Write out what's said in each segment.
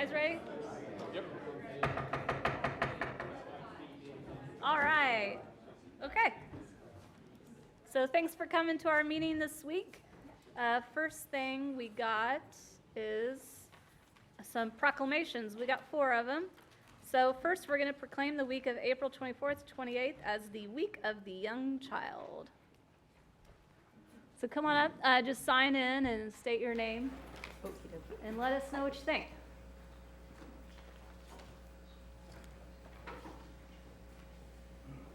guys ready? Yep. All right. Okay. So thanks for coming to our meeting this week. First thing we got is some proclamations. We got 4 of them. So first, we're going to proclaim the week of April 24th to 28th as the Week of the Young Child. So come on up, just sign in and state your name, and let us know what you think.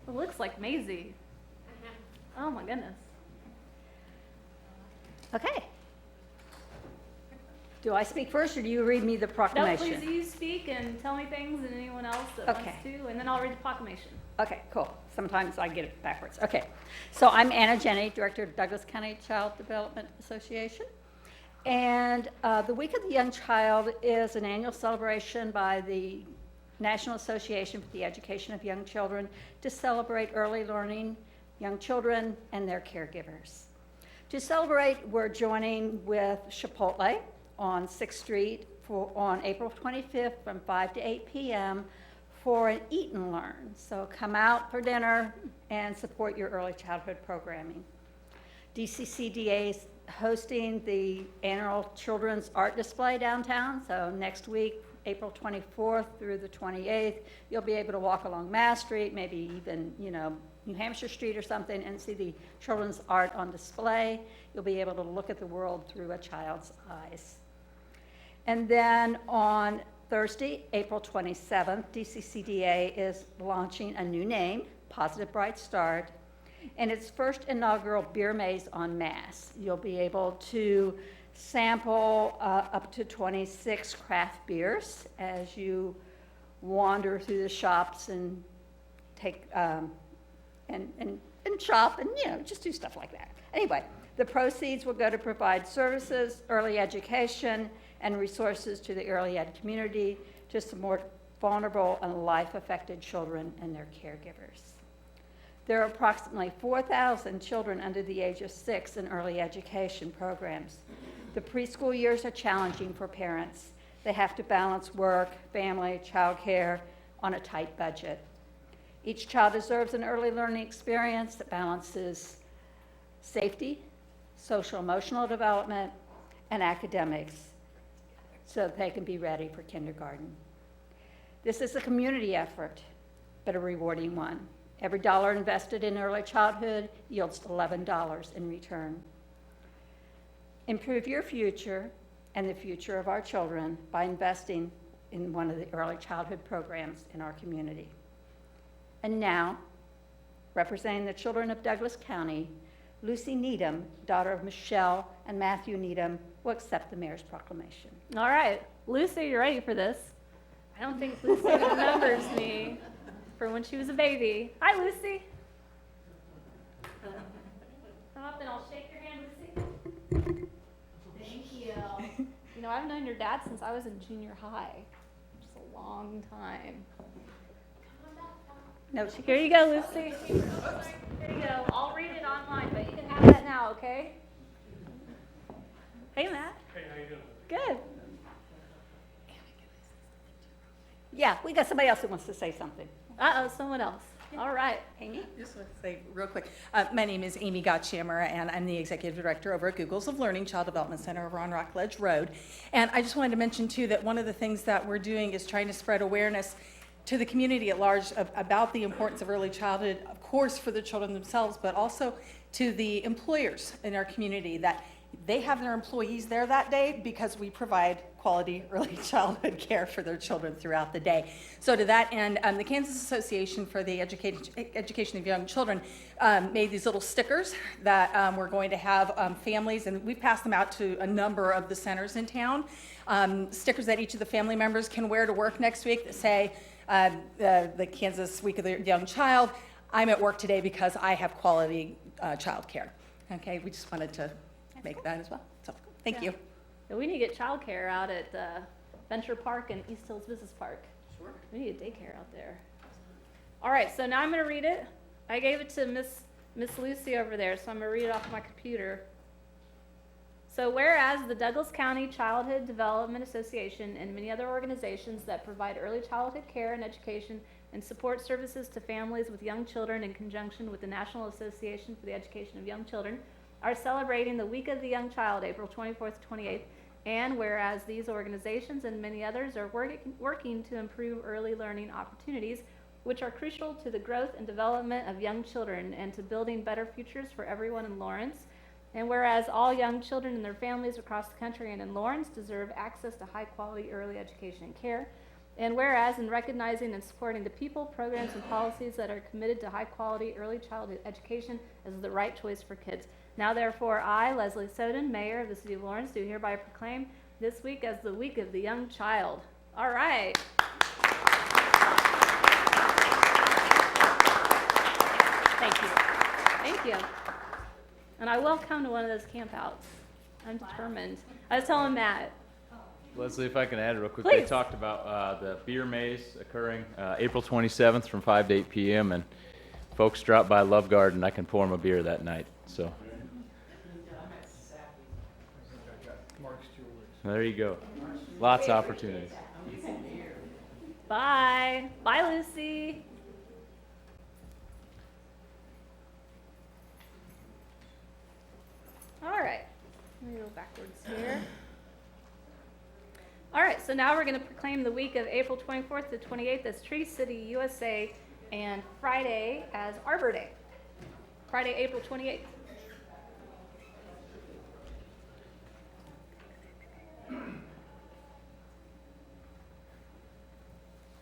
It looks like Maisie. Oh my goodness. Okay. Do I speak first, or do you read me the No, proclamation? please, you speak and tell me things, and anyone else that wants Okay. to, and then I'll read the proclamation. Okay, cool. Sometimes I get it backwards. Okay. So I'm Anna Jenny, Director of Douglas County Child Development Association. And the Week of the Young Child is an annual celebration by the National Association for the Education of Young Children to celebrate early learning, young children, and their caregivers. To celebrate, we're joining with Chipotle on 6th Street on April 25th from 5 to 8 p.m. for an eat and learn. So come out for dinner and support your early childhood programming. DCCDA is hosting the annual children's art display downtown. So next week, April 24th through the 28th, you'll be able to walk along Mass Street, maybe even, New Hampshire Street or something, and see the children's art on display. You'll be able to look at the world through a child's eyes. And then on Thursday, April 27th, DCCDA is launching a new name, Positive Bright Start, and its first inaugural beer maze on Mass. You'll be able to sample up to 26 craft beers as you wander through the shops and take and shop and just do stuff like that. Anyway, the proceeds will go to provide services, early education, and resources to the early ed community to support vulnerable and life-affected children and their caregivers. There are approximately 4,000 children under the age of 6 in early education programs. The preschool years are challenging for parents. They have to balance work, family, childcare on a tight budget. Each child deserves an early learning experience that balances safety, social emotional development, and academics so that they can be ready for kindergarten. This is a community effort, but a rewarding one. Every dollar invested in early childhood yields $11 in return. Improve your future and the future of our children by investing in one of the early childhood programs in our community. And now, representing the children of Douglas County, Lucy Needham, daughter of Michelle and Matthew Needham, will accept the mayor's proclamation. All right, Lucy, you ready for this? I don't think Lucy remembers me from when she was a baby. Hi, Lucy. Come up and I'll shake your hand, Lucy. Thank you. I've known your dad since I was in junior high. Just a long time. No, Here you go, Lucy. Here you go. I'll read it online, but you can have that now, okay? Hey, Matt. Hey, how you doing? Good. Yeah, we got somebody else that wants to say something. Uh-oh, someone else. All right. Amy? Just want to say real quick, my name is Amy Gottschammer, and I'm the Executive Director over at Googles of Learning Child Development Center over on Rockledge Road. And I just wanted to mention, too, that one of the things that we're doing is trying to spread awareness to the community at large about the importance of early childhood, of course, for the children themselves, but also to the employers in our community, that they have their employees there that day because we provide quality early childhood care for their children throughout the day. So to that end, the Kansas Association for the Education of Young Children made these little stickers that we're going to have families, and we've passed them out to a number of the centers in town. Stickers that each of the family members can wear to work next week that say, the Kansas Week of the Young Child, I'm at work today because I have quality child care. Okay, we just wanted to make that as well. So, thank you. Yeah, we need to get childcare out at Venture Park and East Hills Business Park. Sure. We need a daycare out there. All right, so now I'm going to read it. I gave it to Miss Lucy over there, so I'm going to read it off my computer. So whereas the Douglas County Childhood Development Association and many other organizations that provide early childhood care and education and support services to families with young children in conjunction with the National Association for the Education of Young Children are celebrating the Week of the Young Child, April 24th to 28th. And whereas these organizations and many others are working to improve early learning opportunities, which are crucial to the growth and development of young children and to building better futures for everyone in Lawrence. And whereas all young children and their families across the country and in Lawrence deserve access to high quality early education and care. And whereas in recognizing and supporting the people, programs, and policies that are committed to high quality early childhood education is the right choice for kids. Now therefore I, Leslie Soden, Mayor of the City of Lawrence, do hereby proclaim this week as the Week of the Young Child. All right. Thank you. Thank you. And I will come to one of those campouts. I'm determined. I was telling Matt. Leslie, if I can add real quick, Please. they talked about the beer maze occurring April 27th from 5 to 8 p.m. and folks drop by Love Garden. I can pour them a beer that night. So there you go. Lots of opportunities. Bye. Bye, Lucy. All right. Let me go backwards here. All right, so now we're going to proclaim the week of April 24th to 28th as Tree City, USA, and Friday as Arbor Day. Friday, April 28th.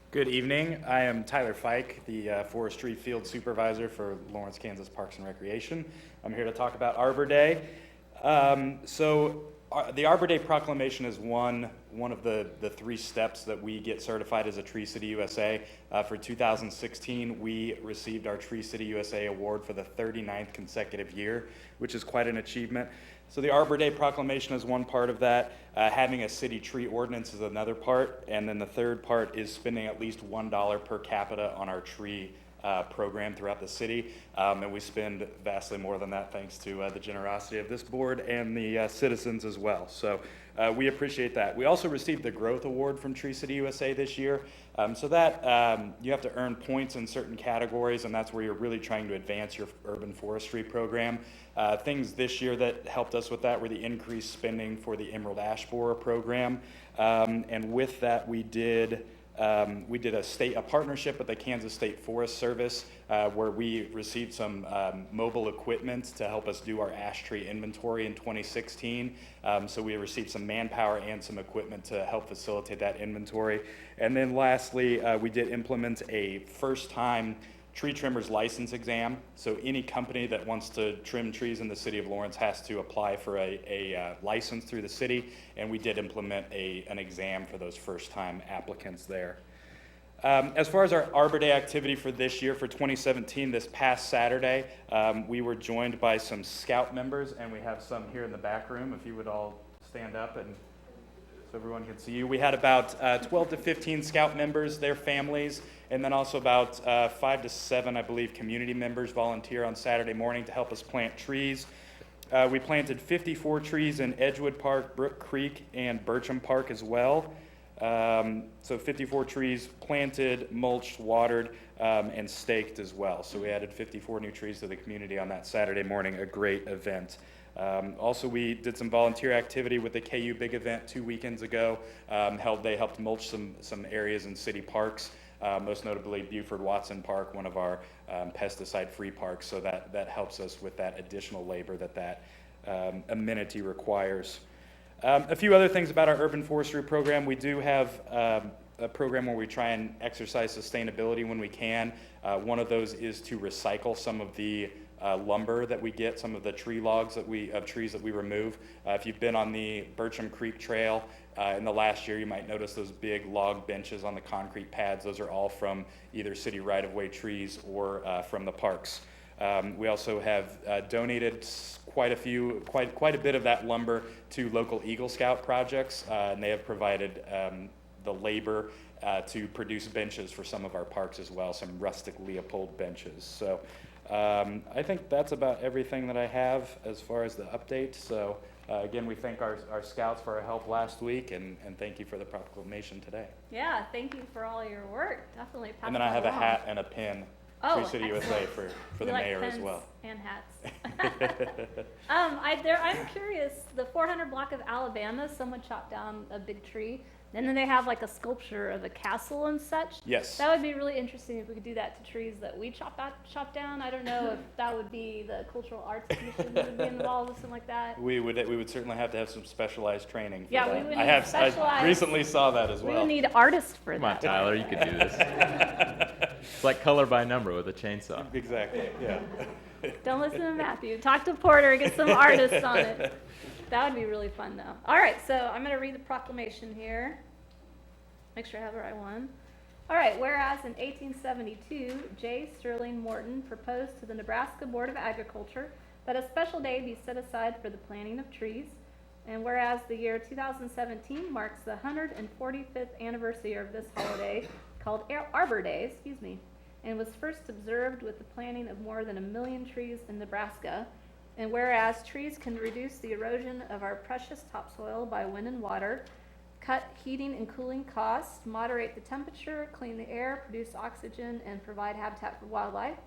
Good evening. I am Tyler Fike, the Forestry Field Supervisor for Lawrence, Kansas Parks and Recreation. I'm here to talk about Arbor Day. The Arbor Day Proclamation is one of the 3 steps that we get certified as a Tree City USA. For 2016, we received our Tree City USA Award for the 39th consecutive year, which is quite an achievement. So the Arbor Day Proclamation is one part of that. Having a city tree ordinance is another part. And then the third part is spending at least $1 per capita on our tree program throughout the city. And we spend vastly more than that thanks to the generosity of this board and the citizens as well. So we appreciate that. We also received the Growth Award from Tree City USA this year. So that you have to earn points in certain categories, and that's where you're really trying to advance your urban forestry program. Things this year that helped us with that were the increased spending for the Emerald Ash Borer program. And with that, we did a partnership with the Kansas State Forest Service where we received some mobile equipment to help us do our ash tree inventory in 2016. So we received some manpower and some equipment to help facilitate that inventory. And then lastly, we did implement a first-time tree trimmer's license exam. So any company that wants to trim trees in the city of Lawrence has to apply for a license through the city, and we did implement an exam for those first-time applicants there. As far as our Arbor Day activity for this year, for 2017, this past Saturday, we were joined by some Scout members, and we have some here in the back room. If you would all stand up and so everyone can see you. We had about 12 to 15 Scout members, their families, and then also about 5 to 7, I believe, community members volunteer on Saturday morning to help us plant trees. We planted 54 trees in Edgewood Park, Brook Creek, and Bircham Park as well. So 54 trees planted, mulched, watered, and staked as well. So we added 54 new trees to the community on that Saturday morning, a great event. Also, we did some volunteer activity with the KU Big Event 2 weekends ago. They helped mulch some areas in city parks, most notably Buford Watson Park, one of our pesticide-free parks. So that helps us with that additional labor that amenity requires. A few other things about our urban forestry program. We do have a program where we try and exercise sustainability when we can. One of those is to recycle some of the lumber that we get, some of the tree logs of trees that we remove. If you've been on the Bircham Creek Trail in the last year, you might notice those big log benches on the concrete pads. Those are all from either city right-of-way trees or from the parks. We also have donated quite a bit of that lumber to local Eagle Scout projects, and they have provided the labor to produce benches for some of our parks as well, some rustic Leopold benches. So I think that's about everything that I have as far as the update. So Again, we thank our scouts for our help last week, and thank you for the proclamation today. Yeah, thank you for all your work. Definitely pass And then I that have a along. hat and a pin, Oh, Tree City USA, excellent. for We the like mayor as pens well. and hats. I'm curious, the 400 block of Alabama, someone chopped down a big tree, and then they have like a sculpture of a castle and such. Yes. That would be really interesting if we could do that to trees that we chop down. I don't know if that would be the cultural arts commission that would be involved with something like that. We would certainly have to have some specialized training for Yeah, that. we would I need have, I specialized- recently saw that as We well. would need artists for Come on, that. Tyler, you could do this. It's like color by number with a chainsaw. Exactly, yeah. Don't listen to Matthew. Talk to Porter, get some artists on it. That would be really fun though. All right, so I'm going to read the proclamation here. Make sure I have the right one. All right, whereas in 1872, J. Sterling Morton proposed to the Nebraska Board of Agriculture that a special day be set aside for the planting of trees, and whereas the year 2017 marks the 145th anniversary of this holiday, called Arbor Day, and was first observed with the planting of more than 1 million trees in Nebraska, and whereas trees can reduce the erosion of our precious topsoil by wind and water, cut heating and cooling costs, moderate the temperature, clean the air, produce oxygen, and provide habitat for wildlife.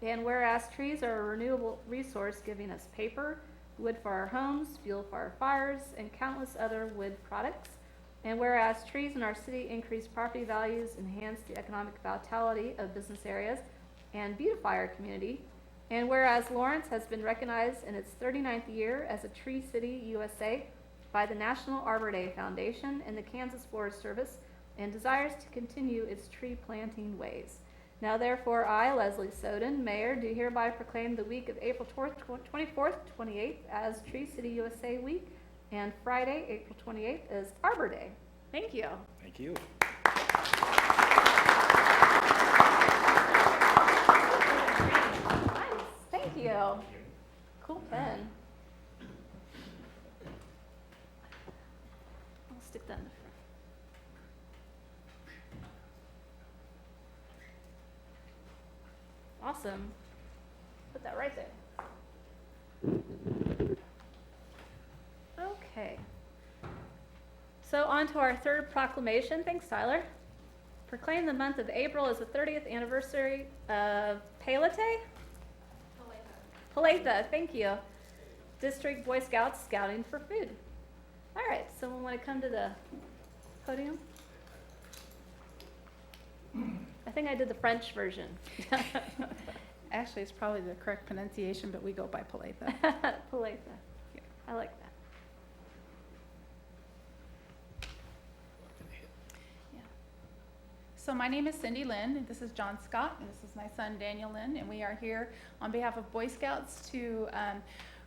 And whereas trees are a renewable resource giving us paper, wood for our homes, fuel for our fires, and countless other wood products. And whereas trees in our city increase property values, enhance the economic vitality of business areas, and beautify our community. And whereas Lawrence has been recognized in its 39th year as a Tree City USA by the National Arbor Day Foundation and the Kansas Forest Service, and desires to continue its tree planting ways. Now therefore, I, Leslie Soden, Mayor, do hereby proclaim the week of April 24th, 28th as Tree City USA Week, and Friday, April 28th as Arbor Day. Thank you. Thank you. Nice, thank you. Cool pen. I'll stick that in the front. Awesome. Put that right there. Okay. So on to our third proclamation. Thanks, Tyler. Proclaim the month of April as the 30th anniversary of Paletha, thank you. District Boy Scouts Scouting for Food. All right, someone want to come to the podium? I think I did the French version. Actually, it's probably the correct pronunciation, but we go by Paletha. Paletha. I like that. So my name is Cindy Lynn, and this is John Scott, and this is my son Daniel Lynn, and we are here on behalf of Boy Scouts to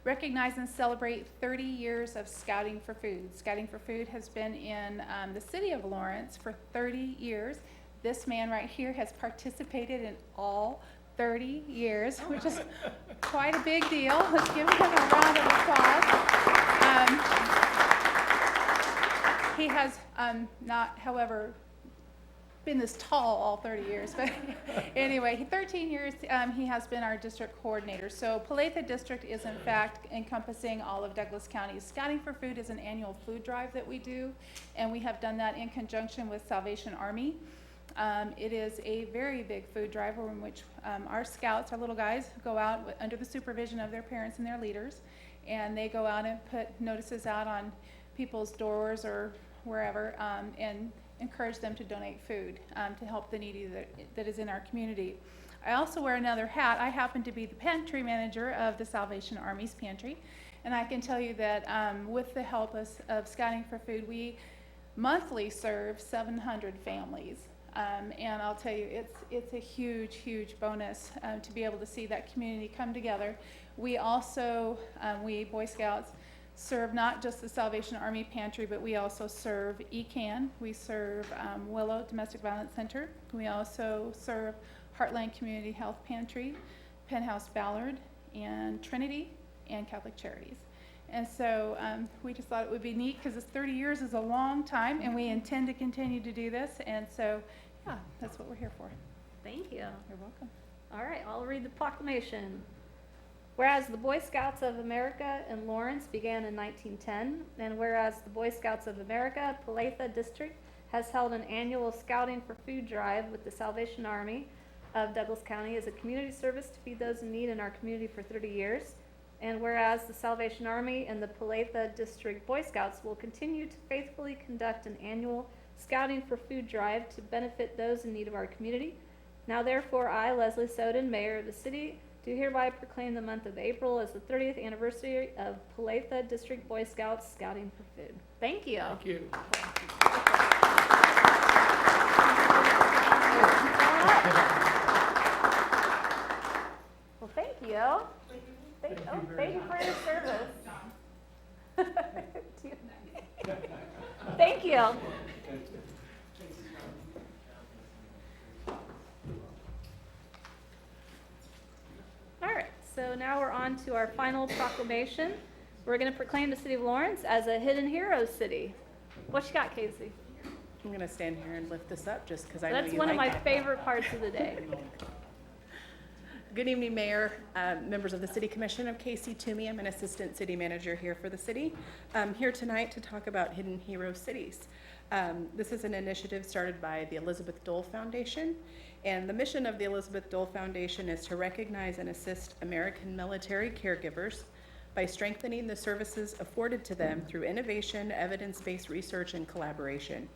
recognize and celebrate 30 years of Scouting for Food. Scouting for Food has been in the city of Lawrence for 30 years. This man right here has participated in all 30 years, which is quite a big deal. Let's give him a round of applause. He has not, however, been this tall all 30 years, but anyway, 13 years he has been our district coordinator. So Paletha District is in fact encompassing all of Douglas County. Scouting for Food is an annual food drive that we do, and we have done that in conjunction with Salvation Army. It is a very big food drive in which our scouts, our little guys, go out under the supervision of their parents and their leaders, and they go out and put notices out on people's doors or wherever, and encourage them to donate food to help the needy that is in our community. I also wear another hat. I happen to be the pantry manager of the Salvation Army's pantry, and I can tell you that with the help of Scouting for Food, we monthly serve 700 families. And I'll tell you, it's a huge, huge bonus to be able to see that community come together. We also, we Boy Scouts, serve not just the Salvation Army Pantry, but we also serve ECAN. We serve Willow Domestic Violence Center. We also serve Heartland Community Health Pantry, Penthouse Ballard, and Trinity, and Catholic Charities. And so we just thought it would be neat because 30 years is a long time, and we intend to continue to do this. And so, yeah, that's what we're here for. Thank you. You're welcome. All right, I'll read the proclamation. Whereas the Boy Scouts of America in Lawrence began in 1910, and whereas the Boy Scouts of America, Palatha District, has held an annual Scouting for Food drive with the Salvation Army of Douglas County as a community service to feed those in need in our community for 30 years. And whereas the Salvation Army and the Palatha District Boy Scouts will continue to faithfully conduct an annual Scouting for Food drive to benefit those in need of our community. Now therefore, I, Leslie Soden, Mayor of the city, do hereby proclaim the month of April as the 30th anniversary of Palatha District Boy Scouts Scouting for Food. Thank you. Thank you. Well, thank you. Thank you for your service. Thank you. All right, so now we're on to our final proclamation. We're going to proclaim the city of Lawrence as a hidden hero city. What you got, Casey? I'm going to stand here and lift this up just because I know That's you one of like my it. favorite parts of the day. Good evening, Mayor, members of the City Commission. I'm Casey Toomey. I'm an Assistant City Manager here for the city. I'm here tonight to talk about Hidden Hero Cities. This is an initiative started by the Elizabeth Dole Foundation, and the mission of the Elizabeth Dole Foundation is to recognize and assist American military caregivers by strengthening the services afforded to them through innovation, evidence-based research, and collaboration.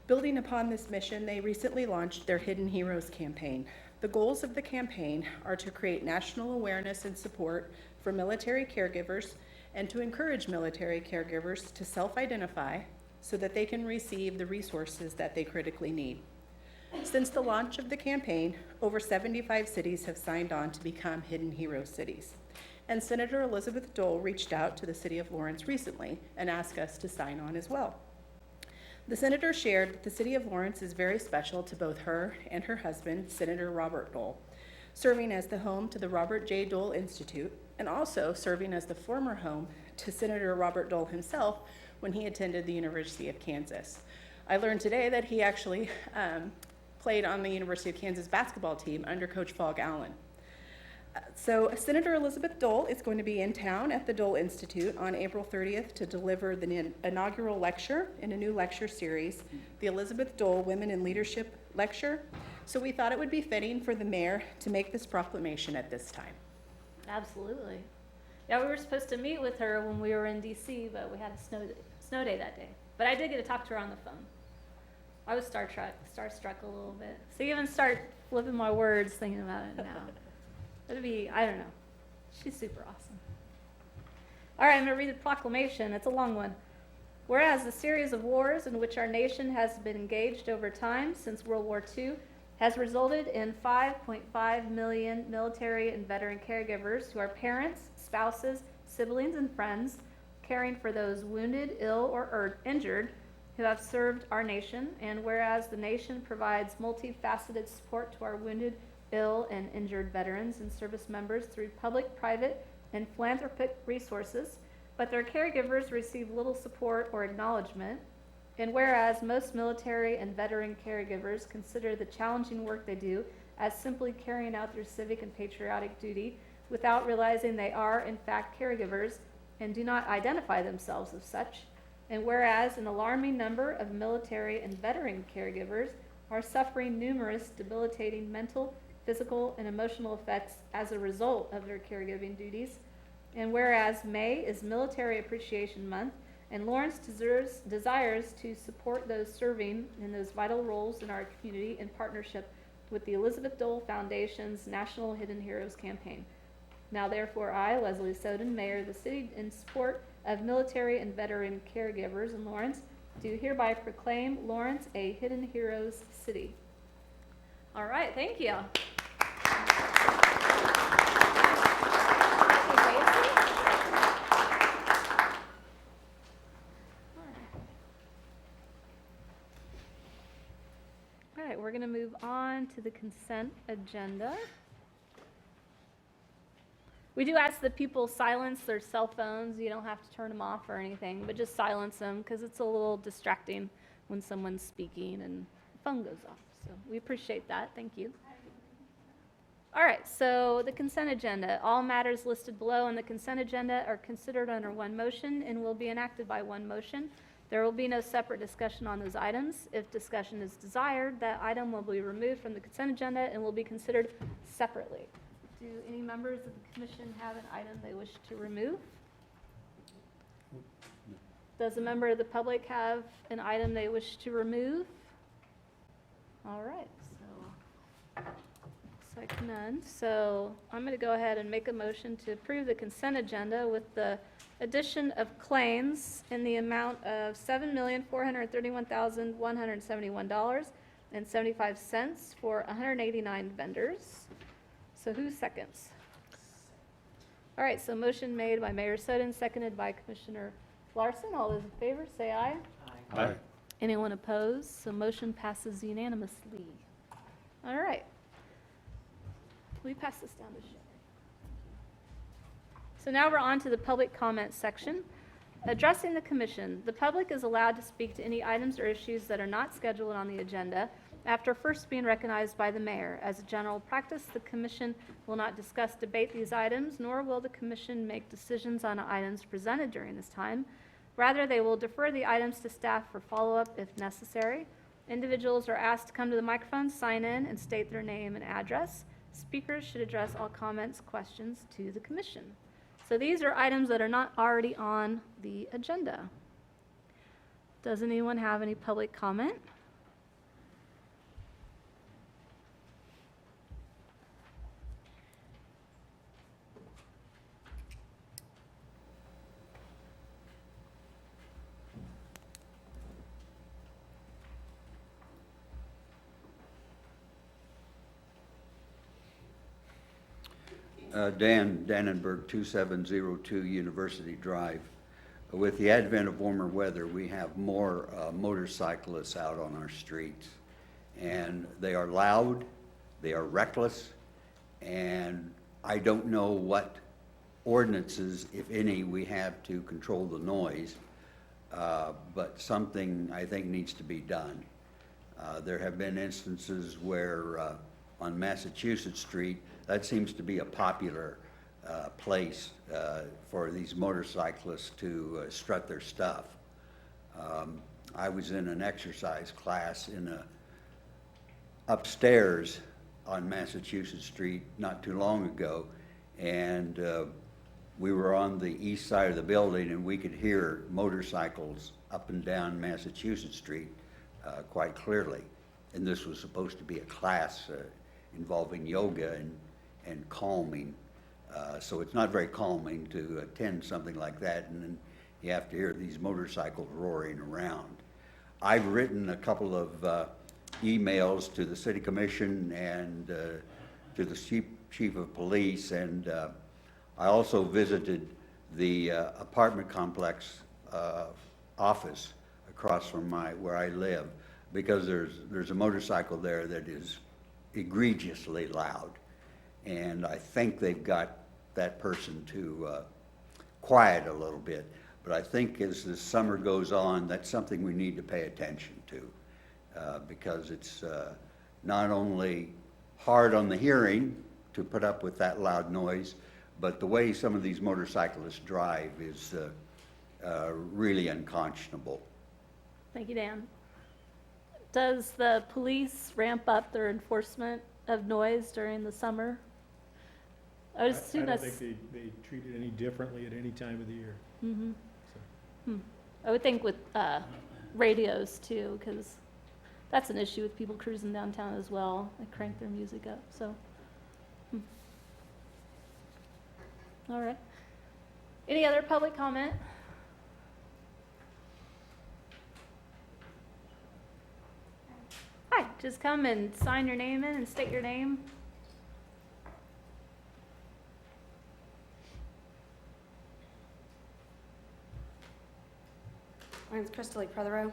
Building upon this mission, they recently launched their Hidden Heroes campaign. The goals of the campaign are to create national awareness and support for military caregivers and to encourage military caregivers to self-identify so that they can receive the resources that they critically need. Since the launch of the campaign, over 75 cities have signed on to become Hidden Hero cities. And Senator Elizabeth Dole reached out to the city of Lawrence recently and asked us to sign on as well. The senator shared that the city of Lawrence is very special to both her and her husband, Senator Robert Dole, serving as the home to the Robert J. Dole Institute and also serving as the former home to Senator Robert Dole himself when he attended the University of Kansas. I learned today that he actually played on the University of Kansas basketball team under Coach Fogg Allen. So Senator Elizabeth Dole is going to be in town at the Dole Institute on April 30th to deliver the inaugural lecture in a new lecture series, the Elizabeth Dole Women in Leadership Lecture. So we thought it would be fitting for the mayor to make this proclamation at this time. Absolutely. Yeah, we were supposed to meet with her when we were in DC, but we had a snow day that day. But I did get to talk to her on the phone. I was starstruck a little bit. So you even start flipping my words thinking about it now. It'd be, I don't know. She's super awesome. All right, I'm going to read the proclamation. It's a long one. Whereas the series of wars in which our nation has been engaged over time since World War II has resulted in 5.5 million military and veteran caregivers who are parents, spouses, siblings, and friends caring for those wounded, ill, or injured who have served our nation. And whereas the nation provides multifaceted support to our wounded, ill, and injured veterans and service members through public, private, and philanthropic resources, but their caregivers receive little support or acknowledgement. And whereas most military and veteran caregivers consider the challenging work they do as simply carrying out their civic and patriotic duty without realizing they are, in fact, caregivers and do not identify themselves as such. And whereas an alarming number of military and veteran caregivers are suffering numerous debilitating mental, physical, and emotional effects as a result of their caregiving duties. And whereas May is Military Appreciation Month, and Lawrence desires to support those serving in those vital roles in our community in partnership with the Elizabeth Dole Foundation's National Hidden Heroes campaign. Now therefore I, Leslie Soden, Mayor of the city, in support of military and veteran caregivers in Lawrence, do hereby proclaim Lawrence a Hidden Heroes city. All right, thank you. All right, we're going to move on to the consent agenda. We do ask that people silence their cell phones. You don't have to turn them off or anything, but just silence them because it's a little distracting when someone's speaking and the phone goes off. So we appreciate that. Thank you. All right, so the consent agenda. All matters listed below on the consent agenda are considered under one motion and will be enacted by one motion. There will be no separate discussion on those items. If discussion is desired, that item will be removed from the consent agenda and will be considered separately. Do any members of the commission have an item they wish to remove? Does a member of the public have an item they wish to remove? All right, so looks like none. So I'm going to go ahead and make a motion to approve the consent agenda with the addition of claims in the amount of $7,431,171.75 for 189 vendors. So who seconds? All right, so motion made by Mayor Soden, seconded by Commissioner Larson. All those in favor, say aye. Aye. Anyone opposed? So motion passes unanimously. All right. Will you pass this down to Sherry? So now we're on to the public comment section. Addressing the commission, the public is allowed to speak to any items or issues that are not scheduled on the agenda after first being recognized by the mayor. As a general practice, the commission will not discuss, debate these items, nor will the commission make decisions on items presented during this time. Rather, they will defer the items to staff for follow-up if necessary. Individuals are asked to come to the microphone, sign in, and state their name and address. Speakers should address all comments, questions to the commission. So these are items that are not already on the agenda. Does anyone have any public comment? Dan Dannenberg, 2702 University Drive. With the advent of warmer weather, we have more motorcyclists out on our streets. And they are loud, they are reckless, and I don't know what ordinances, if any, we have to control the noise, but something I think needs to be done. There have been instances where on Massachusetts Street, that seems to be a popular place for these motorcyclists to strut their stuff. I was in an exercise class upstairs on Massachusetts Street not too long ago, and we were on the east side of the building, and we could hear motorcycles up and down Massachusetts Street quite clearly. And this was supposed to be a class involving yoga and calming. So it's not very calming to attend something like that, and then you have to hear these motorcycles roaring around. I've written a couple of emails to the city commission and to the chief of police, and I also visited the apartment complex office across from where I live, because there's a motorcycle there that is egregiously loud. And I think they've got that person to quiet a little bit. But I think as the summer goes on, that's something we need to pay attention to, because it's not only hard on the hearing to put up with that loud noise, but the way some of these motorcyclists drive is really unconscionable. Thank you, Dan. Does the police ramp up their enforcement of noise during the summer? I would assume I that's. don't think they treat it any differently at any time of the year. Mhm. So. I would think with radios too, because that's an issue with people cruising downtown as well. They crank their music up, so. All right. Any other public comment? Hi, just come and sign your name in and state your name. My name's Crystal Prothero.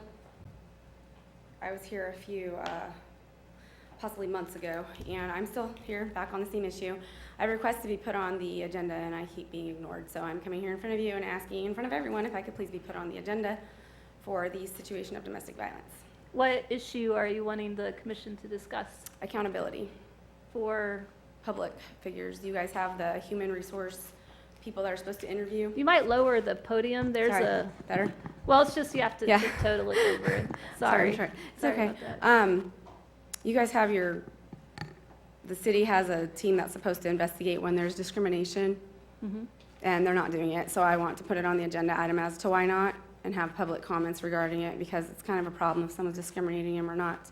I was here a few, possibly months ago, and I'm still here, back on the same issue. I requested to be put on the agenda, and I keep being ignored. So I'm coming here in front of you and asking in front of everyone if I could please be put on the agenda for the situation of domestic violence. What issue are you wanting the commission to discuss? Accountability. For public figures. Do you guys have the human resource people that are supposed to interview? You might lower the podium. There's Sorry. a, Better? well, it's just you have to Yeah. tiptoe to look over it. Sorry. I'm sorry. It's Sorry okay. about that. You guys have the city has a team that's supposed to investigate when there's discrimination, and they're not doing it. So I want to put it on the agenda item as to why not, and have public comments regarding it, because it's kind of a problem if someone's discriminating them or not.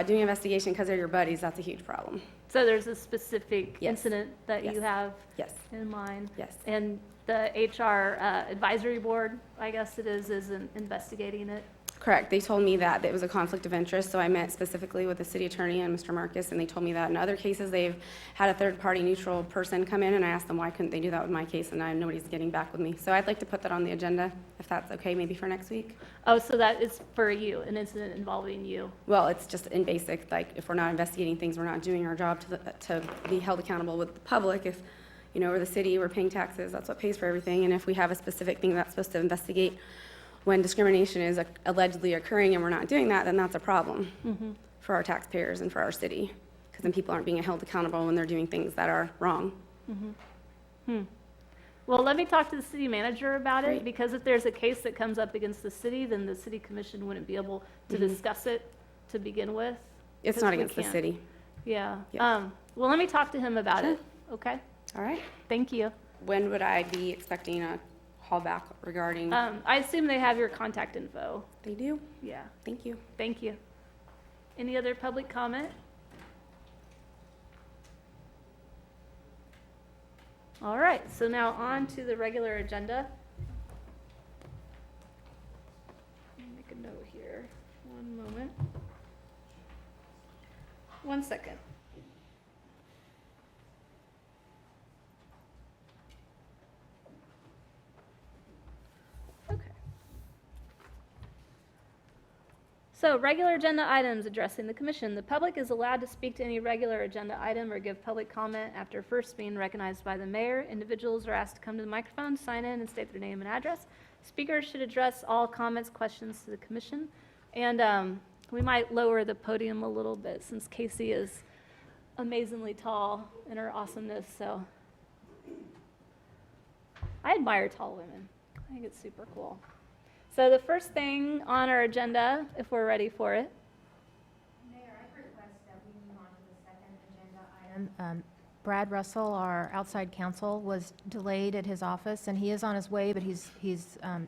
Doing investigation because they're your buddies, that's a huge problem. So there's a specific Yes. incident that you Yes. have Yes, in mind? yes. And the HR advisory board, I guess it is investigating it? Correct. They told me that it was a conflict of interest, so I met specifically with the city attorney and Mr. Marcus, and they told me that in other cases, they've had a third-party neutral person come in, and I asked them why couldn't they do that with my case, and nobody's getting back with me. So I'd like to put that on the agenda, if that's okay, maybe for next week. Oh, so that is for you, an incident involving you? Well, it's just in basic, like, if we're not investigating things, we're not doing our job to be held accountable with the public. If, we're the city, we're paying taxes, that's what pays for everything, and if we have a specific thing that's supposed to investigate when discrimination is allegedly occurring and we're not doing that, then that's a problem for our taxpayers and for our city, because then people aren't being held accountable when they're doing things that are wrong. Well, let me talk to the city manager about it, Great. because if there's a case that comes up against the city, then the city commission wouldn't be able to discuss it to begin with. It's because not we against the can't. city. Yeah. Yeah. Well, let me talk to him about Sure. it, okay? All right. Thank you. When would I be expecting a call back regarding? I assume they have your contact info. They do? Yeah, Thank you. thank you. Any other public comment? All right, so now on to the regular agenda. Let me make a note here. One moment. 1 second. Okay. So, regular agenda items addressing the commission. The public is allowed to speak to any regular agenda item or give public comment after first being recognized by the mayor. Individuals are asked to come to the microphone, sign in, and state their name and address. Speakers should address all comments, questions to the commission. And we might lower the podium a little bit since Casey is amazingly tall in her awesomeness, so. I admire tall women. I think it's super cool. So the first thing on our agenda, if we're ready for it. Mayor, I request that we move on to the second agenda item. Brad Russell, our outside counsel, was delayed at his office, and he is on his way, but he's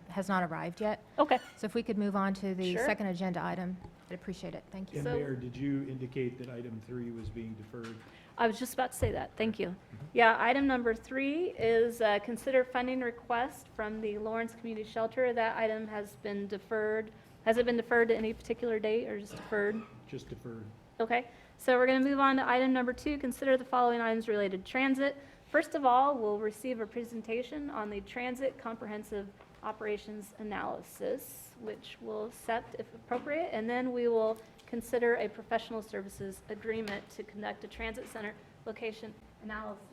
has not arrived yet. Okay. So if we could move on to the Sure. second agenda item, I'd appreciate it. Thank you. And So- Mayor, did you indicate that item 3 was being deferred? I was just about to say that. Thank you. Yeah, item number 3 is consider funding request from the Lawrence Community Shelter. That item has been deferred. Has it been deferred to any particular date or just deferred? Just deferred. Okay, so we're going to move on to item number 2, consider the following items related to transit. First of all, we'll receive a presentation on the Transit Comprehensive Operations Analysis, which we'll accept if appropriate, and then we will consider a professional services agreement to conduct a transit center location analysis.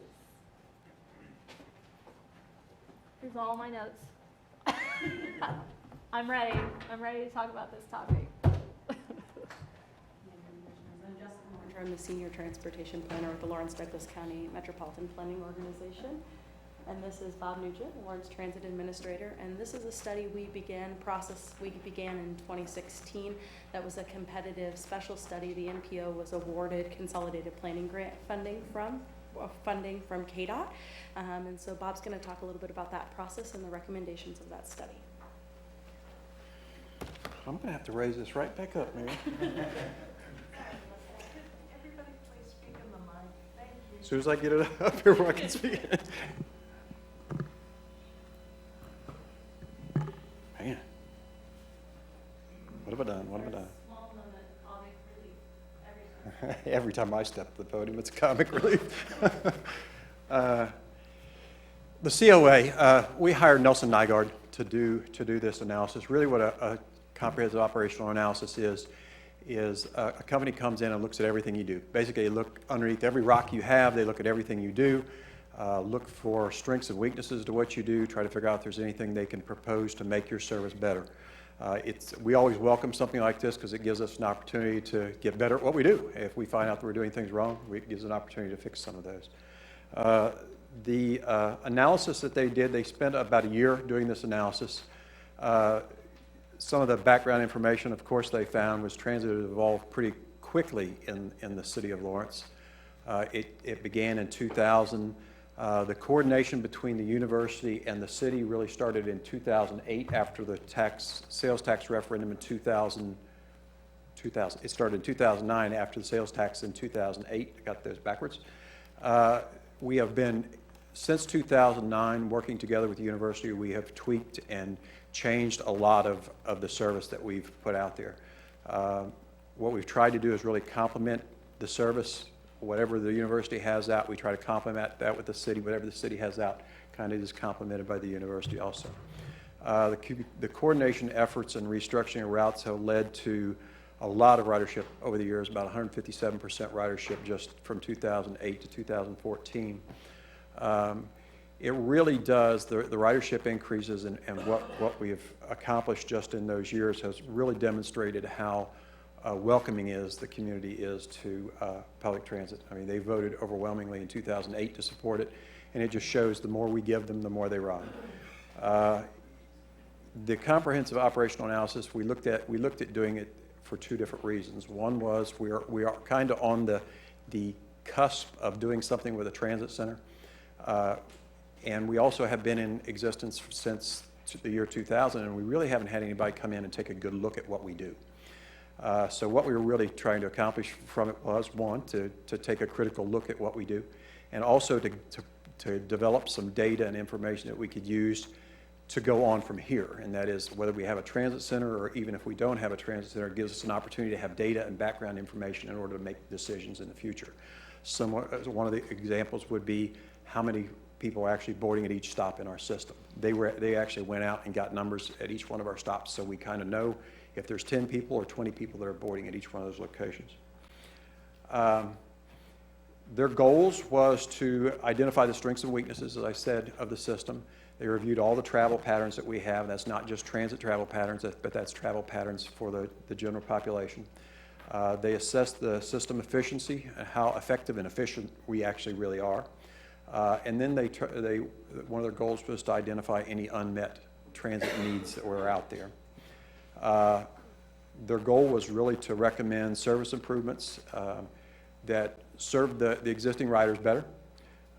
Here's all my notes. I'm ready to talk about this topic. I'm the Senior Transportation Planner with the Lawrence Douglas County Metropolitan Planning Organization. And this is Bob Nugent, Lawrence Transit Administrator. And this is a study we began in 2016. That was a competitive special study. The MPO was awarded Consolidated Planning Grant funding from KDOT. And so Bob's going to talk a little bit about that process and the recommendations of that study. I'm going to have to raise this right back up, Mary. As soon as I get it up here where I can speak. Man. What have I done? What have I done? Small moment, comic relief every time. Every time I step to the podium, it's comic relief. The COA, we hired Nelson Nygaard to do this analysis. Really what a comprehensive operational analysis is a company comes in and looks at everything you do. Basically, they look underneath every rock you have, they look at everything you do, look for strengths and weaknesses to what you do, try to figure out if there's anything they can propose to make your service better. We always welcome something like this because it gives us an opportunity to get better at what we do. If we find out that we're doing things wrong, it gives an opportunity to fix some of those. The analysis that they did, they spent about a year doing this analysis. Some of the background information, of course, they found was transit had evolved pretty quickly in the city of Lawrence. It began in 2000. The coordination between the university and the city really started in 2008 after the sales tax referendum in 2000. It started in 2009 after the sales tax in 2008. I got those backwards. We have been, since 2009, working together with the university. We have tweaked and changed a lot of the service that we've put out there. What we've tried to do is really complement the service. Whatever the university has out, we try to complement that with the city. Whatever the city has out kind of is complemented by the university also. The coordination efforts and restructuring of routes have led to a lot of ridership over the years, about 157% ridership just from 2008 to 2014. It really does, the ridership increases and what we have accomplished just in those years has really demonstrated how welcoming the community is to public transit. I mean, they voted overwhelmingly in 2008 to support it, and it just shows the more we give them, the more they ride. The comprehensive operational analysis, we looked at doing it for two different reasons. One was we are kind of on the cusp of doing something with a transit center, and we also have been in existence since the year 2000, and we really haven't had anybody come in and take a good look at what we do. So what we were really trying to accomplish from it was, one, to take a critical look at what we do, and also to develop some data and information that we could use to go on from here. And that is, whether we have a transit center or even if we don't have a transit center, it gives us an opportunity to have data and background information in order to make decisions in the future. One of the examples would be how many people are actually boarding at each stop in our system. They actually went out and got numbers at each one of our stops, so we kind of know if there's 10 people or 20 people that are boarding at each one of those locations. Their goals was to identify the strengths and weaknesses, as I said, of the system. They reviewed all the travel patterns that we have. That's not just transit travel patterns, but that's travel patterns for the general population. They assessed the system efficiency and how effective and efficient we actually really are. And then one of their goals was to identify any unmet transit needs that were out there. Their goal was really to recommend service improvements that served the existing riders better,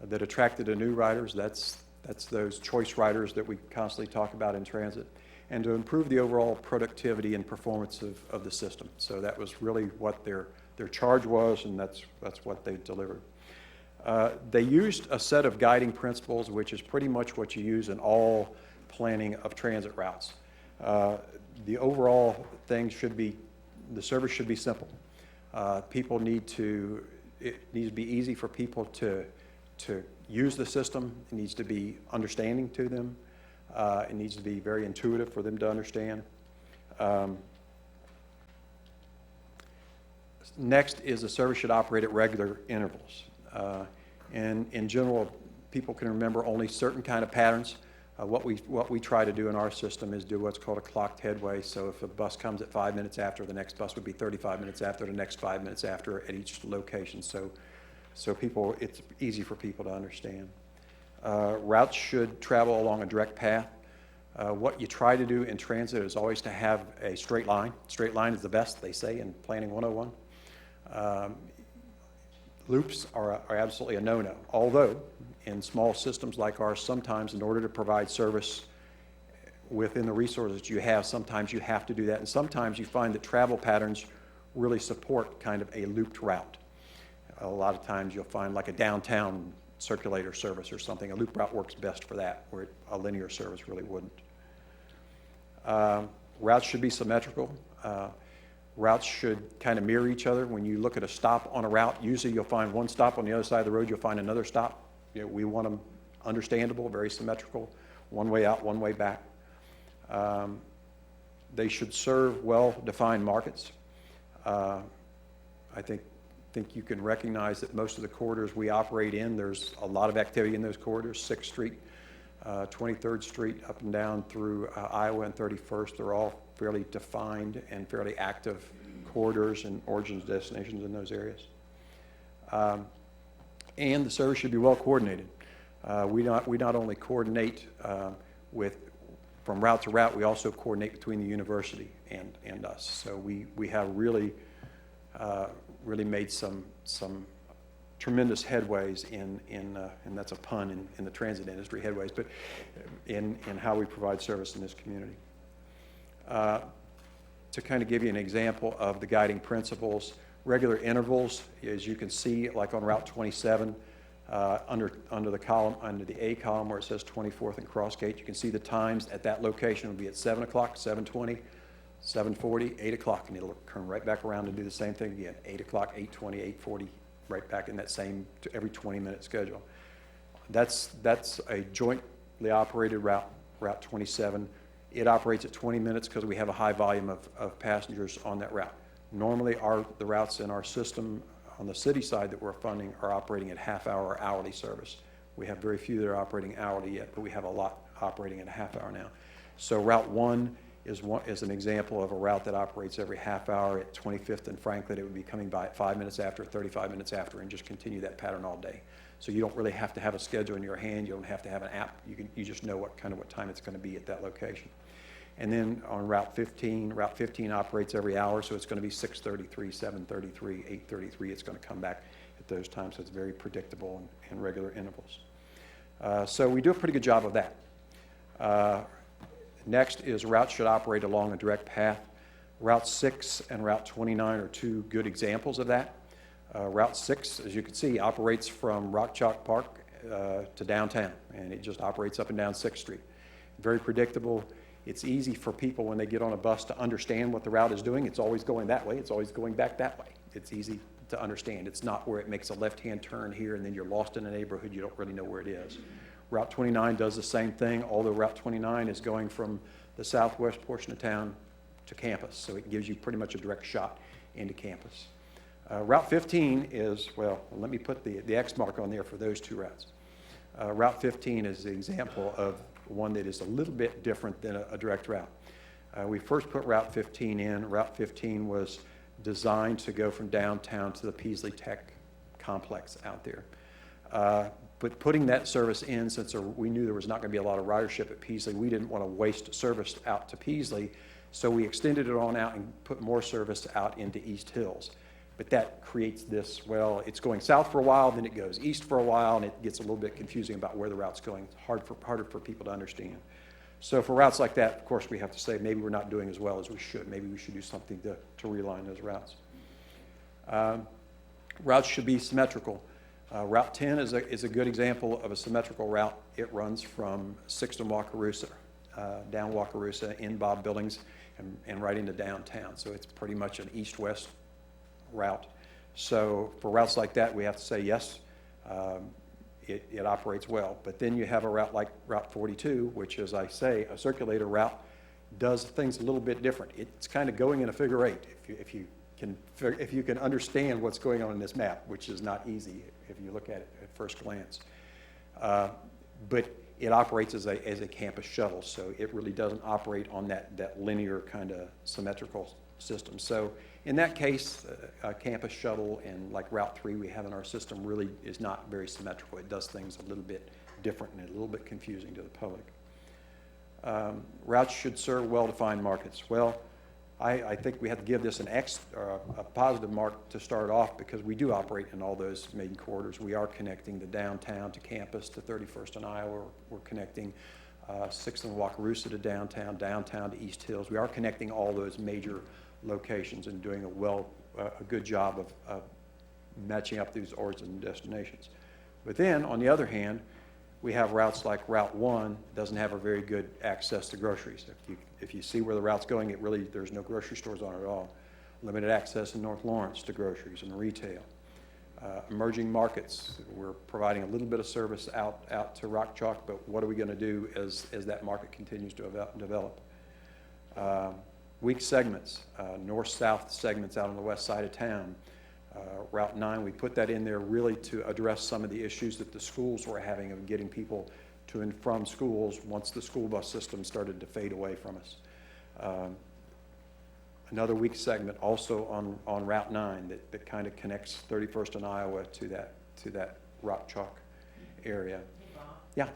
that attracted the new riders. That's those choice riders that we constantly talk about in transit, and to improve the overall productivity and performance of the system. So that was really what their charge was, and that's what they delivered. They used a set of guiding principles, which is pretty much what you use in all planning of transit routes. The overall thing should be, the service should be simple. It needs to be easy for people to use the system. It needs to be understanding to them. It needs to be very intuitive for them to understand. Next is the service should operate at regular intervals. And in general, people can remember only certain kind of patterns. What we try to do in our system is do what's called a clocked headway. So if a bus comes at 5 minutes after, the next bus would be 35 minutes after, the next 5 minutes after at each location. So it's easy for people to understand. Routes should travel along a direct path. What you try to do in transit is always to have a straight line. Straight line is the best, they say, in Planning 101. Loops are absolutely a no-no. Although, in small systems like ours, sometimes in order to provide service within the resources you have, sometimes you have to do that. And sometimes you find that travel patterns really support kind of a looped route. A lot of times you'll find like a downtown circulator service or something. A loop route works best for that, where a linear service really wouldn't. Routes should be symmetrical. Routes should kind of mirror each other. When you look at a stop on a route, usually you'll find one stop on the other side of the road, you'll find another stop. We want them understandable, very symmetrical, one way out, one way back. They should serve well-defined markets. I think you can recognize that most of the corridors we operate in, there's a lot of activity in those corridors. 6th Street, 23rd Street, up and down through Iowa and 31st, they're all fairly defined and fairly active corridors and origins destinations in those areas. And the service should be well coordinated. We not only coordinate from route to route, we also coordinate between the university and us. So we have really made some tremendous headways and that's a pun in the transit industry, headways, but in how we provide service in this community. To kind of give you an example of the guiding principles, regular intervals, as you can see, like on Route 27, under the A column where it says 24th and Crossgate, you can see the times at that location will be at 7 o'clock, 7:20, 7:40, 8 o'clock, and it'll turn right back around and do the same thing again, 8 o'clock, 8:20, 8:40, right back in that same every 20-minute schedule. That's a jointly operated route, Route 27. It operates at 20 minutes because we have a high volume of passengers on that route. Normally, the routes in our system on the city side that we're funding are operating at half-hour or hourly service. We have very few that are operating hourly yet, but we have a lot operating at a half-hour now. So Route 1 is an example of a route that operates every half hour at 25th and Franklin. It would be coming by at 5 minutes after, 35 minutes after, and just continue that pattern all day. So you don't really have to have a schedule in your hand. You don't have to have an app. You just know what time it's going to be at that location. And then on Route 15 operates every hour, so it's going to be 6:33, 7:33, 8:33. It's going to come back at those times, so it's very predictable and regular intervals. So we do a pretty good job of that. Next is routes should operate along a direct path. Route 6 and Route 29 are two good examples of that. Route 6, as you can see, operates from Rock Chalk Park to downtown, and it just operates up and down 6th Street. Very predictable. It's easy for people when they get on a bus to understand what the route is doing. It's always going that way. It's always going back that way. It's easy to understand. It's not where it makes a left-hand turn here and then you're lost in a neighborhood. You don't really know where it is. Route 29 does the same thing, although Route 29 is going from the southwest portion of town to campus, so it gives you pretty much a direct shot into campus. Route 15 is, well, let me put the X mark on there for those two routes. Route 15 is the example of one that is a little bit different than a direct route. We first put Route 15 in. Route 15 was designed to go from downtown to the Peaslee Tech complex out there. But putting that service in, since we knew there was not going to be a lot of ridership at Peaslee, we didn't want to waste service out to Peaslee, so we extended it on out and put more service out into East Hills. But that creates this, well, it's going south for a while, then it goes east for a while, and it gets a little bit confusing about where the route's going. It's harder for people to understand. So for routes like that, of course, we have to say maybe we're not doing as well as we should. Maybe we should do something to realign those routes. Routes should be symmetrical. Route 10 is a good example of a symmetrical route. It runs from 6th and Wakarusa, down Wakarusa, in Bob Billings, and right into downtown. So it's pretty much an east-west route. So for routes like that, we have to say yes, it operates well. But then you have a route like Route 42, which, as I say, a circulator route, does things a little bit different. It's kind of going in a figure eight, if you can understand what's going on in this map, which is not easy if you look at it at first glance. But it operates as a campus shuttle, so it really doesn't operate on that linear kind of symmetrical system. So in that case, a campus shuttle and like Route 3 we have in our system really is not very symmetrical. It does things a little bit different and a little bit confusing to the public. Routes should serve well-defined markets. Well, I think we have to give this a positive mark to start off because we do operate in all those main corridors. We are connecting the downtown to campus to 31st and Iowa. We're connecting 6th and Wakarusa to downtown, downtown to East Hills. We are connecting all those major locations and doing a good job of matching up these origins and destinations. But then, on the other hand, we have routes like Route 1 doesn't have a very good access to groceries. If you see where the route's going, there's no grocery stores on it at all. Limited access in North Lawrence to groceries and retail. Emerging markets, we're providing a little bit of service out to Rock Chalk, but what are we going to do as that market continues to develop? Weak segments, north-south segments out on the west side of town. Route 9, we put that in there really to address some of the issues that the schools were having of getting people to and from schools once the school bus system started to fade away from us. another weak segment also on Route 9 that kind of connects 31st and Iowa to that Rock Chalk area. Yeah.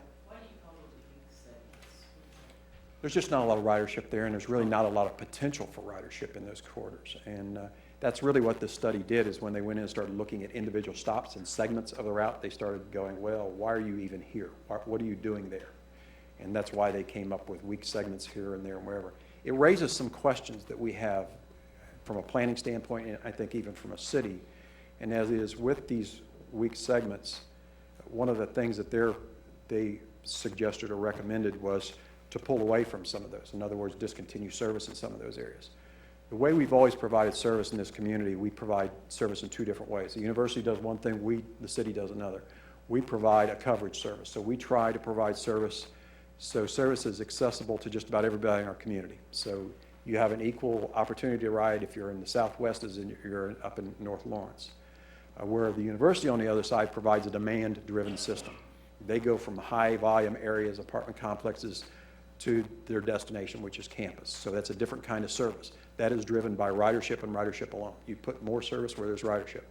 There's just not a lot of ridership there, and there's really not a lot of potential for ridership in those corridors. And that's really what this study did, is when they went in and started looking at individual stops and segments of the route, they started going, well, why are you even here? What are you doing there? And that's why they came up with weak segments here and there and wherever. It raises some questions that we have from a planning standpoint, and I think even from a city. And as is with these weak segments, one of the things that they suggested or recommended was to pull away from some of those. In other words, discontinue service in some of those areas. The way we've always provided service in this community, we provide service in two different ways. The university does one thing, the city does another. We provide a coverage service. So we try to provide service, so service is accessible to just about everybody in our community. So you have an equal opportunity to ride if you're in the Southwest as you're up in North Lawrence. Where the university on the other side provides a demand-driven system. They go from high volume areas, apartment complexes, to their destination, which is campus. So that's a different kind of service. That is driven by ridership and ridership alone. You put more service where there's ridership.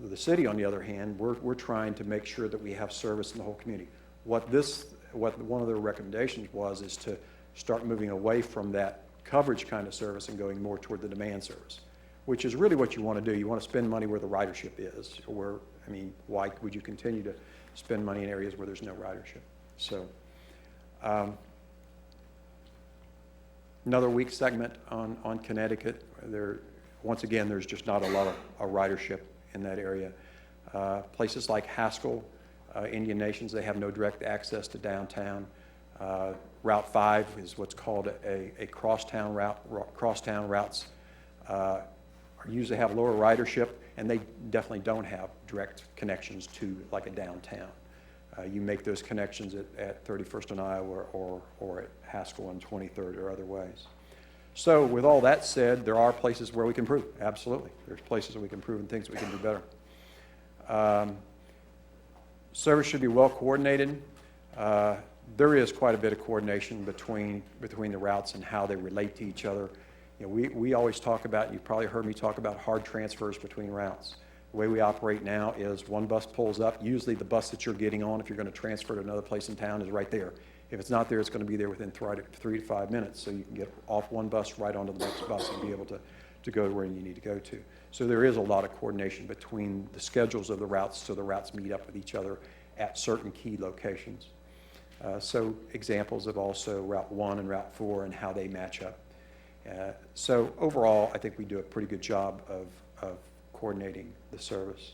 The city, on the other hand, we're trying to make sure that we have service in the whole community. What one of their recommendations is to start moving away from that coverage kind of service and going more toward the demand service, which is really what you want to do. You want to spend money where the ridership is, why would you continue to spend money in areas where there's no ridership? So, another weak segment on Connecticut. Once again, there's just not a lot of ridership in that area. Places like Haskell, Indian Nations, they have no direct access to downtown. Route 5 is what's called a crosstown route. Crosstown routes usually have lower ridership, and they definitely don't have direct connections to like a downtown. You make those connections at 31st and Iowa or at Haskell and 23rd or other ways. So with all that said, there are places where we can improve. Absolutely. There's places that we can improve and things we can do better. Service should be well coordinated. There is quite a bit of coordination between the routes and how they relate to each other. You know, we always talk about, you've probably heard me talk about hard transfers between routes. The way we operate now is one bus pulls up. Usually the bus that you're getting on, if you're going to transfer to another place in town, is right there. If it's not there, it's going to be there within 3 to 5 minutes. So you can get off one bus right onto the next bus and be able to go to where you need to go to. So there is a lot of coordination between the schedules of the routes, so the routes meet up with each other at certain key locations. So examples of also Route 1 and Route 4 and how they match up. So overall, I think we do a pretty good job of coordinating the service.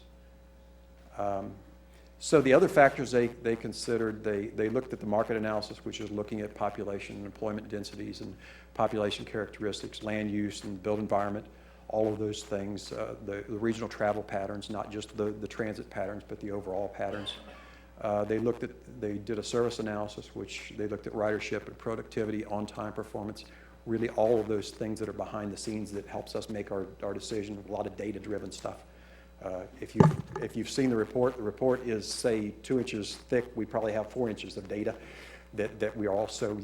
So the other factors they considered, they looked at the market analysis, which is looking at population and employment densities and population characteristics, land use and built environment, all of those things, the regional travel patterns, not just the transit patterns, but the overall patterns. They did a service analysis, which they looked at ridership and productivity, on-time performance, really all of those things that are behind the scenes that helps us make our decision, a lot of data-driven stuff. If you've seen the report is, say, 2 inches thick. We probably have 4 inches of data that we also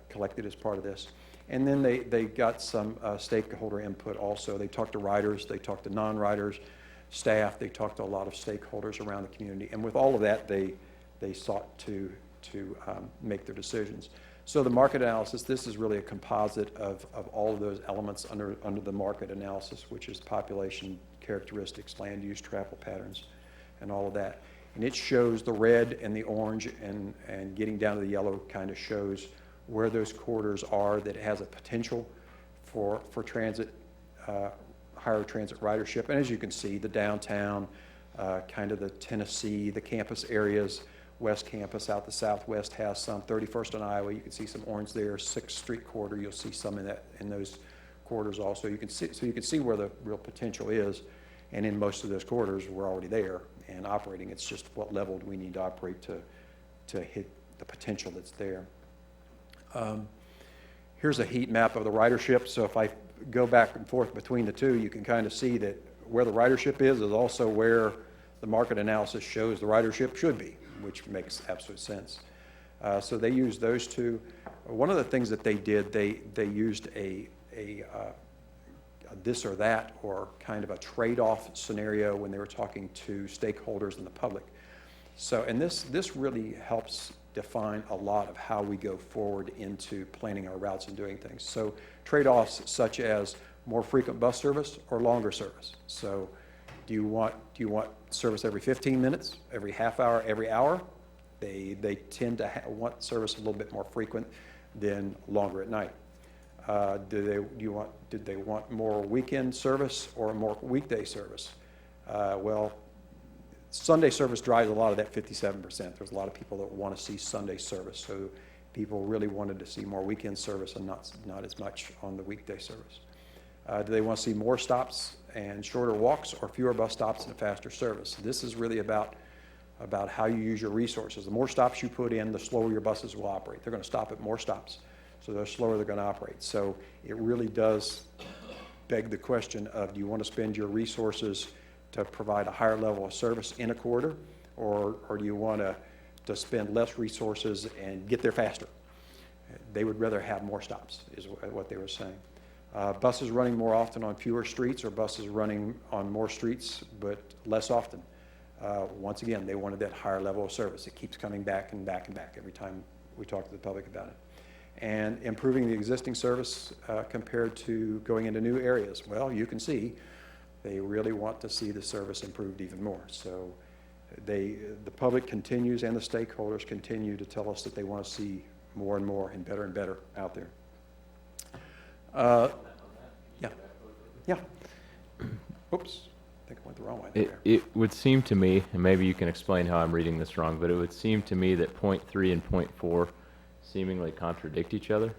collected as part of this. And then they got some stakeholder input also. They talked to riders, they talked to non-riders, staff, they talked to a lot of stakeholders around the community. And with all of that, they sought to make their decisions. So the market analysis, this is really a composite of all of those elements under the market analysis, which is population characteristics, land use, travel patterns, and all of that. And it shows the red and the orange and getting down to the yellow kind of shows where those corridors are that has a potential for transit, higher transit ridership. And as you can see, the downtown, kind of the Tennessee, the campus areas, West Campus out the Southwest has some. 31st and Iowa, you can see some orange there. 6th Street corridor, you'll see some in those corridors also. You can see where the real potential is, and in most of those corridors, we're already there and operating. It's just what level do we need to operate to hit the potential that's there. Here's a heat map of the ridership. So if I go back and forth between the two, you can kind of see that where the ridership is also where the market analysis shows the ridership should be, which makes absolute sense. So they used those two. One of the things that they did, they used a this or that, or kind of a trade-off scenario when they were talking to stakeholders in the public. So, and this really helps define a lot of how we go forward into planning our routes and doing things. So trade-offs such as more frequent bus service or longer service. So do you want service every 15 minutes, every half hour, every hour? They tend to want service a little bit more frequent than longer at night. Did they want more weekend service or more weekday service? Well, Sunday service drives a lot of that 57%. There's a lot of people that want to see Sunday service, so people really wanted to see more weekend service and not as much on the weekday service. Do they want to see more stops and shorter walks, or fewer bus stops and faster service? This is really about how you use your resources. The more stops you put in, the slower your buses will operate. They're going to stop at more stops, so the slower they're going to operate. So it really does beg the question of, do you want to spend your resources to provide a higher level of service in a corridor, or do you want to spend less resources and get there faster? They would rather have more stops, is what they were saying. Buses running more often on fewer streets, or buses running on more streets but less often. Once again, they wanted that higher level of service. It keeps coming back and back and back every time we talk to the public about it. And improving the existing service compared to going into new areas. Well, you can see they really want to see the service improved even more. So the public continues, and the stakeholders continue to tell us that they want to see more and more and better out there. Yeah. Oops, I think I went the wrong way there. It would seem to me, and maybe you can explain how I'm reading this wrong, but it would seem to me that point 3 and point 4 seemingly contradict each other.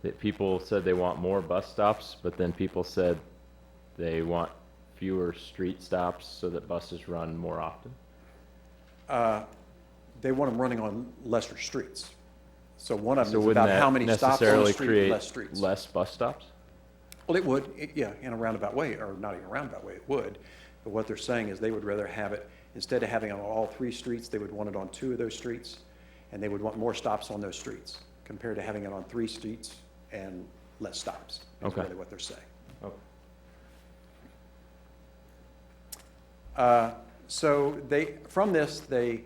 That people said they want more bus stops, but then people said they want fewer street stops so that buses run more often. They want them running on lesser streets. So one of them So is wouldn't about how that many stops on necessarily the street, create less streets. less bus stops? Well, it would, yeah, in a roundabout way, or not even a roundabout way, it would. But what they're saying is they would rather have it, instead of having it on all 3 streets, they would want it on 2 of those streets, and they would want more stops on those streets compared to having it on 3 streets and less stops. That's Okay. really what they're saying. Okay. So from this, they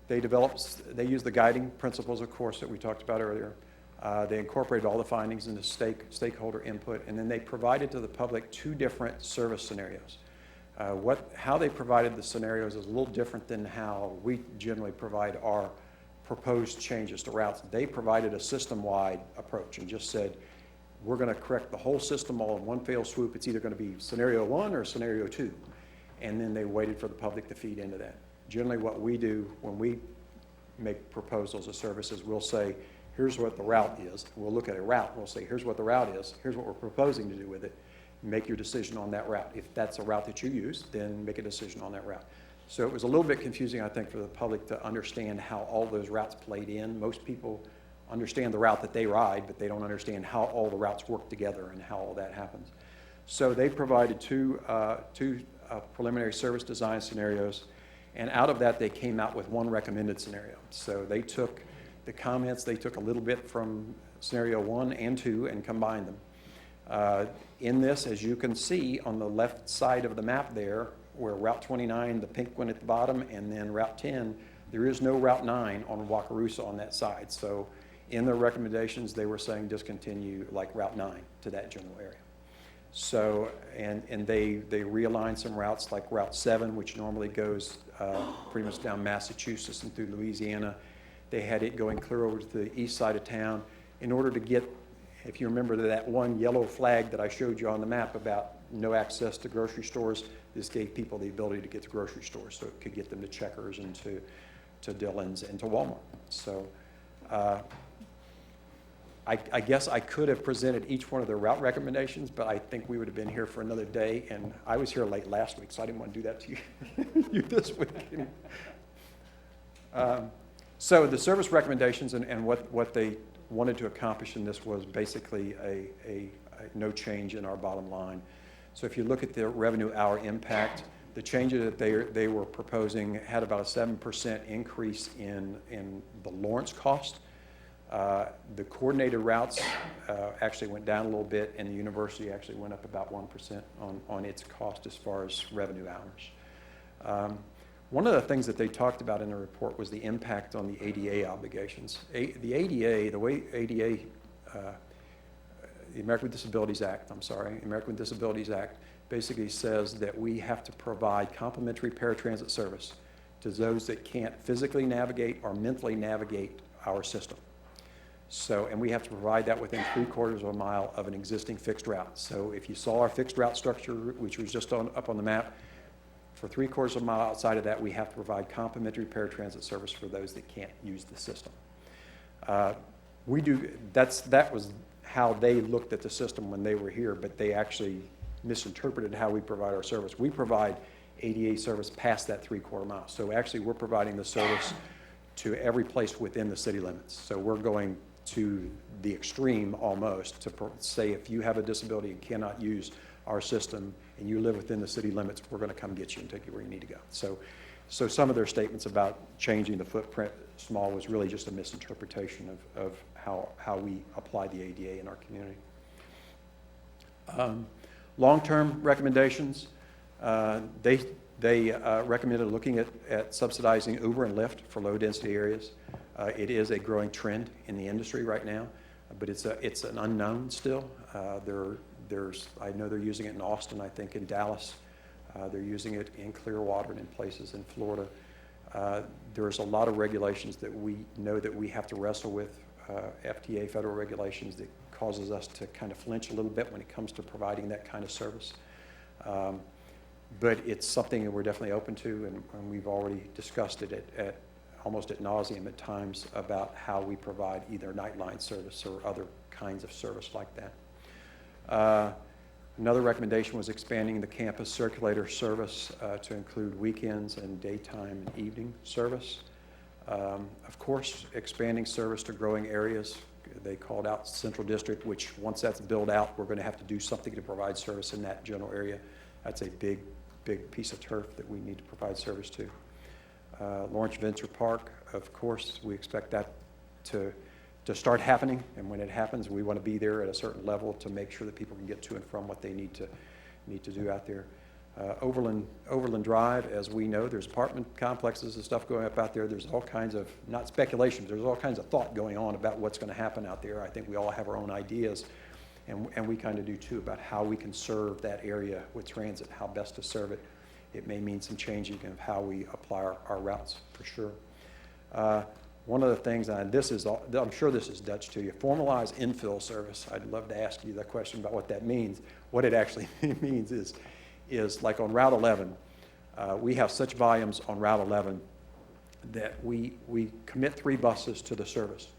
use the guiding principles, of course, that we talked about earlier. They incorporated all the findings into stakeholder input, and then they provided to the public 2 different service scenarios. How they provided the scenarios is a little different than how we generally provide our proposed changes to routes. They provided a system-wide approach and just said, we're going to correct the whole system all in one fell swoop. It's either going to be scenario 1 or scenario 2. And then they waited for the public to feed into that. Generally what we do when we make proposals of services, we'll say, here's what the route is. We'll look at a route. We'll say, here's what the route is. Here's what we're proposing to do with it. Make your decision on that route. If that's a route that you use, then make a decision on that route. So it was a little bit confusing, I think, for the public to understand how all those routes played in. Most people understand the route that they ride, but they don't understand how all the routes work together and how all that happens. So they provided two preliminary service design scenarios, and out of that they came out with one recommended scenario. So they took the comments, they took a little bit from scenario 1 and 2 and combined them. In this, as you can see on the left side of the map there, where Route 29, the pink one at the bottom, and then Route 10, there is no Route 9 on Wakarusa on that side. So in their recommendations, they were saying discontinue like Route 9 to that general area. So, and they realigned some routes like Route 7, which normally goes pretty much down Massachusetts and through Louisiana. They had it going clear over to the east side of town in order to get, if you remember that one yellow flag that I showed you on the map about no access to grocery stores, this gave people the ability to get to grocery stores, so it could get them to Checkers and to Dillon's and to Walmart. So I guess I could have presented each one of their route recommendations, but I think we would have been here for another day, and I was here late last week, so I didn't want to do that to you this week. So the service recommendations and what they wanted to accomplish in this was basically a no change in our bottom line. So if you look at the revenue hour impact, the changes that they were proposing had about a 7% increase in the Lawrence cost. The coordinated routes actually went down a little bit, and the university actually went up about 1% on its cost as far as revenue hours. One of the things that they talked about in the report was the impact on the ADA obligations. The ADA, the way ADA, the American with Disabilities Act, the American with Disabilities Act basically says that we have to provide complimentary paratransit service to those that can't physically navigate or mentally navigate our system. So, and we have to provide that within 3/4 of a mile of an existing fixed route. So if you saw our fixed route structure, which was just up on the map, for 3/4 of a mile outside of that, we have to provide complimentary paratransit service for those that can't use the system. That was how they looked at the system when they were here, but they actually misinterpreted how we provide our service. We provide ADA service past that 3/4 mile. So actually, we're providing the service to every place within the city limits. So we're going to the extreme almost to say if you have a disability and cannot use our system and you live within the city limits, we're going to come get you and take you where you need to go. So some of their statements about changing the footprint small was really just a misinterpretation of how we apply the ADA in our community. Long-term recommendations, they recommended looking at subsidizing Uber and Lyft for low-density areas. It is a growing trend in the industry right now, but it's an unknown still. I know they're using it in Austin, I think in Dallas. They're using it in Clearwater and in places in Florida. There's a lot of regulations that we know that we have to wrestle with, FTA, federal regulations, that causes us to kind of flinch a little bit when it comes to providing that kind of service. But it's something that we're definitely open to, and we've already discussed it at almost ad nauseum at times about how we provide either nightline service or other kinds of service like that. Another recommendation was expanding the campus circulator service to include weekends and daytime and evening service. Of course, expanding service to growing areas. They called out Central District, which once that's built out, we're going to have to do something to provide service in that general area. That's a big piece of turf that we need to provide service to. Lawrence Venture Park, of course, we expect that to start happening, and when it happens, we want to be there at a certain level to make sure that people can get to and from what they need to do out there. Overland Drive, as we know, there's apartment complexes and stuff going up out there. There's all kinds of, not speculation, there's all kinds of thought going on about what's going to happen out there. I think we all have our own ideas, and we kind of do too, about how we can serve that area with transit, how best to serve it. It may mean some changing of how we apply our routes, for sure. One of the things, and this is, I'm sure this is Dutch to you, formalized infill service. I'd love to ask you that question about what that means. What it actually means is like on Route 11, we have such volumes on Route 11 that we commit 3 buses to the service.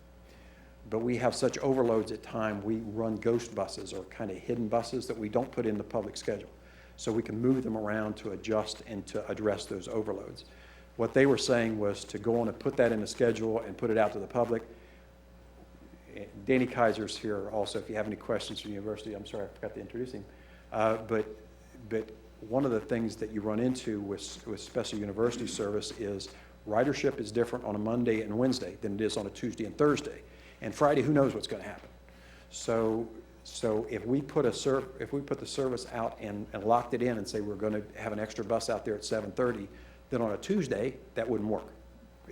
But we have such overloads at time, we run ghost buses or kind of hidden buses that we don't put in the public schedule. So we can move them around to adjust and to address those overloads. What they were saying was to go on and put that in the schedule and put it out to the public. Danny Kaiser's here also, if you have any questions from the university. I'm sorry, I forgot to introduce him. But one of the things that you run into with special university service is ridership is different on a Monday and Wednesday than it is on a Tuesday and Thursday. And Friday, who knows what's going to happen? So if we put the service out and locked it in and say we're going to have an extra bus out there at 7:30, then on a Tuesday, that wouldn't work.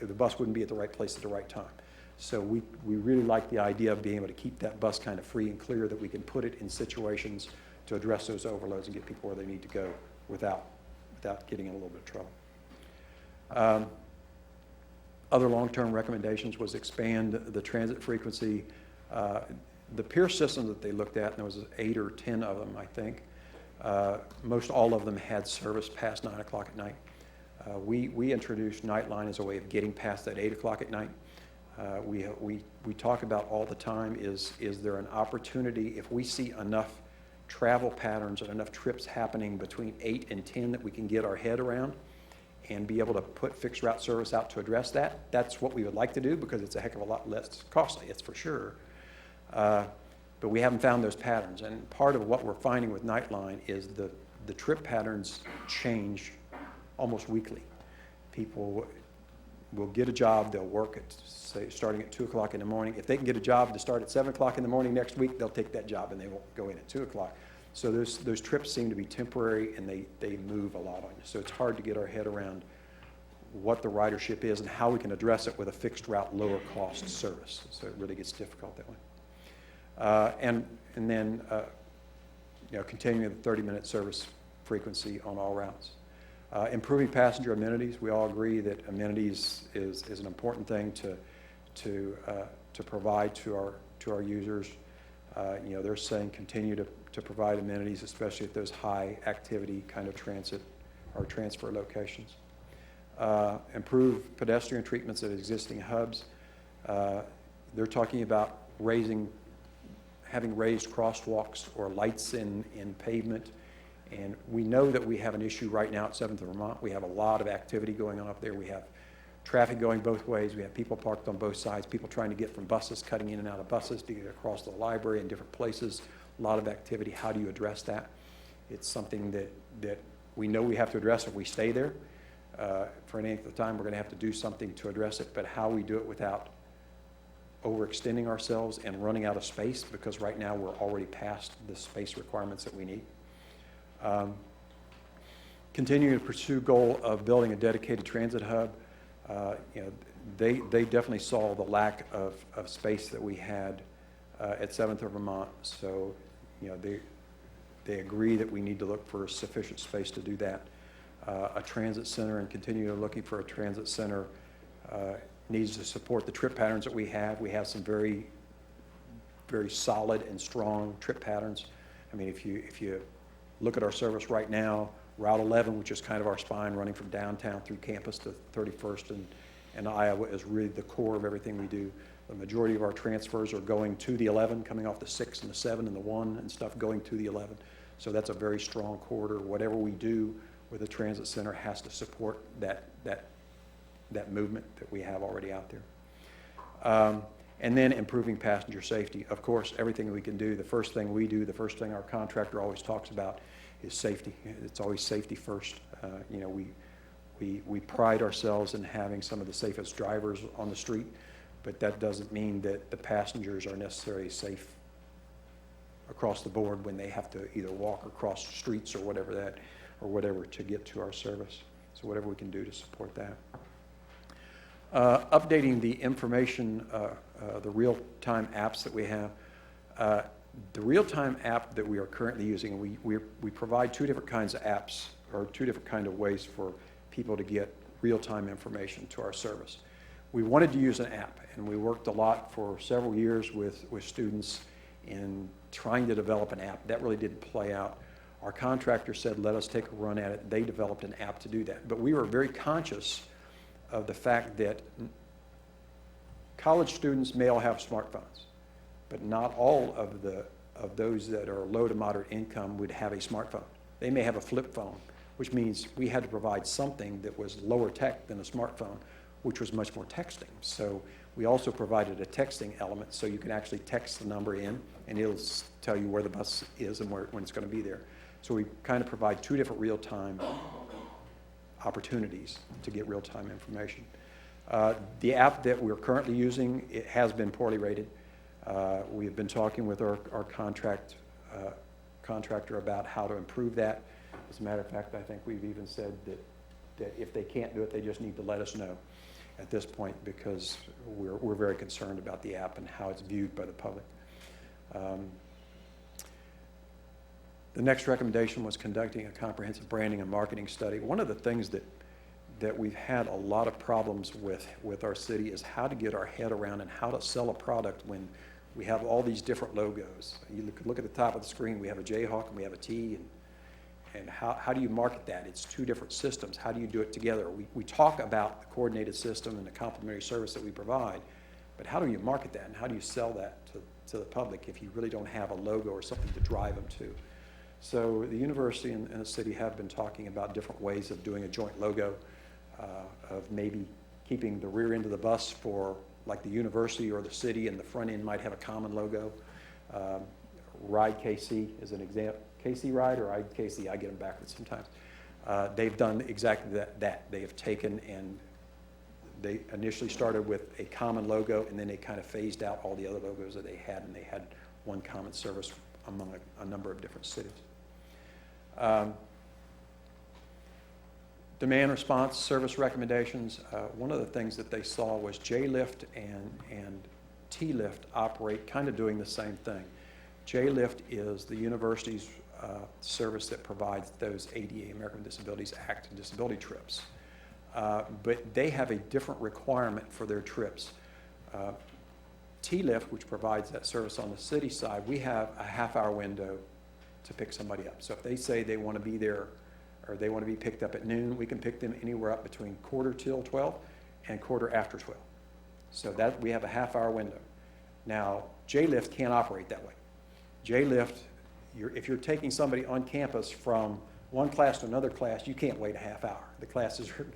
The bus wouldn't be at the right place at the right time. So we really like the idea of being able to keep that bus kind of free and clear, that we can put it in situations to address those overloads and get people where they need to go without getting in a little bit of trouble. Other long-term recommendations was expand the transit frequency. The peer system that they looked at, and there was 8 or 10 of them, I think, most all of them had service past 9 o'clock at night. We introduced Nightline as a way of getting past that 8 o'clock at night. We talk about all the time is there an opportunity, if we see enough travel patterns and enough trips happening between 8 and 10 that we can get our head around and be able to put fixed route service out to address that. That's what we would like to do because it's a heck of a lot less costly, it's for sure. But we haven't found those patterns. And part of what we're finding with Nightline is the trip patterns change almost weekly. People, will get a job, they'll work at, say, starting at 2 o'clock in the morning. If they can get a job to start at 7 o'clock in the morning next week, they'll take that job and they won't go in at 2 o'clock. So those trips seem to be temporary and they move a lot on you. So it's hard to get our head around what the ridership is and how we can address it with a fixed route, lower cost service. So it really gets difficult that way. And then, continuing the 30-minute service frequency on all routes. Improving passenger amenities. We all agree that amenities is an important thing to provide to our users. They're saying continue to provide amenities, especially at those high activity kind of transit or transfer locations. Improve pedestrian treatments at existing hubs. They're talking about having raised crosswalks or lights in pavement. And we know that we have an issue right now at 7th of Vermont. We have a lot of activity going on up there. We have traffic going both ways. We have people parked on both sides, people trying to get from buses, cutting in and out of buses to get across the library in different places. A lot of activity. How do you address that? It's something that we know we have to address if we stay there. For any length of time, we're going to have to do something to address it, but how we do it without overextending ourselves and running out of space, because right now we're already past the space requirements that we need. Continuing to pursue goal of building a dedicated transit hub. They definitely saw the lack of space that we had at 7th of Vermont, so they agree that we need to look for sufficient space to do that. A transit center, and continue looking for a transit center needs to support the trip patterns that we have. We have some very, very solid and strong trip patterns. I mean, if you look at our service right now, Route 11, which is kind of our spine running from downtown through campus to 31st and Iowa, is really the core of everything we do. The majority of our transfers are going to the 11, coming off the 6 and the 7 and the 1 and stuff, going to the 11. So that's a very strong corridor. Whatever we do with the transit center has to support that movement that we have already out there. And then improving passenger safety. Of course, everything we can do, the first thing we do, the first thing our contractor always talks about is safety. It's always safety first. We pride ourselves in having some of the safest drivers on the street, but that doesn't mean that the passengers are necessarily safe across the board when they have to either walk across streets or whatever to get to our service. So whatever we can do to support that. Updating the information, the real-time apps that we have. The real-time app that we are currently using, we provide two different kinds of apps, or two different kind of ways for people to get real-time information to our service. We wanted to use an app, and we worked a lot for several years with students in trying to develop an app. That really didn't play out. Our contractor said, let us take a run at it. They developed an app to do that. But we were very conscious of the fact that college students may all have smartphones, but not all of those that are low to moderate income would have a smartphone. They may have a flip phone, which means we had to provide something that was lower tech than a smartphone, which was much more texting. So we also provided a texting element, so you can actually text the number in, and it'll tell you where the bus is and when it's going to be there. So we kind of provide two different real-time opportunities to get real-time information. The app that we're currently using, it has been poorly rated. We have been talking with our contractor about how to improve that. As a matter of fact, I think we've even said that if they can't do it, they just need to let us know at this point, because we're very concerned about the app and how it's viewed by the public. The next recommendation was conducting a comprehensive branding and marketing study. One of the things that we've had a lot of problems with our city is how to get our head around and how to sell a product when we have all these different logos. You could look at the top of the screen, we have a Jayhawk and we have a T, and how do you market that? It's two different systems. How do you do it together? We talk about the coordinated system and the complementary service that we provide, but how do you market that and how do you sell that to the public if you really don't have a logo or something to drive them to? So the university and the city have been talking about different ways of doing a joint logo, of maybe keeping the rear end of the bus for like the university or the city, and the front end might have a common logo. Ride KC is an example. KC Ride or Ride KC, I get them backwards sometimes. They've done exactly that. They have taken and They initially started with a common logo, and then they kind of phased out all the other logos that they had, and they had one common service among a number of different cities. Demand response service recommendations. One of the things that they saw was JLIFT and TLIFT operate kind of doing the same thing. JLIFT is the university's service that provides those ADA, American Disabilities Act, disability trips. But they have a different requirement for their trips. TLIFT, which provides that service on the city side, we have a half-hour window to pick somebody up. So if they say they want to be there or they want to be picked up at noon, we can pick them anywhere up between 11:45 and 12:15. So that we have a half-hour window. Now, JLIFT can't operate that way. JLIFT, if you're taking somebody on campus from one class to another class, you can't wait a half hour. The classes are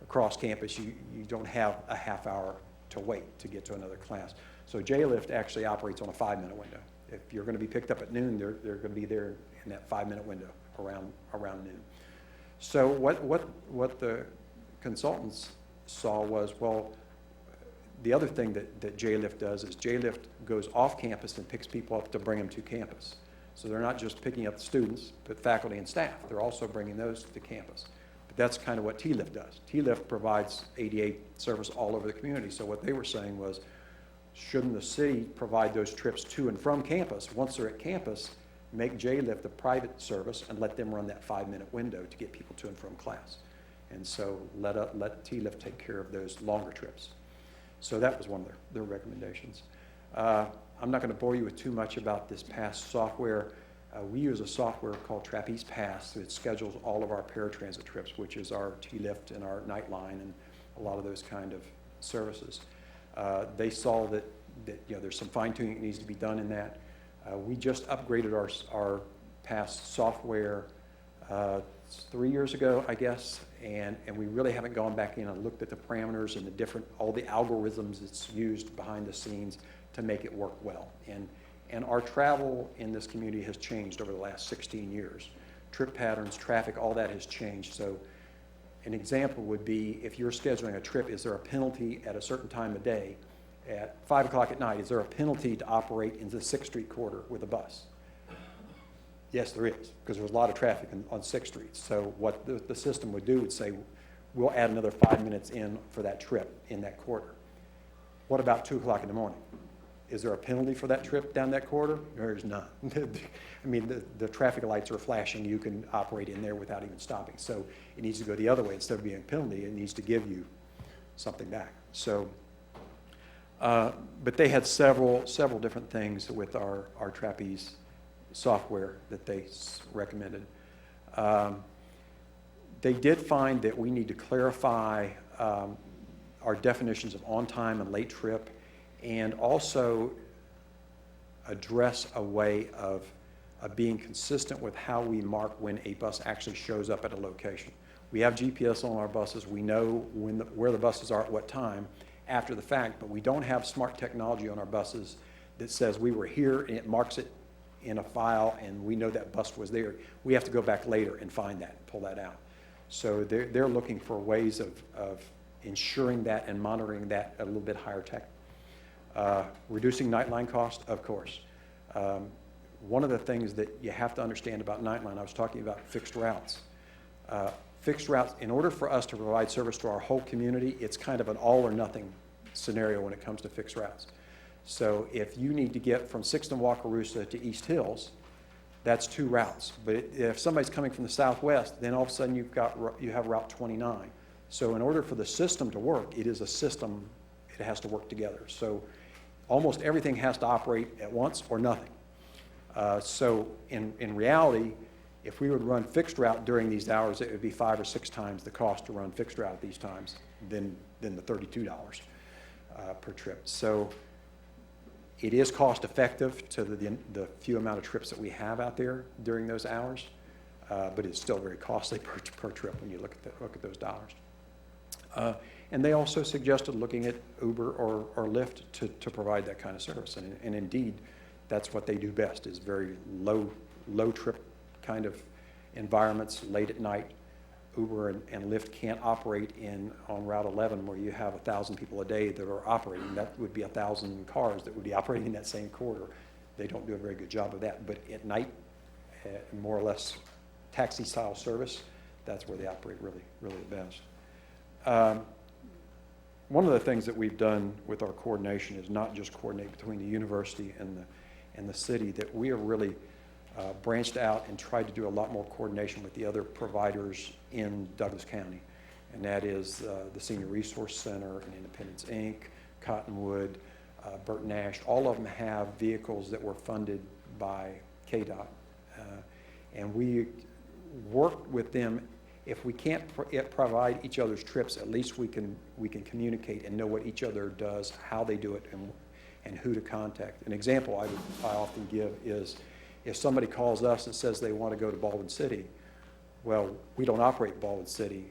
across campus. You don't have a half hour to wait to get to another class. So JLIFT actually operates on a 5-minute window. If you're going to be picked up at noon, they're going to be there in that 5-minute window around noon. So what the consultants saw was, well, the other thing that JLIFT does is JLIFT goes off campus and picks people up to bring them to campus. So they're not just picking up the students, but faculty and staff. They're also bringing those to campus. But that's kind of what TLIFT does. TLIFT provides ADA service all over the community. So what they were saying was, shouldn't the city provide those trips to and from campus? Once they're at campus, make JLIFT a private service and let them run that 5-minute window to get people to and from class. And so let TLIFT take care of those longer trips. So that was one of their recommendations. I'm not going to bore you with too much about this PASS software. We use a software called Trapeze PASS. It schedules all of our paratransit trips, which is our TLIFT and our Nightline and a lot of those kind of services. They saw that there's some fine-tuning that needs to be done in that. We just upgraded our PASS software 3 years ago, I guess, and we really haven't gone back in and looked at the parameters and all the algorithms that's used behind the scenes to make it work well. And our travel in this community has changed over the last 16 years. Trip patterns, traffic, all that has changed. So an example would be if you're scheduling a trip, is there a penalty at a certain time of day? At 5 o'clock at night, is there a penalty to operate into the 6th Street corridor with a bus? Yes, there is, because there's a lot of traffic on 6th Street. So what the system would do would say, we'll add another 5 minutes in for that trip in that corridor. What about 2 o'clock in the morning? Is there a penalty for that trip down that corridor? There is none. I mean, the traffic lights are flashing. You can operate in there without even stopping. So it needs to go the other way. Instead of being a penalty, it needs to give you something back. So, but they had several different things with our Trapeze software that they recommended. They did find that we need to clarify our definitions of on-time and late trip, and also address a way of being consistent with how we mark when a bus actually shows up at a location. We have GPS on our buses. We know where the buses are at what time after the fact, but we don't have smart technology on our buses that says we were here and it marks it in a file and we know that bus was there. We have to go back later and find that and pull that out. So they're looking for ways of ensuring that and monitoring that at a little bit higher tech. Reducing Nightline cost, of course. One of the things that you have to understand about Nightline, I was talking about fixed routes. Fixed routes, in order for us to provide service to our whole community, it's kind of an all or nothing scenario when it comes to fixed routes. So if you need to get from 6th and Wakarusa to East Hills, that's 2 routes. But if somebody's coming from the southwest, then all of a sudden you have Route 29. So in order for the system to work, it is a system, it has to work together. So almost everything has to operate at once or nothing. So in reality, if we would run fixed route during these hours, it would be 5 or 6 times the cost to run fixed route at these times than the $32 per trip. So it is cost effective to the few amount of trips that we have out there during those hours, but it's still very costly per trip when you look at those dollars. And they also suggested looking at Uber or Lyft to provide that kind of service. And indeed, that's what they do best, is very low trip kind of environments late at night. Uber and Lyft can't operate on Route 11 where you have 1,000 people a day that are operating. That would be 1,000 cars that would be operating in that same corridor. They don't do a very good job of that. But at night, more or less taxi-style service, that's where they operate really, really the best. One of the things that we've done with our coordination is not just coordinate between the university and the city, that we have really branched out and tried to do a lot more coordination with the other providers in Douglas County. And that is the Senior Resource Center and Independence, Inc., Cottonwood, Burton Nash. All of them have vehicles that were funded by KDOT. And we work with them. If we can't provide each other's trips, at least we can communicate and know what each other does, how they do it, and who to contact. An example I often give is if somebody calls us and says they want to go to Baldwin City, well, we don't operate Baldwin City,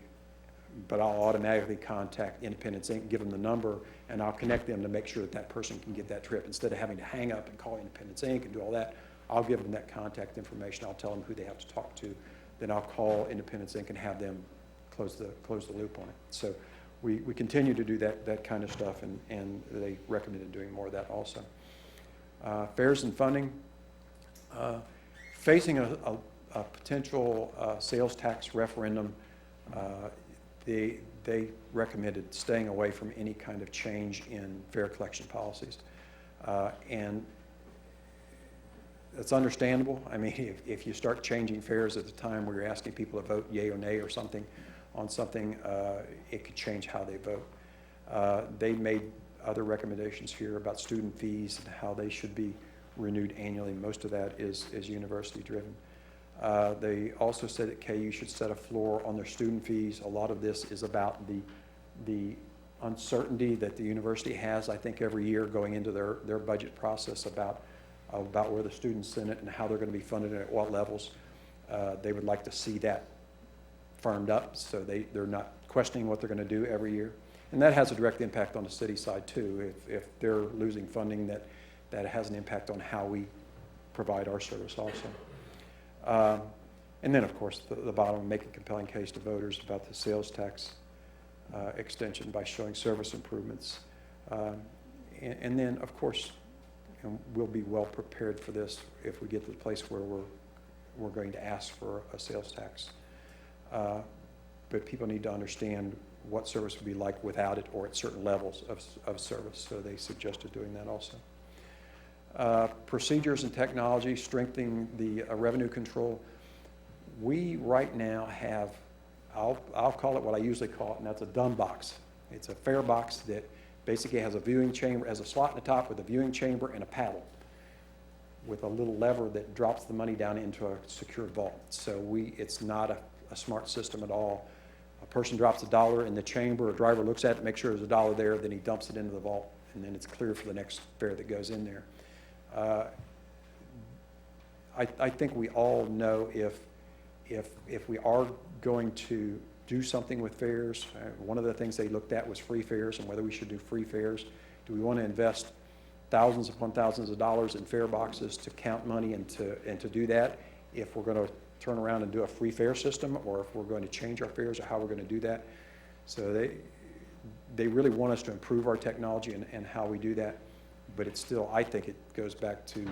but I'll automatically contact Independence, Inc., give them the number, and I'll connect them to make sure that that person can get that trip. Instead of having to hang up and call Independence, Inc. and do all that, I'll give them that contact information. I'll tell them who they have to talk to. Then I'll call Independence, Inc. and have them close the loop on it. So we continue to do that kind of stuff, and they recommended doing more of that also. Fares and funding. Facing a potential sales tax referendum, they recommended staying away from any kind of change in fare collection policies. And it's understandable. I mean, if you start changing fares at the time where you're asking people to vote yay or nay or something on something, it could change how they vote. They made other recommendations here about student fees and how they should be renewed annually. Most of that is university driven. They also said that KU should set a floor on their student fees. A lot of this is about the uncertainty that the university has, I think, every year going into their budget process about where the students in it and how they're going to be funded and at what levels. They would like to see that firmed up so they're not questioning what they're going to do every year. And that has a direct impact on the city side too. If they're losing funding, that has an impact on how we provide our service also. And then, of course, the bottom, make a compelling case to voters about the sales tax extension by showing service improvements. And then, of course, we'll be well prepared for this if we get to the place where we're going to ask for a sales tax. But people need to understand what service would be like without it or at certain levels of service. So they suggested doing that also. Procedures and technology, strengthening the revenue control. We right now have, I'll call it what I usually call it, and that's a dumb box. It's a fare box that basically has a viewing chamber, has a slot in the top with a viewing chamber and a paddle with a little lever that drops the money down into a secure vault. So it's not a smart system at all. A person drops $1 in the chamber, a driver looks at it, makes sure there's $1 there, then he dumps it into the vault, and then it's clear for the next fare that goes in there. I think we all know if we are going to do something with fares, one of the things they looked at was free fares and whether we should do free fares. Do we want to invest thousands upon thousands of dollars in fare boxes to count money and to do that if we're going to turn around and do a free fare system, or if we're going to change our fares, or how we're going to do that? So they really want us to improve our technology and how we do that, but it's still, I think it goes back to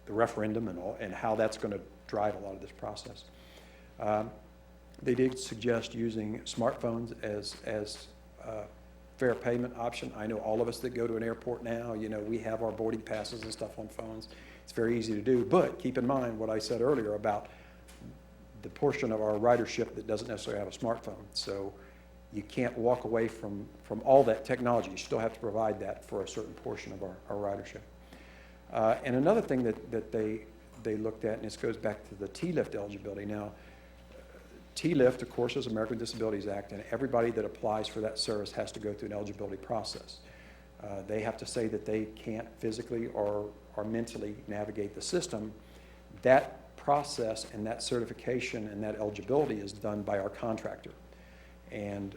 the referendum and how that's going to drive a lot of this process. They did suggest using smartphones as fare payment option. I know all of us that go to an airport now, we have our boarding passes and stuff on phones. It's very easy to do, but keep in mind what I said earlier about the portion of our ridership that doesn't necessarily have a smartphone. So you can't walk away from all that technology. You still have to provide that for a certain portion of our ridership. And another thing that they looked at, and this goes back to the TLIF eligibility. Now, TLIF, of course, is American Disabilities Act, and everybody that applies for that service has to go through an eligibility process. They have to say that they can't physically or mentally navigate the system. That process and that certification and that eligibility is done by our contractor. And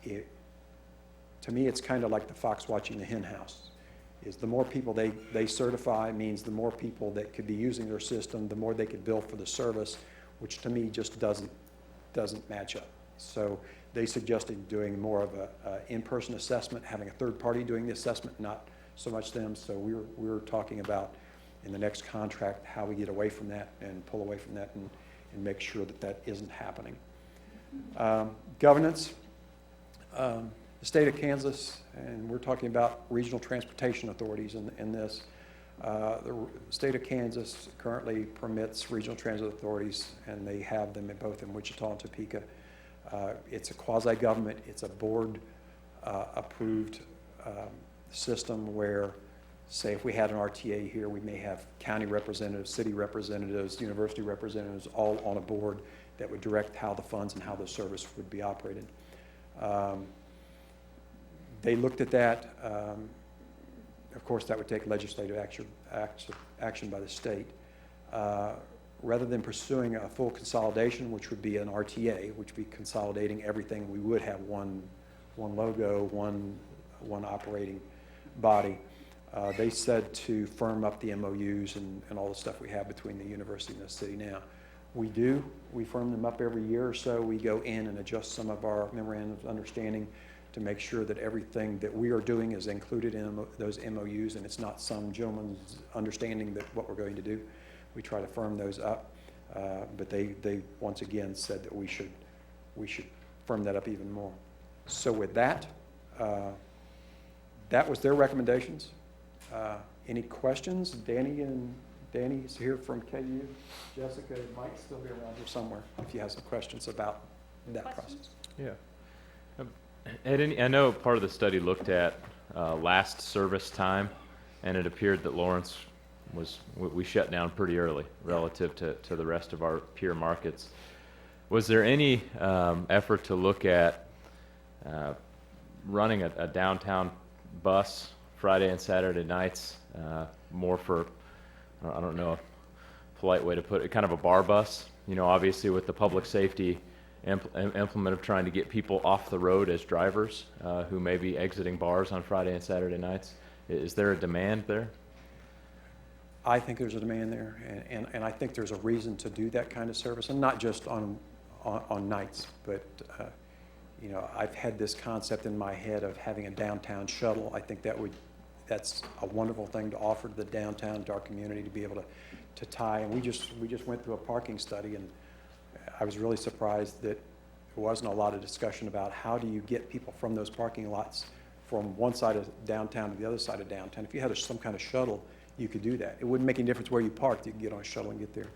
to me, it's kind of like the fox watching the hen house. Is the more people they certify means the more people that could be using their system, the more they could bill for the service, which to me just doesn't doesn't match up. So they suggested doing more of a in-person assessment, having a third party doing the assessment, not so much them. So we were talking about in the next contract how we get away from that and pull away from that and make sure that that isn't happening. Governance, the state of Kansas, and we're talking about regional transportation authorities in this. The state of Kansas currently permits regional transit authorities, and they have them both in Wichita and Topeka. It's a quasi-government, it's a board approved system where, say, if we had an RTA here, we may have county representatives, city representatives, university representatives, all on a board that would direct how the funds and how the service would be operated. They looked at that. Of course, that would take legislative action by the state. Rather than pursuing a full consolidation, which would be an RTA, which would be consolidating everything, we would have one logo, one operating body. They said to firm up the MOUs and all the stuff we have between the university and the city now. We firm them up every year or so. We go in and adjust some of our memorandums of understanding to make sure that everything that we are doing is included in those MOUs, and it's not some gentleman's understanding that what we're going to do. We try to firm those up, but they once again said that we should firm that up even more. So with that, that was their recommendations. Any questions? Danny's here from KU. Jessica might still be around here somewhere if you have some questions about that process. Yeah. I know part of the study looked at last service time, and it appeared that Lawrence we shut down pretty early relative to the rest of our peer markets. Was there any effort to look at running a downtown bus Friday and Saturday nights, more for, I don't know, a polite way to put it, kind of a bar bus? You know, obviously with the public safety implement of trying to get people off the road as drivers who may be exiting bars on Friday and Saturday nights. Is there a demand there? I think there's a demand there, and I think there's a reason to do that kind of service, and not just on nights, but you know, I've had this concept in my head of having a downtown shuttle. I think that's a wonderful thing to offer to the downtown, to our community, to be able to tie. And we just went through a parking study, and I was really surprised that there wasn't a lot of discussion about how do you get people from those parking lots from one side of downtown to the other side of downtown. If you had some kind of shuttle, you could do that. It wouldn't make any difference where you parked. You could get on a shuttle and get there.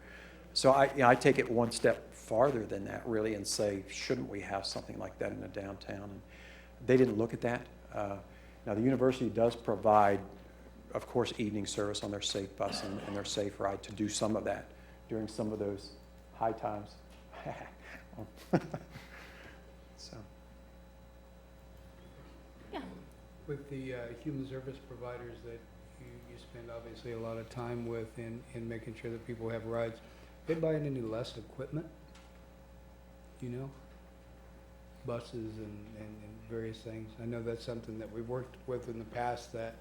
So I take it one step farther than that, really, and say, shouldn't we have something like that in the downtown? And they didn't look at that. Now, the university does provide, of course, evening service on their safe bus and their safe ride to do some of that during some of those high times. So. Yeah. With the human service providers that you spend obviously a lot of time with in making sure that people have rides, they buying any less equipment, you know? Buses and various things. I know that's something that we've worked with in the past, that,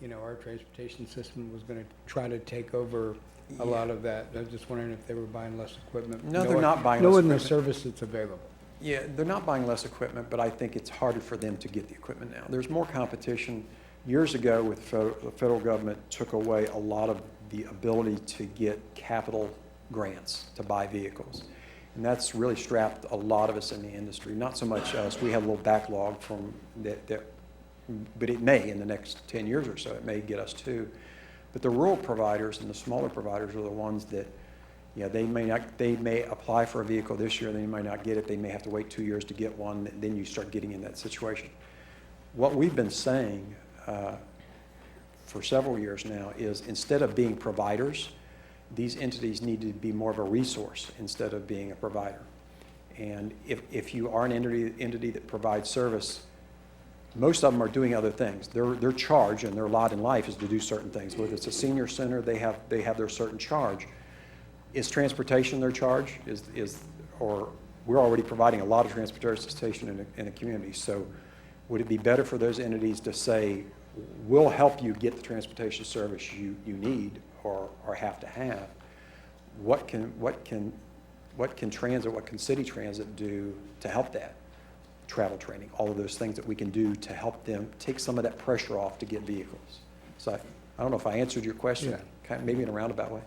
you know, our transportation system was going to try to take over a lot of that. I was just wondering if they were buying less equipment. No, they're not buying less equipment. Knowing the service that's available. Yeah, they're not buying less equipment, but I think it's harder for them to get the equipment now. There's more competition. Years ago, with the federal government took away a lot of the ability to get capital grants to buy vehicles. And that's really strapped a lot of us in the industry. Not so much us. We have a little backlog from that, but it may, in the next 10 years or so, it may get us too. But the rural providers and the smaller providers are the ones that, yeah, they may apply for a vehicle this year, they might not get it, they may have to wait 2 years to get one, then you start getting in that situation. What we've been saying for several years now is, instead of being providers, these entities need to be more of a resource instead of being a provider. And if you are an entity that provides service, most of them are doing other things. Their charge and their lot in life is to do certain things. Whether it's a senior center, they have their certain charge. Is transportation their charge? Or we're already providing a lot of transportation in a community. So would it be better for those entities to say, we'll help you get the transportation service you need or have to have? What can what can transit, what can city transit do to help that? Travel training, all of those things that we can do to help them take some of that pressure off to get vehicles. So I don't know if I answered your question, Yeah. kind of maybe in a roundabout way.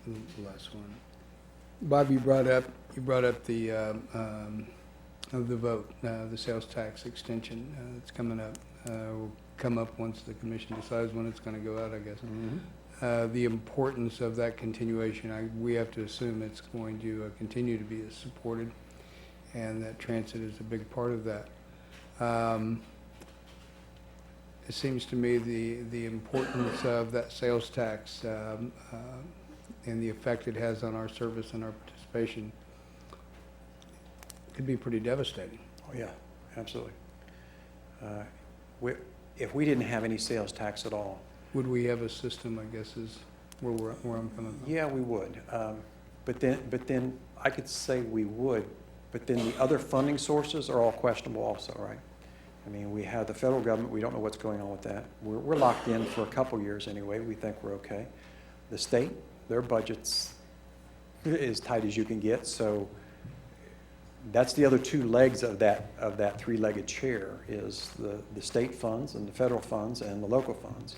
The last one. Bob, you brought up the vote, the sales tax extension that's coming up. Will come up once the commission decides when it's going to go out, I guess. The importance of that continuation, we have to assume it's going to continue to be supported, and that transit is a big part of that. It seems to me the importance of that sales tax and the effect it has on our service and our participation could be pretty devastating. Oh, yeah, absolutely. If we didn't have any sales tax at all, Would we have a system, I guess, is where I'm coming from? yeah, we would. But then I could say we would, but then the other funding sources are all questionable also, right? I mean, we have the federal government, we don't know what's going on with that. We're locked in for a couple years anyway, we think we're okay. The state, their budget's as tight as you can get, so that's the other two legs of that three-legged chair is the state funds and the federal funds and the local funds.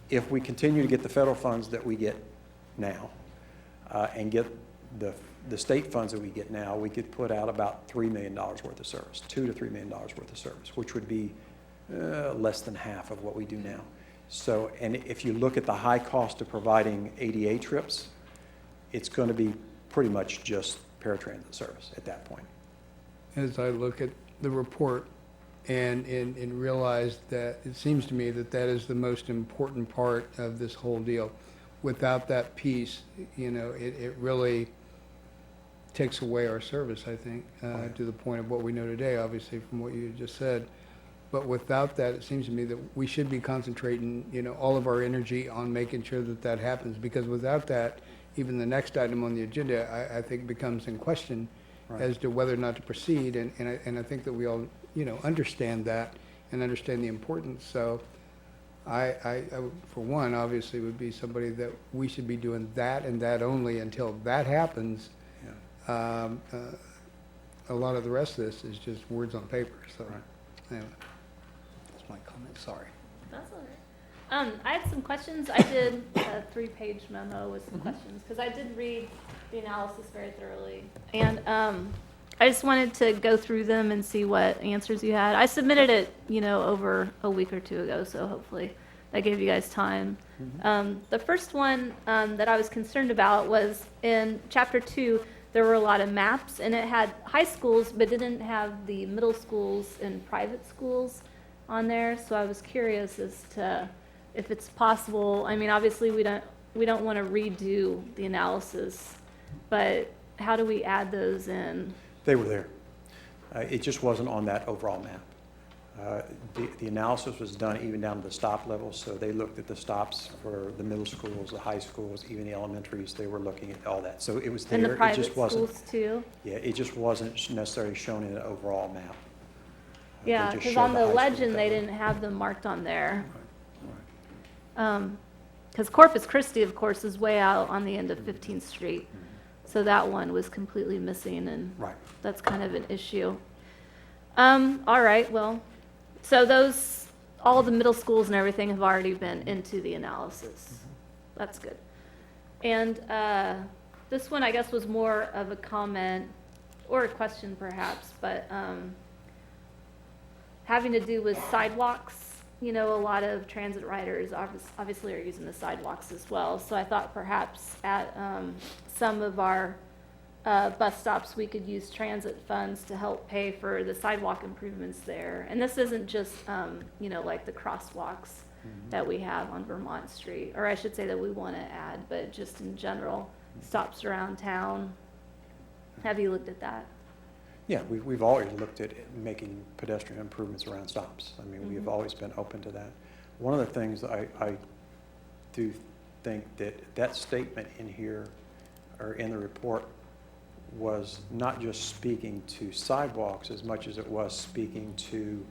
If we continue to get the federal funds that we get now and get the state funds that we get now, we could put out about $3 million worth of service, $2 to $3 million worth of service, which would be less than half of what we do now. So, and if you look at the high cost of providing ADA trips, it's going to be pretty much just paratransit service at that point. As I look at the report and realize that it seems to me that that is the most important part of this whole deal. Without that piece, it really takes away our service, I think, to the point of what we know today, obviously, from what you just said. But without that, it seems to me that we should be concentrating, all of our energy on making sure that that happens. Because without that, even the next item on the agenda, I think becomes in question as to whether or not to proceed. And I think that we all, understand that and understand the importance. So I, for one, obviously would be somebody that we should be doing that and that only until that happens. Yeah. A lot of the rest of this is just words on paper. So anyway, that's my comment. Sorry. That's all right. I had some questions. I did a 3-page memo with some questions because I did read the analysis very thoroughly. And I just wanted to go through them and see what answers you had. I submitted it, over a week or two ago, so hopefully that gave you guys time. The first one that I was concerned about was in Chapter 2, there were a lot of maps, and it had high schools, but didn't have the middle schools and private schools on there. So I was curious as to if it's possible. I mean, obviously we don't want to redo the analysis, but how do we add those in? They were there. It just wasn't on that overall map. The analysis was done even down to the stop level, so they looked at the stops for the middle schools, the high schools, even the elementaries. They were looking at all that. So it was there. And the It private just wasn't. schools too? Yeah, it just wasn't necessarily shown in an overall map. Yeah, because on the legend, they didn't have them marked on there. Because Corpus Christi, of course, is way out on the end of 15th Street. So that one was completely missing, and that's kind of an issue. All right, well, so all the middle schools and everything have already been into the analysis. That's good. And this one, I guess, was more of a comment or a question perhaps, but having to do with sidewalks. A lot of transit riders obviously are using the sidewalks as well. So I thought perhaps at some of our bus stops, we could use transit funds to help pay for the sidewalk improvements there. And this isn't just, like the crosswalks that we have on Vermont Street, or I should say that we want to add, but just in general, stops around town. Have you looked at that? Yeah, we've always looked at making pedestrian improvements around stops. I mean, we've always been open to that. One of the things I do think that statement in here, or in the report, was not just speaking to sidewalks as much as it was speaking to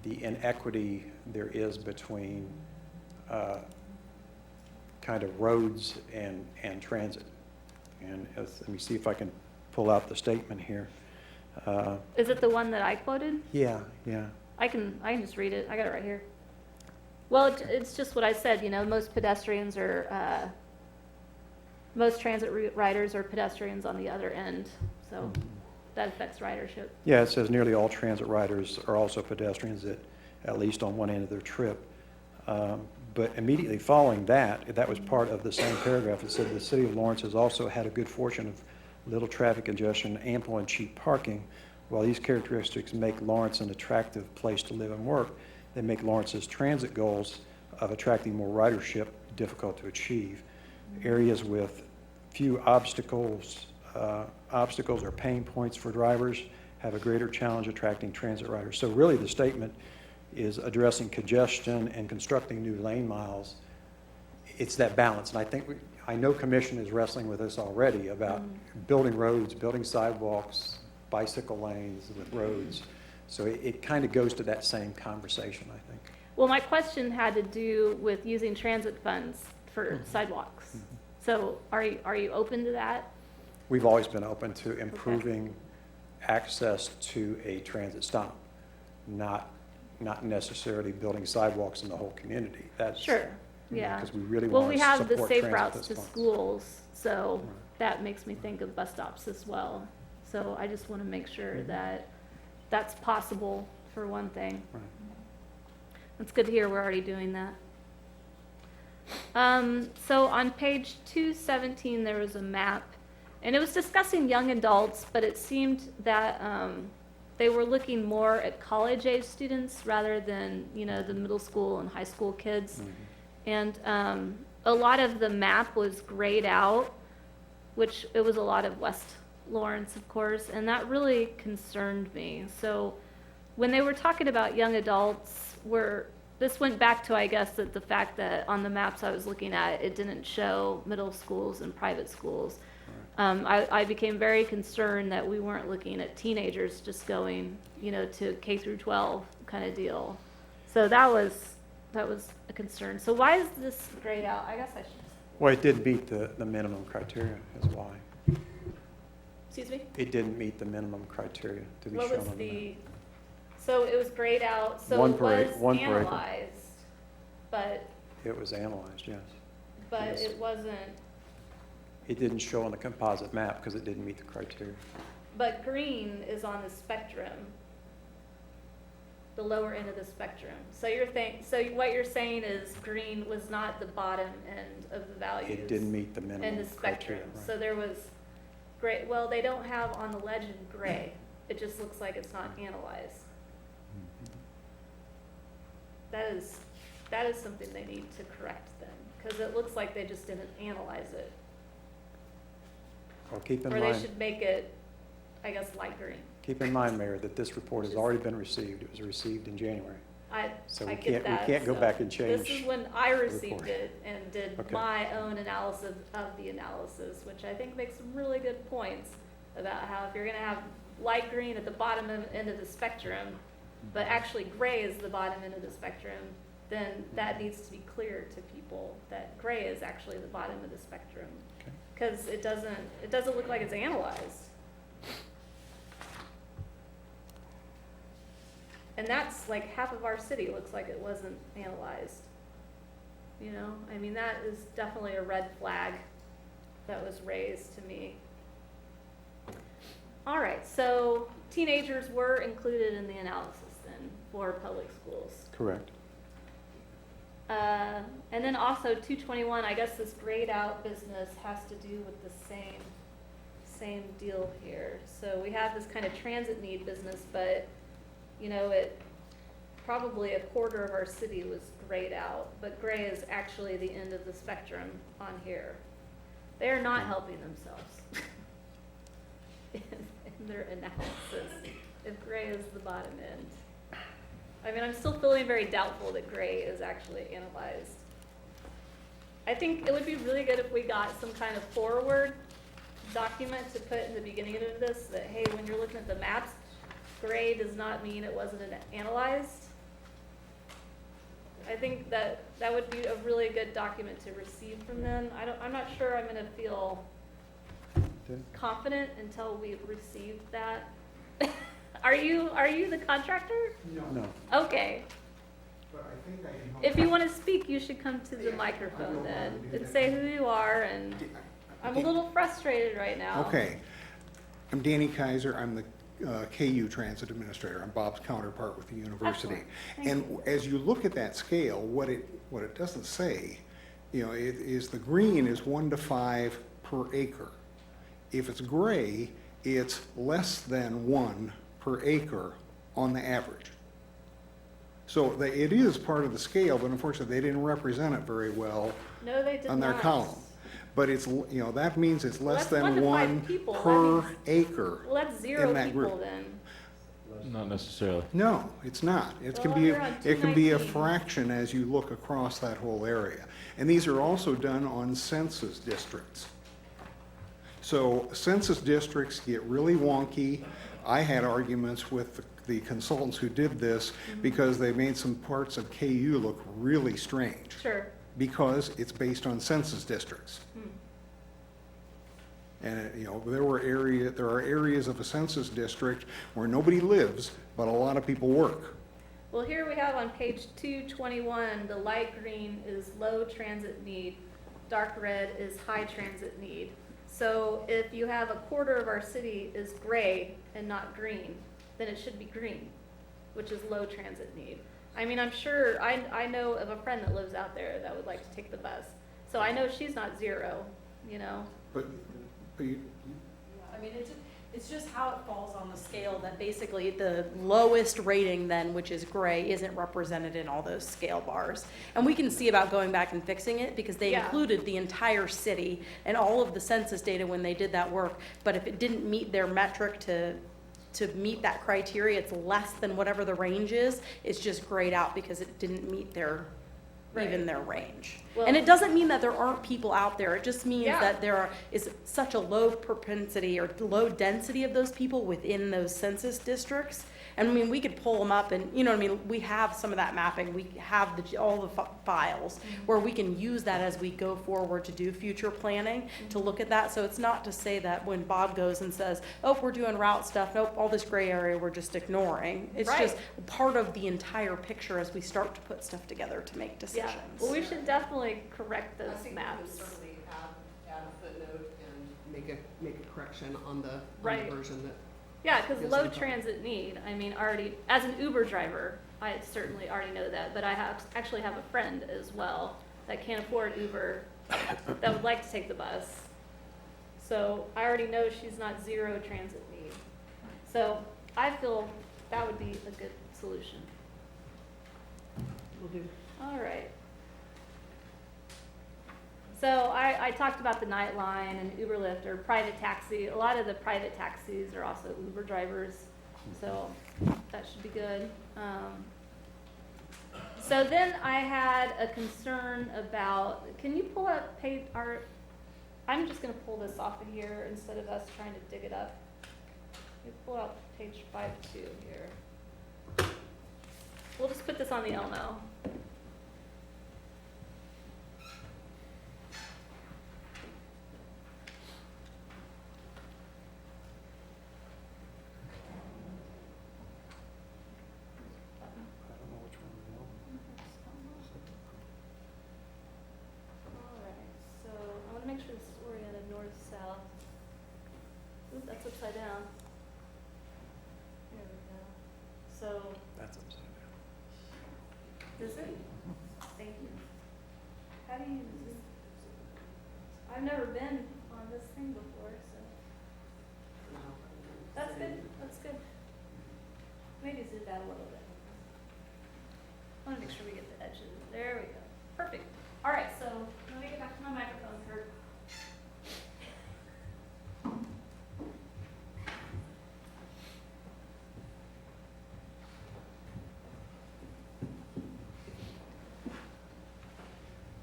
the inequity there is between kind of roads and transit. And let me see if I can pull out the statement here. Is it the one that I quoted? Yeah, yeah. I can just read it. I got it right here. Well, it's just what I said, most pedestrians are, most transit riders are pedestrians on the other end, so that affects ridership. Yeah, it says nearly all transit riders are also pedestrians at least on one end of their trip. But immediately following that, that was part of the same paragraph. It said the city of Lawrence has also had a good fortune of little traffic congestion, ample and cheap parking. While these characteristics make Lawrence an attractive place to live and work, they make Lawrence's transit goals of attracting more ridership difficult to achieve. Areas with few obstacles or pain points for drivers have a greater challenge attracting transit riders. So really the statement is addressing congestion and constructing new lane miles. It's that balance. And I think I know Commission is wrestling with this already about building roads, building sidewalks, bicycle lanes with roads. So it kind of goes to that same conversation, I think. Well, my question had to do with using transit funds for sidewalks. So are you open to that? We've always been open to improving access to a transit stop, not necessarily building sidewalks in the whole community. That's Sure, yeah. because we really Well, want we to have support the safe transit routes at to this point. schools, so that makes me think of bus stops as well. So I just want to make sure that that's possible, for one thing. Right. It's good to hear we're already doing that. So on page 217, there was a map, and it was discussing young adults, but it seemed that they were looking more at college-age students rather than, the middle school and high school kids. And a lot of the map was grayed out, which it was a lot of West Lawrence, of course, and that really concerned me. So when they were talking about young adults, this went back to, I guess, that the fact that on the maps I was looking at, it didn't show middle schools and private schools. I became very concerned that we weren't looking at teenagers just going, to K through 12 kind of deal. So that was a concern. So why is this grayed out? I guess I should. Well, it didn't meet the minimum criteria is why. Excuse me? It didn't meet the minimum criteria to be What shown was on the map. so it was grayed out, so One it per was acre. One per acre. analyzed, but It was analyzed, yes. Yes. it wasn't, It didn't show on the composite map because it didn't meet the criteria. but green is on the spectrum, the lower end of the spectrum. So so what you're saying is green was not the bottom end of the values. It didn't meet the in minimum the spectrum. criteria. Right. So there was gray, well, they don't have on the legend gray. It just looks like it's not analyzed. That is something they need to correct then, because it looks like they just didn't analyze it. Well, keep in Or they mind, should make it, I guess, light green. keep in mind, Mayor, that this report has already been received. It was received in January. So I we get that. can't go So back and change. This is when I the received report. it and did Okay. my own analysis of the analysis, which I think makes some really good points about how if you're gonna have light green at the bottom end of the spectrum, but actually gray is the bottom end of the spectrum, then that needs to be clear to people that gray is actually the bottom of the spectrum. Okay. Because it doesn't look like it's analyzed. And that's like half of our city looks like it wasn't analyzed. I mean, that is definitely a red flag that was raised to me. All right, so teenagers were included in the analysis then for public schools. Correct. And then also 221, I guess this grayed out business has to do with the same deal here. So we have this kind of transit need business, but it probably a quarter of our city was grayed out, but gray is actually the end of the spectrum on here. They are not helping themselves in their analysis if gray is the bottom end. I mean, I'm still feeling very doubtful that gray is actually analyzed. I think it would be really good if we got some kind of forward document to put in the beginning of this that, hey, when you're looking at the maps, gray does not mean it wasn't analyzed. I think that would be a really good document to receive from them. I'm not sure I'm gonna feel confident until we received that. Are you the contractor? No. Okay. If you want to speak, you should come to the microphone then and say who you are, and I'm a little frustrated right now. Okay. I'm Danny Kaiser. I'm the KU Transit Administrator. I'm Bob's counterpart with the university. Excellent. Thank And as you look at that scale, what it doesn't say, it is the green is 1 to 5 per acre. If it's gray, it's less than 1 per acre on the average. So it is part of the scale, but unfortunately, they didn't represent it very well No, they did on their not. column. But it's, that means it's less that's 1 than to 5 1 people. That per means- acre Well, that's 0 in that people group. then. Not necessarily. No, it's not. It can Well, be, you're on it can be a 219. fraction as you look across that whole area. And these are also done on census districts. So census districts get really wonky. I had arguments with the consultants who did this because they made some parts of KU look really strange. Sure. Because it's based on census districts. And, there are areas of a census district where nobody lives, but a lot of people work. Well, here we have on page 221, the light green is low transit need, dark red is high transit need. So if you have a quarter of our city is gray and not green, then it should be green, which is low transit need. I mean, I'm sure, I know of a friend that lives out there that would like to take the bus. So I know she's not 0, But you, I mean, it's just how it falls on the scale that basically the lowest rating then, which is gray, isn't represented in all those scale bars. And we can see about going back and fixing it because they Yeah. included the entire city and all of the census data when they did that work. But if it didn't meet their metric to meet that criteria, it's less than whatever the range is, it's just grayed out because it didn't meet their, even their range. Well- And it doesn't mean that there aren't people out there, it just means Yeah. that there is such a low propensity or low density of those people within those census districts. And I mean, we could pull them up and, we have some of that mapping, we have all the files where we can use that as we go forward to do future planning, to look at that. So it's not to say that when Bob goes and says, oh, we're doing route stuff, nope, all this gray area we're just ignoring. It's just part of the entire picture as we start to put stuff together to make decisions. Yeah, well, we should definitely correct those maps. certainly add a footnote and make a correction on the Right. version that. Yeah, because Yes, low no problem. transit need, I mean, already, as an Uber driver, I certainly already know that, but I actually have a friend as well that can't afford Uber, that would like to take the bus. So I already know she's not 0 transit need. So I feel that would be a good solution. Will do. All right. So I talked about the Nightline and Uber Lyft or private taxi. A lot of the private taxis are also Uber drivers, so that should be good. So then I had a concern about, can you pull up I'm just gonna pull this off of here instead of us trying to dig it up. You pull out page 5.2 here. We'll just put this on the Elmo. Alright, so I want to make sure this is oriented north-south. Ooh, that's upside down. There we go. So, That's upside down. is it? Thank you. How do you use it? I've never been on this thing before, so. That's good, that's good. Maybe zoom out a little bit. I want to make sure we get the edges. There we go. Perfect. All right, so let me get back to my microphone, Kurt.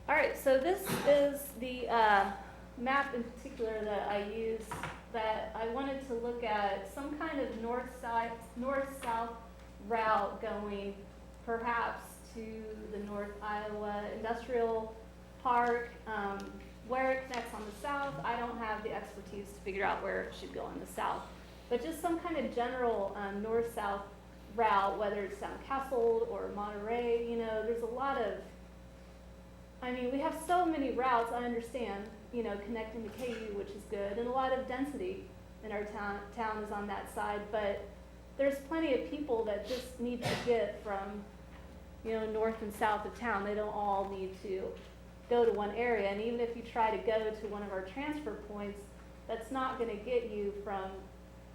All right, so this is the map in particular that I use that I wanted to look at some kind of north-south route going perhaps to the North Iowa Industrial Park, where it connects on the south, I don't have the expertise to figure out where it should go on the south. But just some kind of general north-south route, whether it's down Castle or Monterey, you know, there's a lot of, I mean, we have so many routes, I understand, you know, connecting to KU, which is good, and a lot of density in our town is on that side, but there's plenty of people that just need to get from, you know, north and south of town. They don't all need to go to one area, and even if you try to go to one of our transfer points, that's not gonna get you from,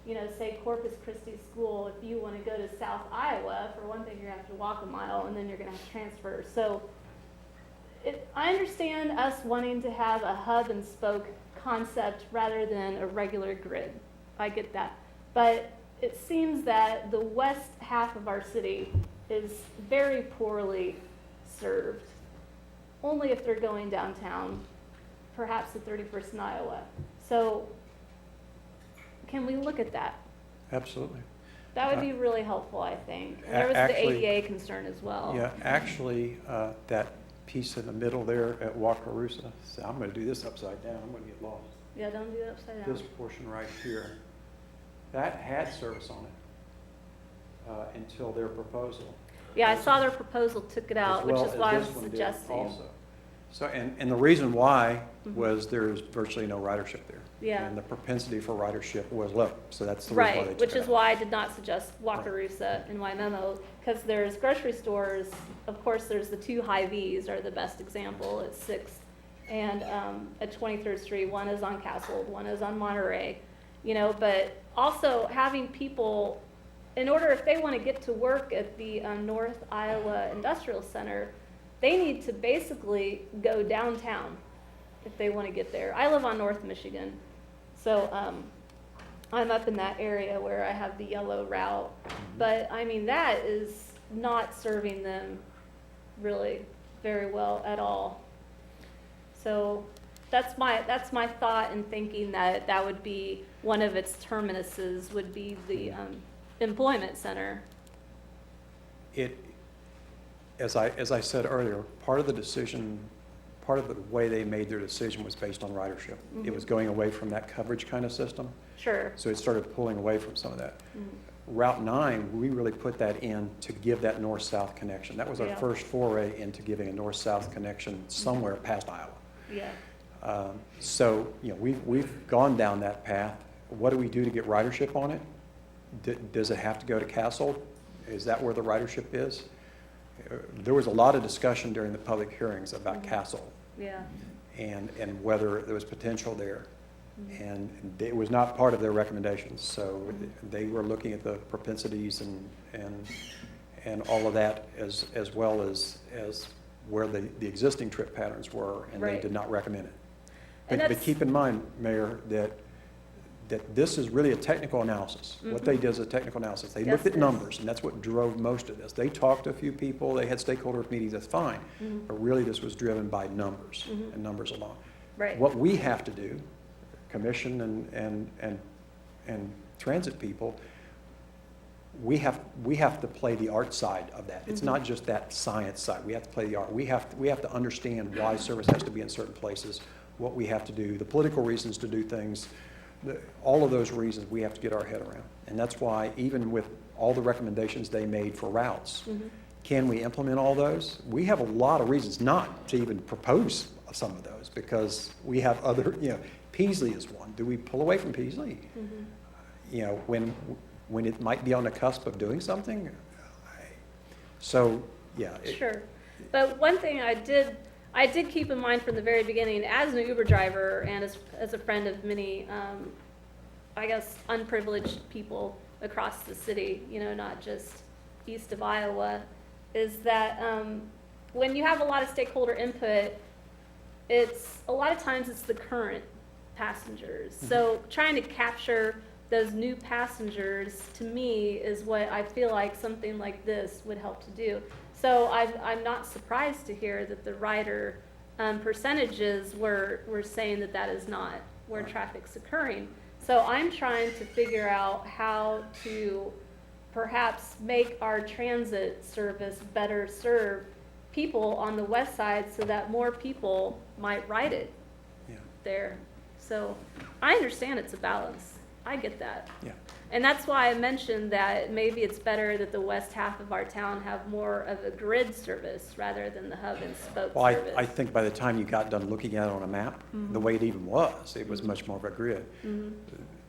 you know, say Corpus Christi School. If you wanna go to South Iowa, for one thing, you're gonna have to walk a mile, and then you're gonna have to transfer. So I understand us wanting to have a hub and spoke concept rather than a regular grid. I get that. But it seems that the west half of our city is very poorly served, only if they're going downtown, perhaps the 31st in Iowa. So can we look at that? Absolutely. That would be really helpful, I think. And there was the ADA concern as well. Yeah, actually, that piece in the middle there at Wakarusa, so I'm going to do this upside down. I'm going to get lost. Yeah, don't do that upside down. This portion right here, that had service on it until their proposal. Yeah, I saw their proposal took it out, As which well is as why I this was one did suggesting. also. So, and the reason why Mhm. was there's virtually no ridership there. Yeah. And the propensity for ridership was low, so that's the reason why they Right, took which it is out. why I did not suggest Wakarusa in my memo, because there's grocery stores, of course, there's the two Hy-Vees are the best example at 6th and at 23rd Street. One is on Castle, one is on Monterey, you know, but also having people, in order, if they want to get to work at the North Iowa Industrial Center, they need to basically go downtown if they want to get there. I live on North Michigan, so I'm up in that area where I have the yellow route. But I mean, that is not serving them really very well at all. So that's my thought in thinking that that would be one of its terminuses would be the employment center. As I said earlier, part of the decision, part of the way they made their decision was based on ridership. It Mhm. was going away from that coverage kind of system. Sure. So it started pulling away from some of that. Mhm. Route 9, we really put that in to give that north-south connection. That was our Yeah. first foray into giving a north-south connection somewhere past Iowa. Yeah. So, you know, we've gone down that path. What do we do to get ridership on it? Does it have to go to Castle? Is that where the ridership is? There was a lot of discussion during the public hearings about Castle Yeah. and whether there was potential there. And it was not part of their recommendations, so they were looking at the propensities and all of that as well as where the existing trip patterns were, and they Right. did not recommend it. And But that's- keep in mind, Mayor, that this is really a technical analysis. What they did is a technical analysis. They Yes, looked at it is. numbers, and that's what drove most of this. They talked to a few people, they had stakeholder meetings, that's fine. But really, this was driven by numbers and numbers alone. Right. What we have to do, commission and transit people, we have to play the art side of that. It's not just that science side. We have to play the art. We have to understand why service has to be in certain places, what we have to do, the political reasons to do things, all of those reasons we have to get our head around. And that's why even with all the recommendations they made for routes, can we implement all those? We have a lot of reasons not to even propose some of those, because we have other, you know, Peaslee is one. Do we pull away from Peaslee? You know, when it might be on the cusp of doing something? So, yeah. Sure. But one thing I did keep in mind from the very beginning, as an Uber driver and as a friend of many, I guess, unprivileged people across the city, you know, not just east of Iowa, is that when you have a lot of stakeholder input, a lot of times it's the current passengers. So trying to capture those new passengers, to me, is what I feel like something like this would help to do. So I'm not surprised to hear that the rider percentages were saying that is not where traffic's occurring. So I'm trying to figure out how to perhaps make our transit service better serve people on the west side so that more people might ride it. there. So I understand it's a balance. I get that. Yeah. And that's why I mentioned that maybe it's better that the west half of our town have more of a grid service rather than the hub and spoke Well, service. I think by the time you got done looking at it on a map, the way it even was, it was much more of a grid.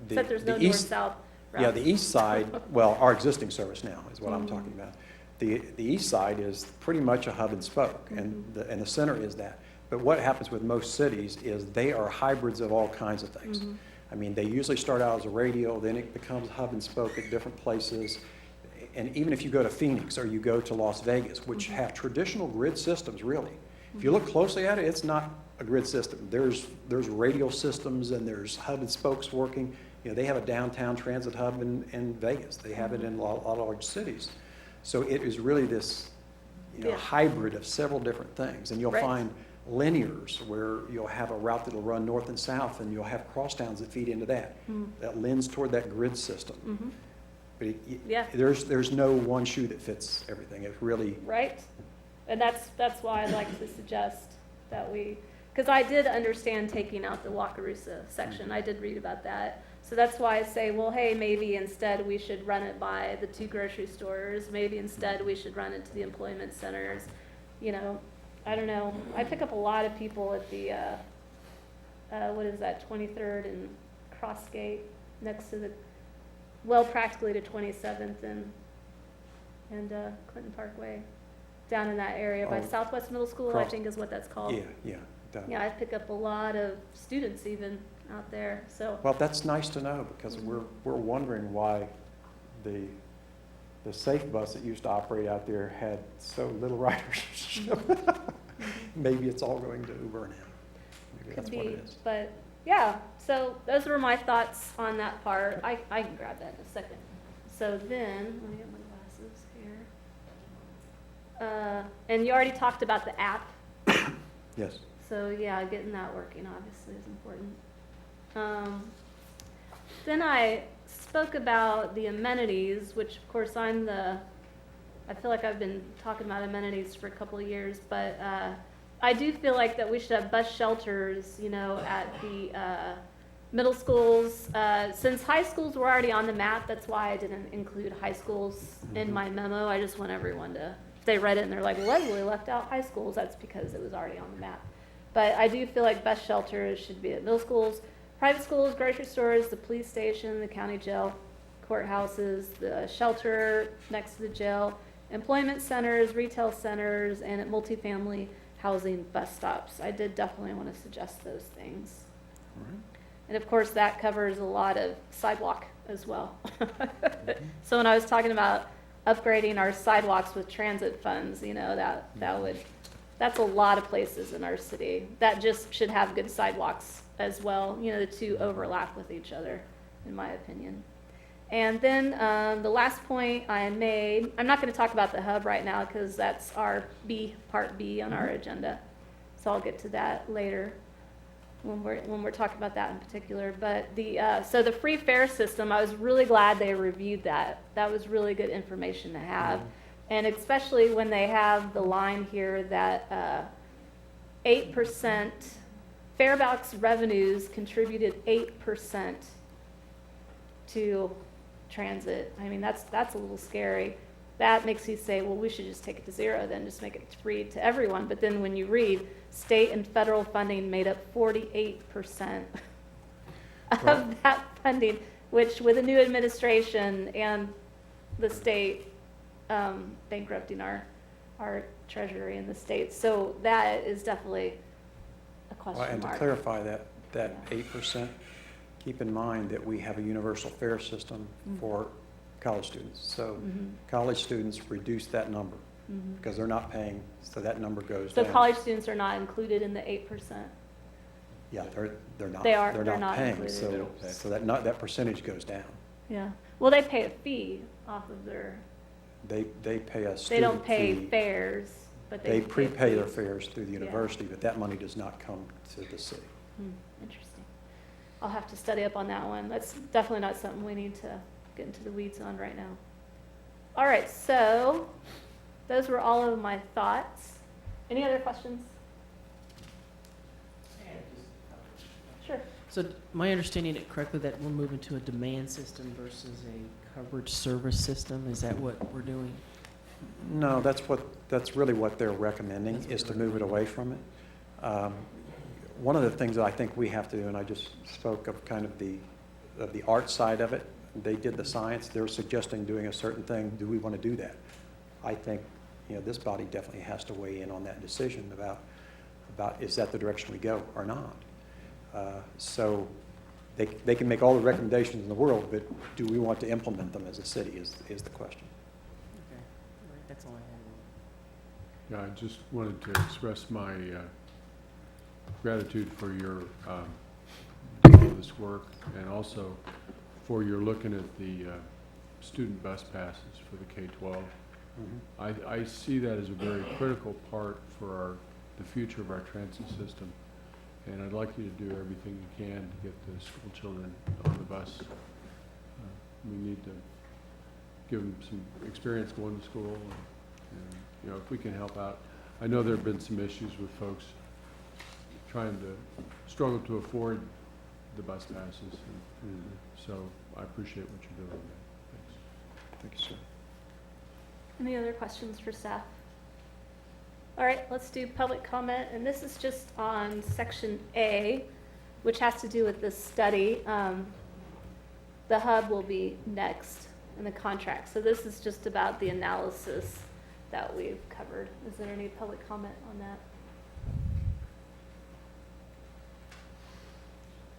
Except there's no the east- north-south route. Yeah, the east side, well, our existing service now is what I'm talking about. The east side is pretty much a hub and spoke, and the center is that. But what happens with most cities is they are hybrids of all kinds of things. I mean, they usually start out as a radio, then it becomes hub and spoke at different places. And even if you go to Phoenix or you go to Las Vegas, which have traditional grid systems, really. If you look closely at it, it's not a grid system. There's radio systems and there's hub and spokes working. You know, they have a downtown transit hub in Vegas. They have it in a lot of large cities. So it is really this, hybrid of several different things. And you'll find linears where you'll have a route that'll run north and south, and you'll have crosstowns that feed into that. That lends toward that grid system. But there's no one shoe that fits everything. It's really Right? And that's why I'd like to suggest that because I did understand taking out the Wakarusa section. I did read about that. So that's why I say, well, hey, maybe instead we should run it by the 2 grocery stores. Maybe instead we should run it to the employment centers. You know, I don't know. I pick up a lot of people at the, what is that, 23rd and Crossgate, next to practically to 27th and Clinton Parkway, down in that area by Southwest Middle School, I think is what that's called. Yeah. Yeah, I pick up a lot of students even out there, so. Well, that's nice to know, because we're wondering why the safe bus that used to operate out there had so little ridership. Maybe it's all going to Uber now. Maybe that's what it is. But, yeah, so those were my thoughts on that part. I can grab that in a second. So then, let me get my glasses here. And you already talked about the app. Yes. So, yeah, getting that working obviously is important. Then I spoke about the amenities, which of course I feel like I've been talking about amenities for a couple of years, but I do feel like that we should have bus shelters, at the middle schools. Since high schools were already on the map, that's why I didn't include high schools in my memo. I just want everyone to, if they read it and they're like, Leslie left out high schools, that's because it was already on the map. But I do feel like bus shelters should be at middle schools, private schools, grocery stores, the police station, the county jail, courthouses, the shelter next to the jail, employment centers, retail centers, and at multifamily housing bus stops. I did definitely want to suggest those things. And of course, that covers a lot of sidewalk as well. So when I was talking about upgrading our sidewalks with transit funds, that's a lot of places in our city that just should have good sidewalks as well. The two overlap with each other, in my opinion. And then the last point I made, I'm not going to talk about the hub right now because that's our part B on our agenda. So I'll get to that later when we're talking about that in particular. But so the free fare system, I was really glad they reviewed that. That was really good information to have. And especially when they have the line here that 8%, Farebox revenues contributed 8% to transit. I mean, that's a little scary. That makes you say, well, we should just take it to zero then, just make it free to everyone. But then when you read, state and federal funding made up 48% of that funding, which with a new administration and the state bankrupting our treasury in the state. So that is definitely a question mark. And to clarify that 8%, keep in mind that we have a universal fare system for college students. So college students reduce that number because they're not paying, so that number goes down. So college students are not included in the 8%? Yeah, they're not. They're not paying, included. so that percentage goes down. Yeah. Well, they pay a fee off of their. They pay a They student don't pay fee. fares, but They pay prepay their fees. fares through the university, but that money does not come to the city. Interesting. I'll have to study up on that one. That's definitely not something we need to get into the weeds on right now. All right, so those were all of my thoughts. Any other questions? So my understanding it correctly that we're moving to a demand system versus a coverage service system? Is that what we're doing? No, that's really what they're recommending, That's what is to they're move it away from it. One of the things that I think we have to do, and I just spoke of kind of the art side of it, they did the science, they're suggesting doing a certain thing, do we want to do that? I think, this body definitely has to weigh in on that decision about is that the direction we go or not? So they can make all the recommendations in the world, but do we want to implement them as a city is the question. Okay, all right, that's all I Yeah, I just wanted to express my gratitude for your doing all this work, and also for your looking at the student bus passes for the K-12. I see that as a very critical part for the future of our transit system, and I'd like you to do everything you can to get the school children on the bus. We need to give them some experience going to school, and if we can help out. I know there have been some issues with folks trying to struggle to afford the bus passes, and so I appreciate what you're doing. Thanks. Thank you, sir. Any other questions for staff? All right, let's do public comment, and this is just on section A, which has to do with this study. The hub will be next in the contract, so this is just about the analysis that we've covered. Is there any public comment on that?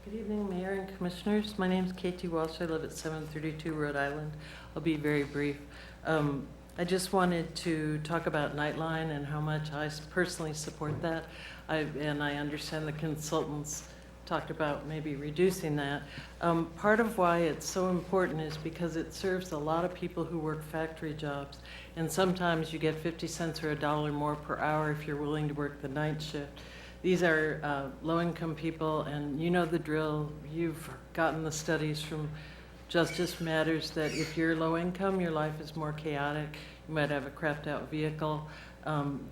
Good evening, Mayor and Commissioners. My name is Katie Walsh. I live at 732 Rhode Island. I'll be very brief. I just wanted to talk about Nightline and how much I personally support that. And I understand the consultants talked about maybe reducing that. Part of why it's so important is because it serves a lot of people who work factory jobs. And sometimes you get 50 cents or $1 more per hour if you're willing to work the night shift. These are low-income people, and you know the drill. You've gotten the studies from Justice Matters that if you're low income, your life is more chaotic. You might have a crapped out vehicle.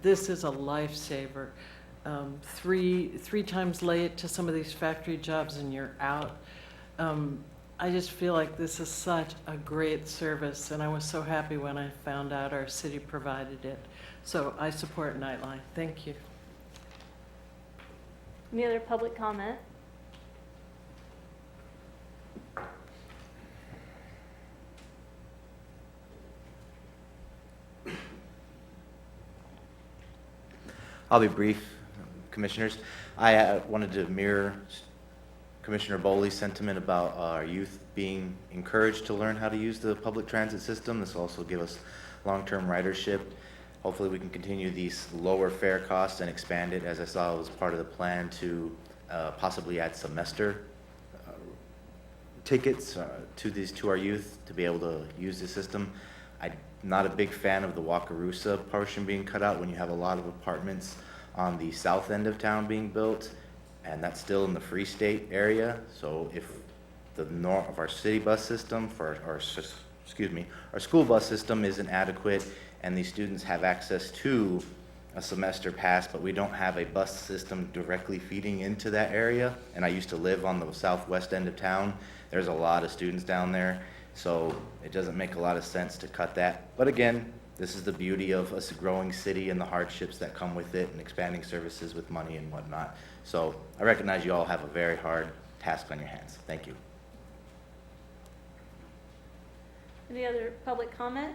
This is a lifesaver. Three times late to some of these factory jobs and you're out. I just feel like this is such a great service, and I was so happy when I found out our city provided it. So I support Nightline. Thank you. Any other public comment? I'll be brief, Commissioners. I wanted to mirror Commissioner Bowley's sentiment about our youth being encouraged to learn how to use the public transit system. This will also give us long-term ridership. Hopefully we can continue these lower fare costs and expand it, as I saw it was part of the plan to possibly add semester tickets to our youth to be able to use the system. I'm not a big fan of the Wakarusa portion being cut out when you have a lot of apartments on the south end of town being built, and that's still in the Free State area. So if the north of our city bus system our school bus system isn't adequate, and these students have access to a semester pass, but we don't have a bus system directly feeding into that area, and I used to live on the southwest end of town, there's a lot of students down there, so it doesn't make a lot of sense to cut that. But again, this is the beauty of us a growing city and the hardships that come with it and expanding services with money and whatnot. So I recognize you all have a very hard task on your hands. Thank you. Any other public comment?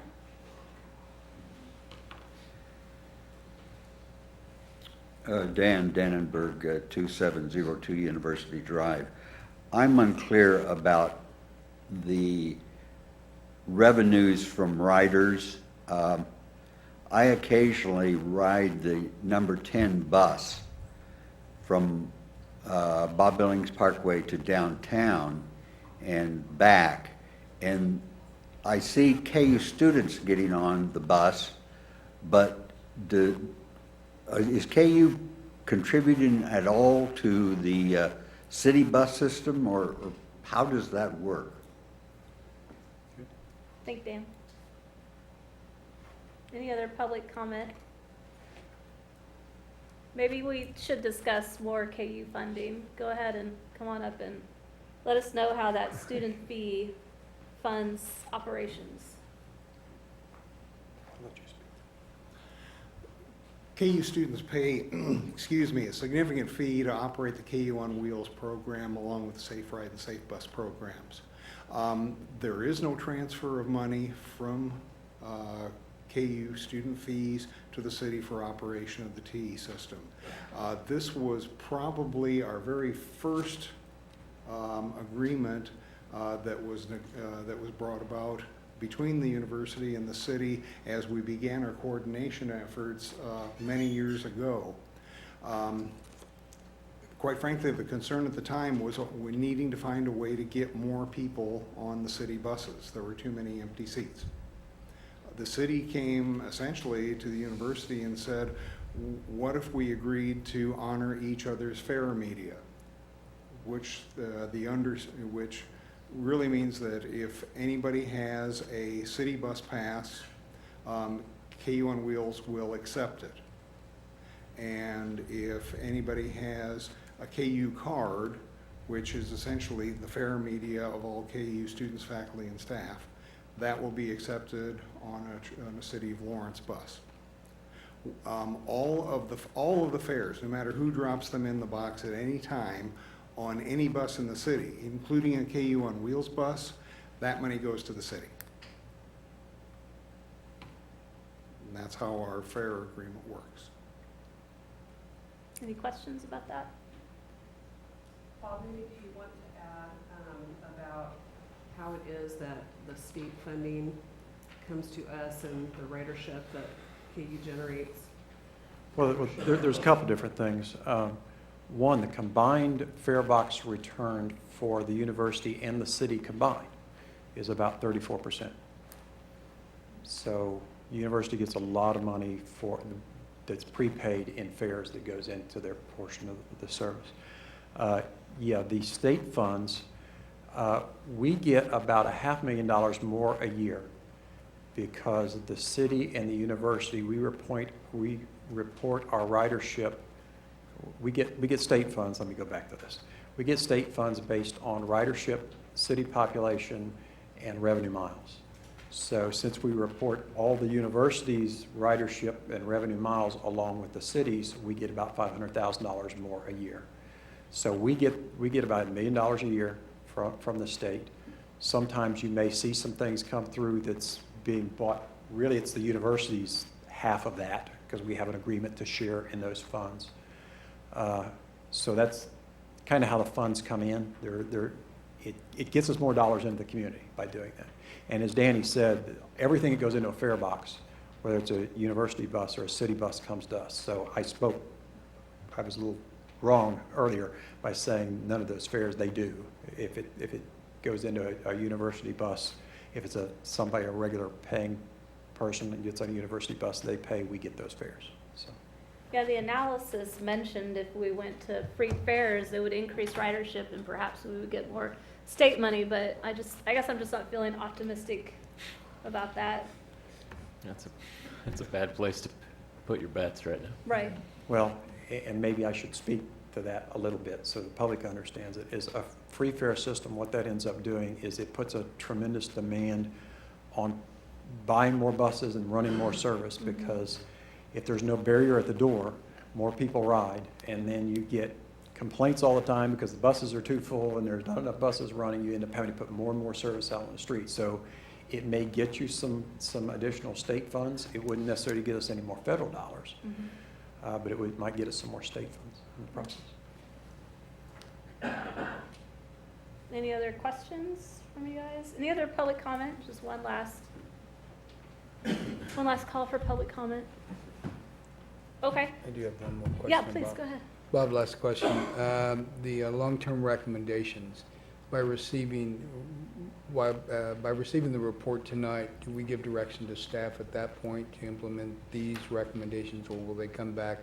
Dan Dannenberg, 2702 University Drive. I'm unclear about the revenues from riders. I occasionally ride the number 10 bus from Bob Billings Parkway to downtown and back, and I see KU students getting on the bus, but is KU contributing at all to the city bus system, or how does that work? Thank you, Dan. Any other public comment? maybe we should discuss more KU funding. Go ahead and come on up and let us know how that student fee funds operations. KU students pay, excuse me, a significant fee to operate the KU on Wheels program along with the Safe Ride and Safe Bus programs. There is no transfer of money from KU student fees to the city for operation of the TE system. This was probably our very first agreement that was brought about between the university and the city as we began our coordination efforts many years ago. Quite frankly, the concern at the time was we needing to find a way to get more people on the city buses. There were too many empty seats. The city came essentially to the university and said, what if we agreed to honor each other's fare media? Which which really means that if anybody has a city bus pass, KU on Wheels will accept it. And if anybody has a KU card, which is essentially the fare media of all KU students, faculty, and staff, that will be accepted on a City of Lawrence bus. All of the fares, no matter who drops them in the box at any time, on any bus in the city, including a KU on Wheels bus, that money goes to the city. And that's how our fare agreement works. Any questions about that? Bob, maybe do you want to add about how it is that the state funding comes to us and the ridership that KU generates? Well, there's a couple different things. One, the combined fare box returned for the university and the city combined is about 34%. So the university gets a lot of money that's prepaid in fares that goes into their portion of the service. Yeah, the state funds, we get about $500,000 more a year because the city and the university, we report our ridership. We get state funds. Let me go back to this. We get state funds based on ridership, city population, and revenue miles. So since we report all the universities' ridership and revenue miles along with the cities, we get about $500,000 more a year. So we get about $1 million a year from the state. Sometimes you may see some things come through that's being bought. Really, it's the university's half of that because we have an agreement to share in those funds. So that's kind of how the funds come in. It gets us more dollars into the community by doing that. And as Danny said, everything that goes into a fare box, whether it's a university bus or a city bus, comes to us. So I was a little wrong earlier by saying none of those fares, they do. If it goes into a university bus, if it's a regular paying person that gets on a university bus, they pay, we get those fares. So. Yeah, the analysis mentioned if we went to free fares, it would increase ridership and perhaps we would get more state money, but I guess I'm just not feeling optimistic about that. That's a bad place to put your bets right now. Right. Well, and maybe I should speak to that a little bit so the public understands it. Is a free fare system, what that ends up doing is it puts a tremendous demand on buying more buses and running more service because if there's no barrier at the door, more people ride, and then you get complaints all the time because the buses are too full and there's not enough buses running. You end up having to put more and more service out on the street. So it may get you some additional state funds. It wouldn't necessarily get us any more federal dollars, but it might get us some more state funds in the process. Any other questions from you guys? Any other public comment? Just one last call for public comment. Okay. I do have one more question. Yeah, please, Bob. go ahead. Bob, last question. The long-term recommendations, by receiving the report tonight, do we give direction to staff at that point to implement these recommendations, or will they come back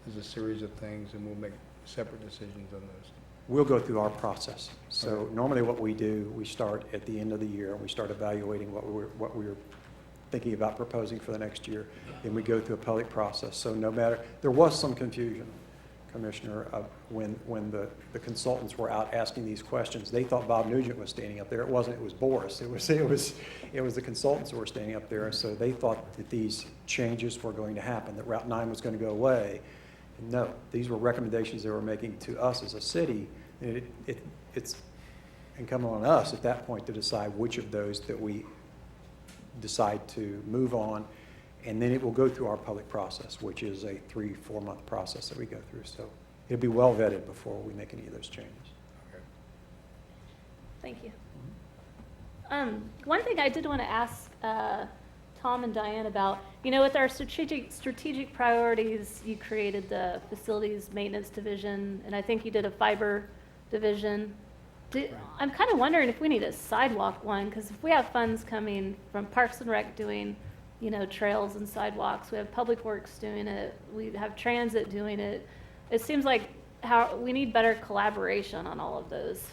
as a series of things and we'll make separate decisions on those? We'll go through our process. So normally what we do, we start at the end of the year and we start evaluating what we're thinking about proposing for the next year. Then we go through a public process. So no matter, there was some confusion Commissioner, when the consultants were out asking these questions. They thought Bob Nugent was standing up there. It wasn't, it was Boris. It was the consultants who were standing up there. So they thought that these changes were going to happen, that Route 9 was going to go away. And no, these were recommendations they were making to us as a city. And it's incumbent on us at that point to decide which of those that we decide to move on. And then it will go through our public process, which is a 3-4 month process that we go through. So it'll be well vetted before we make any of those changes. Thank you. One thing I did want to ask Tom and Diane about, you know, with our strategic priorities, you created the facilities maintenance division, and I think you did a fiber division. I'm kind of wondering if we need a sidewalk one, because if we have funds coming from Parks and Rec doing, you know, trails and sidewalks, we have Public Works doing it, we have transit doing it. It seems like we need better collaboration on all of those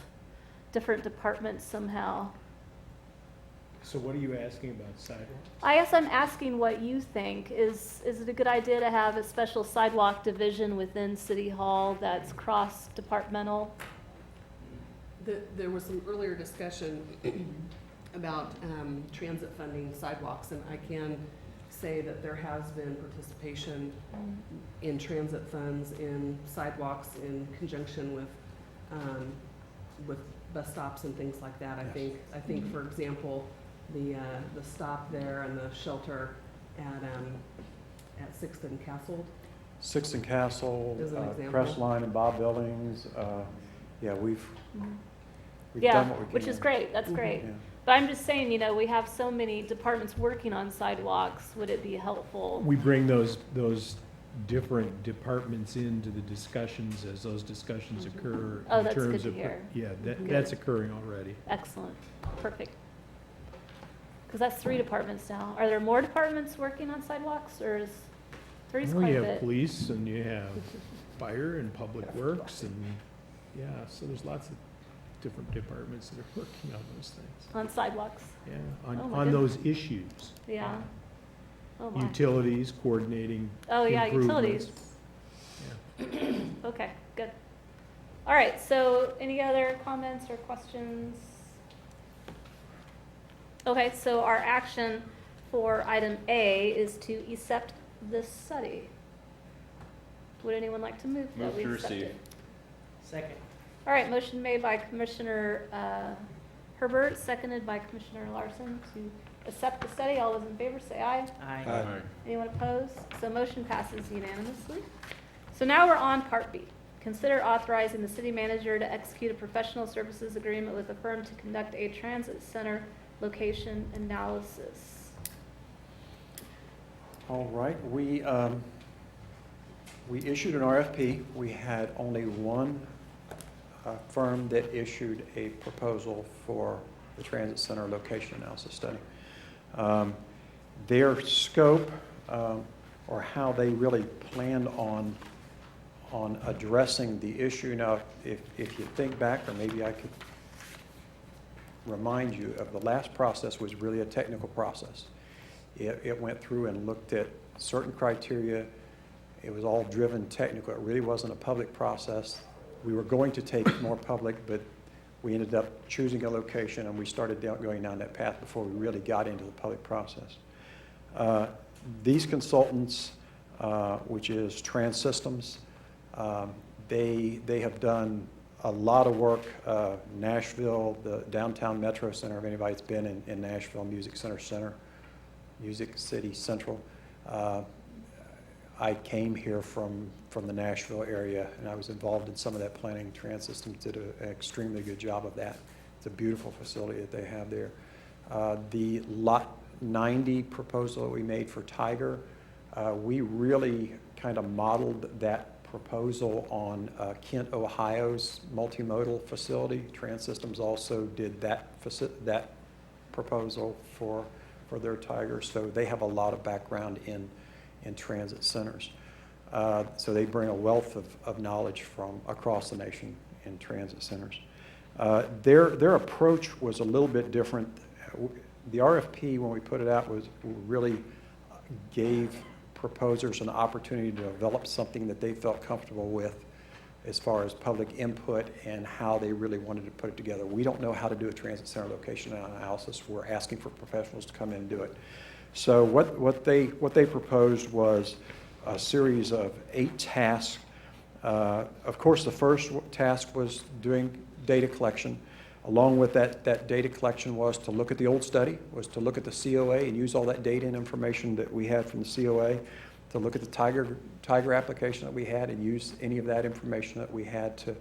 different departments somehow. So what are you asking about sidewalks? I guess I'm asking what you think. Is it a good idea to have a special sidewalk division within City Hall that's cross-departmental? There was some earlier discussion about transit funding sidewalks, and I can say that there has been participation in transit funds, in sidewalks, in conjunction with bus stops and things like that. Yes. I think, for example, the stop there and the shelter at 6th and Castle. 6th and Castle, As an example. Crestline and Bob Billings. Yeah, we've Yeah, done what we can. which is great. That's great. Yeah. But I'm just saying, you know, we have so many departments working on sidewalks. Would it be helpful? We bring those different departments into the discussions as those discussions occur. Oh, in that's good terms to of hear. Yeah, Good. that's occurring already. Excellent. Perfect. Because that's 3 departments now. Are there more departments working on sidewalks, or is 3's Well, quite you a have bit? police and you have fire and public works and, yeah, so there's lots of different departments that are working on those things. On sidewalks? Yeah, Oh, on my goodness. those issues. Yeah. Oh, my. Utilities, coordinating Oh, yeah, improvements. utilities. Okay, good. All right, so any other comments or questions? Okay, so our action for item A is to accept this study. Would anyone like to move that Move we to accept receive. it? Second. All right, motion made by Commissioner Herbert, seconded by Commissioner Larson to accept the study. All those in favor say aye. Aye. Anyone opposed? So motion passes unanimously. So now we're on Part B. Consider authorizing the city manager to execute a professional services agreement with a firm to conduct a transit center location analysis. All right, we issued an RFP. We had only one firm that issued a proposal for the transit center location analysis study. Their scope or how they really planned on addressing the issue. Now, if you think back, or maybe I could remind you of the last process was really a technical process. It went through and looked at certain criteria. It was all driven technical. It really wasn't a public process. We were going to take it more public, but we ended up choosing a location and we started going down that path before we really got into the public process. These consultants, which is Trans Systems, they have done a lot of work. Nashville, the downtown Metro Center, if anybody's been in Nashville, Music City Central. I came here from the Nashville area, and I was involved in some of that planning. Trans Systems did an extremely good job of that. It's a beautiful facility that they have there. The Lot 90 proposal that we made for Tiger, we really kind of modeled that proposal on Kent, Ohio's multimodal facility. Trans Systems also did that proposal for their Tiger, so they have a lot of background in transit centers. So they bring a wealth of knowledge from across the nation in transit centers. Their approach was a little bit different. The RFP, when we put it out, was really gave proposers an opportunity to develop something that they felt comfortable with as far as public input and how they really wanted to put it together. We don't know how to do a transit center location analysis. We're asking for professionals to come in and do it. So what they proposed was a series of 8 tasks. Of course, the first task was doing data collection. Along with that data collection was to look at the old study, was to look at the COA and use all that data and information that we had from the COA, to look at the Tiger application that we had and use any of that information that we had to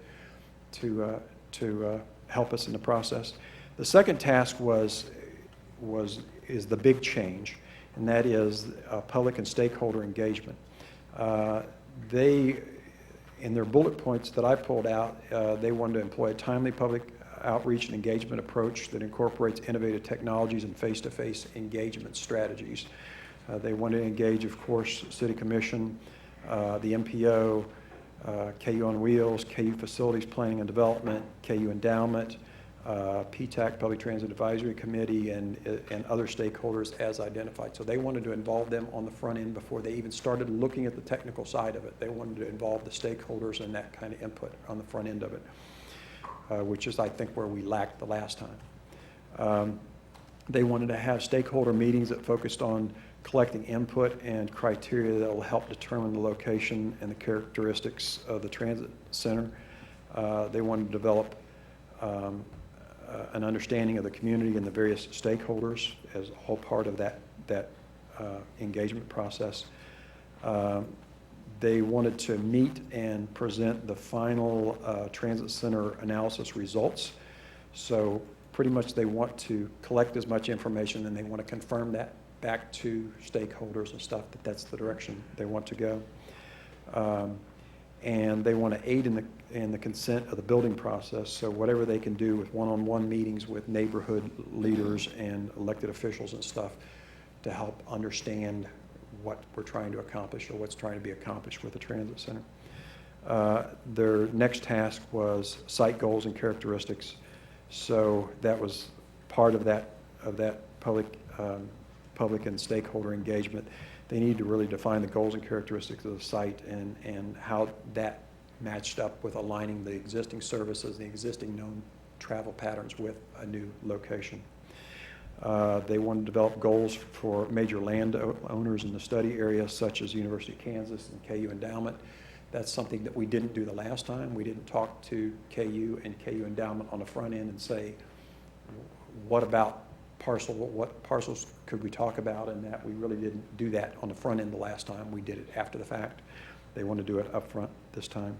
help us in the process. The second task is the big change, and that is public and stakeholder engagement. They, in their bullet points that I pulled out, they wanted to employ a timely public outreach and engagement approach that incorporates innovative technologies and face-to-face engagement strategies. They wanted to engage, of course, City Commission, the MPO, KU on Wheels, KU Facilities Planning and Development, KU Endowment, PTAC, Public Transit Advisory Committee, and other stakeholders as identified. So they wanted to involve them on the front end before they even started looking at the technical side of it. They wanted to involve the stakeholders and that kind of input on the front end of it, which is, I think, where we lacked the last time. They wanted to have stakeholder meetings that focused on collecting input and criteria that will help determine the location and the characteristics of the transit center. They wanted to develop an understanding of the community and the various stakeholders as a whole part of that engagement process. They wanted to meet and present the final transit center analysis results. So pretty much they want to collect as much information and they want to confirm that back to stakeholders and stuff, that's the direction they want to go. And they want to aid in the consent of the building process. So whatever they can do with one-on-one meetings with neighborhood leaders and elected officials and stuff to help understand what we're trying to accomplish or what's trying to be accomplished with the transit center. Their next task was site goals and characteristics. So that was part of that public and stakeholder engagement. They need to really define the goals and characteristics of the site and how that matched up with aligning the existing services, the existing known travel patterns with a new location. They want to develop goals for major land owners in the study area, such as University of Kansas and KU Endowment. That's something that we didn't do the last time. We didn't talk to KU and KU Endowment on the front end and say, what about what parcels could we talk about, and that we really didn't do that on the front end the last time. We did it after the fact. They want to do it up front this time.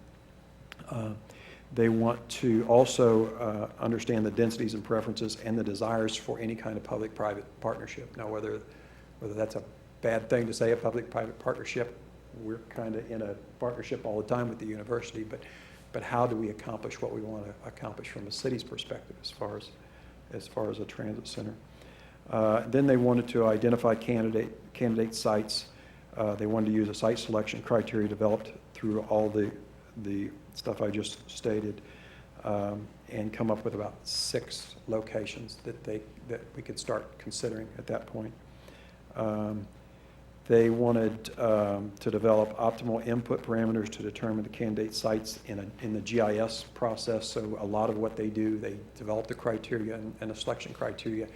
They want to also understand the densities and preferences and the desires for any kind of public-private partnership. Now, whether that's a bad thing to say, a public-private partnership, we're kind of in a partnership all the time with the university, but how do we accomplish what we want to accomplish from a city's perspective as far as a transit center? Then they wanted to identify candidate sites. They wanted to use a site selection criteria developed through all the stuff I just stated, and come up with about 6 locations that we could start considering at that point. They wanted to develop optimal input parameters to determine the candidate sites in the GIS process. So a lot of what they do, they develop the criteria and the selection criteria.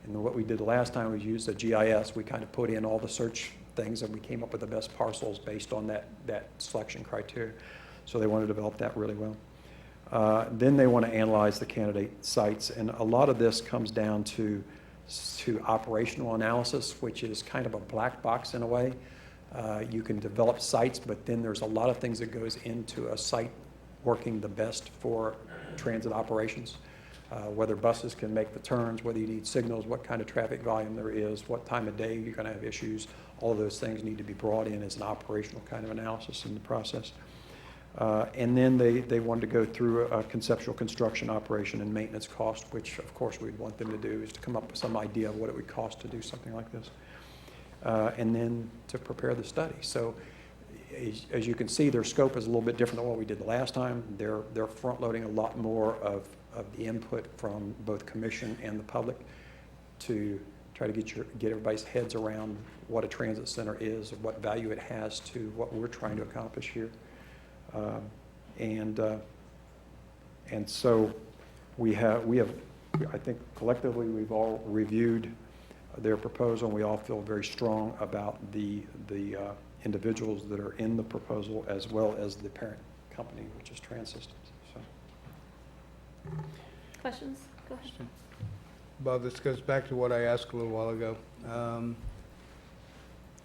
And what we did the last time was use the GIS. We kind of put in all the search things and we came up with the best parcels based on that selection criteria. So they want to develop that really well. Then they want to analyze the candidate sites. And a lot of this comes down to operational analysis, which is kind of a black box in a way. You can develop sites, but then there's a lot of things that goes into a site working the best for transit operations. Whether buses can make the turns, whether you need signals, what kind of traffic volume there is, what time of day you're going to have issues. All of those things need to be brought in as an operational kind of analysis in the process. And then they wanted to go through a conceptual construction, operation, and maintenance cost, which of course we'd want them to do, is to come up with some idea of what it would cost to do something like this. And then to prepare the study. So as you can see, their scope is a little bit different than what we did the last time. They're front-loading a lot more of the input from both commission and the public to try to get everybody's heads around what a transit center is, what value it has to what we're trying to accomplish here. And so we have, I think collectively, we've all reviewed their proposal, and we all feel very strong about the individuals that are in the proposal, as well as the parent company, which is Trans Systems. So. Questions? Go ahead. Bob, this goes back to what I asked a little while ago.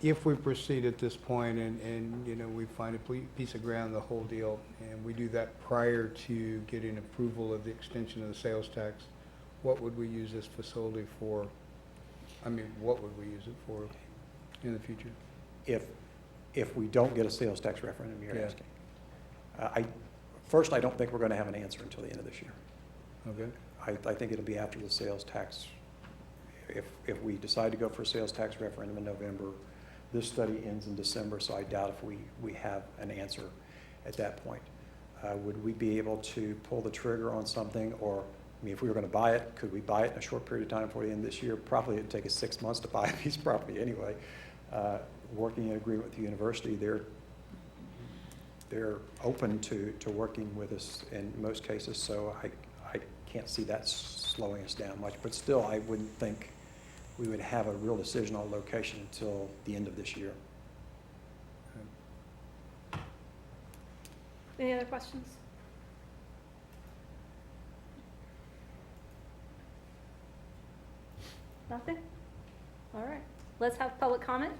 If we proceed at this point and you know, we find a piece of ground, the whole deal, and we do that prior to getting approval of the extension of the sales tax, what would we use this facility for? I mean, what would we use it for in the future? If we don't get a sales tax referendum, you're asking. First, I don't think we're going to have an answer until the end of this year. Okay. I think it'll be after the sales tax. If we decide to go for a sales tax referendum in November, this study ends in December, so I doubt if we have an answer at that point. Would we be able to pull the trigger on something, or, I mean, if we were going to buy it, could we buy it in a short period of time before the end of this year? Probably it'd take us 6 months to buy a piece of property anyway. Working in agreement with the university, they're open to working with us in most cases, so I can't see that slowing us down much. But still, I wouldn't think we would have a real decision on location until the end of this year. Any other questions? Nothing? All right. Let's have public comment.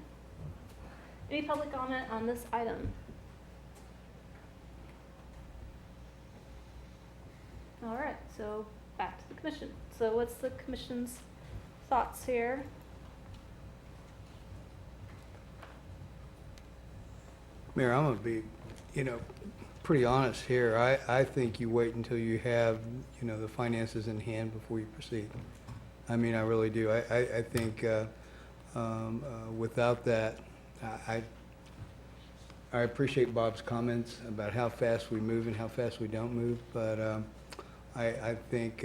Any public comment on this item? All right, so back to the commission. So what's the commission's thoughts here? Mayor, I'm gonna be, you know, pretty honest here. I think you wait until you have, you know, the finances in hand before you proceed. I mean, I really do. I think without that, I appreciate Bob's comments about how fast we move and how fast we don't move, but I think,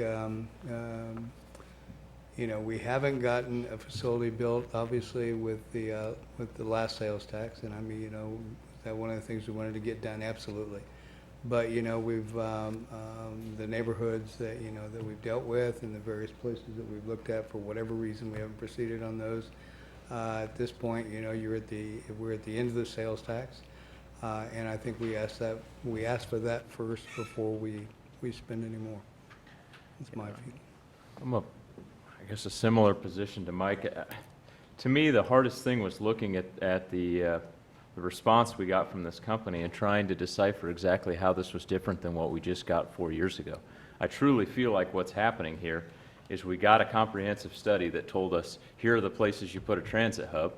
you know, we haven't gotten a facility built, obviously, with the last sales tax, and I mean, you know, that one of the things we wanted to get done, absolutely. But, you know, we've, the neighborhoods that, you know, that we've dealt with and the various places that we've looked at, for whatever reason, we haven't proceeded on those. At this point, you know, we're at the end of the sales tax, and I think we asked for that first before we spend any more. That's my view. I'm I guess a similar position to Mike. To me, the hardest thing was looking at the response we got from this company and trying to decipher exactly how this was different than what we just got 4 years ago. I truly feel like what's happening here is we got a comprehensive study that told us, here are the places you put a transit hub,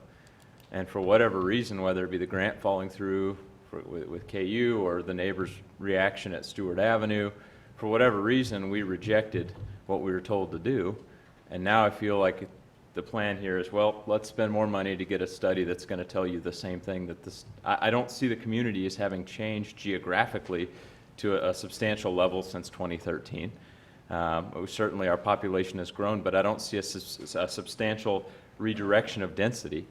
and for whatever reason, whether it be the grant falling through with KU or the neighbors' reaction at Stewart Avenue, for whatever reason, we rejected what we were told to do. And now I feel like the plan here is, well, let's spend more money to get a study that's going to tell you the same thing. That this, I don't see the community as having changed geographically to a substantial level since 2013. Certainly our population has grown, but I don't see a substantial redirection of density.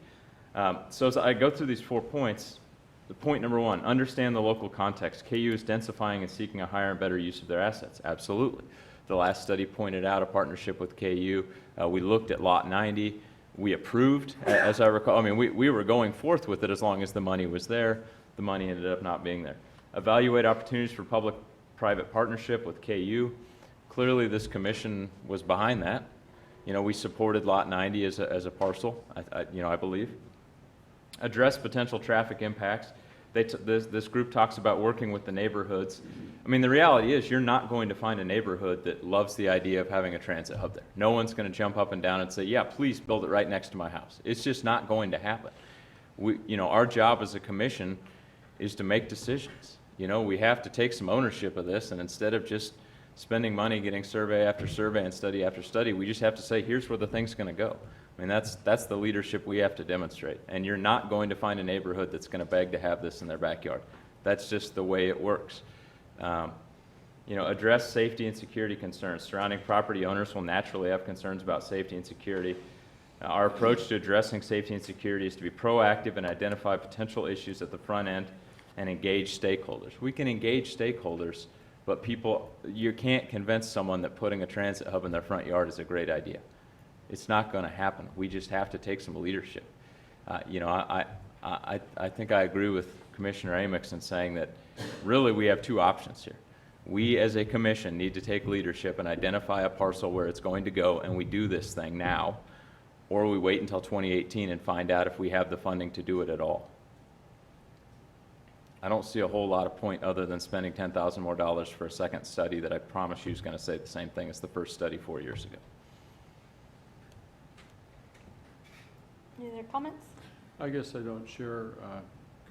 So as I go through these 4 points, the point number 1, understand the local context. KU is densifying and seeking a higher and better use of their assets. Absolutely. The last study pointed out a partnership with KU. We looked at Lot 90. We approved, as I recall. I mean, we were going forth with it as long as the money was there. The money ended up not being there. Evaluate opportunities for public-private partnership with KU. Clearly, this commission was behind that. You know, we supported Lot 90 as a parcel, I believe. Address potential traffic impacts. This group talks about working with the neighborhoods. I mean, the reality is you're not going to find a neighborhood that loves the idea of having a transit hub there. No one's going to jump up and down and say, yeah, please build it right next to my house. It's just not going to happen. Our job as a commission is to make decisions. You know, we have to take some ownership of this, and instead of just spending money getting survey after survey and study after study, we just have to say, here's where the thing's going to go. I mean, that's the leadership we have to demonstrate. And you're not going to find a neighborhood that's going to beg to have this in their backyard. That's just the way it works. Address safety and security concerns. Surrounding property owners will naturally have concerns about safety and security. Our approach to addressing safety and security is to be proactive and identify potential issues at the front end and engage stakeholders. We can engage stakeholders, but you can't convince someone that putting a transit hub in their front yard is a great idea. It's not going to happen. We just have to take some leadership. I think I agree with Commissioner Amix in saying that really we have two options here. We as a commission need to take leadership and identify a parcel where it's going to go, and we do this thing now, or we wait until 2018 and find out if we have the funding to do it at all. I don't see a whole lot of point other than spending $10,000 more for a second study that I promise you is going to say the same thing as the first study 4 years ago. Any other comments? I guess I don't share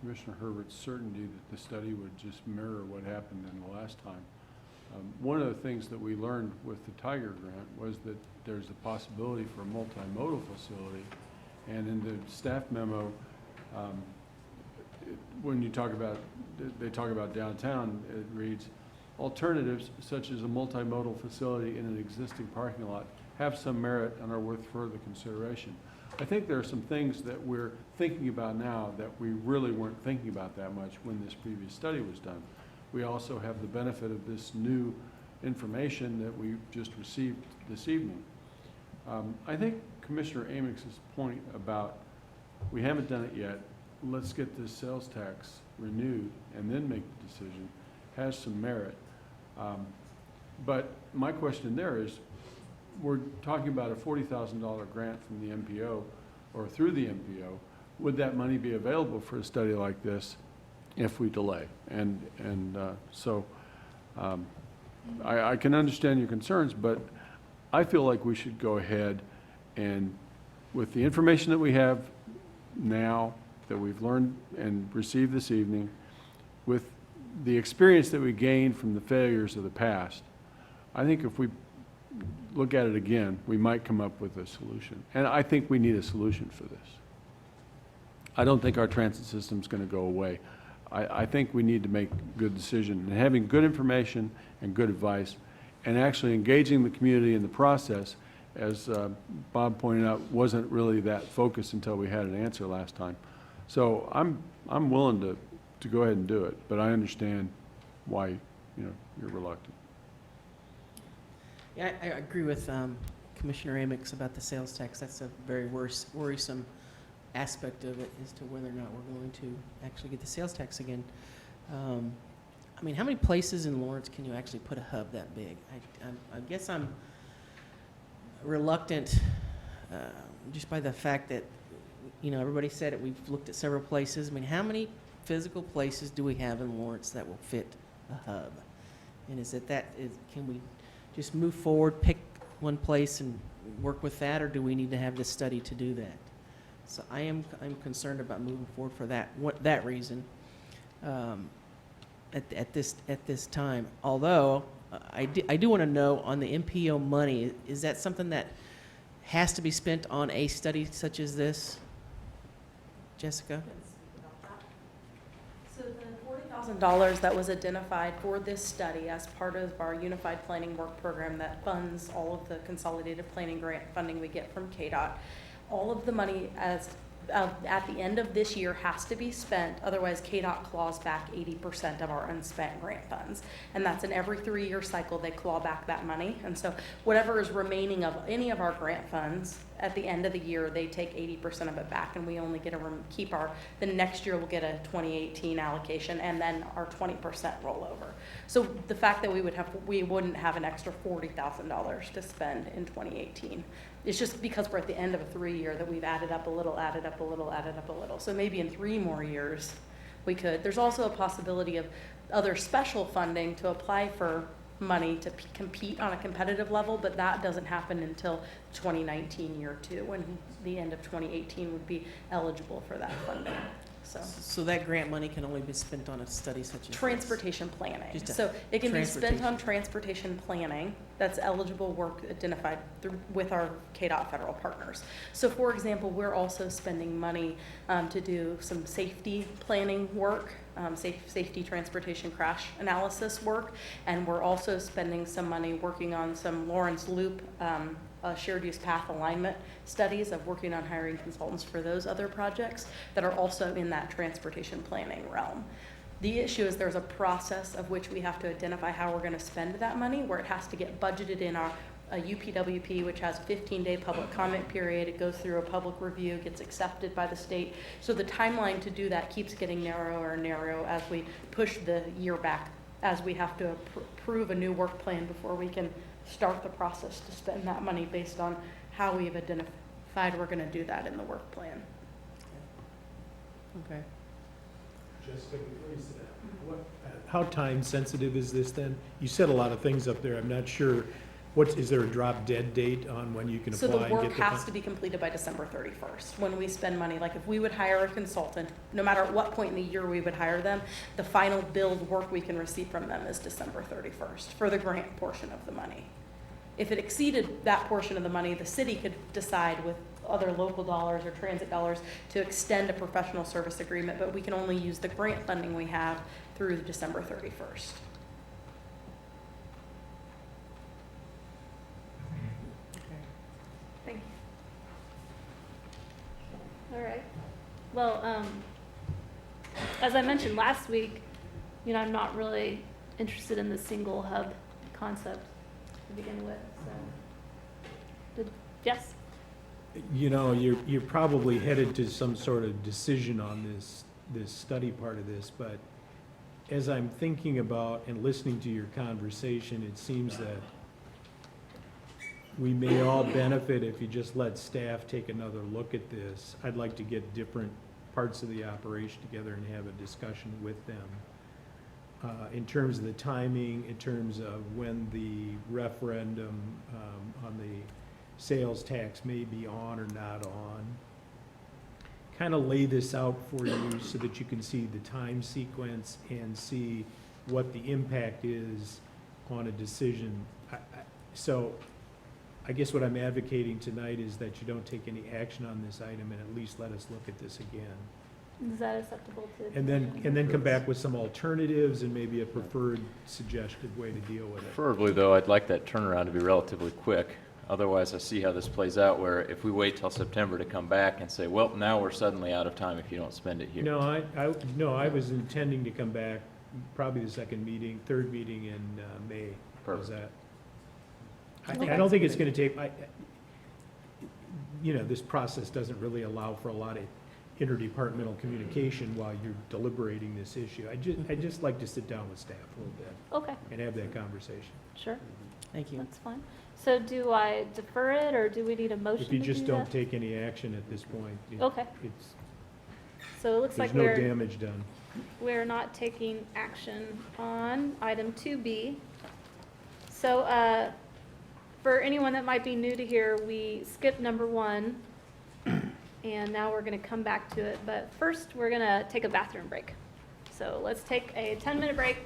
Commissioner Herbert's certainty that the study would just mirror what happened in the last time. One of the things that we learned with the Tiger grant was that there's a possibility for a multimodal facility, and in the staff memo, when they talk about downtown, it reads, alternatives such as a multimodal facility in an existing parking lot have some merit and are worth further consideration. I think there are some things that we're thinking about now that we really weren't thinking about that much when this previous study was done. We also have the benefit of this new information that we just received this evening. I think Commissioner Amix's point about we haven't done it yet, let's get this sales tax renewed and then make the decision, has some merit. But my question there is, we're talking about a $40,000 grant from the MPO or through the MPO. Would that money be available for a study like this if we delay? I can understand your concerns, but I feel like we should go ahead and, with the information that we have now, that we've learned and received this evening, with the experience that we gained from the failures of the past, I think if we look at it again, we might come up with a solution. And I think we need a solution for this. I don't think our transit system is going to go away. I think we need to make a good decision. And having good information and good advice and actually engaging the community in the process, as Bob pointed out, wasn't really that focused until we had an answer last time. So I'm willing to go ahead and do it, but I understand why you're reluctant. Yeah, I agree with Commissioner Amix about the sales tax. That's a very worrisome aspect of it as to whether or not we're going to actually get the sales tax again. I mean, how many places in Lawrence can you actually put a hub that big? I guess I'm reluctant just by the fact that, everybody said it. We've looked at several places. I mean, how many physical places do we have in Lawrence that will fit a hub? And can we just move forward, pick one place and work with that, or do we need to have this study to do that? So I'm concerned about moving forward for that reason at this time. Although I do want to know on the MPO money, is that something that has to be spent on a study such as this? Jessica? So the $40,000 that was identified for this study as part of our Unified Planning Work Program that funds all of the consolidated planning grant funding we get from KDOT, all of the money at the end of this year has to be spent, otherwise KDOT claws back 80% of our unspent grant funds. And that's in every 3-year cycle, they claw back that money. And so whatever is remaining of any of our grant funds, at the end of the year, they take 80% of it back, and we only get to keep the next year we'll get a 2018 allocation, and then our 20% rollover. So the fact that we wouldn't have an extra $40,000 to spend in 2018. It's just because we're at the end of a 3-year that we've added up a little, added up a little, added up a little. So maybe in 3 more years we could. There's also a possibility of other special funding to apply for money to compete on a competitive level, but that doesn't happen until 2019 year 2, when the end of 2018 would be eligible for that funding. So that grant money can only be spent on a study such as transportation planning. So it can be spent on transportation planning. That's eligible work identified with our KDOT federal partners. So for example, we're also spending money to do some safety planning work, safety transportation crash analysis work, and we're also spending some money working on some Lawrence Loop shared use path alignment studies of working on hiring consultants for those other projects that are also in that transportation planning realm. The issue is there's a process of which we have to identify how we're going to spend that money, where it has to get budgeted in our UPWP, which has a 15-day public comment period. It goes through a public review, gets accepted by the state. So the timeline to do that keeps getting narrower and narrow as we push the year back, as we have to approve a new work plan before we can start the process to spend that money based on how we've identified we're going to do that in the work plan. Okay. Jessica, before you sit down, how time sensitive is this then? You said a lot of things up there. I'm not sure. Is there a drop dead date on when you can So apply the and get work the has to be completed by December 31st. When we spend money, like if we would hire a consultant, no matter at what point in the year we would hire them, the final billed work we can receive from them is December 31st for the grant portion of the money. If it exceeded that portion of the money, the city could decide with other local dollars or transit dollars to extend a professional service agreement, but we can only use the grant funding we have through December 31st. Thank you. All right. Well, as I mentioned last week, I'm not really interested in the single hub concept to begin with. So, yes. You're probably headed to some sort of decision on this study part of this, but as I'm thinking about and listening to your conversation, it seems that we may all benefit if you just let staff take another look at this. I'd like to get different parts of the operation together and have a discussion with them. In terms of the timing, in terms of when the referendum on the sales tax may be on or not on. Kind of lay this out for you so that you can see the time sequence and see what the impact is on a decision. So I guess what I'm advocating tonight is that you don't take any action on this item and at least let us look at this again. Is that acceptable to? And then come back with some alternatives and maybe a preferred suggested way to deal with it. Preferably, though, I'd like that turnaround to be relatively quick. Otherwise, I see how this plays out, where if we wait till September to come back and say, well, now we're suddenly out of time if you don't spend it here. No, I was intending to come back probably the third meeting in May. How's that? I don't think it's gonna take, this process doesn't really allow for a lot of interdepartmental communication while you're deliberating this issue. I'd just like to sit down with staff a little bit. Okay. And have that conversation. Sure. Thank you. That's fine. So do I defer it, or do we need a motion If you to just do don't that? take any action at this point. Okay. So it looks There's like no damage done. we're not taking action on item 2B. So for anyone that might be new to here, we skipped number 1, and now we're going to come back to it. But first, we're going to take a bathroom break. So let's take a 10-minute break.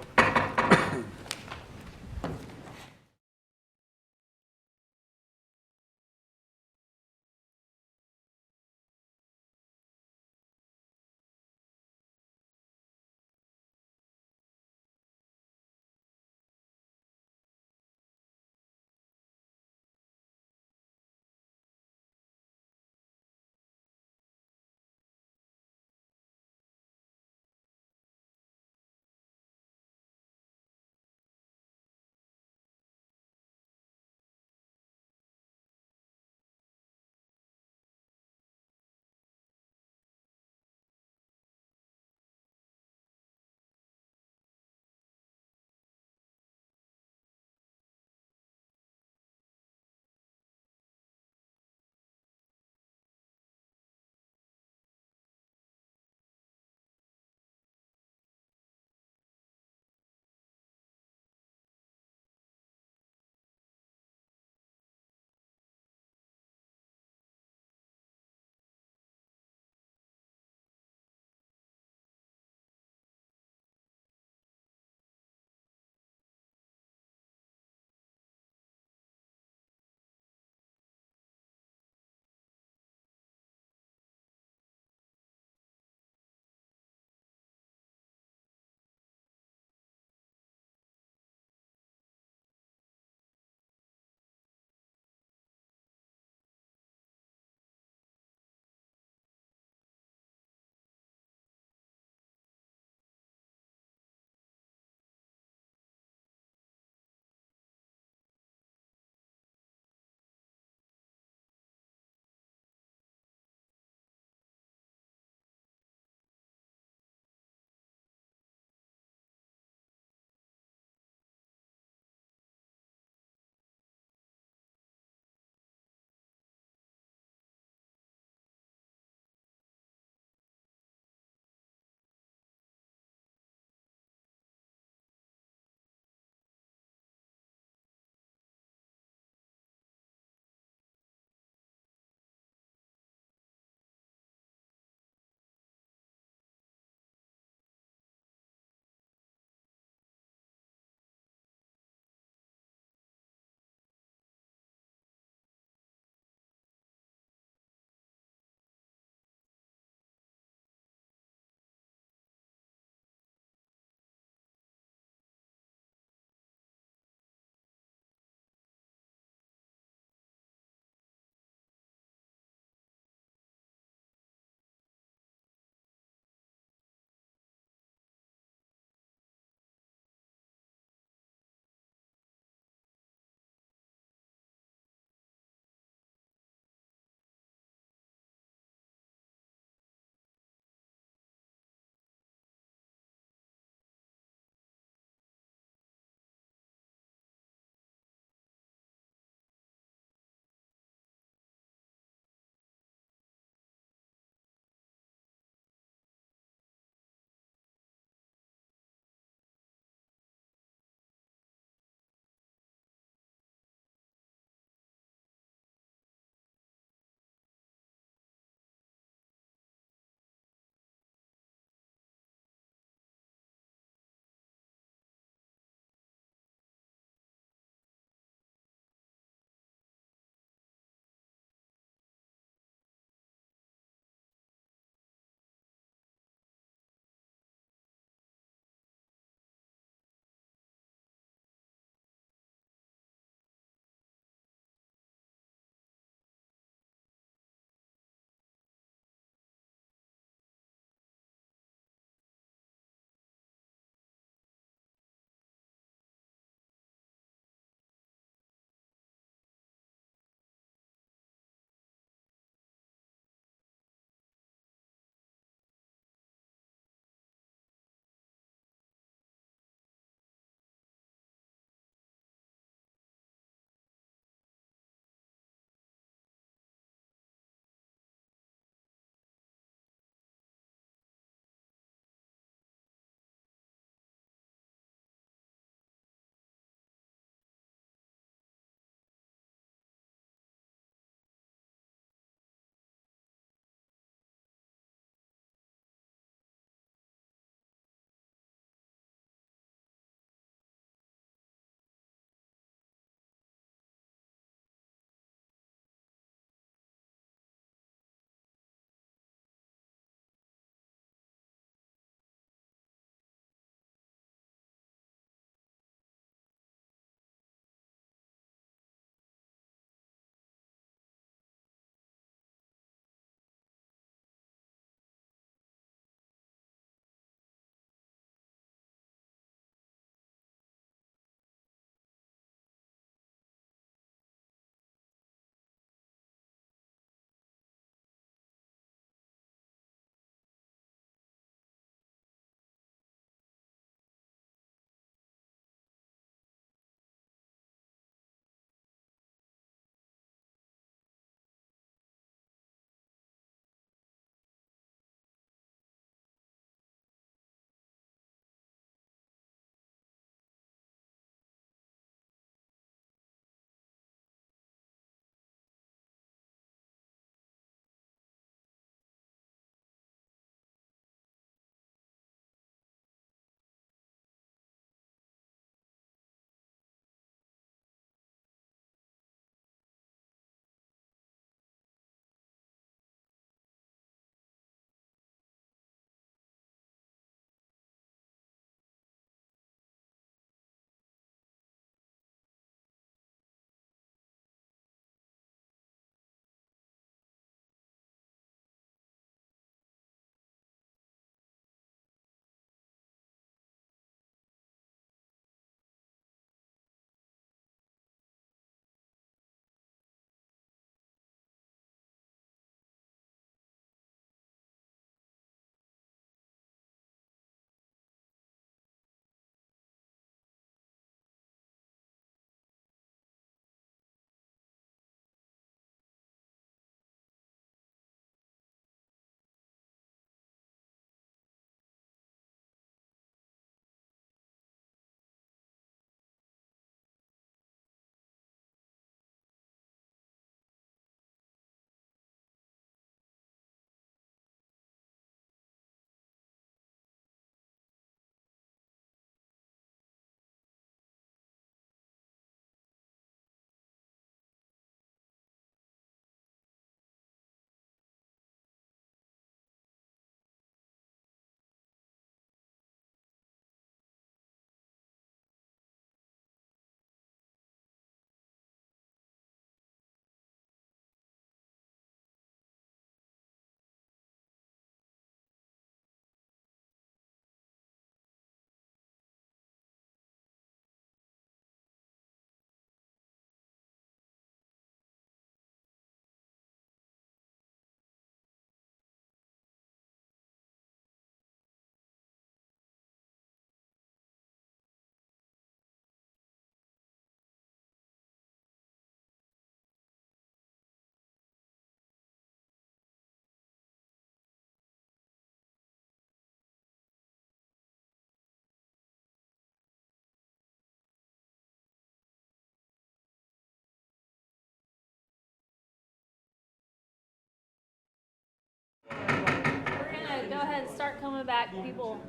ahead and start coming back, people.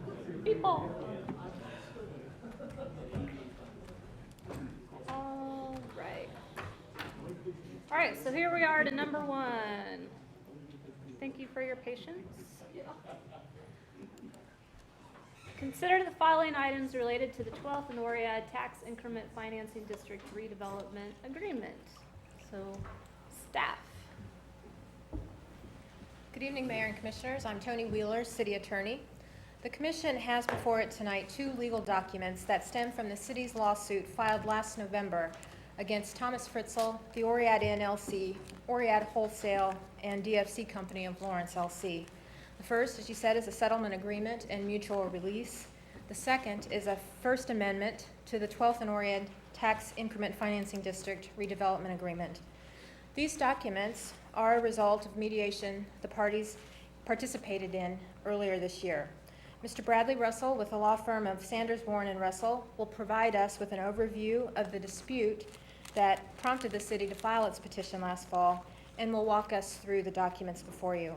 People. All right. All right, so here we are to number 1. Thank you for your patience. Consider the following items related to the 12th and Oread Tax Increment Financing District Redevelopment Agreement. So, staff. Good evening, Mayor and Commissioners. I'm Tony Wheeler, City Attorney. The Commission has before it tonight 2 legal documents that stem from the city's lawsuit filed last November against Thomas Fritzl, the Oread Inn LC, Oread Wholesale, and DFC Company of Lawrence LC. The first, as you said, is a settlement agreement and mutual release. The second is a First Amendment to the 12th and Oread Tax Increment Financing District Redevelopment Agreement. These documents are a result of mediation the parties participated in earlier this year. Mr. Bradley Russell, with the law firm of Sanders, Warren, and Russell, will provide us with an overview of the dispute that prompted the city to file its petition last fall, and will walk us through the documents before you.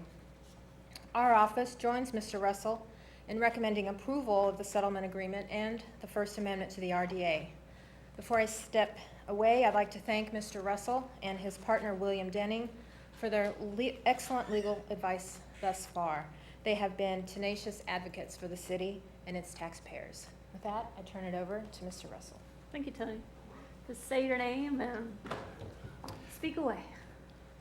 Our office joins Mr. Russell in recommending approval of the settlement agreement and the First Amendment to the RDA. Before I step away, I'd like to thank Mr. Russell and his partner, William Denning, for their excellent legal advice thus far. They have been tenacious advocates for the city and its taxpayers. With that, I turn it over to Mr. Russell. Thank you, Tony. Just say your name and speak away.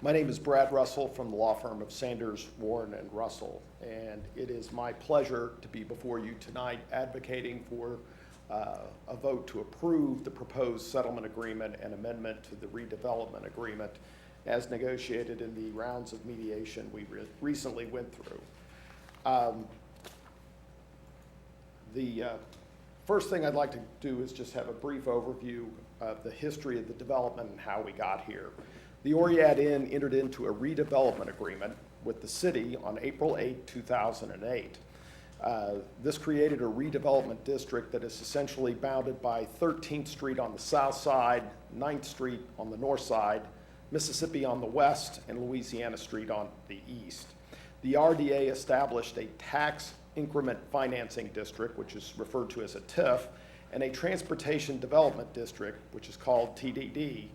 My name is Brad Russell from the law firm of Sanders, Warren, and Russell, and it is my pleasure to be before you tonight advocating for a vote to approve the proposed settlement agreement and amendment to the redevelopment agreement as negotiated in the rounds of mediation we recently went through. The first thing I'd like to do is just have a brief overview of the history of the development and how we got here. The Oread Inn entered into a redevelopment agreement with the city on April 8, 2008. This created a redevelopment district that is essentially bounded by 13th Street on the south side, 9th Street on the north side, Mississippi on the west, and Louisiana Street on the east. The RDA established a tax increment financing district, which is referred to as a TIF, and a transportation development district, which is called TDD.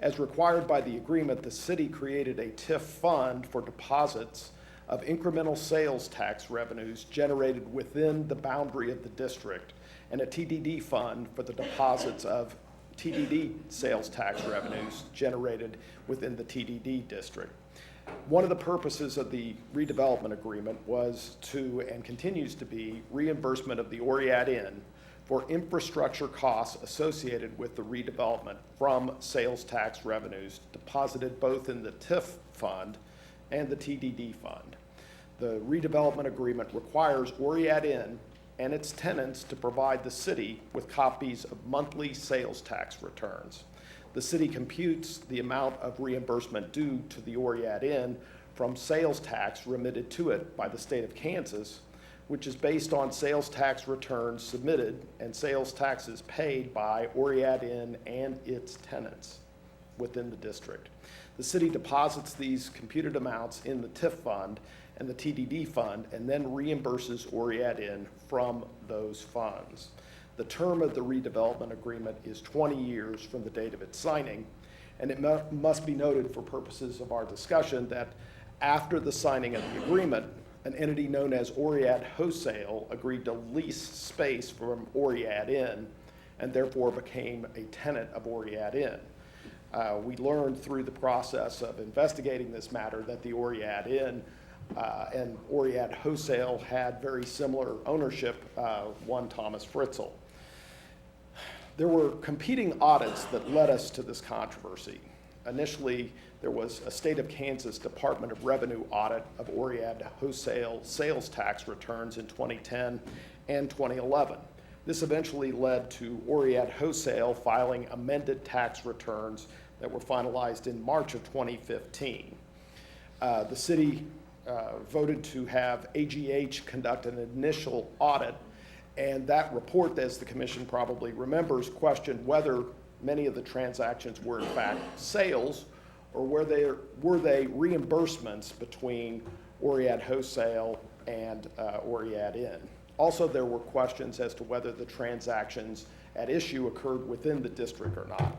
As required by the agreement, the city created a TIF fund for deposits of incremental sales tax revenues generated within the boundary of the district, and a TDD fund for the deposits of TDD sales tax revenues generated within the TDD district. One of the purposes of the redevelopment agreement was to, and continues to be, reimbursement of the Oread Inn for infrastructure costs associated with the redevelopment from sales tax revenues deposited both in the TIF fund and the TDD fund. The redevelopment agreement requires Oread Inn and its tenants to provide the city with copies of monthly sales tax returns. The city computes the amount of reimbursement due to the Oread Inn from sales tax remitted to it by the state of Kansas, which is based on sales tax returns submitted and sales taxes paid by Oread Inn and its tenants within the district. The city deposits these computed amounts in the TIF fund and the TDD fund, and then reimburses Oread Inn from those funds. The term of the redevelopment agreement is 20 years from the date of its signing, and it must be noted for purposes of our discussion that after the signing of the agreement, an entity known as Oread Wholesale agreed to lease space from Oread Inn and therefore became a tenant of Oread Inn. We learned through the process of investigating this matter that the Oread Inn and Oread Wholesale had very similar ownership, one Thomas Fritzl. There were competing audits that led us to this controversy. Initially, there was a state of Kansas Department of Revenue audit of Oread Wholesale sales tax returns in 2010 and 2011. This eventually led to Oread Wholesale filing amended tax returns that were finalized in March of 2015. The city voted to have AGH conduct an initial audit, and that report, as the commission probably remembers, questioned whether many of the transactions were in fact sales or were they reimbursements between Oread Wholesale and Oread Inn. Also, there were questions as to whether the transactions at issue occurred within the district or not.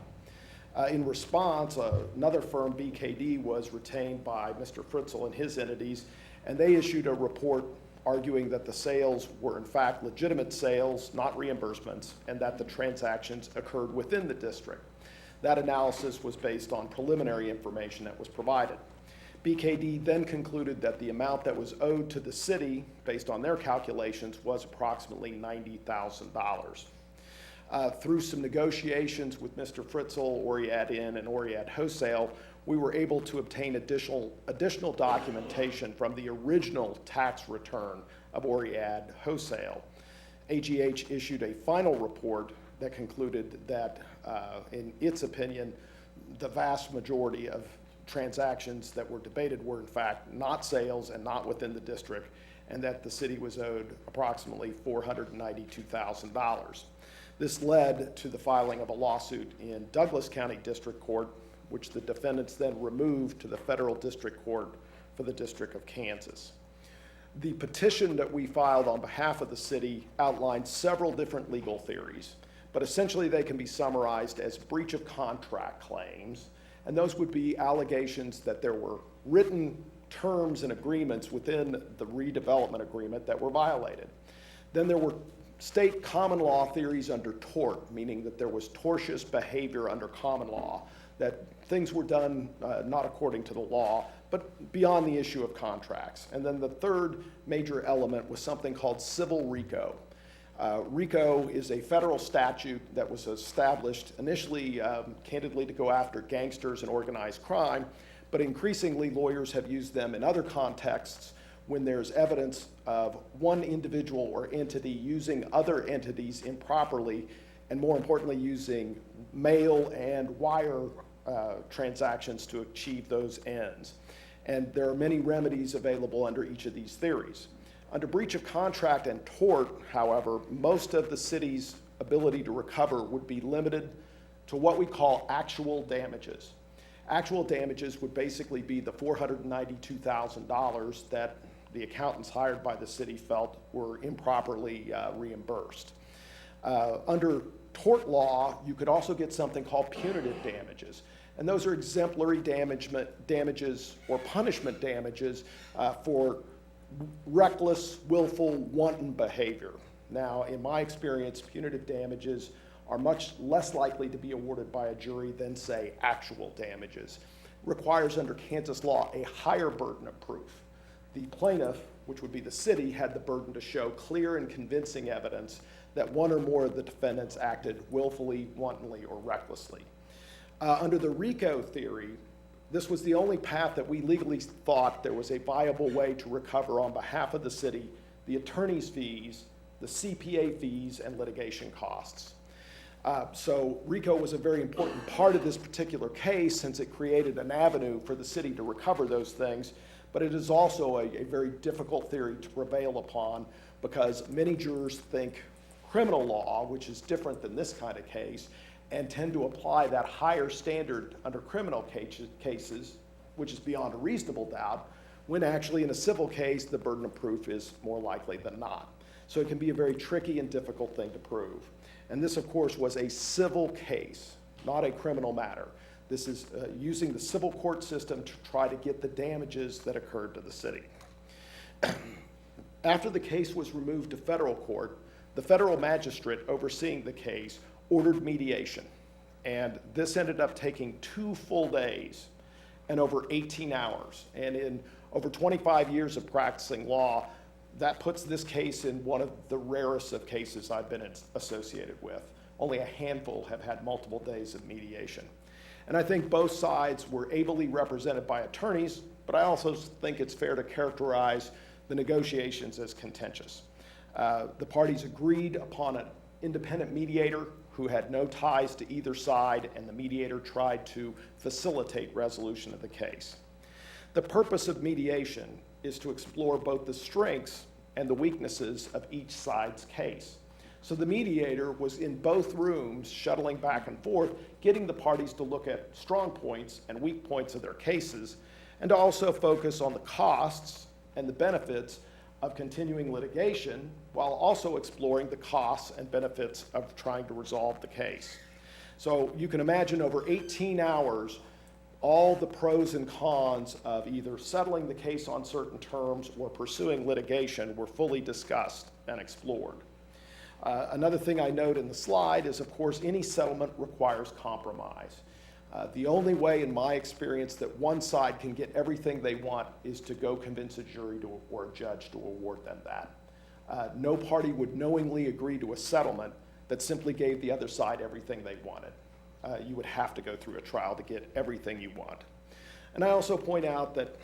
In response, another firm, BKD, was retained by Mr. Fritzl and his entities, and they issued a report arguing that the sales were in fact legitimate sales, not reimbursements, and that the transactions occurred within the district. That analysis was based on preliminary information that was provided. BKD then concluded that the amount that was owed to the city, based on their calculations, was approximately $90,000. Through some negotiations with Mr. Fritzl, Oread Inn, and Oread Wholesale, we were able to obtain additional documentation from the original tax return of Oread Wholesale. AGH issued a final report that concluded that, in its opinion, the vast majority of transactions that were debated were in fact not sales and not within the district, and that the city was owed approximately $492,000. This led to the filing of a lawsuit in Douglas County District Court, which the defendants then removed to the Federal District Court for the District of Kansas. The petition that we filed on behalf of the city outlined several different legal theories, but essentially they can be summarized as breach of contract claims, and those would be allegations that there were written terms and agreements within the redevelopment agreement that were violated. Then there were state common law theories under tort, meaning that there was tortious behavior under common law, that things were done not according to the law, but beyond the issue of contracts. And then the third major element was something called civil RICO. RICO is a federal statute that was established initially, candidly, to go after gangsters and organized crime, but increasingly lawyers have used them in other contexts when there's evidence of one individual or entity using other entities improperly, and more importantly, using mail and wire transactions to achieve those ends. And there are many remedies available under each of these theories. Under breach of contract and tort, however, most of the city's ability to recover would be limited to what we call actual damages. Actual damages would basically be the $492,000 that the accountants hired by the city felt were improperly reimbursed. Under tort law, you could also get something called punitive damages. And those are exemplary damages or punishment damages for reckless, willful, wanton behavior. Now, in my experience, punitive damages are much less likely to be awarded by a jury than, say, actual damages. Requires under Kansas law a higher burden of proof. The plaintiff, which would be the city, had the burden to show clear and convincing evidence that one or more of the defendants acted willfully, wantonly, or recklessly. Under the RICO theory, this was the only path that we legally thought there was a viable way to recover on behalf of the city the attorney's fees, the CPA fees, and litigation costs. So RICO was a very important part of this particular case since it created an avenue for the city to recover those things, but it is also a very difficult theory to prevail upon because many jurors think criminal law, which is different than this kind of case, and tend to apply that higher standard under criminal cases, which is beyond a reasonable doubt, when actually in a civil case, the burden of proof is more likely than not. So it can be a very tricky and difficult thing to prove. And this, of course, was a civil case, not a criminal matter. This is using the civil court system to try to get the damages that occurred to the city. After the case was removed to federal court, the federal magistrate overseeing the case ordered mediation. And this ended up taking 2 full days and over 18 hours. And in over 25 years of practicing law, that puts this case in one of the rarest of cases I've been associated with. Only a handful have had multiple days of mediation. And I think both sides were ably represented by attorneys, but I also think it's fair to characterize the negotiations as contentious. The parties agreed upon an independent mediator who had no ties to either side, and the mediator tried to facilitate resolution of the case. The purpose of mediation is to explore both the strengths and the weaknesses of each side's case. So the mediator was in both rooms, shuttling back and forth, getting the parties to look at strong points and weak points of their cases, and to also focus on the costs and the benefits of continuing litigation while also exploring the costs and benefits of trying to resolve the case. So you can imagine over 18 hours, all the pros and cons of either settling the case on certain terms or pursuing litigation were fully discussed and explored. Another thing I note in the slide is, of course, any settlement requires compromise. The only way, in my experience, that one side can get everything they want is to go convince a jury or a judge to award them that. No party would knowingly agree to a settlement that simply gave the other side everything they wanted. You would have to go through a trial to get everything you want. And I also point out that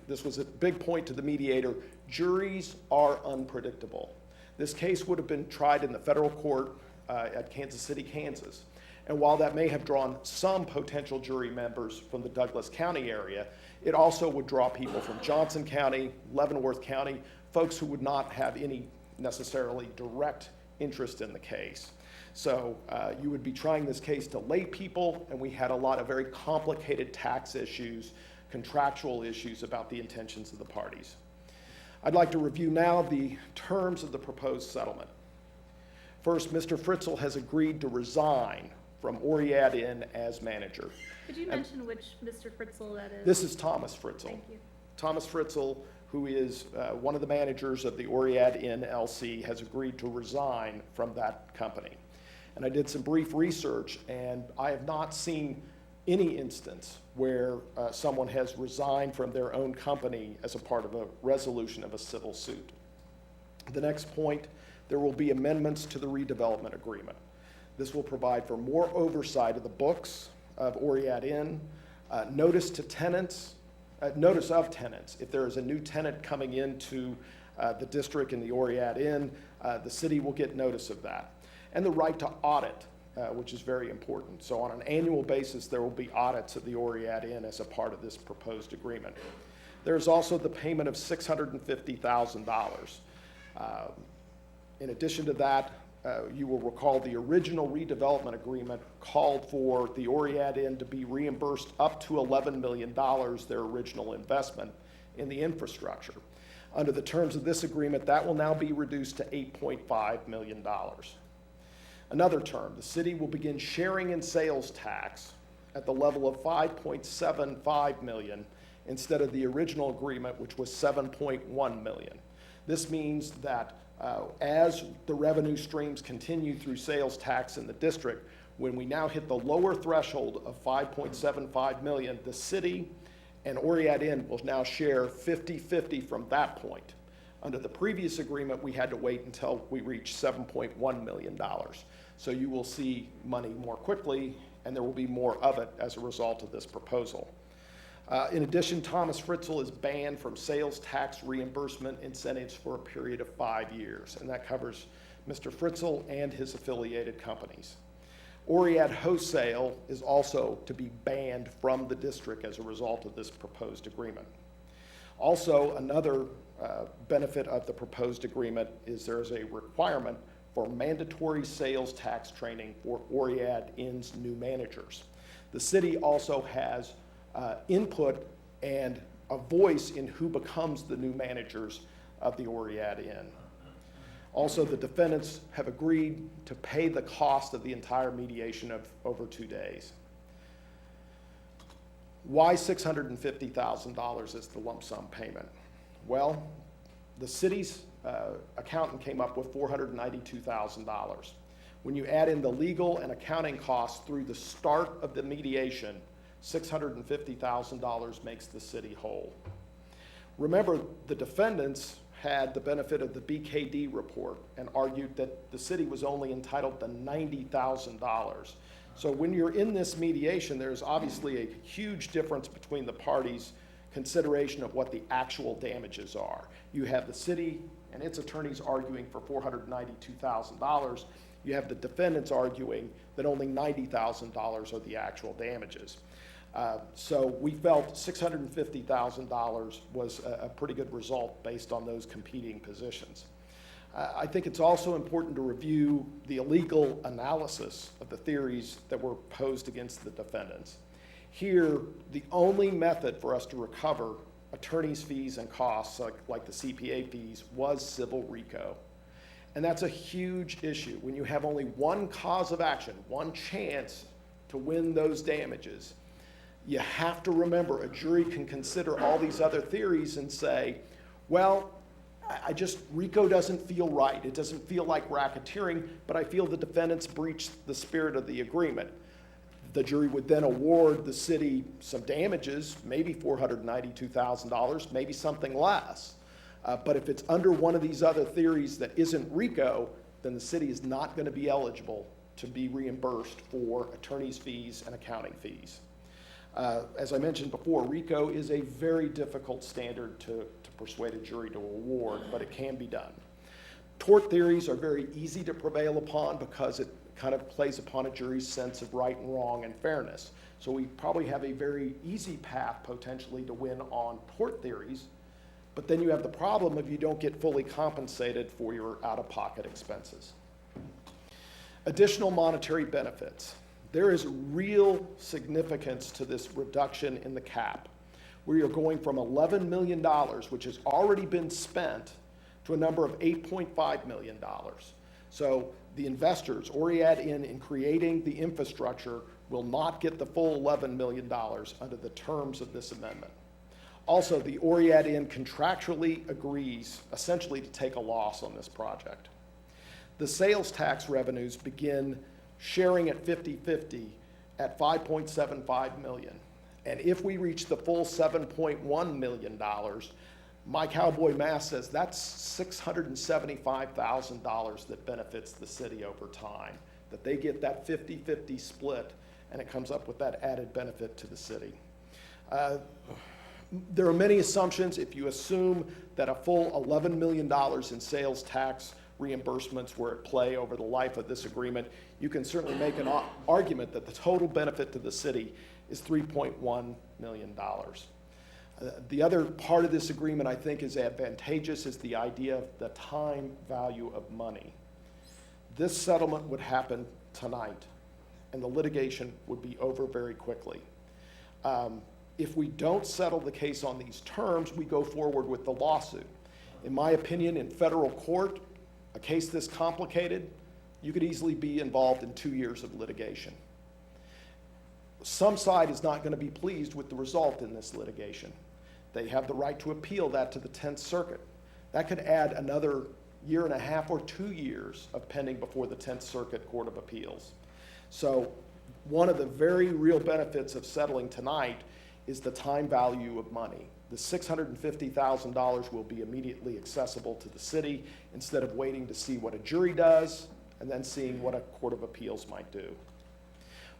this was a big point to the mediator, juries are unpredictable. This case would have been tried in the federal court at Kansas City, Kansas. And while that may have drawn some potential jury members from the Douglas County area, it also would draw people from Johnson County, Leavenworth County, folks who would not have any necessarily direct interest in the case. So you would be trying this case to lay people, and we had a lot of very complicated tax issues, contractual issues about the intentions of the parties. I'd like to review now the terms of the proposed settlement. First, Mr. Fritzl has agreed to resign from Oread Inn as manager. Could you mention which Mr. Fritzl that is? This is Thomas Fritzl. Thank you. Thomas Fritzl, who is one of the managers of the Oread Inn LC, has agreed to resign from that company. And I did some brief research, and I have not seen any instance where someone has resigned from their own company as a part of a resolution of a civil suit. The next point, there will be amendments to the redevelopment agreement. This will provide for more oversight of the books of Oread Inn, notice of tenants. If there is a new tenant coming into the district in the Oread Inn, the city will get notice of that. And the right to audit, which is very important. So on an annual basis, there will be audits of the Oread Inn as a part of this proposed agreement. There's also the payment of $650,000. In addition to that, you will recall the original redevelopment agreement called for the Oread Inn to be reimbursed up to $11 million, their original investment in the infrastructure. Under the terms of this agreement, that will now be reduced to $8.5 million. Another term, the city will begin sharing in sales tax at the level of $5.75 million instead of the original agreement, which was $7.1 million. This means that as the revenue streams continue through sales tax in the district, when we now hit the lower threshold of $5.75 million, the city and Oread Inn will now share 50-50 from that point. Under the previous agreement, we had to wait until we reached $7.1 million. So you will see money more quickly, and there will be more of it as a result of this proposal. In addition, Thomas Fritzl is banned from sales tax reimbursement incentives for a period of 5 years, and that covers Mr. Fritzl and his affiliated companies. Oread Wholesale is also to be banned from the district as a result of this proposed agreement. Also, another benefit of the proposed agreement is there is a requirement for mandatory sales tax training for Oread Inn's new managers. The city also has input and a voice in who becomes the new managers of the Oread Inn. Also, the defendants have agreed to pay the cost of the entire mediation of over 2 days. Why $650,000 is the lump sum payment? Well, the city's accountant came up with $492,000. When you add in the legal and accounting costs through the start of the mediation, $650,000 makes the city whole. Remember, the defendants had the benefit of the BKD report and argued that the city was only entitled to $90,000. So when you're in this mediation, there's obviously a huge difference between the parties' consideration of what the actual damages are. You have the city and its attorneys arguing for $492,000. You have the defendants arguing that only $90,000 are the actual damages. So we felt $650,000 was a pretty good result based on those competing positions. I think it's also important to review the legal analysis of the theories that were posed against the defendants. Here, the only method for us to recover attorney's fees and costs, like the CPA fees, was civil RICO. And that's a huge issue. When you have only one cause of action, one chance to win those damages, you have to remember a jury can consider all these other theories and say, well, RICO doesn't feel right. It doesn't feel like racketeering, but I feel the defendants breached the spirit of the agreement. The jury would then award the city some damages, maybe $492,000, maybe something less. But if it's under one of these other theories that isn't RICO, then the city is not going to be eligible to be reimbursed for attorney's fees and accounting fees. As I mentioned before, RICO is a very difficult standard to persuade a jury to award, but it can be done. Tort theories are very easy to prevail upon because it kind of plays upon a jury's sense of right and wrong and fairness. So we probably have a very easy path potentially to win on tort theories, but then you have the problem if you don't get fully compensated for your out-of-pocket expenses. Additional monetary benefits. There is real significance to this reduction in the cap. We are going from $11 million, which has already been spent, to a number of $8.5 million. So the investors, Oread in creating the infrastructure, will not get the full $11 million under the terms of this amendment. Also, the Oread contractually agrees essentially to take a loss on this project. The sales tax revenues begin sharing at 50-50 at $5.75 million. And if we reach the full $7.1 million, my cowboy math says that's $675,000 that benefits the city over time, that they get that 50-50 split, and it comes up with that added benefit to the city. There are many assumptions. If you assume that a full $11 million in sales tax reimbursements were at play over the life of this agreement, you can certainly make an argument that the total benefit to the city is $3.1 million. The other part of this agreement I think is advantageous is the idea of the time value of money. This settlement would happen tonight, and the litigation would be over very quickly. If we don't settle the case on these terms, we go forward with the lawsuit. In my opinion, in federal court, a case this complicated, you could easily be involved in 2 years of litigation. Some side is not going to be pleased with the result in this litigation. They have the right to appeal that to the 10th Circuit. That could add another 1.5 or 2 years of pending before the 10th Circuit Court of Appeals. So one of the very real benefits of settling tonight is the time value of money. The $650,000 will be immediately accessible to the city instead of waiting to see what a jury does and then seeing what a Court of Appeals might do.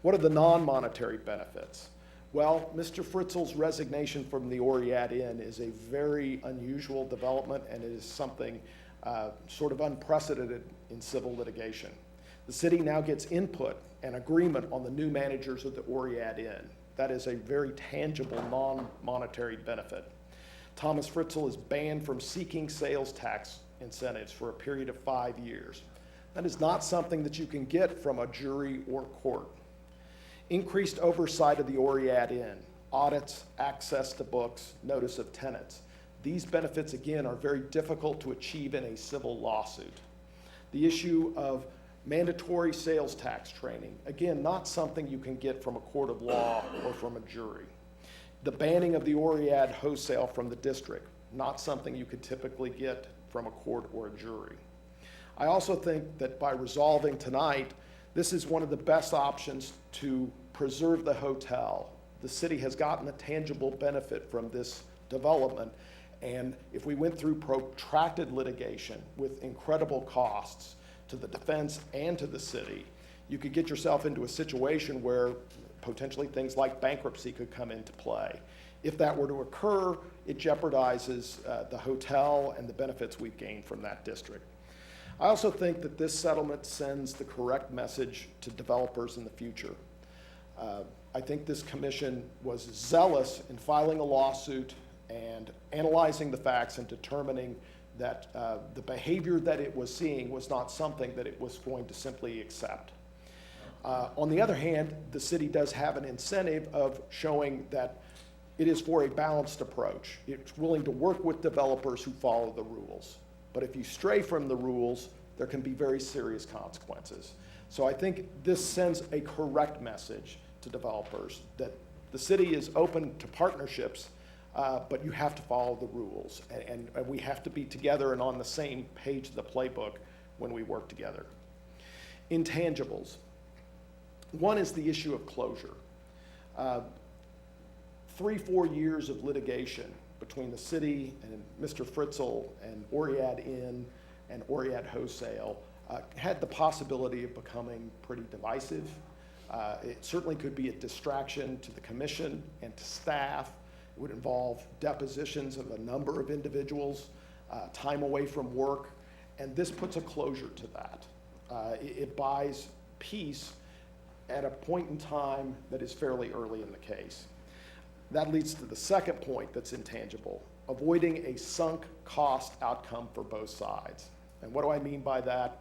What are the non-monetary benefits? Well, Mr. Fritzl's resignation from the Oread Inn is a very unusual development, and it is something sort of unprecedented in civil litigation. The city now gets input and agreement on the new managers of the Oread Inn. That is a very tangible non-monetary benefit. Thomas Fritzl is banned from seeking sales tax incentives for a period of 5 years. That is not something that you can get from a jury or court. Increased oversight of the Oread Inn, audits, access to books, notice of tenants. These benefits, again, are very difficult to achieve in a civil lawsuit. The issue of mandatory sales tax training, again, not something you can get from a court of law or from a jury. The banning of the Oread wholesale from the district, not something you could typically get from a court or a jury. I also think that by resolving tonight, this is one of the best options to preserve the hotel. The city has gotten a tangible benefit from this development, and if we went through protracted litigation with incredible costs to the defense and to the city, you could get yourself into a situation where potentially things like bankruptcy could come into play. If that were to occur, it jeopardizes the hotel and the benefits we've gained from that district. I also think that this settlement sends the correct message to developers in the future. I think this commission was zealous in filing a lawsuit and analyzing the facts and determining that the behavior that it was seeing was not something that it was going to simply accept. On the other hand, the city does have an incentive of showing that It is for a balanced approach. It's willing to work with developers who follow the rules. But if you stray from the rules, there can be very serious consequences. So I think this sends a correct message to developers that the city is open to partnerships, but you have to follow the rules. And we have to be together and on the same page of the playbook when we work together. Intangibles. One is the issue of closure. 3-4 years of litigation between the city and Mr. Fritzl and Oread Inn and Oread Wholesale had the possibility of becoming pretty divisive. It certainly could be a distraction to the commission and to staff. It would involve depositions of a number of individuals, time away from work, and this puts a closure to that. It buys peace at a point in time that is fairly early in the case. That leads to the second point that's intangible, avoiding a sunk cost outcome for both sides. And what do I mean by that?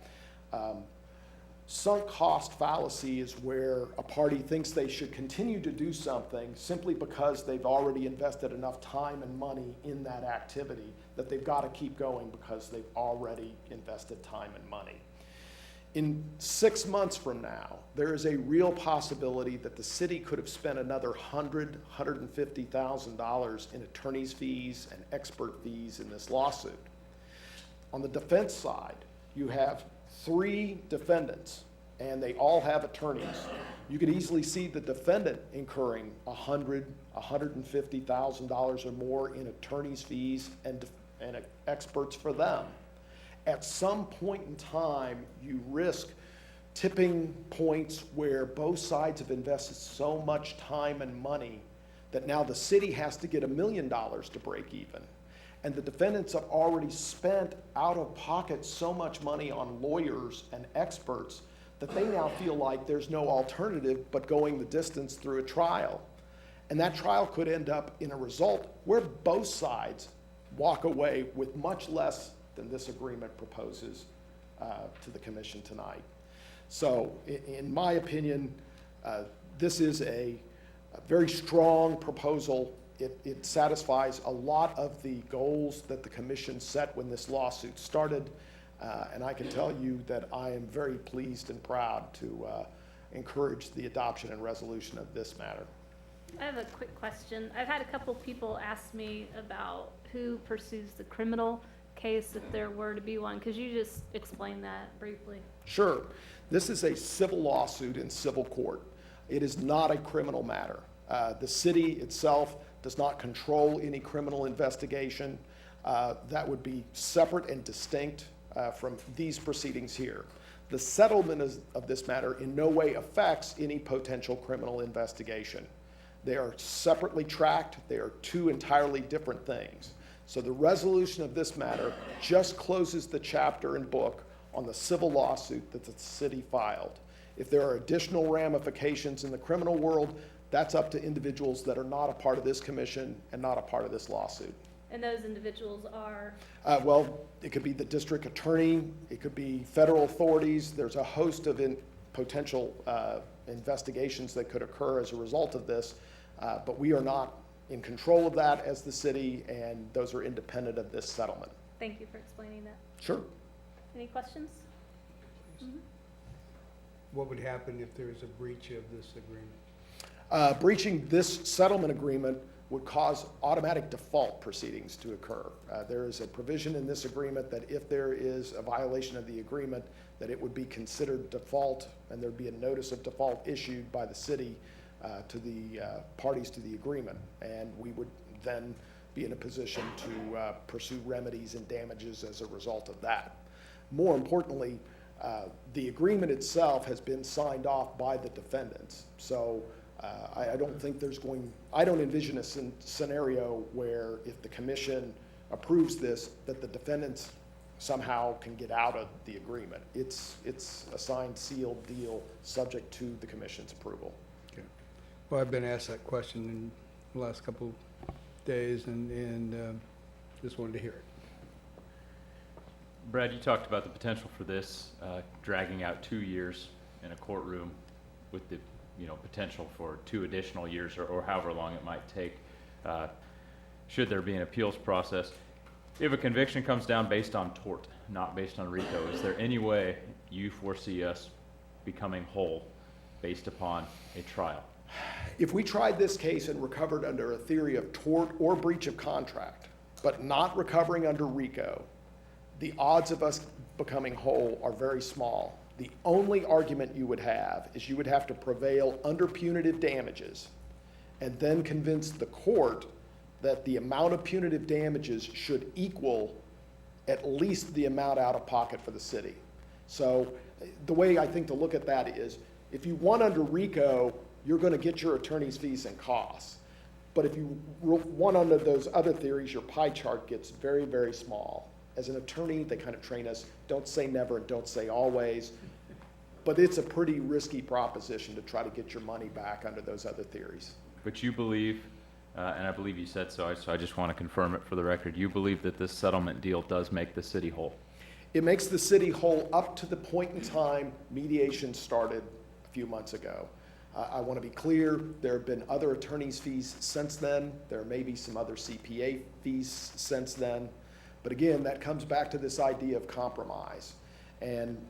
Sunk cost fallacy is where a party thinks they should continue to do something simply because they've already invested enough time and money in that activity that they've got to keep going because they've already invested time and money. In 6 months from now, there is a real possibility that the city could have spent another $150,000 in attorney's fees and expert fees in this lawsuit. On the defense side, you have 3 defendants, and they all have attorneys. You could easily see the defendant incurring $100,000, $150,000 or more in attorney's fees and experts for them. At some point in time, you risk tipping points where both sides have invested so much time and money that now the city has to get $1 million to break even. And the defendants have already spent out of pocket so much money on lawyers and experts that they now feel like there's no alternative but going the distance through a trial. And that trial could end up in a result where both sides walk away with much less than this agreement proposes to the commission tonight. So in my opinion, this is a very strong proposal. It satisfies a lot of the goals that the commission set when this lawsuit started. And I can tell you that I am very pleased and proud to encourage the adoption and resolution of this matter. I have a quick question. I've had a couple people ask me about who pursues the criminal case if there were to be one. Could you just explain that briefly? Sure. This is a civil lawsuit in civil court. It is not a criminal matter. The city itself does not control any criminal investigation. That would be separate and distinct from these proceedings here. The settlement of this matter in no way affects any potential criminal investigation. They are separately tracked. They are 2 entirely different things. So the resolution of this matter just closes the chapter and book on the civil lawsuit that the city filed. If there are additional ramifications in the criminal world, that's up to individuals that are not a part of this commission and not a part of this lawsuit. And those individuals are? Well, it could be the district attorney, it could be federal authorities. There's a host of potential investigations that could occur as a result of this, but we are not in control of that as the city, and those are independent of this settlement. Thank you for explaining that. Sure. Any questions? Mm-hmm. What would happen if there is a breach of this agreement? Breaching this settlement agreement would cause automatic default proceedings to occur. There is a provision in this agreement that if there is a violation of the agreement, that it would be considered default, and there'd be a notice of default issued by the city to the parties to the agreement, and we would then be in a position to pursue remedies and damages as a result of that. More importantly, the agreement itself has been signed off by the defendants. So I don't think I don't envision a scenario where if the commission approves this, that the defendants somehow can get out of the agreement. It's a signed, sealed deal subject to the commission's approval. Okay. Well, I've been asked that question in the last couple days and just wanted to hear it. Brad, you talked about the potential for this dragging out 2 years in a courtroom with the potential for 2 additional years or however long it might take. should there be an appeals process. If a conviction comes down based on tort, not based on RICO, is there any way you foresee us becoming whole based upon a trial? If we tried this case and recovered under a theory of tort or breach of contract, but not recovering under RICO, the odds of us becoming whole are very small. The only argument you would have is you would have to prevail under punitive damages and then convince the court that the amount of punitive damages should equal at least the amount out of pocket for the city. So the way I think to look at that is, if you won under RICO, you're going to get your attorney's fees and costs. But if you won under those other theories, your pie chart gets very, very small. As an attorney, they kind of train us, don't say never and don't say always. But it's a pretty risky proposition to try to get your money back under those other theories. But you believe, and I believe you said so I just want to confirm it for the record, you believe that this settlement deal does make the city whole? It makes the city whole up to the point in time mediation started a few months ago. I want to be clear, there have been other attorney's fees since then. There may be some other CPA fees since then. But again, that comes back to this idea of compromise. And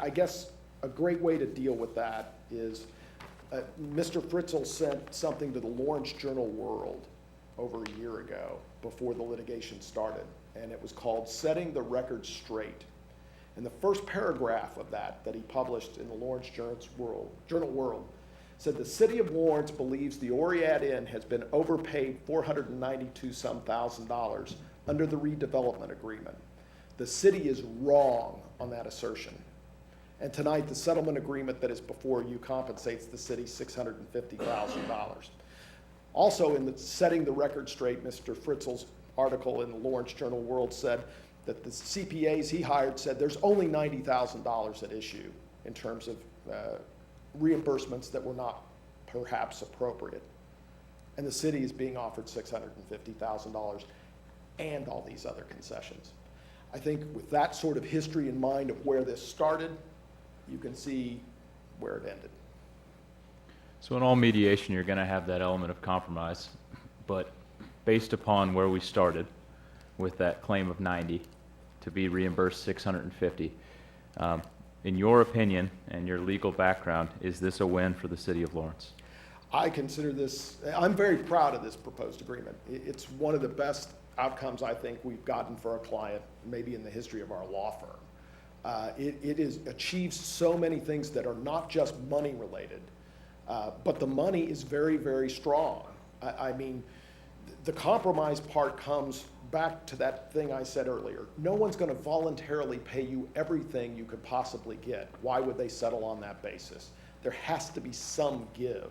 I guess a great way to deal with that is Mr. Fritzl sent something to the Lawrence Journal-World over a year ago before the litigation started. And it was called Setting the Record Straight. And the first paragraph of that he published in the Lawrence Journal-World said the city of Lawrence believes the Oread Inn has been overpaid $492,000 under the redevelopment agreement. The city is wrong on that assertion. And tonight, the settlement agreement that is before you compensates the city $650,000. Also, in the Setting the Record Straight, Mr. Fritzl's article in the Lawrence Journal-World said that the CPAs he hired said there's only $90,000 at issue in terms of reimbursements that were not perhaps appropriate. And the city is being offered $650,000 and all these other concessions. I think with that sort of history in mind of where this started, you can see where it ended. So in all mediation, you're going to have that element of compromise, but based upon where we started with that claim of 90 to be reimbursed 650, in your opinion and your legal background, is this a win for the city of Lawrence? I consider this, I'm very proud of this proposed agreement. It's one of the best outcomes I think we've gotten for a client, maybe in the history of our law firm. It achieves so many things that are not just money related, but the money is very, very strong. I mean, the compromise part comes back to that thing I said earlier. No one's going to voluntarily pay you everything you could possibly get. Why would they settle on that basis? There has to be some give.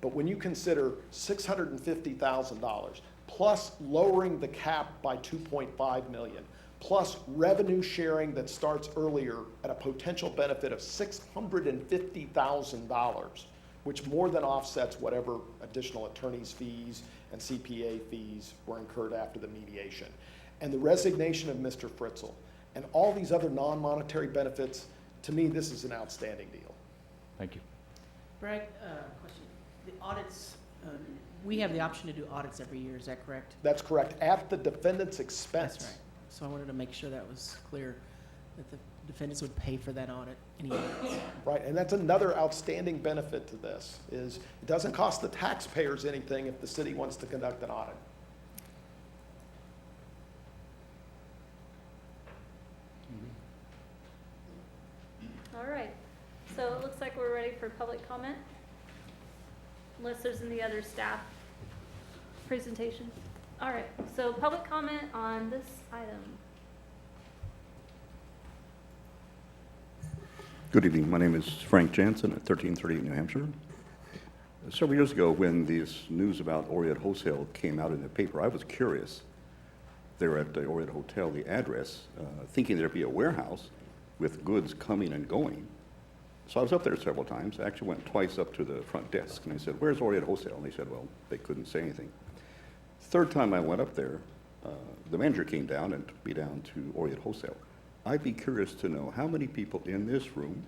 But when you consider $650,000 plus lowering the cap by $2.5 million, plus revenue sharing that starts earlier at a potential benefit of $650,000, which more than offsets whatever additional attorney's fees and CPA fees were incurred after the mediation. And the resignation of Mr. Fritzl and all these other non-monetary benefits, to me, this is an outstanding deal. Thank you. Bragg, question. The audits, we have the option to do audits every year, is that correct? That's correct, at the defendant's expense. That's right. So I wanted to make sure that was clear, that the defendants would pay for that audit, any audits. Right, and that's another outstanding benefit to this, is it doesn't cost the taxpayers anything if the city wants to conduct an audit. All right, so it looks like we're ready for public comment, unless there's any other staff presentation. All right, so public comment on this item. Good evening. My name is Frank Jansen at 1330 New Hampshire. Several years ago, when this news about Oread Wholesale came out in the paper, I was curious. They were at the Oread Hotel, the address, thinking there'd be a warehouse with goods coming and going. So I was up there several times. I actually went twice up to the front desk, and I said, "Where's Oread Wholesale?" And they said, well, they couldn't say anything. Third time I went up there, the manager came down and took me down to Oread Wholesale. I'd be curious to know how many people in this room,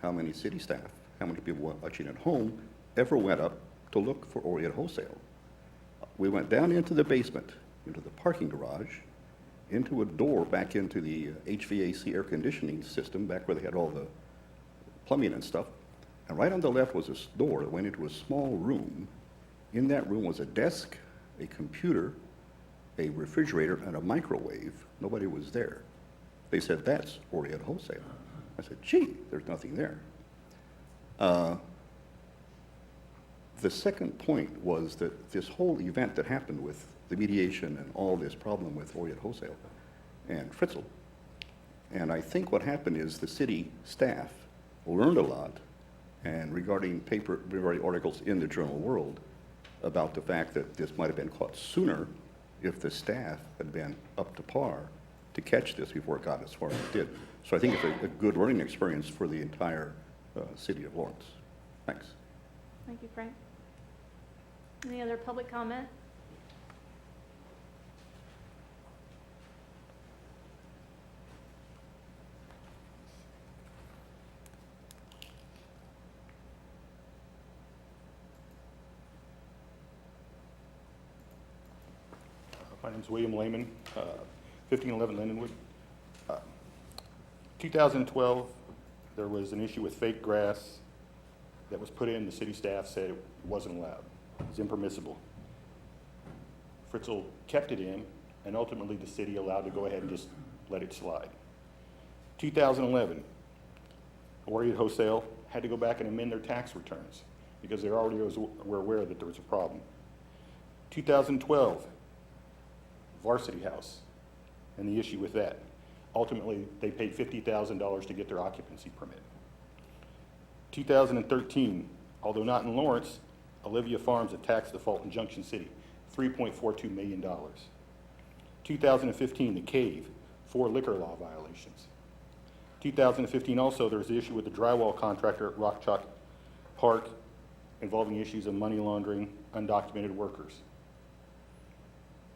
how many city staff, how many people watching at home ever went up to look for Oread Wholesale. We went down into the basement, into the parking garage, into a door back into the HVAC air conditioning system, back where they had all the plumbing and stuff. And right on the left was this door that went into a small room. In that room was a desk, a computer, a refrigerator, and a microwave. Nobody was there. They said, that's Oread Wholesale. I said, gee, there's nothing there. The second point was that this whole event that happened with the mediation and all this problem with Oread Wholesale and Fritzl, and I think what happened is the city staff learned a lot, and regarding articles in the Journal World about the fact that this might have been caught sooner if the staff had been up to par to catch this before it got as far as it did. So I think it's a good learning experience for the entire city of Lawrence. Thanks. Thank you, Frank. Any other public comment? My name is William Lehman, 1511 Lindenwood. 2012, there was an issue with fake grass that was put in. The city staff said it wasn't allowed. It was impermissible. Fritzl kept it in, and ultimately the city allowed to go ahead and just let it slide. 2011, Oread Wholesale had to go back and amend their tax returns because they already were aware that there was a problem. 2012, Varsity House and the issue with that. Ultimately, they paid $50,000 to get their occupancy permit. 2013, although not in Lawrence, Olivia Farms, a tax default in Junction City, $3.42 million. 2015, the Cave, 4 liquor law violations. 2015 also, there was the issue with the drywall contractor at Rock Chalk Park involving issues of money laundering, undocumented workers.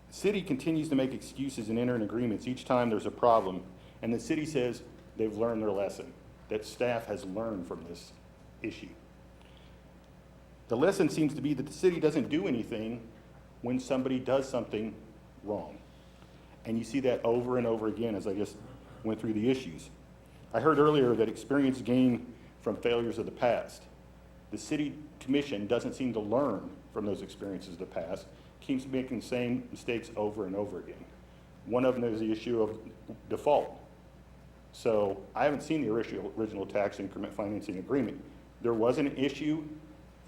The city continues to make excuses and enter in agreements each time there's a problem, and the city says they've learned their lesson, that staff has learned from this issue. The lesson seems to be that the city doesn't do anything when somebody does something wrong. And you see that over and over again as I just went through the issues. I heard earlier that experience gained from failures of the past. The city commission doesn't seem to learn from those experiences of the past, keeps making the same mistakes over and over again. One of them is the issue of default. So I haven't seen the original tax increment financing agreement. There was an issue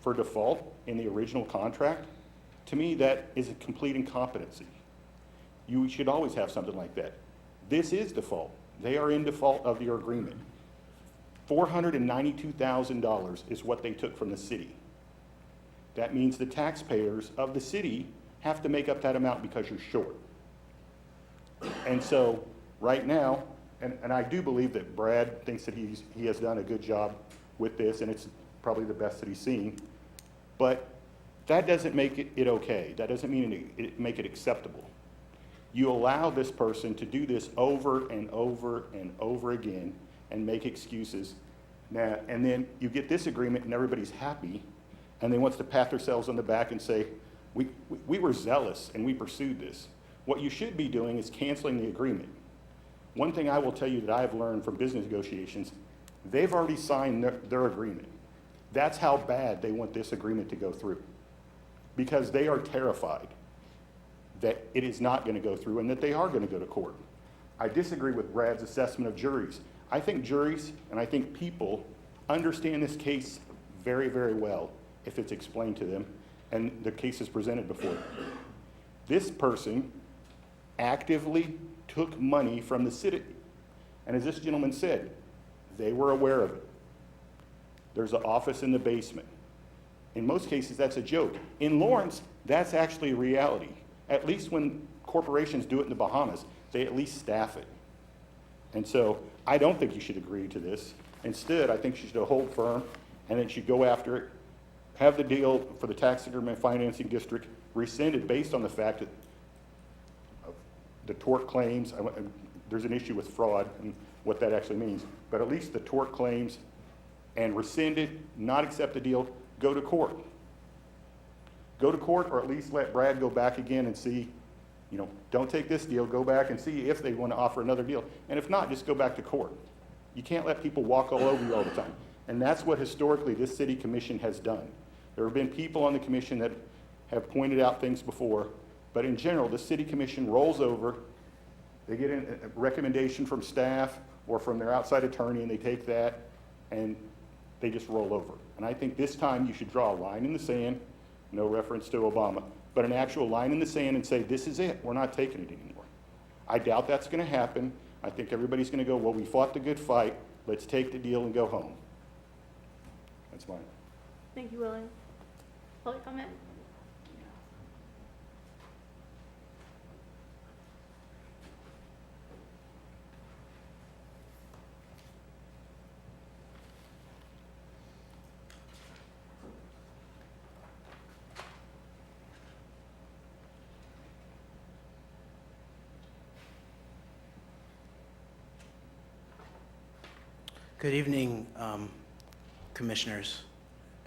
for default in the original contract. To me, that is a complete incompetency. You should always have something like that. This is default. They are in default of your agreement. $492,000 is what they took from the city. That means the taxpayers of the city have to make up that amount because you're short. And so right now, and I do believe that Brad thinks that he has done a good job with this, and it's probably the best that he's seen, but that doesn't make it okay. That doesn't mean make it acceptable. You allow this person to do this over and over and over again and make excuses. Now, and then you get this agreement and everybody's happy, and they want to pat themselves on the back and say, we were zealous and we pursued this. What you should be doing is canceling the agreement. One thing I will tell you that I've learned from business negotiations, they've already signed their agreement. That's how bad they want this agreement to go through, because they are terrified that it is not going to go through and that they are going to go to court. I disagree with Brad's assessment of juries. I think juries and I think people understand this case very, very well if it's explained to them and the case is presented before them. This person actively took money from the city. And as this gentleman said, they were aware of it. There's an office in the basement. In most cases, that's a joke. In Lawrence, that's actually a reality. At least when corporations do it in the Bahamas, they at least staff it. And so I don't think you should agree to this. Instead, I think you should hold firm and then you should go after it, have the deal for the tax increment financing district rescinded based on the fact that the tort claims, there's an issue with fraud and what that actually means, but at least the tort claims and rescinded, not accept the deal, go to court. go to court, or at least let Brad go back again and see, you know, don't take this deal, go back and see if they want to offer another deal. And if not, just go back to court. You can't let people walk all over you all the time. And that's what historically this city commission has done. There have been people on the commission that have pointed out things before, but in general, the city commission rolls over, they get a recommendation from staff or from their outside attorney, and they take that and they just roll over. And I think this time you should draw a line in the sand, no reference to Obama, but an actual line in the sand and say, this is it, we're not taking it anymore. I doubt that's gonna happen. I think everybody's gonna go, well, we fought the good fight, let's take the deal and go home. That's mine. Thank you, Willie. Public comment? Good evening, commissioners.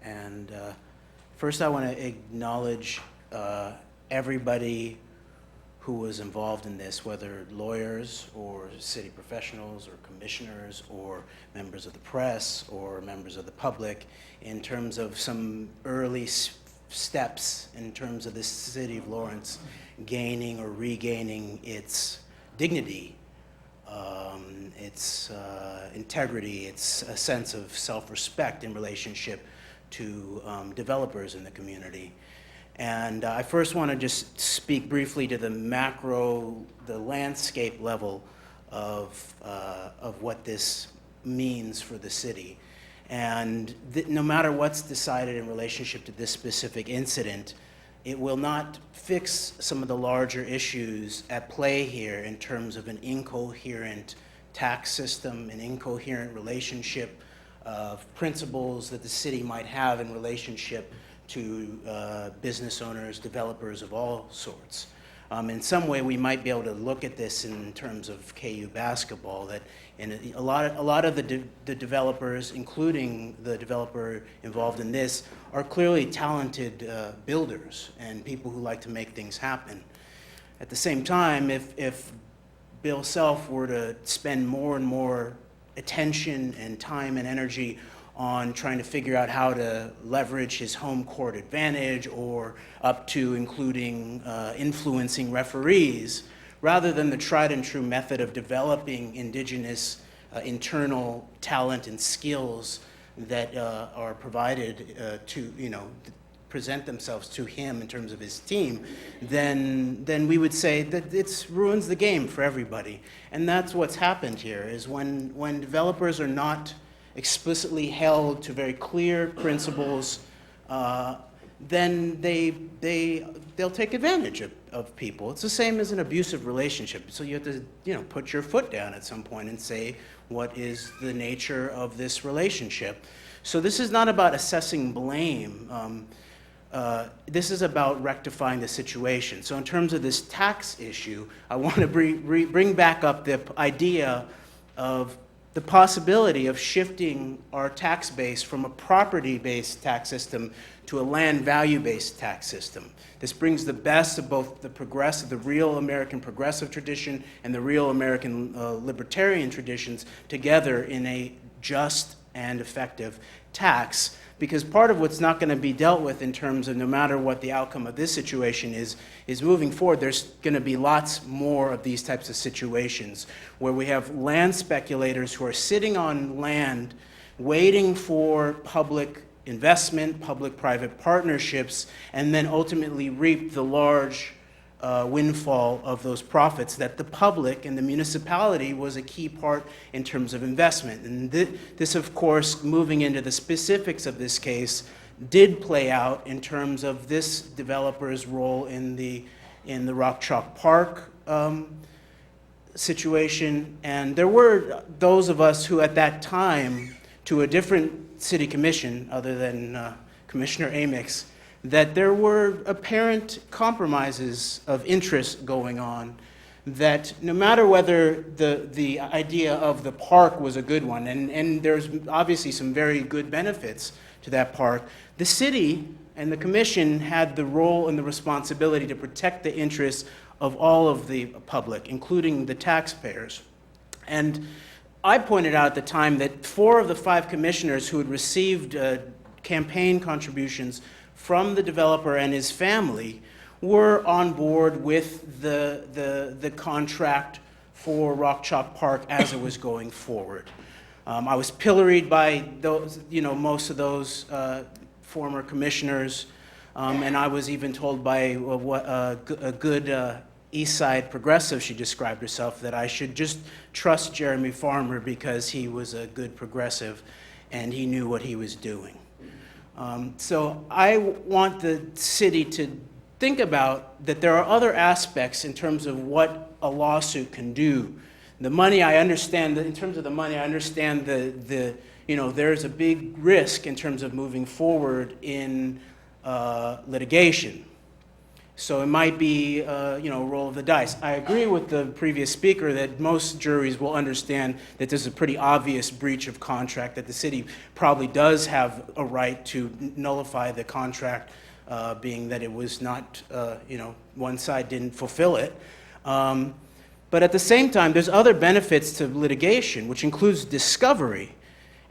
And first I want to acknowledge everybody who was involved in this, whether lawyers or city professionals or commissioners or members of the press or members of the public, in terms of some early steps in terms of the city of Lawrence gaining or regaining its dignity, its integrity, its a sense of self-respect in relationship to developers in the community. And I first want to just speak briefly to the macro, the landscape level of what this means for the city. And no matter what's decided in relationship to this specific incident, it will not fix some of the larger issues at play here in terms of an incoherent tax system, an incoherent relationship of principles that the city might have in relationship to business owners, developers of all sorts. In some way, we might be able to look at this in terms of KU basketball, that in a lot of the developers, including the developer involved in this, are clearly talented builders and people who like to make things happen. At the same time, if Bill Self were to spend more and more attention and time and energy on trying to figure out how to leverage his home court advantage, or up to including influencing referees, rather than the tried and true method of developing indigenous internal talent and skills that are provided to, present themselves to him in terms of his team, then we would say that it ruins the game for everybody. And that's what's happened here, is when developers are not explicitly held to very clear principles, then they'll take advantage of people. It's the same as an abusive relationship. So you have to, put your foot down at some point and say, what is the nature of this relationship? So this is not about assessing blame. This is about rectifying the situation. So in terms of this tax issue, I want to bring back up the idea of the possibility of shifting our tax base from a property-based tax system to a land value-based tax system. This brings the best of both the real American progressive tradition and the real American libertarian traditions together in a just and effective tax. Because part of what's not going to be dealt with in terms of no matter what the outcome of this situation is moving forward, there's going to be lots more of these types of situations where we have land speculators who are sitting on land waiting for public investment, public-private partnerships, and then ultimately reap the large windfall of those profits that the public and the municipality was a key part in terms of investment. And this, of course, moving into the specifics of this case, did play out in terms of this developer's role in the Rock Chalk Park situation. And there were those of us who at that time, to a different city commission other than Commissioner Amix, that there were apparent compromises of interest going on, that no matter whether the idea of the park was a good one, and there's obviously some very good benefits to that park, the city and the commission had the role and the responsibility to protect the interests of all of the public, including the taxpayers. And I pointed out at the time that 4 of the 5 commissioners who had received campaign contributions from the developer and his family were on board with the contract for Rock Chalk Park as it was going forward. I was pilloried by those, most of those former commissioners, and I was even told by a good East Side progressive, she described herself, that I should just trust Jeremy Farmer because he was a good progressive and he knew what he was doing. So I want the city to think about that there are other aspects in terms of what a lawsuit can do. The money, I understand, in terms of the money, I understand there's a big risk in terms of moving forward in litigation. So it might be, a roll of the dice. I agree with the previous speaker that most juries will understand that this is a pretty obvious breach of contract, that the city probably does have a right to nullify the contract, being that it was not, one side didn't fulfill it. But at the same time, there's other benefits to litigation, which includes discovery.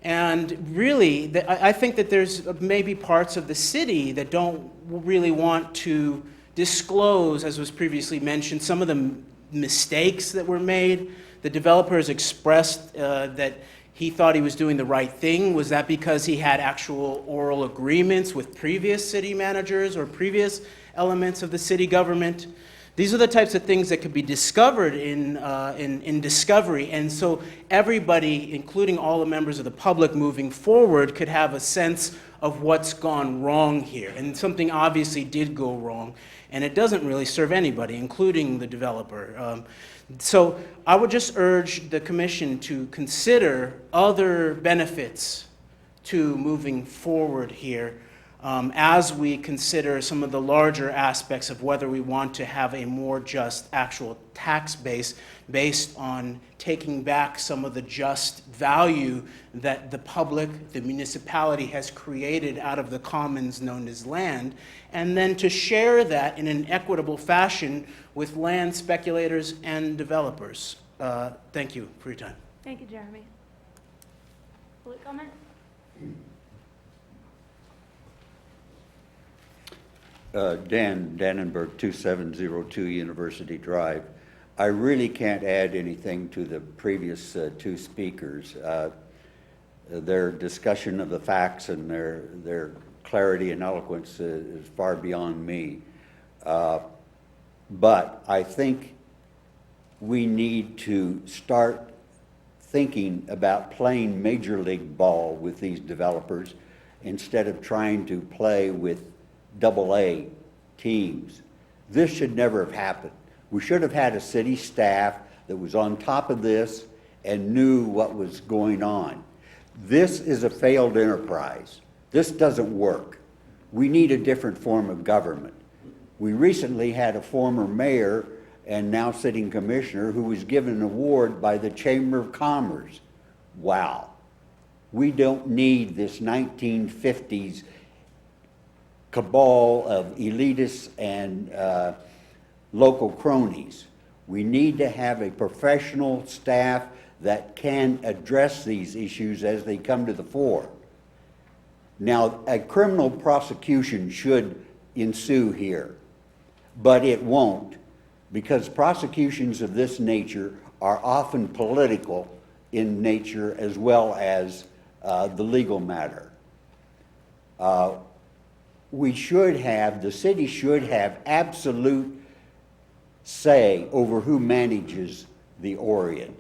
And really, I think that there's maybe parts of the city that don't really want to disclose, as was previously mentioned, some of the mistakes that were made. The developer has expressed that he thought he was doing the right thing. Was that because he had actual oral agreements with previous city managers or previous elements of the city government? These are the types of things that could be discovered in discovery, and so everybody, including all the members of the public moving forward, could have a sense of what's gone wrong here. And something obviously did go wrong, and it doesn't really serve anybody, including the developer. So I would just urge the commission to consider other benefits to moving forward here, as we consider some of the larger aspects of whether we want to have a more just actual tax base based on taking back some of the just value that the public, the municipality has created out of the commons known as land, and then to share that in an equitable fashion with land speculators and developers. Thank you for your time. Thank you, Jeremy. Public comment? Dan Dannenberg, 2702 University Drive. I really can't add anything to the previous 2 speakers. Their discussion of the facts and their clarity and eloquence is far beyond me. But I think we need to start thinking about playing major league ball with these developers instead of trying to play with AA teams. This should never have happened. We should have had a city staff that was on top of this and knew what was going on. This is a failed enterprise. This doesn't work. We need a different form of government. We recently had a former mayor and now sitting commissioner who was given an award by the Chamber of Commerce. Wow. We don't need this 1950s cabal of elitists and local cronies. We need to have a professional staff that can address these issues as they come to the fore. Now, a criminal prosecution should ensue here, but it won't, because prosecutions of this nature are often political in nature as well as the legal matter. The city should have absolute say over who manages the Oread.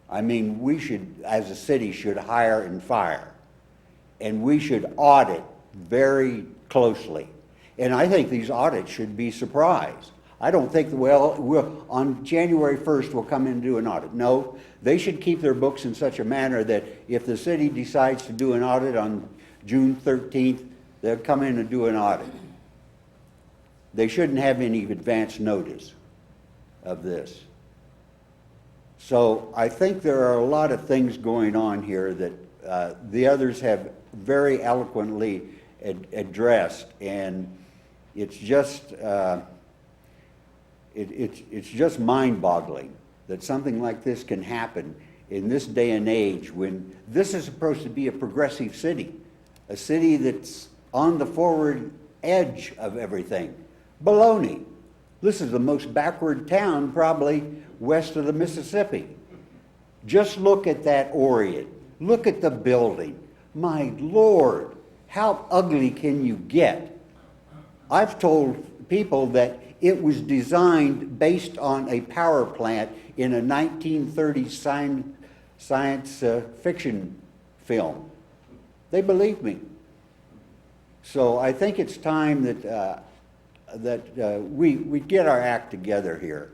I mean, we should, as a city, should hire and fire. And we should audit very closely. And I think these audits should be surprise. I don't think, well, on January 1st, we'll come in and do an audit. No, they should keep their books in such a manner that if the city decides to do an audit on June 13th, they'll come in and do an audit. They shouldn't have any advance notice of this. So I think there are a lot of things going on here that the others have very eloquently addressed. And it's just, it's just mind-boggling that something like this can happen in this day and age when this is supposed to be a progressive city, a city that's on the forward edge of everything. Baloney. This is the most backward town probably west of the Mississippi. Just look at that Oread. Look at the building. My Lord, how ugly can you get? I've told people that it was designed based on a power plant in a 1930s science fiction film. They believe me. So I think it's time that we get our act together here.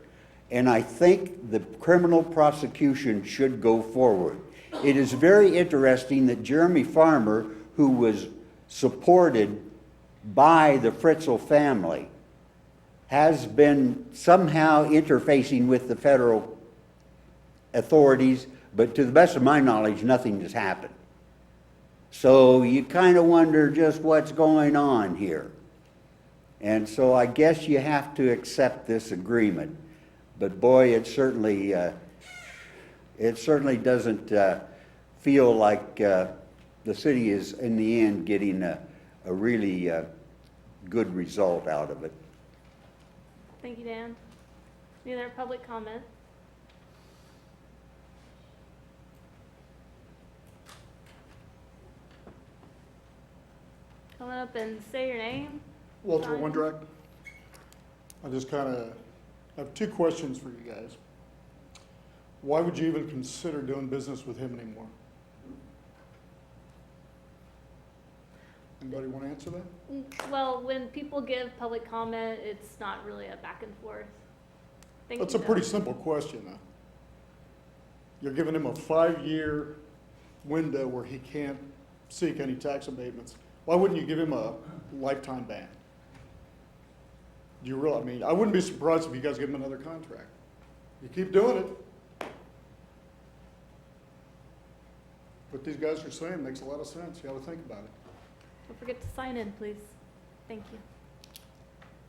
And I think the criminal prosecution should go forward. It is very interesting that Jeremy Farmer, who was supported by the Fritzl family, has been somehow interfacing with the federal authorities, but to the best of my knowledge, nothing has happened. So you kind of wonder just what's going on here. And so I guess you have to accept this agreement. But boy, it certainly doesn't feel like the city is in the end getting a really good result out of it. Thank you, Dan. Any other public comment? Come on up and say your name. Walter Time. Wondrak. I just kind of have two questions for you guys. Why would you even consider doing business with him anymore? Anybody want to answer that? Well, when people give public comment, it's not really a back and forth. Thank That's you, a pretty though. simple question, though. You're giving him a 5-year window where he can't seek any tax abatements. Why wouldn't you give him a lifetime ban? Do you really? I mean, I wouldn't be surprised if you guys give him another contract. You keep doing it. What these guys are saying makes a lot of sense. You ought to think about it. Don't forget to sign in, please. Thank you.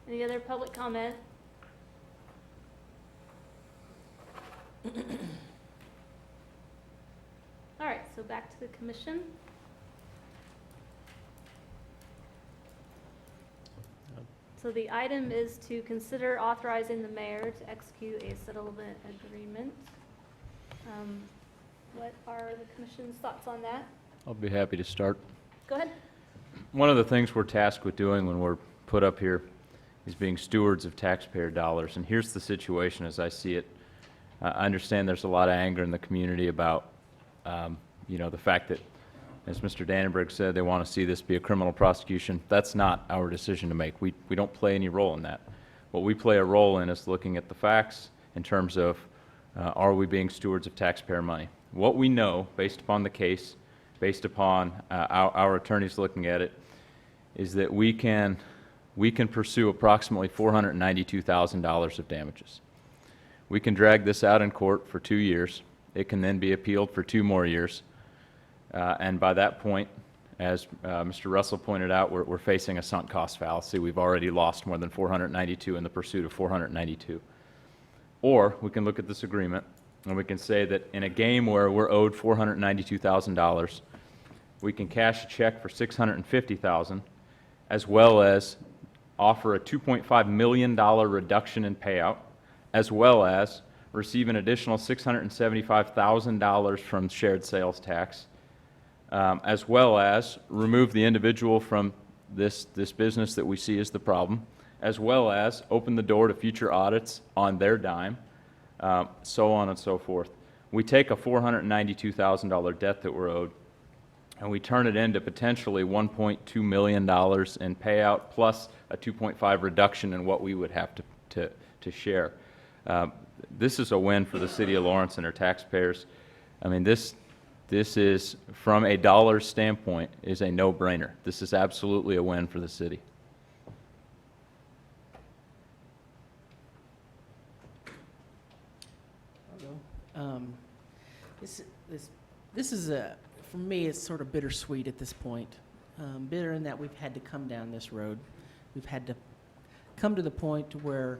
Any other public comment? All right, so back to the commission. So the item is to consider authorizing the mayor to execute a settlement agreement. What are the commission's thoughts on that? I'll be happy to start. Go ahead. One of the things we're tasked with doing when we're put up here is being stewards of taxpayer dollars. And here's the situation as I see it. I understand there's a lot of anger in the community about, the fact that, as Mr. Dannenberg said, they want to see this be a criminal prosecution. That's not our decision to make. We don't play any role in that. What we play a role in is looking at the facts in terms of, are we being stewards of taxpayer money? What we know, based upon the case, based upon our attorneys looking at it, is that we can pursue approximately $492,000 of damages. We can drag this out in court for 2 years. It can then be appealed for 2 more years. And by that point, as Mr. Russell pointed out, we're facing a sunk cost fallacy. We've already lost more than 492 in the pursuit of 492. Or we can look at this agreement and we can say that in a game where we're owed $492,000, we can cash a check for $650,000, as well as offer a $2.5 million reduction in payout, as well as receive an additional $675,000 from shared sales tax, as well as remove the individual from this business that we see as the problem, as well as open the door to future audits on their dime, so on and so forth. We take a $492,000 debt that we're owed, and we turn it into potentially $1.2 million in payout, plus a 2.5 reduction in what we would have to share. This is a win for the city of Lawrence and our taxpayers. I mean, this is, from a dollar standpoint, is a no-brainer. This is absolutely a win for the city. This is for me, it's sort of bittersweet at this point. bitter in that we've had to come down this road. We've had to come to the point to where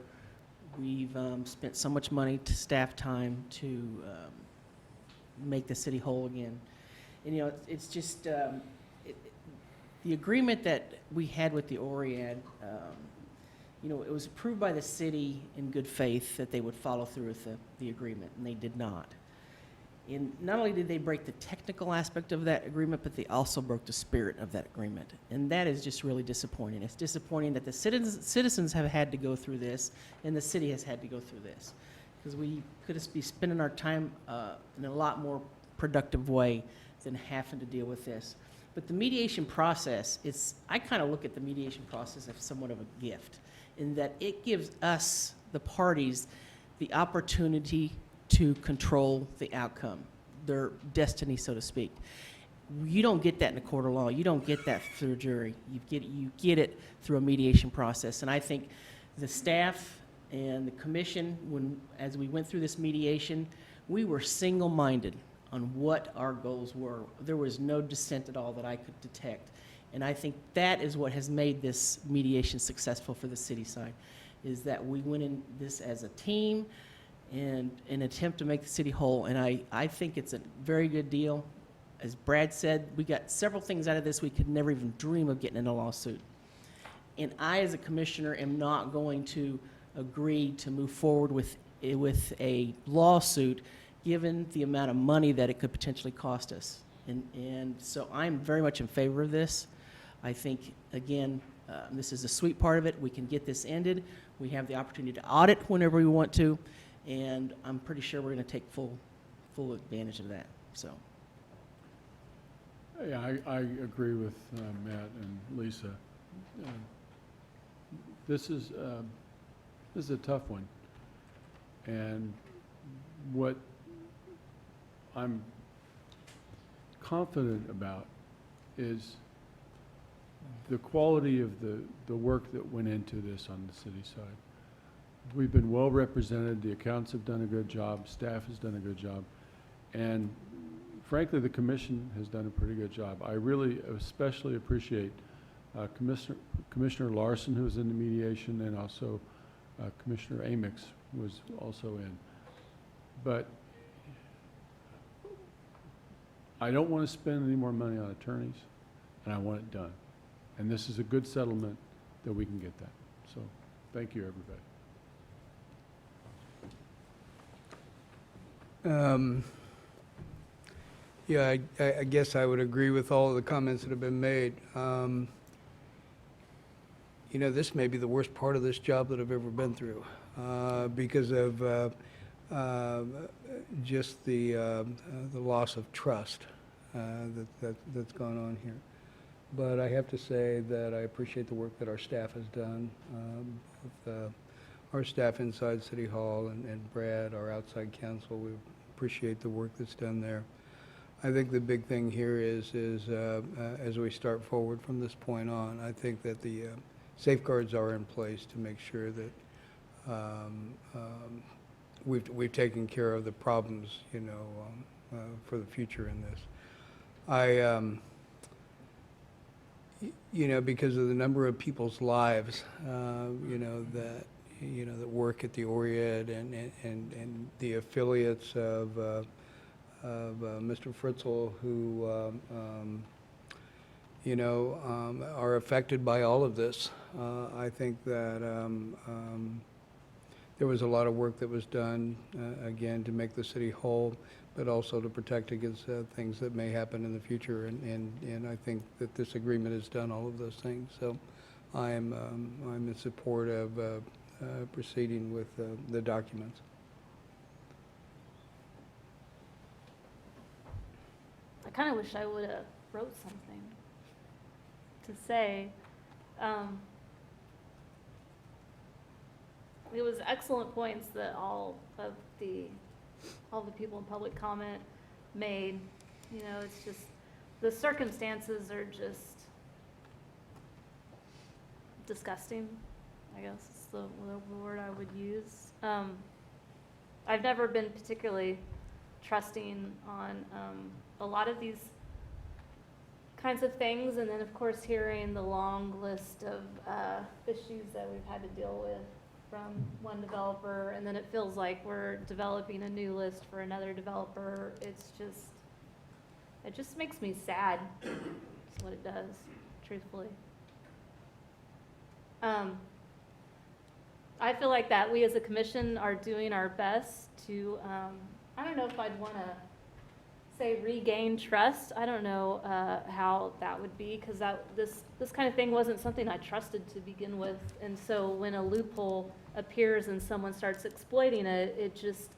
we've spent so much money to staff time to make the city whole again. And, you know, it's just, the agreement that we had with the Oread, you know, it was approved by the city in good faith that they would follow through with the agreement, and they did not. And not only did they break the technical aspect of that agreement, but they also broke the spirit of that agreement. And that is just really disappointing. It's disappointing that the citizens have had to go through this, and the city has had to go through this. Because we could be spending our time in a lot more productive way than having to deal with this. But the mediation process, I kind of look at the mediation process as somewhat of a gift, in that it gives us, the parties, the opportunity to control the outcome, their destiny, so to speak. You don't get that in a court of law. You don't get that through a jury. You get it through a mediation process. And I think the staff and the commission, as we went through this mediation, we were single-minded on what our goals were. There was no dissent at all that I could detect. And I think that is what has made this mediation successful for the city side, is that we went in this as a team and an attempt to make the city whole. And I think it's a very good deal. As Brad said, we got several things out of this we could never even dream of getting in a lawsuit. And I, as a commissioner, am not going to agree to move forward with a lawsuit given the amount of money that it could potentially cost us. And so I'm very much in favor of this. I think, again, this is the sweet part of it. We can get this ended. We have the opportunity to audit whenever we want to. And I'm pretty sure we're going to take full advantage of that. So, Yeah, I agree with Matt and Lisa. This is a tough one. And what I'm confident about is the quality of the work that went into this on the city side. We've been well represented. The accountants have done a good job. Staff has done a good job. And frankly, the commission has done a pretty good job. I really especially appreciate Commissioner Larson, who was in the mediation, and also Commissioner Amix was also in. But I don't want to spend any more money on attorneys, and I want it done. And this is a good settlement that we can get that. So thank you, everybody. Yeah, I guess I would agree with all of the comments that have been made. You know, this may be the worst part of this job that I've ever been through because of just the loss of trust that's gone on here. But I have to say that I appreciate the work that our staff has done, our staff inside City Hall and Brad, our outside counsel. We appreciate the work that's done there. I think the big thing here is as we start forward from this point on, I think that the safeguards are in place to make sure that we've taken care of the problems, you know, for the future in this. You know, because of the number of people's lives, you know, that work at the Oread and the affiliates of Mr. Fritzl, who you know, are affected by all of this. I think that there was a lot of work that was done, again, to make the city whole, but also to protect against things that may happen in the future. And I think that this agreement has done all of those things. So I'm in support of proceeding with the documents. I kind of wish I would have wrote something to say. It was excellent points that all the people in public comment made. You know, it's just the circumstances are just disgusting, I guess is the word I would use. I've never been particularly trusting on a lot of these kinds of things, and then of course hearing the long list of issues that we've had to deal with from one developer, and then it feels like we're developing a new list for another developer. It just makes me sad. That's what it does, truthfully. I feel like that we as a commission are doing our best to, I don't know if I'd want to say regain trust. I don't know how that would be, because this kind of thing wasn't something I trusted to begin with. And so when a loophole appears and someone starts exploiting it, it just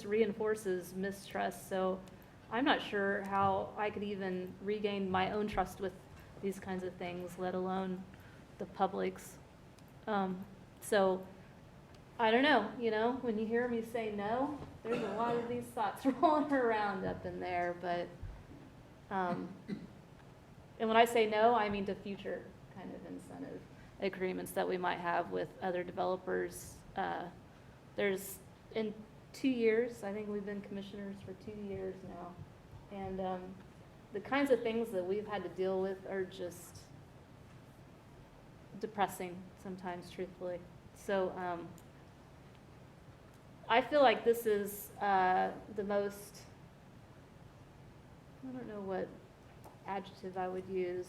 reinforces mistrust. So I'm not sure how I could even regain my own trust with these kinds of things, let alone the public's. So I don't know, when you hear me say no, there's a lot of these thoughts rolling around up in there, but, and when I say no, I mean to future kind of incentive agreements that we might have with other developers. There's, in 2 years, I think we've been commissioners for 2 years now, and the kinds of things that we've had to deal with are just depressing sometimes, truthfully. So I feel like this is the most, I don't know what adjective I would use.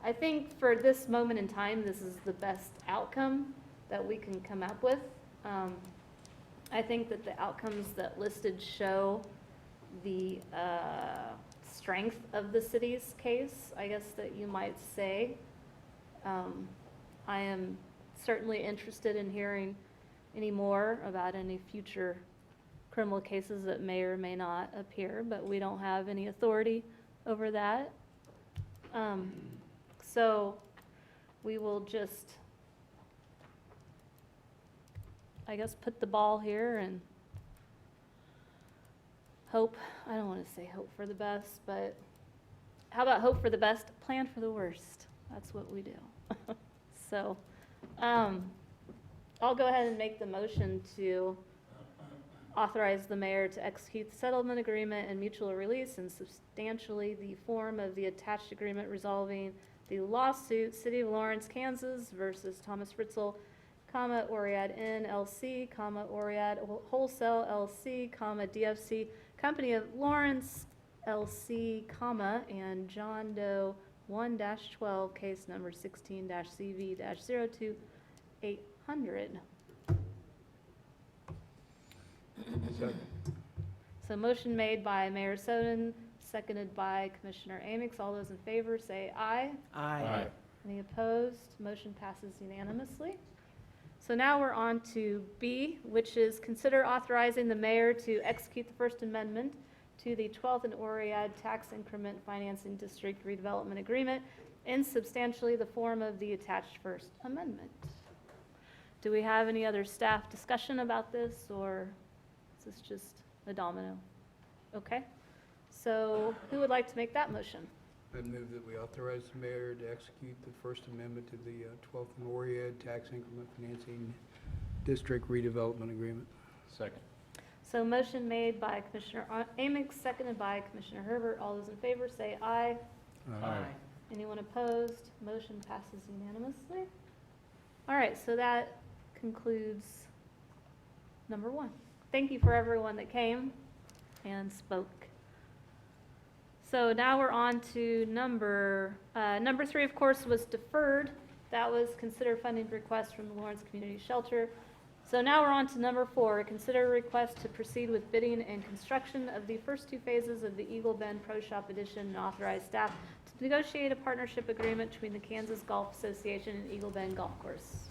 I think for this moment in time, this is the best outcome that we can come up with. I think that the outcomes that listed show the strength of the city's case, I guess that you might say. I am certainly interested in hearing any more about any future criminal cases that may or may not appear, but we don't have any authority over that. So we will just, I guess, put the ball here and hope, I don't want to say hope for the best, but how about hope for the best, plan for the worst? That's what we do. So I'll go ahead and make the motion to authorize the mayor to execute the settlement agreement and mutual release in substantially the form of the attached agreement resolving the lawsuit City of Lawrence, Kansas versus Thomas Fritzl, Oread N LC, Oread Wholesale LC, DFC Company of Lawrence LC, and John Doe 1-12, case number 16-CV-02800. So motion made by Mayor Soden, seconded by Commissioner Amix. All those in favor say aye. Aye. Any opposed? Motion passes unanimously. So now we're on to B, which is consider authorizing the mayor to execute the First Amendment to the 12th and Oread Tax Increment Financing District Redevelopment Agreement in substantially the form of the attached First Amendment. Do we have any other staff discussion about this, or is this just a domino? Okay. So who would like to make that motion? I move that we authorize the mayor to execute the First Amendment to the 12th and Oread Tax Increment Financing District Redevelopment Agreement. Second. So motion made by Commissioner Amix, seconded by Commissioner Herbert. All those in favor say aye. Aye. Anyone opposed? Motion passes unanimously. All right, so that concludes number 1. Thank you for everyone that came and spoke. So now we're on to number 3, of course, was deferred. That was consider funding request from the Lawrence Community Shelter. So now we're on to number 4, consider a request to proceed with bidding and construction of the first 2 phases of the Eagle Bend Pro Shop Edition and authorize staff to negotiate a partnership agreement between the Kansas Golf Association and Eagle Bend Golf Course.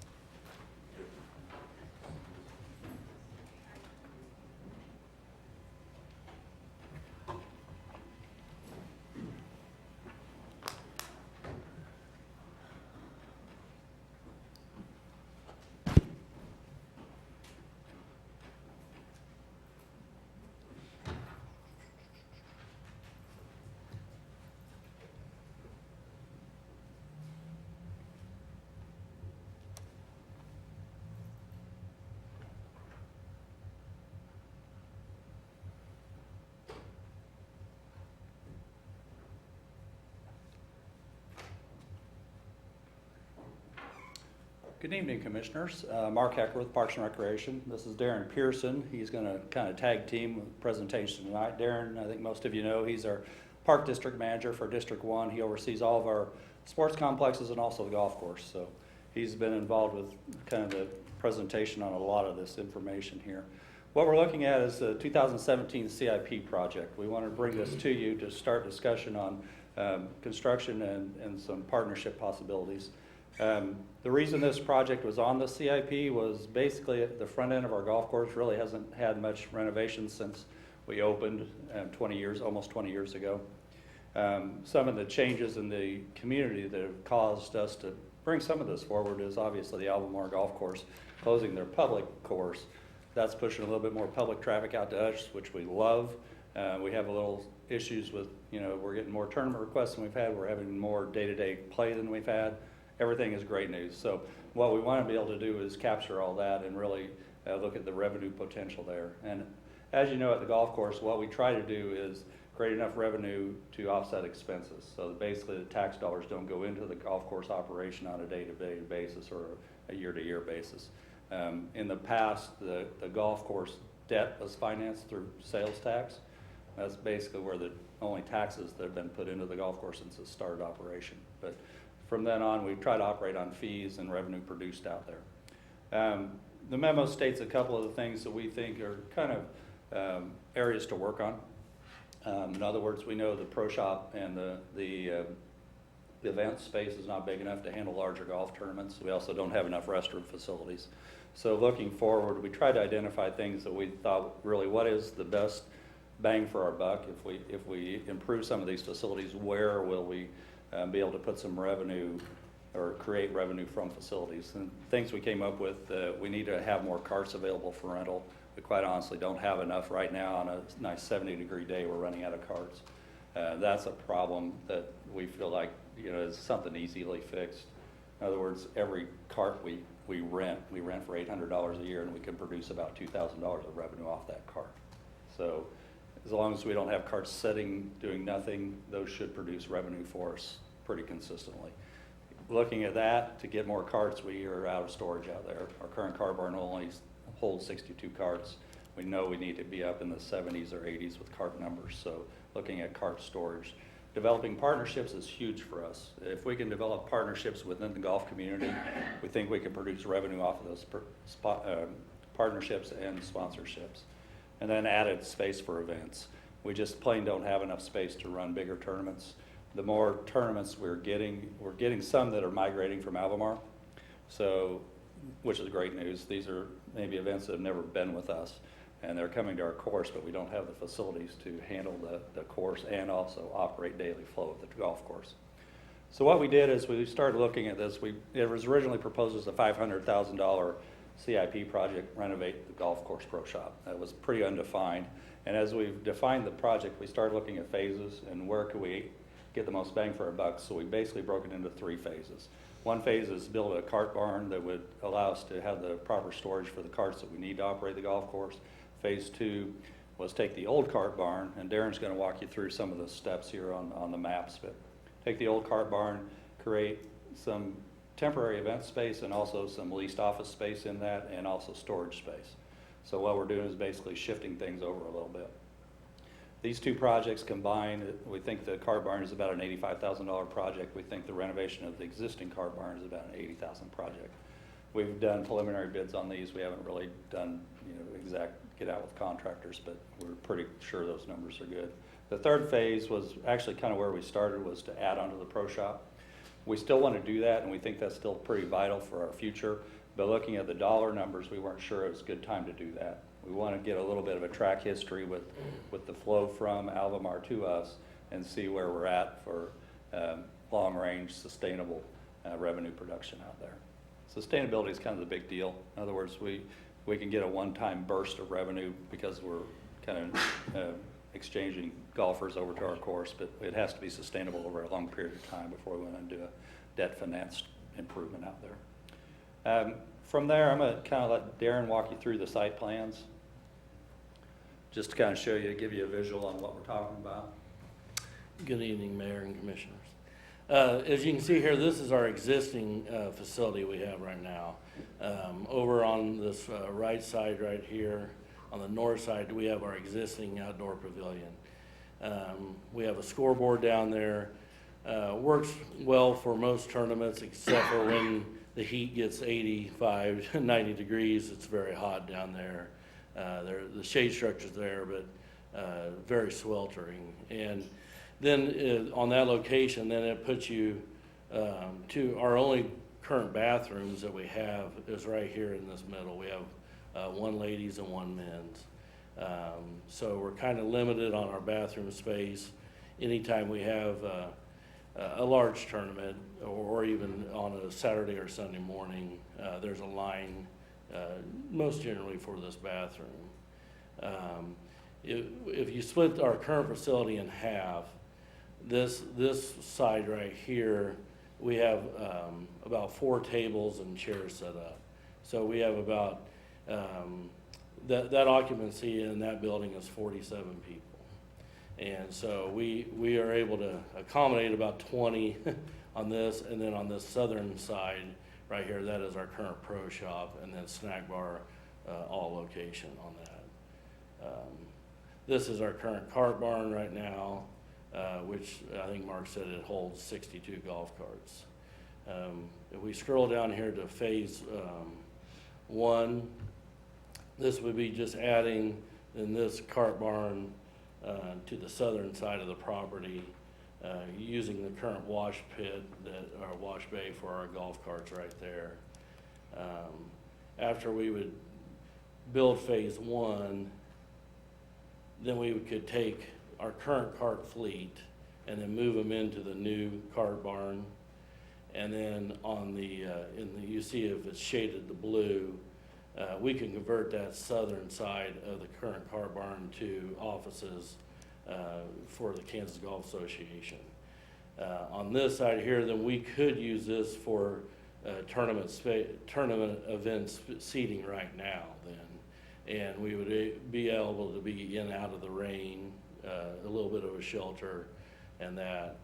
Good evening, Commissioners. Mark Hecker with Parks and Recreation. This is Darren Pearson. He's going to kind of tag team with the presentation tonight. Darren, I think most of you know, he's our Park District Manager for District 1. He oversees all of our sports complexes and also the golf course. So he's been involved with kind of the presentation on a lot of this information here. What we're looking at is the 2017 CIP project. We want to bring this to you to start discussion on construction and some partnership possibilities. The reason this project was on the CIP was basically the front end of our golf course really hasn't had much renovation since we opened almost 20 years ago. Some of the changes in the community that have caused us to bring some of this forward is obviously the Albemarle Golf Course closing their public course. That's pushing a little bit more public traffic out to us, which we love. We have a little issues with, we're getting more tournament requests than we've had. We're having more day-to-day play than we've had. Everything is great news. So what we want to be able to do is capture all that and really look at the revenue potential there. And as you know, at the golf course, what we try to do is create enough revenue to offset expenses. So basically the tax dollars don't go into the golf course operation on a day-to-day basis or a year-to-year basis. In the past, the golf course debt was financed through sales tax. That's basically where the only taxes that have been put into the golf course since it started operation. But from then on, we try to operate on fees and revenue produced out there. The memo states a couple of the things that we think are kind of areas to work on. In other words, we know the pro shop and the event space is not big enough to handle larger golf tournaments. We also don't have enough restroom facilities. So looking forward, we try to identify things that we thought really what is the best bang for our buck. If we improve some of these facilities, where will we be able to put some revenue or create revenue from facilities? And things we came up with, we need to have more carts available for rental. We quite honestly don't have enough right now. On a nice 70-degree day, we're running out of carts. That's a problem that we feel like is something easily fixed. In other words, every cart we rent for $800 a year, and we can produce about $2,000 of revenue off that cart. So as long as we don't have carts sitting doing nothing, those should produce revenue for us pretty consistently. Looking at that, to get more carts, we are out of storage out there. Our current car barn only holds 62 carts. We know we need to be up in the 70s or 80s with cart numbers, so looking at cart storage. Developing partnerships is huge for us. If we can develop partnerships within the golf community, we think we can produce revenue off of those partnerships and sponsorships. And then added space for events. We just plain don't have enough space to run bigger tournaments. The more tournaments we're getting some that are migrating from Albemarle, so, which is great news. These are maybe events that have never been with us, and they're coming to our course, but we don't have the facilities to handle the course and also operate daily flow of the golf course. So what we did is we started looking at this. It was originally proposed as a $500,000 CIP project, renovate the golf course pro shop. That was pretty undefined. And as we've defined the project, we started looking at phases and where could we get the most bang for our buck. So we basically broke it into 3 phases. One phase is build a cart barn that would allow us to have the proper storage for the carts that we need to operate the golf course. Phase 2 was take the old cart barn, and Darren's going to walk you through some of the steps here on the maps, but take the old cart barn, create some temporary event space and also some leased office space in that, and also storage space. So what we're doing is basically shifting things over a little bit. These 2 projects combined, we think the car barn is about an $85,000 project. We think the renovation of the existing car barn is about an $80,000 project. We've done preliminary bids on these. We haven't really done exact get out with contractors, but we're pretty sure those numbers are good. The 3rd phase was actually kind of where we started, was to add onto the pro shop. We still want to do that, and we think that's still pretty vital for our future. But looking at the dollar numbers, we weren't sure it was a good time to do that. We want to get a little bit of a track history with the flow from Albemarle to us and see where we're at for long-range sustainable revenue production out there. Sustainability is kind of the big deal. In other words, we can get a one-time burst of revenue because we're kind of exchanging golfers over to our course, but it has to be sustainable over a long period of time before we want to do a debt-financed improvement out there. From there, I'm going to kind of let Darren walk you through the site plans, just to kind of give you a visual on what we're talking about. Good evening, Mayor and Commissioners. As you can see here, this is our existing facility we have right now. Over on this right side right here, on the north side, we have our existing outdoor pavilion. We have a scoreboard down there. Works well for most tournaments, except for when the heat gets 85, 90 degrees. It's very hot down there. The shade structure's there, but very sweltering. And then on that location, then it puts you to our only current bathrooms that we have is right here in this middle. We have one ladies and one men's. So we're kind of limited on our bathroom space. Anytime we have a large tournament, or even on a Saturday or Sunday morning, there's a line, most generally for this bathroom. If you split our current facility in half, this side right here, we have about 4 tables and chairs set up. So we have about, that occupancy in that building is 47 people. And so we are able to accommodate about 20 on this, and then on this southern side right here, that is our current pro shop, and then snack bar, all location on that. This is our current cart barn right now, which I think Mark said it holds 62 golf carts. If we scroll down here to phase 1, this would be just adding in this cart barn to the southern side of the property, using the current wash pit, our wash bay for our golf carts right there. After we would build phase 1, then we could take our current cart fleet and then move them into the new cart barn. And then on you see if it's shaded the blue, we can convert that southern side of the current cart barn to offices for the Kansas Golf Association. On this side here, then we could use this for tournament events seating right now then. And we would be able to be in out of the rain, a little bit of a shelter and that.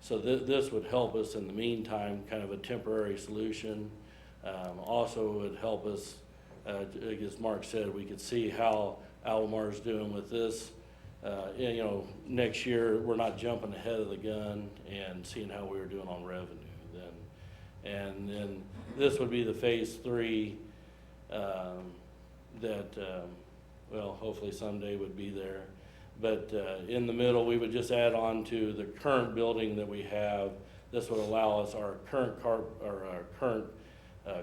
So this would help us in the meantime, kind of a temporary solution. Also would help us, as Mark said, we could see how Albemarle's doing with this. Next year, we're not jumping ahead of the gun and seeing how we were doing on revenue then. And then this would be the phase 3 that, hopefully someday would be there. But in the middle, we would just add on to the current building that we have. This would allow us our current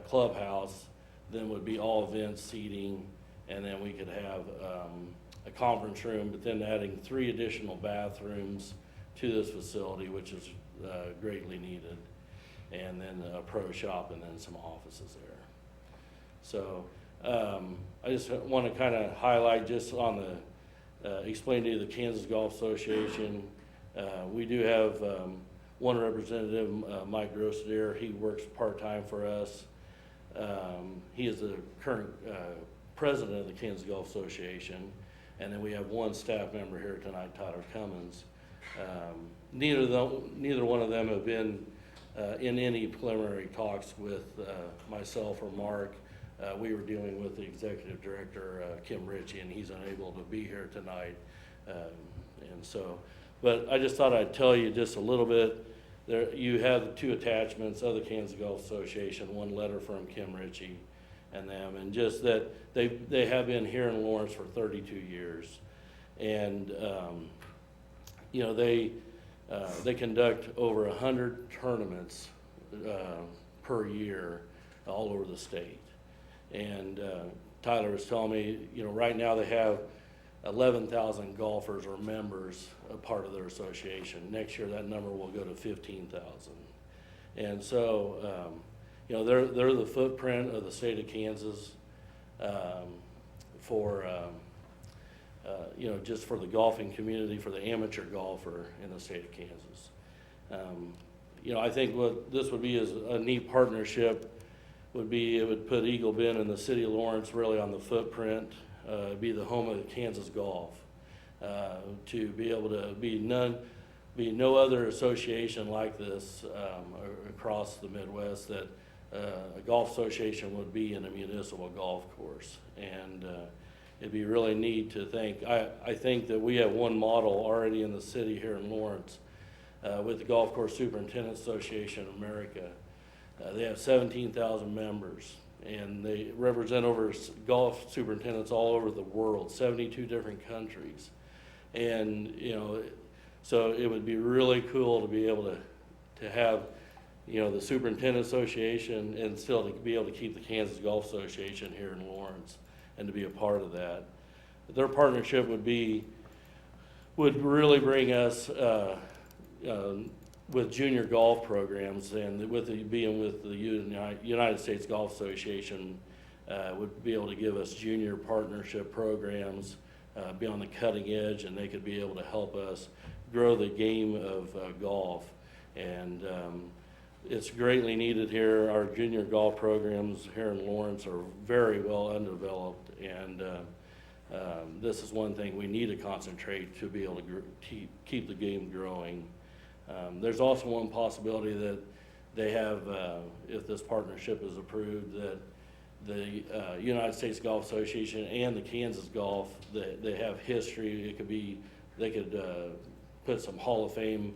clubhouse, then would be all event seating, and then we could have a conference room, but then adding 3 additional bathrooms to this facility, which is greatly needed, and then a pro shop, and then some offices there. So I just want to kind of highlight just on the explain to you the Kansas Golf Association. We do have one representative, Mike Grossedeer. He works part-time for us. He is the current president of the Kansas Golf Association. And then we have one staff member here tonight, Tyler Cummins. Neither one of them have been in any preliminary talks with myself or Mark. We were dealing with the executive director, Kim Ritchie, and he's unable to be here tonight. But I just thought I'd tell you just a little bit. There, you have the 2 attachments of the Kansas Golf Association, one letter from Kim Ritchie and them, and just that they have been here in Lawrence for 32 years. And, they conduct over 100 tournaments per year all over the state. And Tyler was telling me, right now they have 11,000 golfers or members, a part of their association. Next year that number will go to 15,000. And so, they're the footprint of the state of Kansas for, just for the golfing community, for the amateur golfer in the state of Kansas. I think what this would be is a neat partnership. It would put Eagle Bend and the city of Lawrence really on the footprint, be the home of Kansas golf, to be able to be be no other association like this across the Midwest that a golf association would be in a municipal golf course. And it'd be really neat to think. I think that we have one model already in the city here in Lawrence with the Golf Course Superintendent Association of America. They have 17,000 members, and they represent over golf superintendents all over the world, 72 different countries. And, you know, so it would be really cool to be able to have, you know, the Superintendent Association and still to be able to keep the Kansas Golf Association here in Lawrence and to be a part of that. Their partnership would really bring us with junior golf programs, and being with the United States Golf Association would be able to give us junior partnership programs, be on the cutting edge, and they could be able to help us grow the game of golf. And it's greatly needed here. Our junior golf programs here in Lawrence are very well undeveloped, and this is one thing we need to concentrate to be able to keep the game growing. There's also one possibility that they have, if this partnership is approved, that the United States Golf Association and the Kansas Golf, they have history. It could be, they could put some Hall of Fame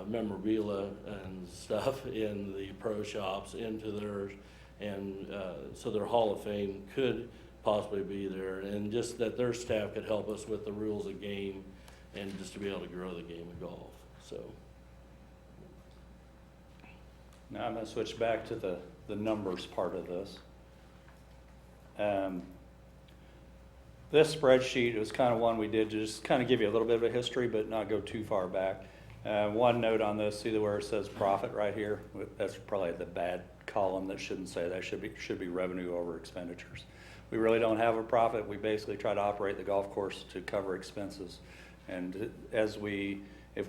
memorabilia and stuff in the pro shops into theirs, and so their Hall of Fame could possibly be there, and just that their staff could help us with the rules of game and just to be able to grow the game of golf. So. Now I'm going to switch back to the numbers part of this. This spreadsheet was kind of one we did to just kind of give you a little bit of a history, but not go too far back. One note on this, see where it says profit right here? That's probably the bad column that shouldn't say that. Should be revenue over expenditures. We really don't have a profit. We basically try to operate the golf course to cover expenses. And if we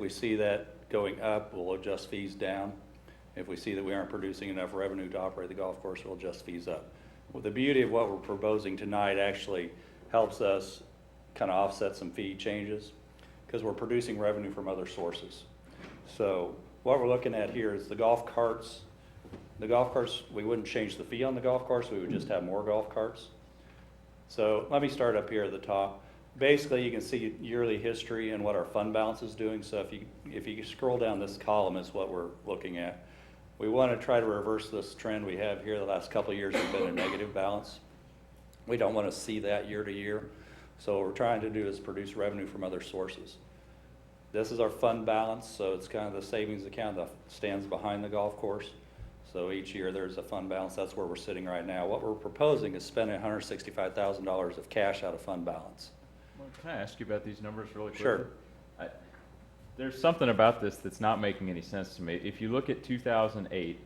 see that going up, we'll adjust fees down. If we see that we aren't producing enough revenue to operate the golf course, we'll adjust fees up. Well, the beauty of what we're proposing tonight actually helps us kind of offset some fee changes because we're producing revenue from other sources. So what we're looking at here is the golf carts. The golf carts, we wouldn't change the fee on the golf course, we would just have more golf carts. So let me start up here at the top. Basically, you can see yearly history and what our fund balance is doing. So if you scroll down this column is what we're looking at. We want to try to reverse this trend we have here. The last couple of years have been a negative balance. We don't want to see that year to year. So what we're trying to do is produce revenue from other sources. This is our fund balance, so it's kind of the savings account that stands behind the golf course. So each year there's a fund balance. That's where we're sitting right now. What we're proposing is spending $165,000 of cash out of fund balance. Well, can I ask you about these numbers really quickly? Sure. There's something about this that's not making any sense to me. If you look at 2008,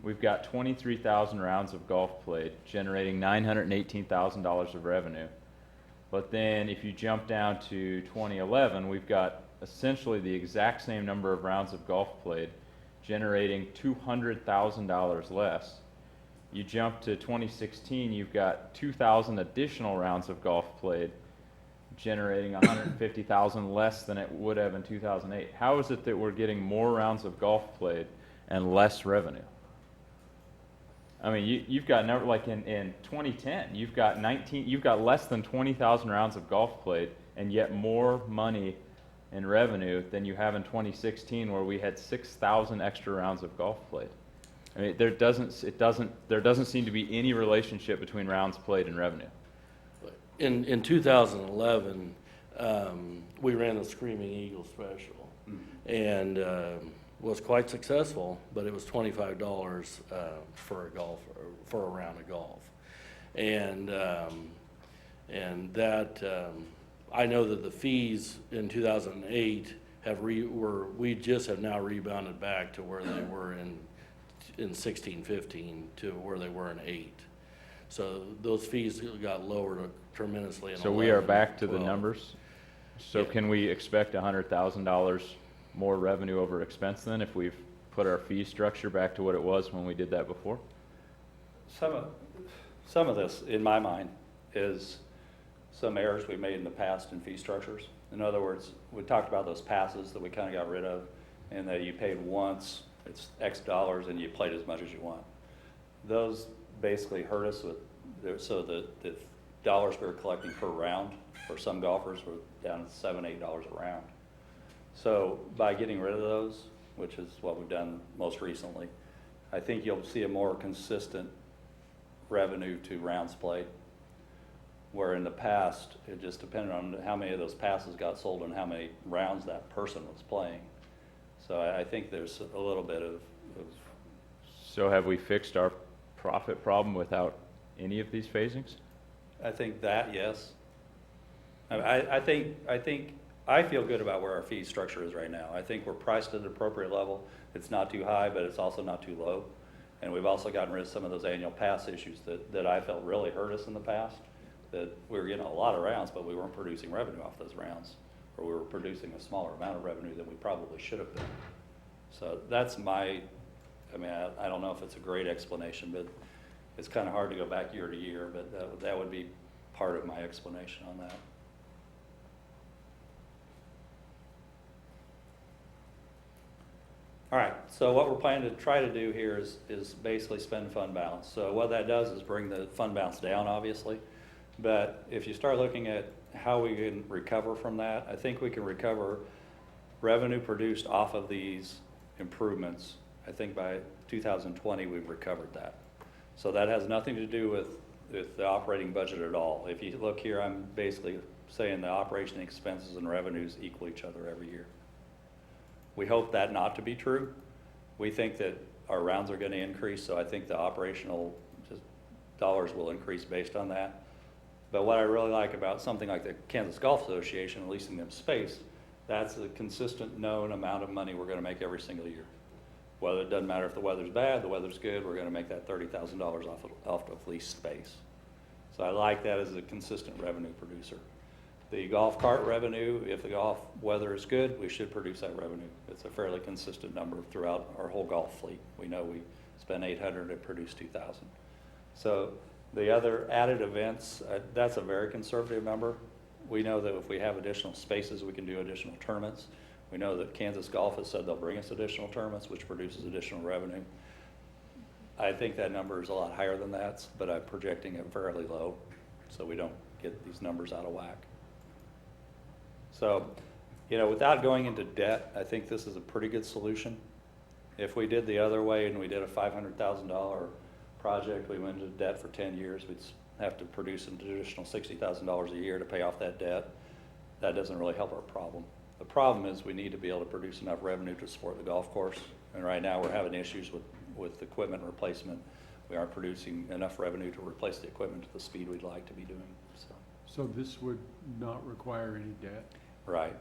we've got 23,000 rounds of golf played, generating $918,000 of revenue. But then if you jump down to 2011, we've got essentially the exact same number of rounds of golf played, generating $200,000 less. You jump to 2016, you've got 2,000 additional rounds of golf played, generating $150,000 less than it would have in 2008. How is it that we're getting more rounds of golf played and less revenue? I mean, you've got number like in 2010, you've got less than 20,000 rounds of golf played, and yet more money in revenue than you have in 2016, where we had 6,000 extra rounds of golf played. I mean, there doesn't seem to be any relationship between rounds played and revenue. In 2011, we ran a Screaming Eagle special, and was quite successful. But it was $25 for a round of golf, and that I know that the fees in 2008 we just have now rebounded back to where they were in 16-15 to where they were in 8. So those fees got lowered tremendously. So we are back to the 12. numbers. So Yeah. can we expect $100,000 more revenue over expense then if we've put our fee structure back to what it was when we did that before? Some of this, in my mind, is some errors we made in the past in fee structures. In other words, we talked about those passes that we kind of got rid of, and that you paid once, it's X dollars, and you played as much as you want. Those basically hurt us with, so the dollars we were collecting per round for some golfers were down to $7, $8 a round. So by getting rid of those, which is what we've done most recently, I think you'll see a more consistent revenue to rounds played. Where in the past, it just depended on how many of those passes got sold and how many rounds that person was playing. So I think there's a little bit of So have we fixed our profit problem without any of these phasings? I think that, yes. I think I feel good about where our fee structure is right now. I think we're priced at an appropriate level. It's not too high, but it's also not too low. And we've also gotten rid of some of those annual pass issues that I felt really hurt us in the past. That we were getting a lot of rounds, but we weren't producing revenue off those rounds. Or we were producing a smaller amount of revenue than we probably should have been. So that's my, I mean, I don't know if it's a great explanation, but it's kind of hard to go back year to year, but that would be part of my explanation on that. All right, so what we're planning to try to do here is basically spend fund balance. So what that does is bring the fund balance down, obviously. But if you start looking at how we can recover from that, I think we can recover revenue produced off of these improvements. I think by 2020, we've recovered that. So that has nothing to do with the operating budget at all. If you look here, I'm basically saying the operation expenses and revenues equal each other every year. We hope that not to be true. We think that our rounds are going to increase, so I think the operational dollars will increase based on that. But what I really like about something like the Kansas Golf Association, leasing them space, that's a consistent known amount of money we're going to make every single year. Whether it doesn't matter if the weather's bad, the weather's good, we're going to make that $30,000 off of leased space. So I like that as a consistent revenue producer. The golf cart revenue, if the golf weather is good, we should produce that revenue. It's a fairly consistent number throughout our whole golf fleet. We know we spend $800 and produce $2,000. So the other added events, that's a very conservative number. We know that if we have additional spaces, we can do additional tournaments. We know that Kansas Golf has said they'll bring us additional tournaments, which produces additional revenue. I think that number is a lot higher than that, but I'm projecting it fairly low, so we don't get these numbers out of whack. So, you know, without going into debt, I think this is a pretty good solution. If we did the other way and we did a $500,000 project, we went into debt for 10 years, we'd have to produce an additional $60,000 a year to pay off that debt. That doesn't really help our problem. The problem is we need to be able to produce enough revenue to support the golf course. And right now we're having issues with equipment replacement. We aren't producing enough revenue to replace the equipment to the speed we'd like to be doing. So this would not require any debt? Right.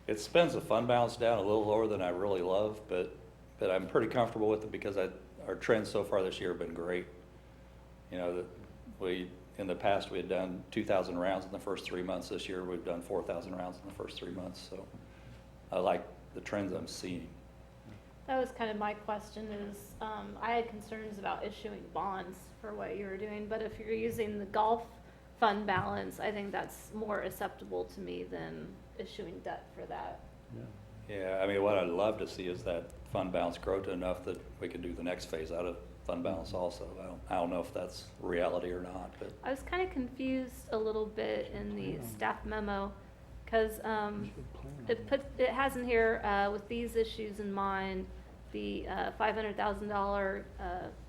It spends the fund balance down a little lower than I really love, but I'm pretty comfortable with it because our trends so far this year have been great. You know, in the past we had done 2,000 rounds in the first 3 months. This year we've done 4,000 rounds in the first 3 months. So I like the trends I'm seeing. That was kind of my question is, I had concerns about issuing bonds for what you were doing, but if you're using the golf fund balance, I think that's more acceptable to me than issuing debt for that. Yeah, I mean, what I'd love to see is that fund balance grow to enough that we can do the next phase out of fund balance also. I don't know if that's reality or not, but. I was kind of confused a little bit in the staff memo, because it has in here, with these issues in mind, the $500,000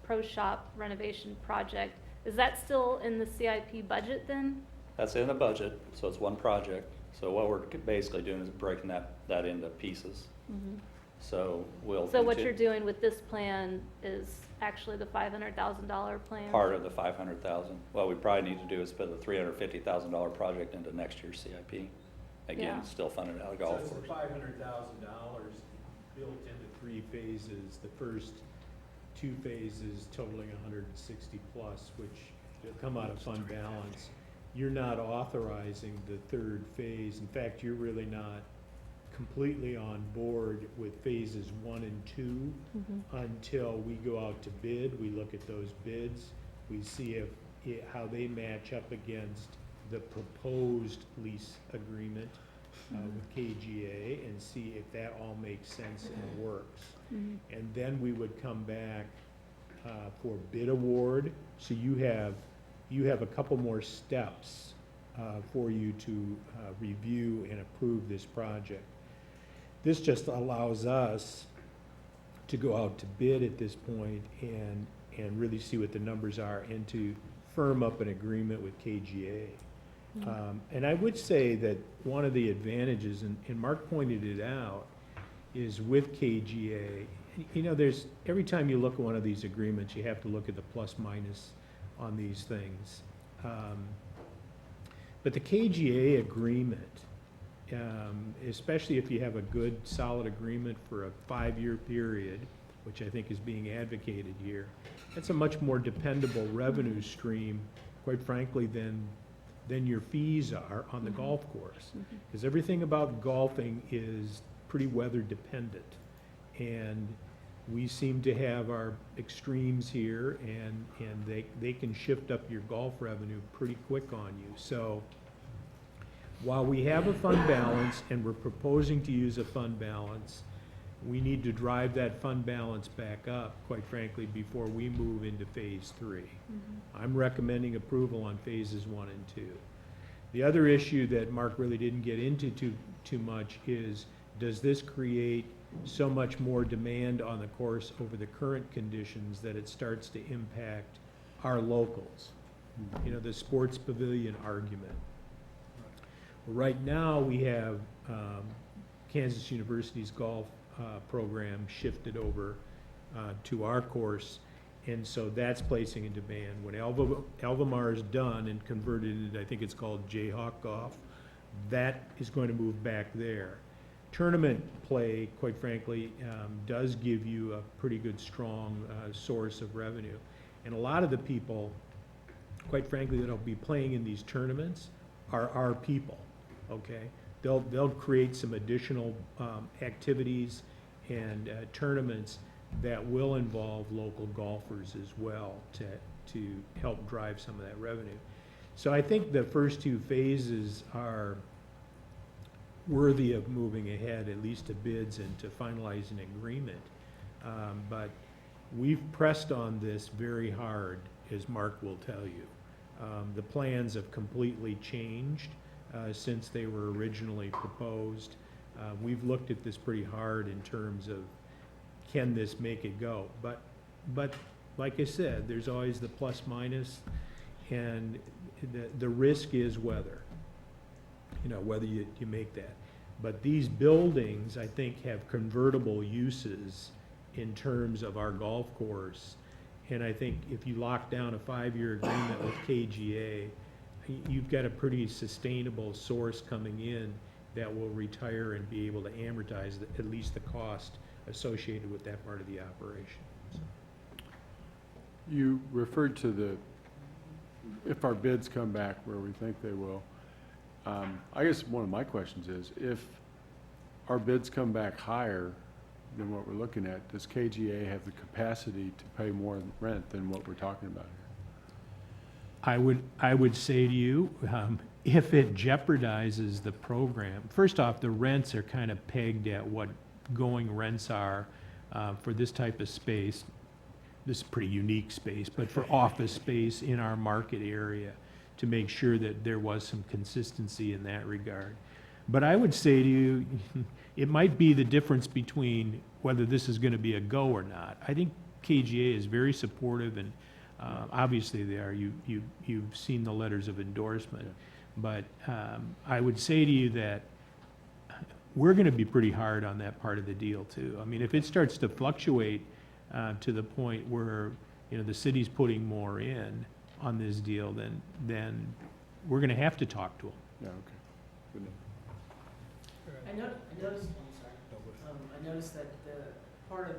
pro shop renovation project. Is that still in the CIP budget then? That's in the budget, so it's one project. So what we're basically doing is breaking that into pieces. Mm-hmm. So we'll. So what you're doing with this plan is actually the $500,000 plan? Part of the $500,000. What we probably need to do is put a $350,000 project into next year's CIP. Again, Yeah. still funded out of golf So course. it's $500,000 built into 3 phases. The first 2 phases totaling 160 plus, which will come out of fund balance. You're not authorizing the 3rd phase. In fact, you're really not completely on board with phases 1 and 2 until we go out to bid. We look at those bids. We see how they match up against the proposed lease agreement with KGA and see if that all makes sense and works. And then we would come back for bid award. So you have a couple more steps for you to review and approve this project. This just allows us to go out to bid at this point and really see what the numbers are and to firm up an agreement with KGA. And I would say that one of the advantages, and Mark pointed it out, is with KGA, you know, every time you look at one of these agreements, you have to look at the plus minus on these things. But the KGA agreement, especially if you have a good, solid agreement for a 5-year period, which I think is being advocated here, that's a much more dependable revenue stream, quite frankly, than your fees are on the golf course. Because everything about golfing is pretty weather dependent. And we seem to have our extremes here, and they can shift up your golf revenue pretty quick on you. So while we have a fund balance and we're proposing to use a fund balance, we need to drive that fund balance back up, quite frankly, before we move into phase 3. I'm recommending approval on phases 1 and 2. The other issue that Mark really didn't get into too much is, does this create so much more demand on the course over the current conditions that it starts to impact our locals? You know, the sports pavilion argument. Right now, we have Kansas University's golf program shifted over to our course, and so that's placing a demand. When Alvamar is done and converted into, I think it's called Jayhawk Golf, that is going to move back there. Tournament play, quite frankly, does give you a pretty good, strong source of revenue. And a lot of the people, quite frankly, that'll be playing in these tournaments are our people, okay? They'll create some additional activities and tournaments that will involve local golfers as well to help drive some of that revenue. So I think the first 2 phases are worthy of moving ahead, at least to bids and to finalize an agreement. But we've pressed on this very hard, as Mark will tell you. The plans have completely changed since they were originally proposed. We've looked at this pretty hard in terms of, can this make it go? But like I said, there's always the plus minus, and the risk is weather. You know, whether you make that. But these buildings, I think, have convertible uses in terms of our golf course. And I think if you lock down a 5-year agreement with KGA, you've got a pretty sustainable source coming in that will retire and be able to amortize at least the cost associated with that part of the operation. So. You referred to if our bids come back where we think they will. I guess one of my questions is, if our bids come back higher than what we're looking at, does KGA have the capacity to pay more rent than what we're talking about here? I would say to you, if it jeopardizes the program, first off, the rents are kind of pegged at what going rents are for this type of space. This is pretty unique space, but for office space in our market area, to make sure that there was some consistency in that regard. But I would say to you, it might be the difference between whether this is going to be a go or not. I think KGA is very supportive, and obviously they are. You've seen the letters of endorsement. But I would say to you that we're going to be pretty hard on that part of the deal too. I mean, if it starts to fluctuate to the point where, you know, the city's putting more in on this deal, then we're going to have to talk to them. Yeah, okay. Good enough. I noticed that part of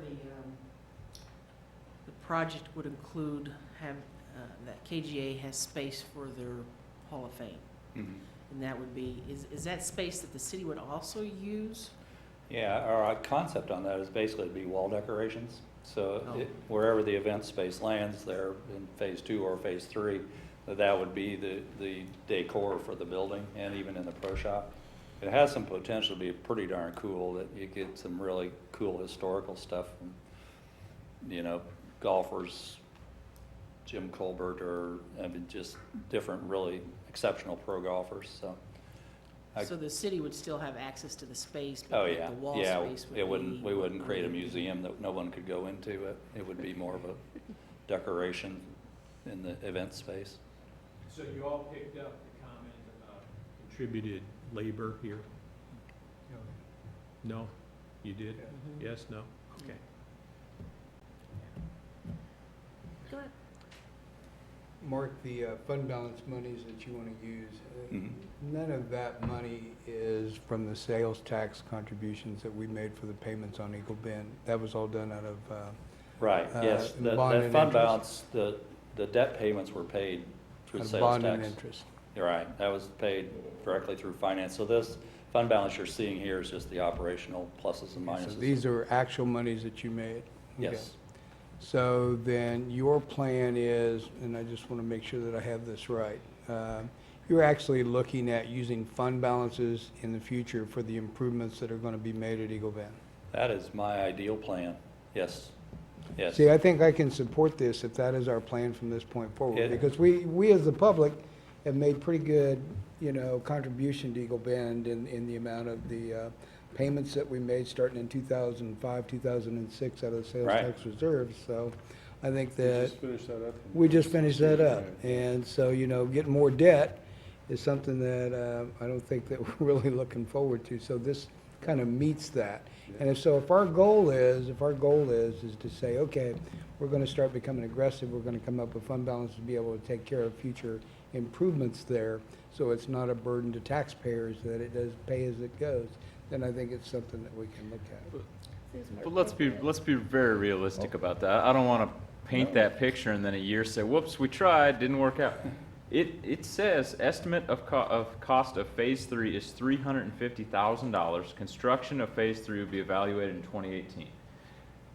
the project would include that KGA has space for their Hall of Fame. And that would be, is that space that the city would also use? Yeah, our concept on that is basically to be wall decorations. So wherever the event space lands there in phase 2 or phase 3, that would be the decor for the building and even in the pro shop. It has some potential to be pretty darn cool, that you get some really cool historical stuff from, you know, golfers, Jim Colbert, or, I mean, just different really exceptional pro golfers, so. So the city would still have access to the space, Oh, but yeah, the wall yeah, space would it wouldn't, be- we wouldn't create a museum that no one could go into. It would be more of a decoration in the event space. So you all picked up the comment about contributed labor here? No? You did? Yes, no? Okay. Go ahead. Mark, the fund balance monies that you want to use, Mhm. none of that money is from the sales tax contributions that we made for the payments on Eagle Bend. That was all done out of Right, yes, bond that and fund interest? balance, the debt payments were paid through Out of sales bond and tax. interest. You're right, that was paid directly through finance. So this fund balance you're seeing here is just the operational pluses and So minuses. these are actual monies that you made? Okay. Yes. So then your plan is, and I just want to make sure that I have this right, you're actually looking at using fund balances in the future for the improvements that are going to be made at Eagle Bend? That is my ideal plan, yes, yes. See, I think I can support this if that is our plan from this point forward, Yeah. because we as the public have made pretty good, contribution to Eagle Bend in the amount of the payments that we made starting in 2005, 2006 out of the sales Right. tax reserves, so I think We that. just finished that up. We just finished that up, Right. and so, getting more debt is something that I don't think that we're really looking forward to, so this kind of meets that. And if our goal is to say, okay, we're gonna start becoming aggressive, we're gonna come up with fund balance to be able to take care of future improvements there, so it's not a burden to taxpayers, that it does pay as it goes, then I think it's something that we can look at. But let's be very realistic about that. I don't want to paint that picture and then a year say, whoops, we tried, didn't work out. It says estimate of cost of phase 3 is $350,000. Construction of phase 3 will be evaluated in 2018.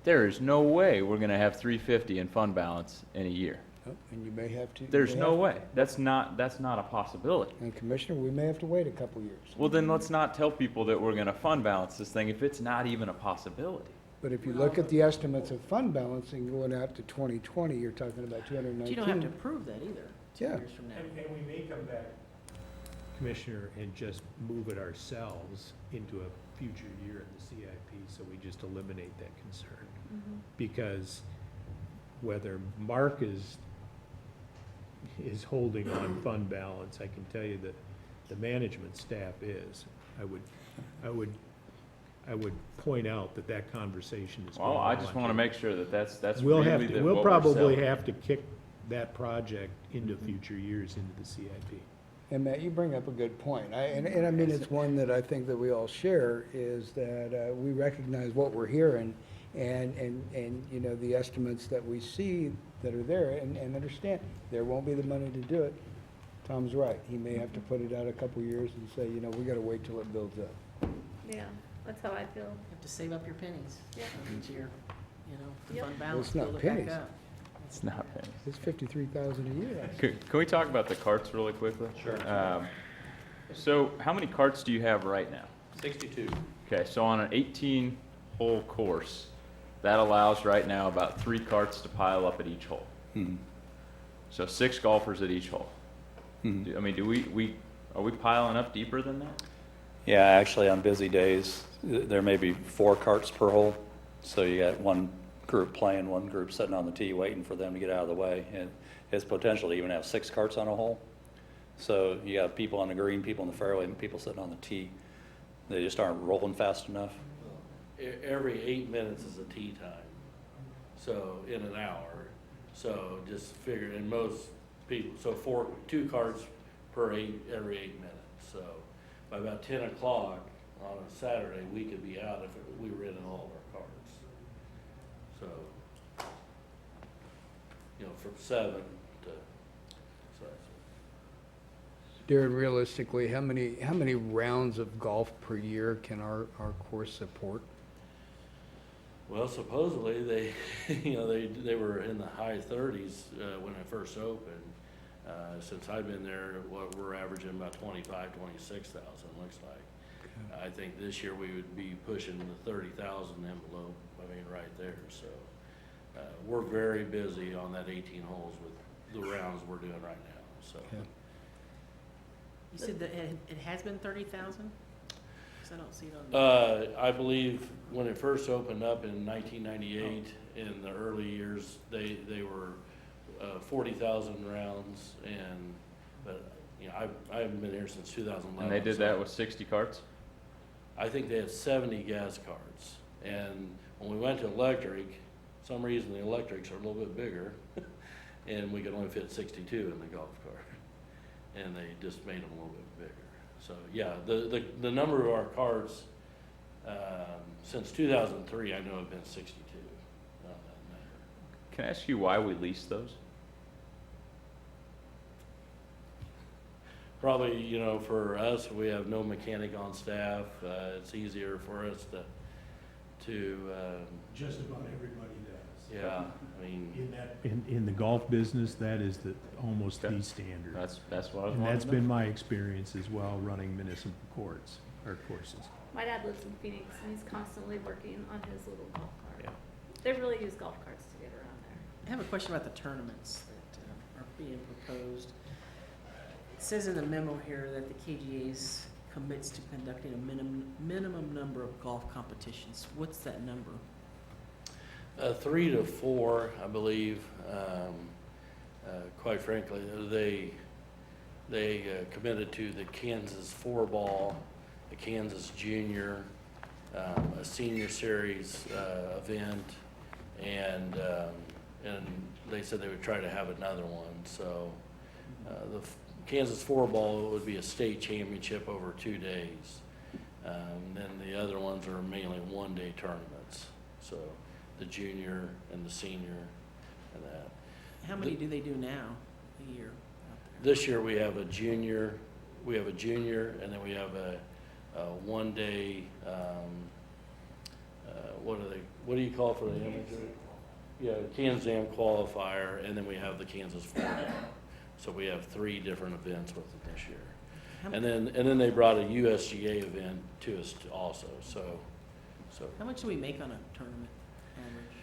There is no way we're going to have $350 in fund balance in a year. Oh, and you may have to. There's no way. That's not a possibility. And Commissioner, we may have to wait a couple years. Well, then let's not tell people that we're going to fund balance this thing if it's not even a possibility. But if you look at the estimates of fund balancing going out to 2020, you're talking about 219. But you don't have to prove that either, 2 Yeah. years from now. And we may come back, Commissioner, and just move it ourselves into a future year in the CIP, so we just eliminate that concern. Because whether Mark is holding on fund balance, I can tell you that the management staff is. I would point out that conversation is going Well, on. I just want to make sure that that's We'll really have to, the- we'll what we're probably selling. have to kick that project into future years into the CIP. And Matt, you bring up a good point. And I mean, it's one that I think that we all share, is that we recognize what we're hearing and the estimates that we see that are there, and understand there won't be the money to do it. Tom's right. He may have to put it out a couple years and say, we got to wait till it builds up. Yeah, that's how I feel. You have to save up your pennies Yeah. each year, the Yep. fund balance, It's not build it back pennies. up. It's not pennies. It's $53,000 a year. Can we talk about the carts really quickly? Sure. So how many carts do you have right now? 62. Okay, so on an 18-hole course, that allows right now about 3 carts to pile up at each hole. Mhm. So 6 golfers at each hole. Mhm. I mean, are we piling up deeper than that? Yeah, actually, on busy days, there may be 4 carts per hole. So you got one group playing, one group sitting on the tee waiting for them to get out of the way. And it's potential to even have 6 carts on a hole. So you got people on the green, people in the fairway, and people sitting on the tee. They just aren't rolling fast enough. Every 8 minutes is a tee time, so in an hour. So just figure, and most people, so 2 carts every 8 minutes. So by about 10 o'clock on a Saturday, we could be out if we were in all of our carts. So, from 7 to, so Darren, realistically, how many rounds of golf per year can our course support? well, supposedly they, they were in the high 30s when I first opened. Since I've been there, what we're averaging about 25, 26,000, looks like. I think this year we would be pushing the 30,000 envelope, I mean, right there, so. We're very busy on that 18 holes with the rounds we're doing right now, so. You said that it has been 30,000? Because I don't see it on the. I believe when it first opened up in 1998, in the early years, they were 40,000 rounds, but you know, I haven't been here since 2011. And they did that with 60 carts? I think they had 70 gas carts, and when we went to electric, some reason the electrics are a little bit bigger, and we could only fit 62 in the golf cart, and they just made them a little bit bigger. So yeah, the number of our carts since 2003, I know have been 62. That number. Can I ask you why we lease those? Probably, you know, for us, we have no mechanic on staff. It's easier for us to Just about everybody does. yeah, I mean, In the golf business, that is almost the standard. That's what I was And that's wondering. been my experience as well, running municipal courses. My dad lives in Phoenix, and he's constantly working on his little golf cart. Yeah. They really use golf carts to get around there. I have a question about the tournaments that are being proposed. It says in the memo here that the KGA's commits to conducting a minimum number of golf competitions. What's that number? 3 to 4, I believe. Quite frankly, they committed to the Kansas 4-ball, the Kansas Junior, a senior series event, and they said they would try to have another one. So the Kansas 4-ball would be a state championship over 2 days. Then the other ones are mainly one-day tournaments. So the junior and the senior and that. How many do they do now a year? This year we have a junior, and then we have a one-day, what do you call it for the amateur? Yeah, Kansas Am qualifier, and then we have the Kansas 4-ball. So we have 3 different events with it this year. And then they brought a USGA event to us also, so. How much do we make on a tournament average?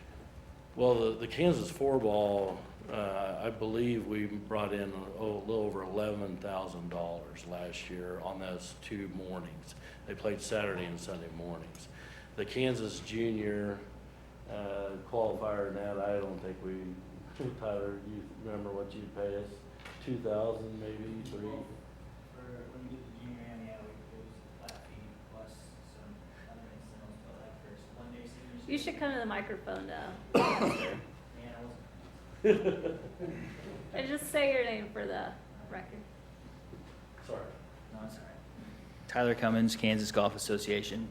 Well, the Kansas 4-ball, I believe we brought in a little over $11,000 last year on those 2 mornings. They played Saturday and Sunday mornings. The Kansas Junior qualifier and that, I don't think we, Tyler, you remember what you pay us? 2,000 maybe, 3? For when we get the junior and yeah, it was a flat fee plus some other incidentals, but like for one day seniors. You should come to the microphone now. Yeah, I wasn't. And just say your name for the record. Sorry. No, it's all right. Tyler Cummins, Kansas Golf Association.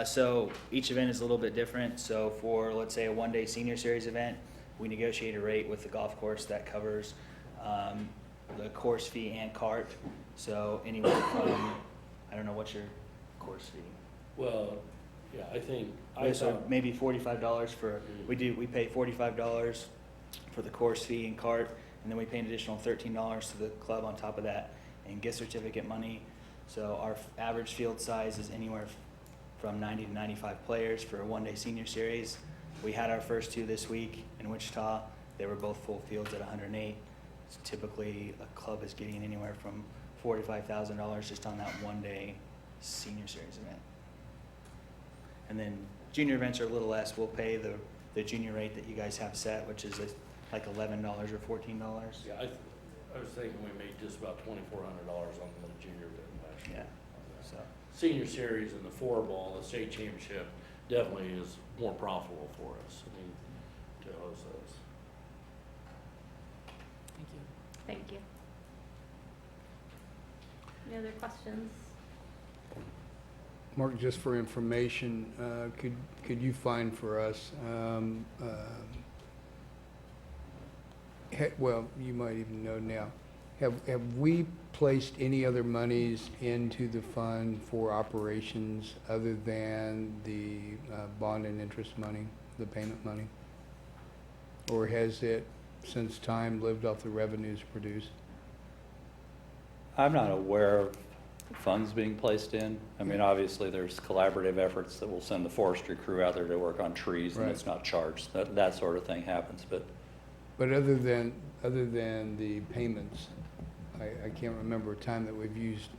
So each event is a little bit different. So for, let's say, a one-day senior series event, we negotiate a rate with the golf course that covers the course fee and cart. So anywhere from, I don't know, what's your course fee? Well, yeah, I think. So maybe $45 for, we pay $45 for the course fee and cart, and then we pay an additional $13 to the club on top of that, and gift certificate money. So our average field size is anywhere from 90 to 95 players for a one-day senior series. We had our first 2 this week in Wichita. They were both full fields at 108. So typically, a club is getting anywhere from $4,000 to $5,000 just on that one-day senior series event. And then junior events are a little less. We'll pay the junior rate that you guys have set, which is like $11 or $14. Yeah, I was thinking we made just about $2,400 on the junior event last year. Yeah, so. Senior series and the 4-ball, the state championship, definitely is more profitable for us, I mean, to host those. Thank you. Thank you. Any other questions? Mark, just for information, could you find for us, well, you might even know now, have we placed any other monies into the fund for operations other than the bond and interest money, the payment money? Or has it, since time, lived off the revenues produced? I'm not aware of funds being placed in. I mean, obviously, there's collaborative efforts that will send the forestry crew out there to work on trees, and Right. it's not charged. That sort of thing happens, but But other than the payments, I can't remember a time that we've used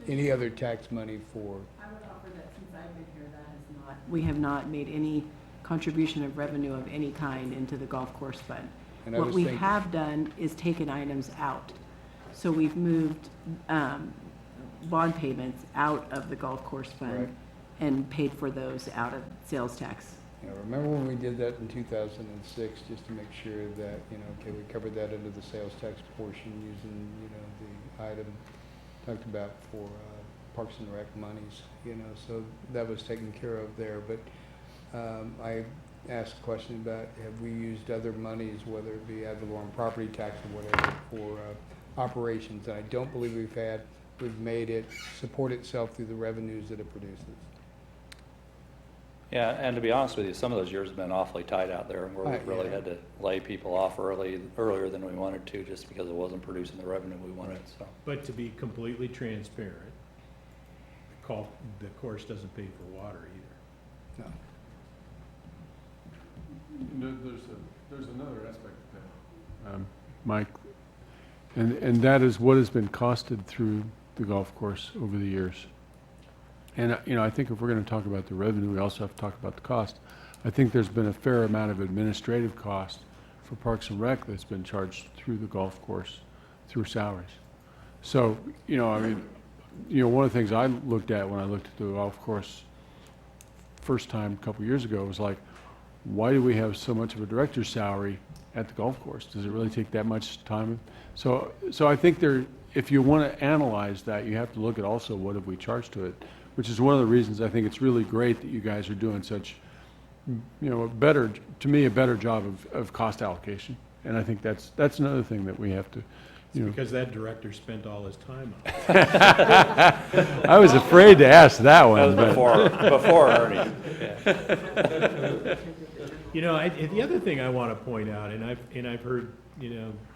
any other tax money for. I would offer that since I've been here, that has not. We have not made any contribution of revenue of any kind into the golf course fund. And I What was we thinking- have done is taken items out. So we've moved bond payments out of the golf course Right. fund and paid for those out of sales tax. You know, remember when we did that in 2006, just to make sure that, okay, we covered that under the sales tax portion using, the item talked about for Parks and Rec monies, so that was taken care of there. But I asked a question about, have we used other monies, whether it be ad valorem property tax or whatever, for operations? And I don't believe we've made it support itself through the revenues that it produces. yeah, and to be honest with you, some of those years have been awfully tight out there, where we Right, really yeah. had to lay people off earlier than we wanted to, just because it wasn't producing the revenue we wanted, so. But to be completely transparent, the course doesn't pay for water either. No. There's another aspect of that, Mike, and that is what has been costed through the golf course over the years. And, I think if we're going to talk about the revenue, we also have to talk about the cost. I think there's been a fair amount of administrative cost for Parks and Rec that's been charged through the golf course, through salaries. So, one of the things I looked at when I looked at the golf course first time a couple years ago was like, why do we have so much of a director's salary at the golf course? Does it really take that much time? So I think if you want to analyze that, you have to look at also what have we charged to it, which is one of the reasons I think it's really great that you guys are doing such, a better job of cost allocation. And I think that's another thing that we have to, It's because that director spent all his time on it. I was afraid to ask that one. That was before Ernie. Yeah. The other thing I want to point out, and I've heard,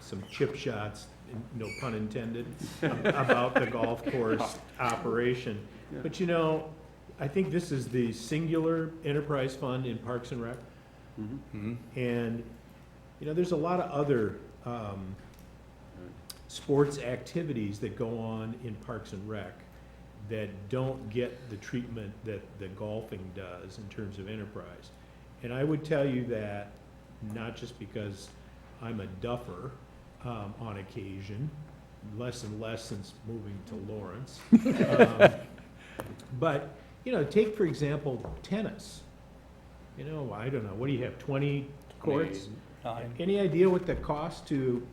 some chip shots, no pun intended, about the golf course operation. Yeah. But I think this is the singular enterprise fund in Parks and Rec. Mm-hmm. And, there's a lot of other sports activities that go on in Parks and Rec that don't get the treatment that the golfing does in terms of enterprise. And I would tell you that, not just because I'm a duffer on occasion, less and less since moving to Lawrence. But, take, for example, tennis. I don't know, what do you have, 20 courts? 29. Any idea what the cost to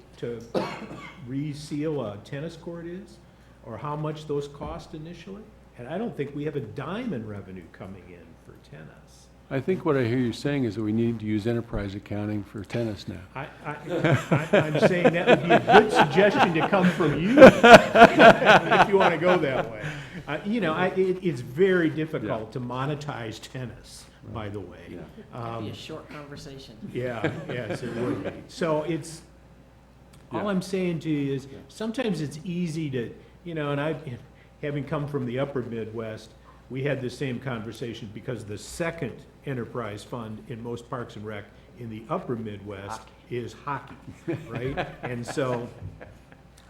reseal a tennis court is? Or how much those cost initially? And I don't think we have a dime in revenue coming in for tennis. I think what I hear you saying is that we need to use enterprise accounting for tennis now. I'm saying that would be a good suggestion to come from you, if you want to go that way. It's very difficult to monetize tennis, by the way. That'd be a short conversation. Yes, it would be. So all I'm saying to you is, sometimes it's easy to, and having come from the upper Midwest, we had the same conversation because the second enterprise fund in most Parks and Rec in the upper Midwest is hockey, right? And so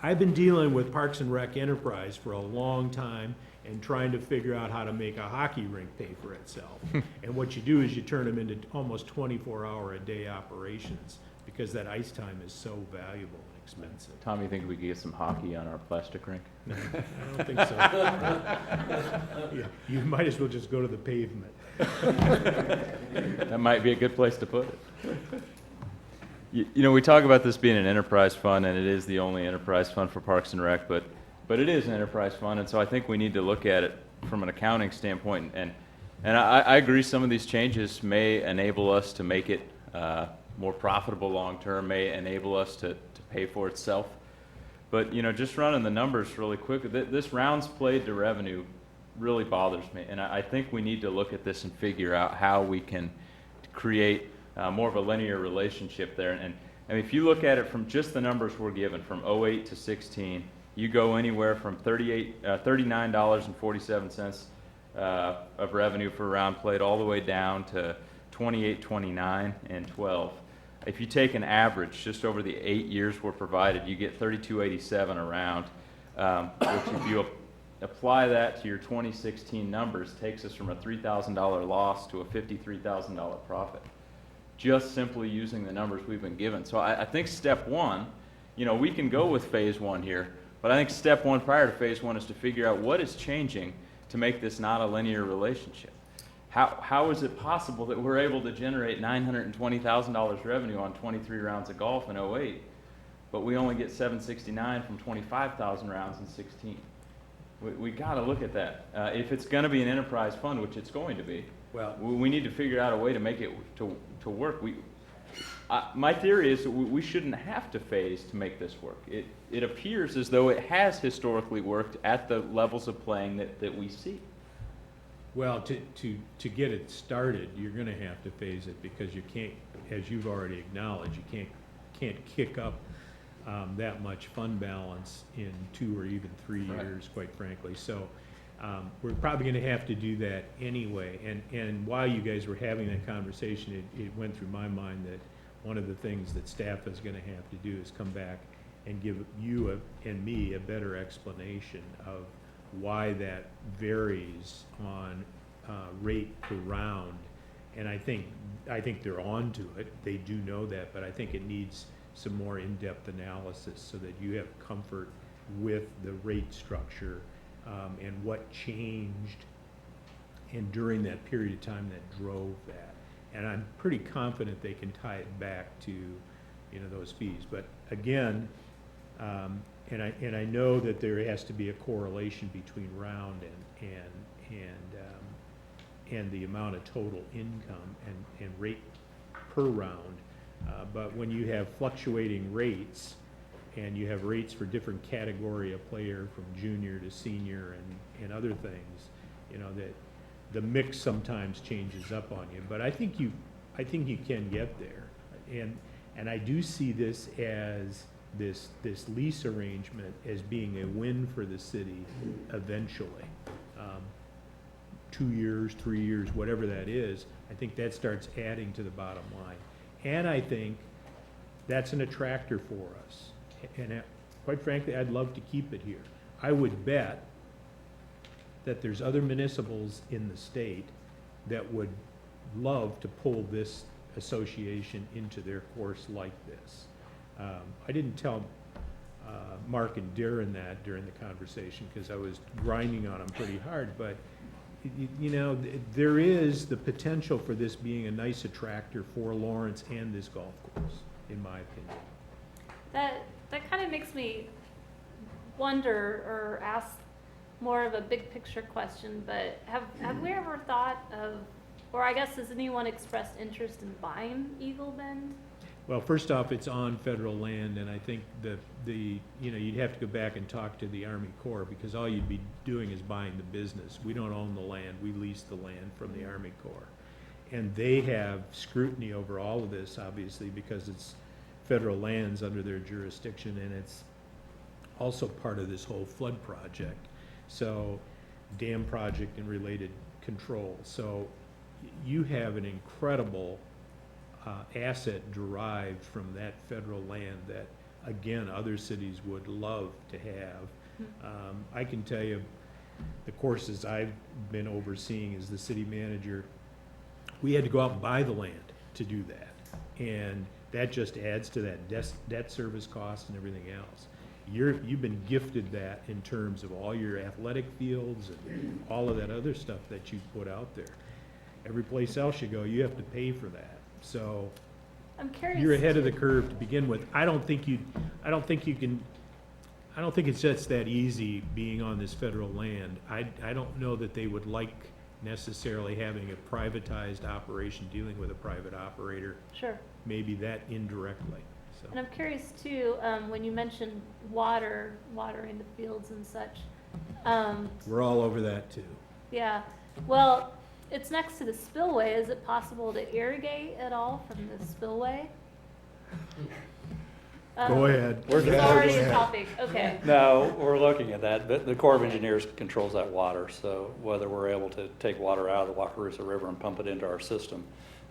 I've been dealing with Parks and Rec enterprise for a long time and trying to figure out how to make a hockey rink pay for itself. And what you do is you turn them into almost 24-hour-a-day operations because that ice time is so valuable and expensive. Tom, you think we could get some hockey on our plastic rink? No, I don't think so. Yeah, you might as well just go to the pavement. That might be a good place to put it. We talk about this being an enterprise fund, and it is the only enterprise fund for Parks and Rec, but it is an enterprise fund, and so I think we need to look at it from an accounting standpoint. And I agree, some of these changes may enable us to make it more profitable long-term, may enable us to pay for itself. But, just running the numbers really quick, this rounds played to revenue really bothers me. And I think we need to look at this and figure out how we can create more of a linear relationship there. And if you look at it from just the numbers we're given from 08 to 16, you go anywhere from $39.47 of revenue for round plate all the way down to $28, $29, and $12. If you take an average just over the 8 years we're provided, you get $32.87 a round, which if you apply that to your 2016 numbers, takes us from a $3,000 loss to a $53,000 profit, just simply using the numbers we've been given. So I think step one, you know, we can go with phase one here, but I think step one prior to phase one is to figure out what is changing to make this not a linear relationship. How is it possible that we're able to generate $920,000 revenue on 23 rounds of golf in 08, but we only get $769 from 25,000 rounds in 16? We got to look at that. If it's going to be an enterprise fund, which it's going to be, Well, we need to figure out a way to make it to work. My theory is that we shouldn't have to phase to make this work. It appears as though it has historically worked at the levels of playing that we see. well, to get it started, you're gonna have to phase it, because you can't, as you've already acknowledged, you can't kick up that much fund balance in 2 or even 3 years, quite frankly. So we're probably gonna have to do that anyway. And while you guys were having that conversation, it went through my mind that one of the things that staff is gonna have to do is come back and give you and me a better explanation of why that varies on rate per round. And I think they're on to it. They do know that, but I think it needs some more in-depth analysis so that you have comfort with the rate structure and what changed and during that period of time that drove that. And I'm pretty confident they can tie it back to, you know, those fees. But again, and I know that there has to be a correlation between round and the amount of total income and rate per round. But when you have fluctuating rates, and you have rates for different category of player, from junior to senior and other things, you know, that the mix sometimes changes up on you. But I think you can get there. And I do see this as this lease arrangement as being a win for the city eventually. 2 years, 3 years, whatever that is, I think that starts adding to the bottom line. And I think that's an attractor for us. And quite frankly, I'd love to keep it here. I would bet that there's other municipals in the state that would love to pull this association into their course like this. I didn't tell Mark and Darren that during the conversation, because I was grinding on them pretty hard, but you know, there is the potential for this being a nice attractor for Lawrence and this golf course, in my opinion. That kind of makes me wonder or ask more of a big picture question, but have we ever thought of, or I guess has anyone expressed interest in buying Eagle Bend? Well, first off, it's on federal land, and I think you know, you'd have to go back and talk to the Army Corps, because all you'd be doing is buying the business. We don't own the land, we lease the land from the Army Corps. And they have scrutiny over all of this, obviously, because it's federal lands under their jurisdiction, and it's also part of this whole flood project. So, dam project and related control. So, you have an incredible asset derived from that federal land that, again, other cities would love to have. I can tell you, the courses I've been overseeing as the city manager, we had to go out and buy the land to do that. And that just adds to that debt service cost and everything else. You've been gifted that in terms of all your athletic fields and all of that other stuff that you put out there. Every place else you go, you have to pay for that. So I'm curious. you're ahead of the curve to begin with. I don't think it's just that easy being on this federal land. I don't know that they would like necessarily having a privatized operation dealing with a private operator. Sure. Maybe that indirectly. So. And I'm curious too, when you mentioned watering the fields and such. We're all over that too. Yeah. Well, it's next to the spillway. Is it possible to irrigate at all from the spillway? Go ahead. We're It's good. already Go a ahead. topic, okay. No, we're looking at that, but the Corps of Engineers controls that water, so whether we're able to take water out of the Wakarusa River and pump it into our system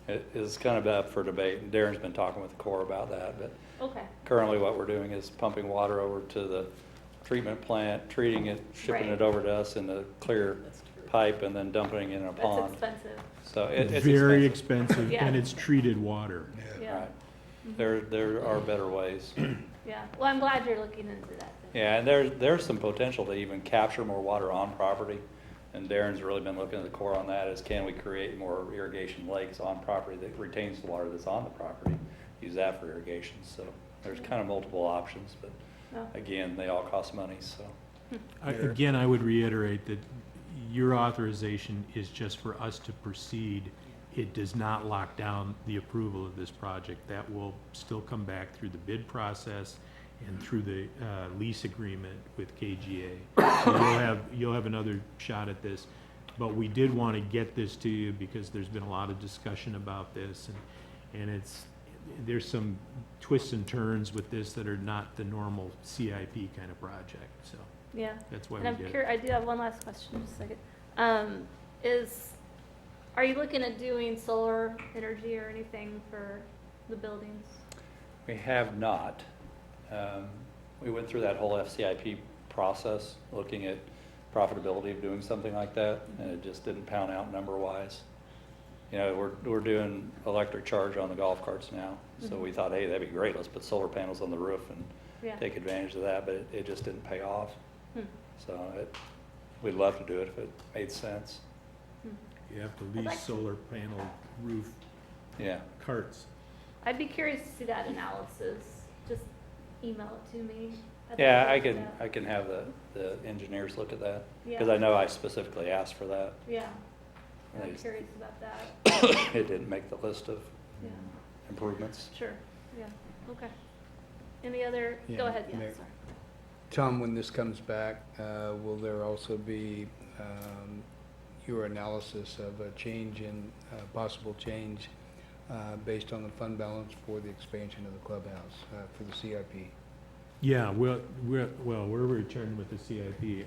is kind of up for debate. And Darren's been talking with the Corps about that, but Okay. currently what we're doing is pumping water over to the treatment plant, treating it, shipping Right. it over to us in a clear pipe, and then dumping it in a That's pond. expensive. So it's Very expensive, Yeah. and it's treated water. Yeah. Right. There are better ways. Yeah, well, I'm glad you're looking into that. Yeah, and there's some potential to even capture more water on property. And Darren's really been looking at the core on that, is can we create more irrigation lakes on property that retains the water that's on the property, use that for irrigation. So there's kind of multiple options, but Oh. again, they all cost money, so. Again, I would reiterate that your authorization is just for us to proceed. It does not lock down the approval of this project. That will still come back through the bid process and through the lease agreement with KGA. So you'll have another shot at this. But we did want to get this to you because there's been a lot of discussion about this, and there's some twists and turns with this that are not the normal CIP kind of project, so. Yeah. That's why And we I'm did it. curious, I do have one last question, just a second. Are you looking at doing solar energy or anything for the buildings? We have not. We went through that whole FCIP process, looking at profitability of doing something like that, and it just didn't pound out number-wise. You know, we're doing electric charge on the golf carts now, so we thought, hey, that'd be great, let's put solar panels on the roof and Yeah. take advantage of that, but it just didn't pay off. Hmm. So we'd love to do it if it made sense. You have to I'd lease like- solar panel roof Yeah. carts. I'd be curious to see that analysis. Just email it to me. I'd Yeah, like I to see can, that. I can have the engineers look at that, Yeah. because I know I specifically asked for that. Yeah, And I'm they- curious about that. It didn't make the list of Yeah, improvements. sure, yeah, okay. Any other, Yeah, go ahead, yeah, Mayor. sorry. Tom, when this comes back, will there also be your analysis of a change in, possible change based on the fund balance for the expansion of the clubhouse for the CIP? Yeah, we're returning with the CIP.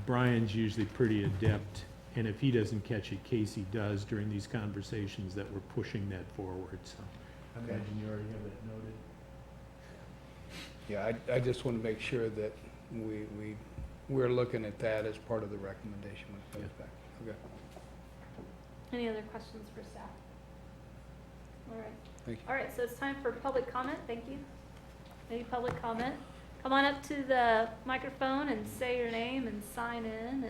Brian's usually pretty adept, and if he doesn't catch it, Casey does during these conversations that we're pushing that forward, so. I Okay. imagine you already have that noted. Yeah, I just want to make sure that we're looking at that as part of the recommendation when it comes back. Okay, Any other questions for staff? All right. thank you. All right, so it's time for public comment, thank you. Any public comment? Come on up to the microphone and say your name and sign in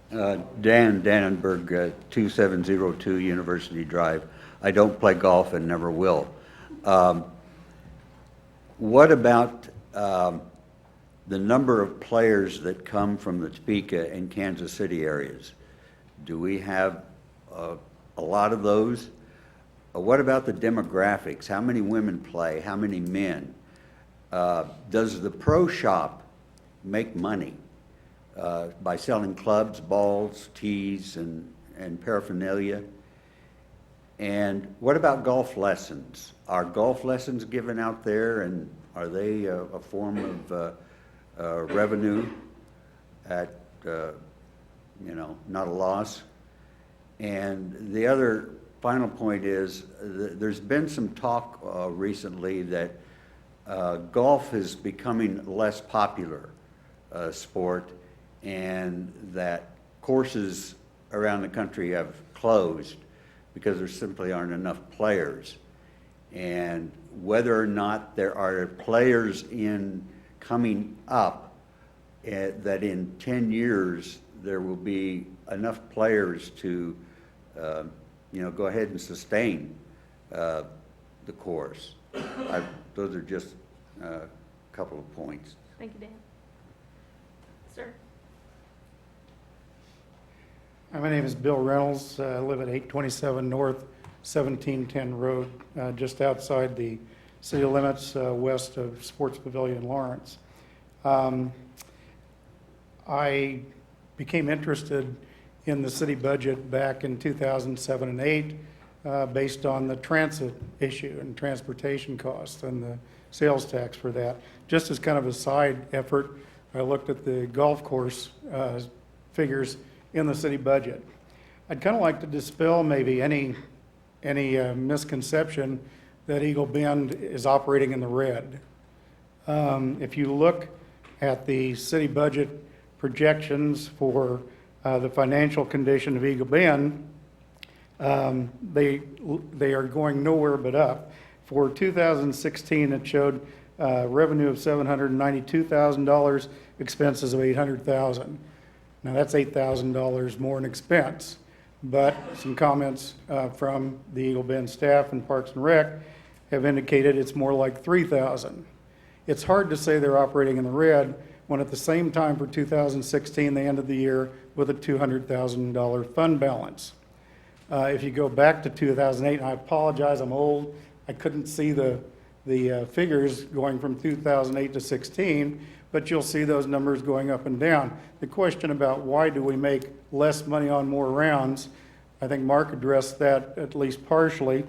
and, Dan Dannenberg, 2702 University Drive. I don't play golf and never will. What about the number of players that come from the Topeka and Kansas City areas? Do we have a lot of those? What about the demographics? How many women play? How many men? Does the pro shop make money by selling clubs, balls, tees, and paraphernalia? And what about golf lessons? Are golf lessons given out there, and are they a form of revenue at, not a loss? And the other final point is, there's been some talk recently that golf is becoming less popular sport, and that courses around the country have closed because there simply aren't enough players. And whether or not there are players coming up that in 10 years there will be enough players to go ahead and sustain the course. Those are just a couple of points. thank you, Dan. Sir? My name is Bill Reynolds. I live at 827 North 1710 Road, just outside the city limits, west of Sports Pavilion Lawrence. I became interested in the city budget back in 2007 and 8. based on the transit issue and transportation costs and the sales tax for that. Just as kind of a side effort, I looked at the golf course figures in the city budget. I'd kind of like to dispel maybe any misconception that Eagle Bend is operating in the red. If you look at the city budget projections for the financial condition of Eagle Bend, they are going nowhere but up. For 2016, it showed revenue of $792,000, expenses of $800,000. Now that's $8,000 more in expense, but some comments from the Eagle Bend staff and Parks and Rec have indicated it's more like $3,000. It's hard to say they're operating in the red when at the same time for 2016 they ended the year with a $200,000 fund balance. If you go back to 2008, and I apologize, I'm old, I couldn't see the figures going from 2008 to 16, but you'll see those numbers going up and down. The question about why do we make less money on more rounds, I think Mark addressed that at least partially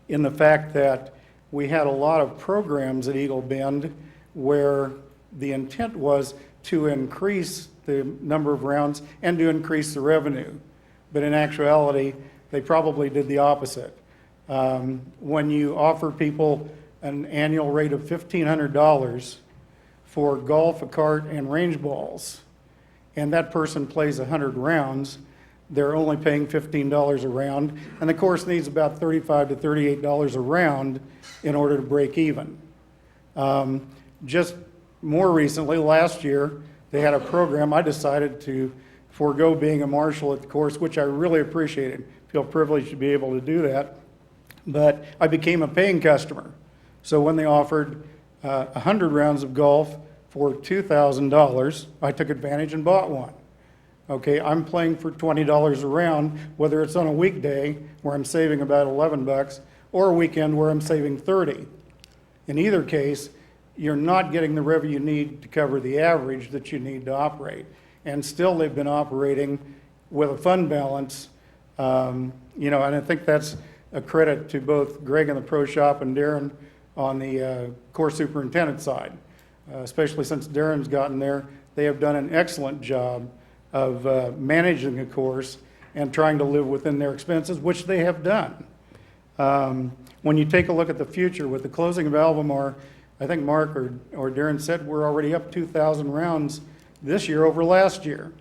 in the fact that we had a lot of programs at Eagle Bend where the intent was to increase the number of rounds and to increase the revenue. But in actuality, they probably did the opposite. When you offer people an annual rate of $1,500 for golf, a cart, and range balls, and that person plays 100 rounds, they're only paying $15 a round, and the course needs about $35 to $38 a round in order to break even. Just more recently, last year, they had a program. I decided to forego being a marshal at the course, which I really appreciated. Feel privileged to be able to do that. But I became a paying customer. So when they offered 100 rounds of golf for $2,000, I took advantage and bought one. Okay, I'm playing for $20 a round, whether it's on a weekday where I'm saving about $11 or a weekend where I'm saving $30. In either case, you're not getting the revenue you need to cover the average that you need to operate. And still they've been operating with a fund balance, and I think that's a credit to both Greg in the pro shop and Darren on the course superintendent side. Especially since Darren's gotten there, they have done an excellent job of managing the course and trying to live within their expenses, which they have done. When you take a look at the future with the closing of Albemarle, I think Mark or Darren said we're already up 2,000 rounds this year over last year.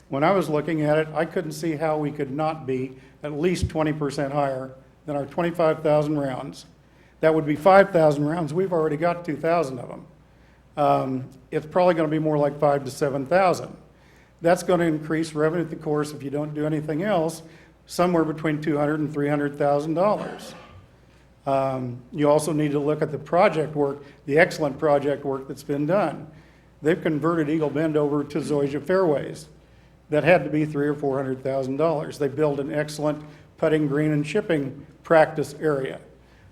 When I was looking at it, I couldn't see how we could not be at least 20% higher than our 25,000 rounds. That would be 5,000 rounds. We've already got 2,000 of them. It's probably going to be more like 5,000 to 7,000. That's going to increase revenue at the course, if you don't do anything else, somewhere between $200,000 and $300,000. You also need to look at the project work, the excellent project work that's been done. They've converted Eagle Bend over to Zoysia Fairways. That had to be $300,000 or $400,000. They built an excellent putting green and chipping practice area.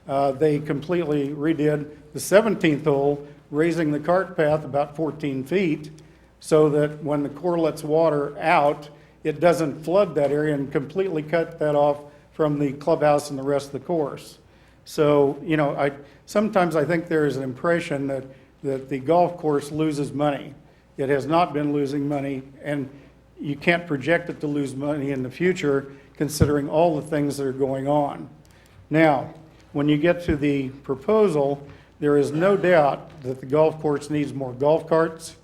They completely redid the 17th hole, raising the cart path about 14 feet so that when the Corps lets water out, it doesn't flood that area and completely cut that off from the clubhouse and the rest of the course. So, sometimes I think there is an impression that the golf course loses money. It has not been losing money, and you can't project it to lose money in the future considering all the things that are going on. Now, when you get to the proposal, there is no doubt that the golf course needs more golf carts.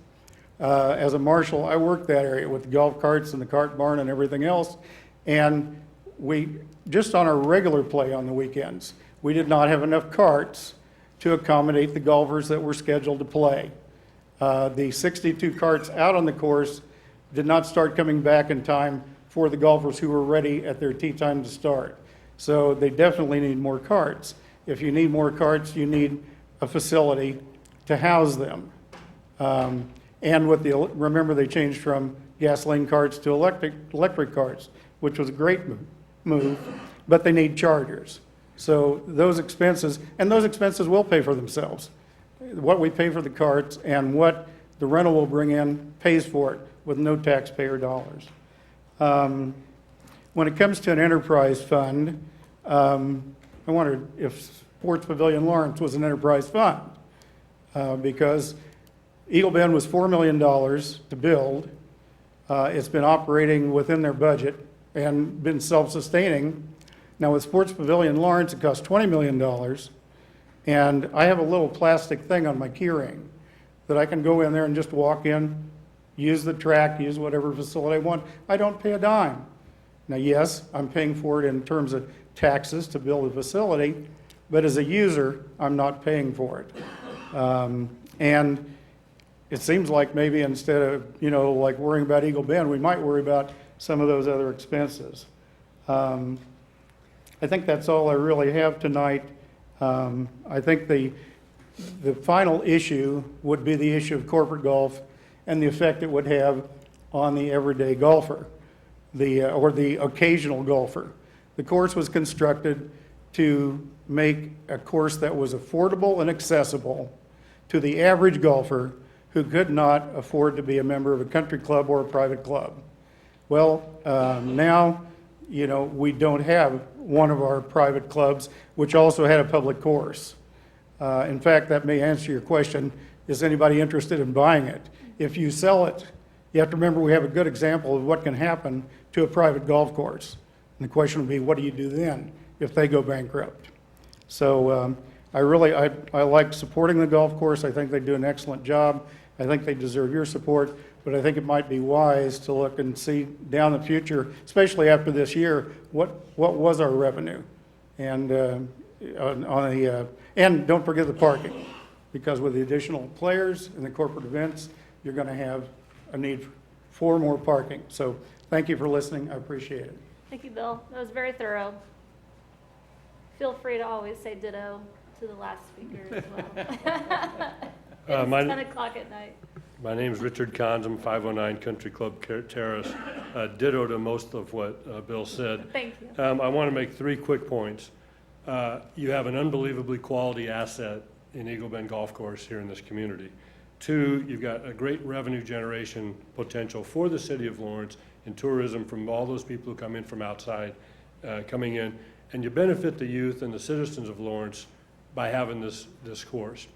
As a marshal, I worked that area with the golf carts and the cart barn and everything else, and we, just on our regular play on the weekends, we did not have enough carts to accommodate the golfers that were scheduled to play. The 62 carts out on the course did not start coming back in time for the golfers who were ready at their tee time to start. So they definitely need more carts. If you need more carts, you need a facility to house them. And with remember they changed from gasoline carts to electric carts, which was a great move, but they need chargers. So those expenses will pay for themselves. What we pay for the carts and what the rental will bring in pays for it with no taxpayer dollars. When it comes to an enterprise fund, I wondered if Sports Pavilion Lawrence was an enterprise fund, because Eagle Bend was $4 million to build. It's been operating within their budget and been self-sustaining. Now with Sports Pavilion Lawrence, it costs $20 million. And I have a little plastic thing on my keyring that I can go in there and just walk in, use the track, use whatever facility I want. I don't pay a dime. Now, yes, I'm paying for it in terms of taxes to build a facility, but as a user, I'm not paying for it. And it seems like maybe instead of, like worrying about Eagle Bend, we might worry about some of those other expenses. I think that's all I really have tonight. I think the final issue would be the issue of corporate golf and the effect it would have on the everyday golfer, or the occasional golfer. The course was constructed to make a course that was affordable and accessible to the average golfer who could not afford to be a member of a country club or a private club. Well, now, we don't have one of our private clubs, which also had a public course. In fact, that may answer your question, is anybody interested in buying it? If you sell it, you have to remember we have a good example of what can happen to a private golf course. And the question would be, what do you do then if they go bankrupt? So I like supporting the golf course. I think they do an excellent job. I think they deserve your support, but I think it might be wise to look and see down the future, especially after this year, what was our revenue? And and don't forget the parking, because with the additional players and the corporate events, you're going to have a need for more parking. So thank you for listening. I appreciate it. Thank you, Bill. That was very thorough. Feel free to always say ditto to the last speaker as well. It's 10 o'clock at night. My name is Richard Consom, 509 Country Club Terrace. Ditto to most of what Bill said. Thank you. I want to make 3 quick points. You have an unbelievably quality asset in Eagle Bend Golf Course here in this community. 2, you've got a great revenue generation potential for the city of Lawrence in tourism from all those people who come in from outside, coming in. And you benefit the youth and the citizens of Lawrence by having this course.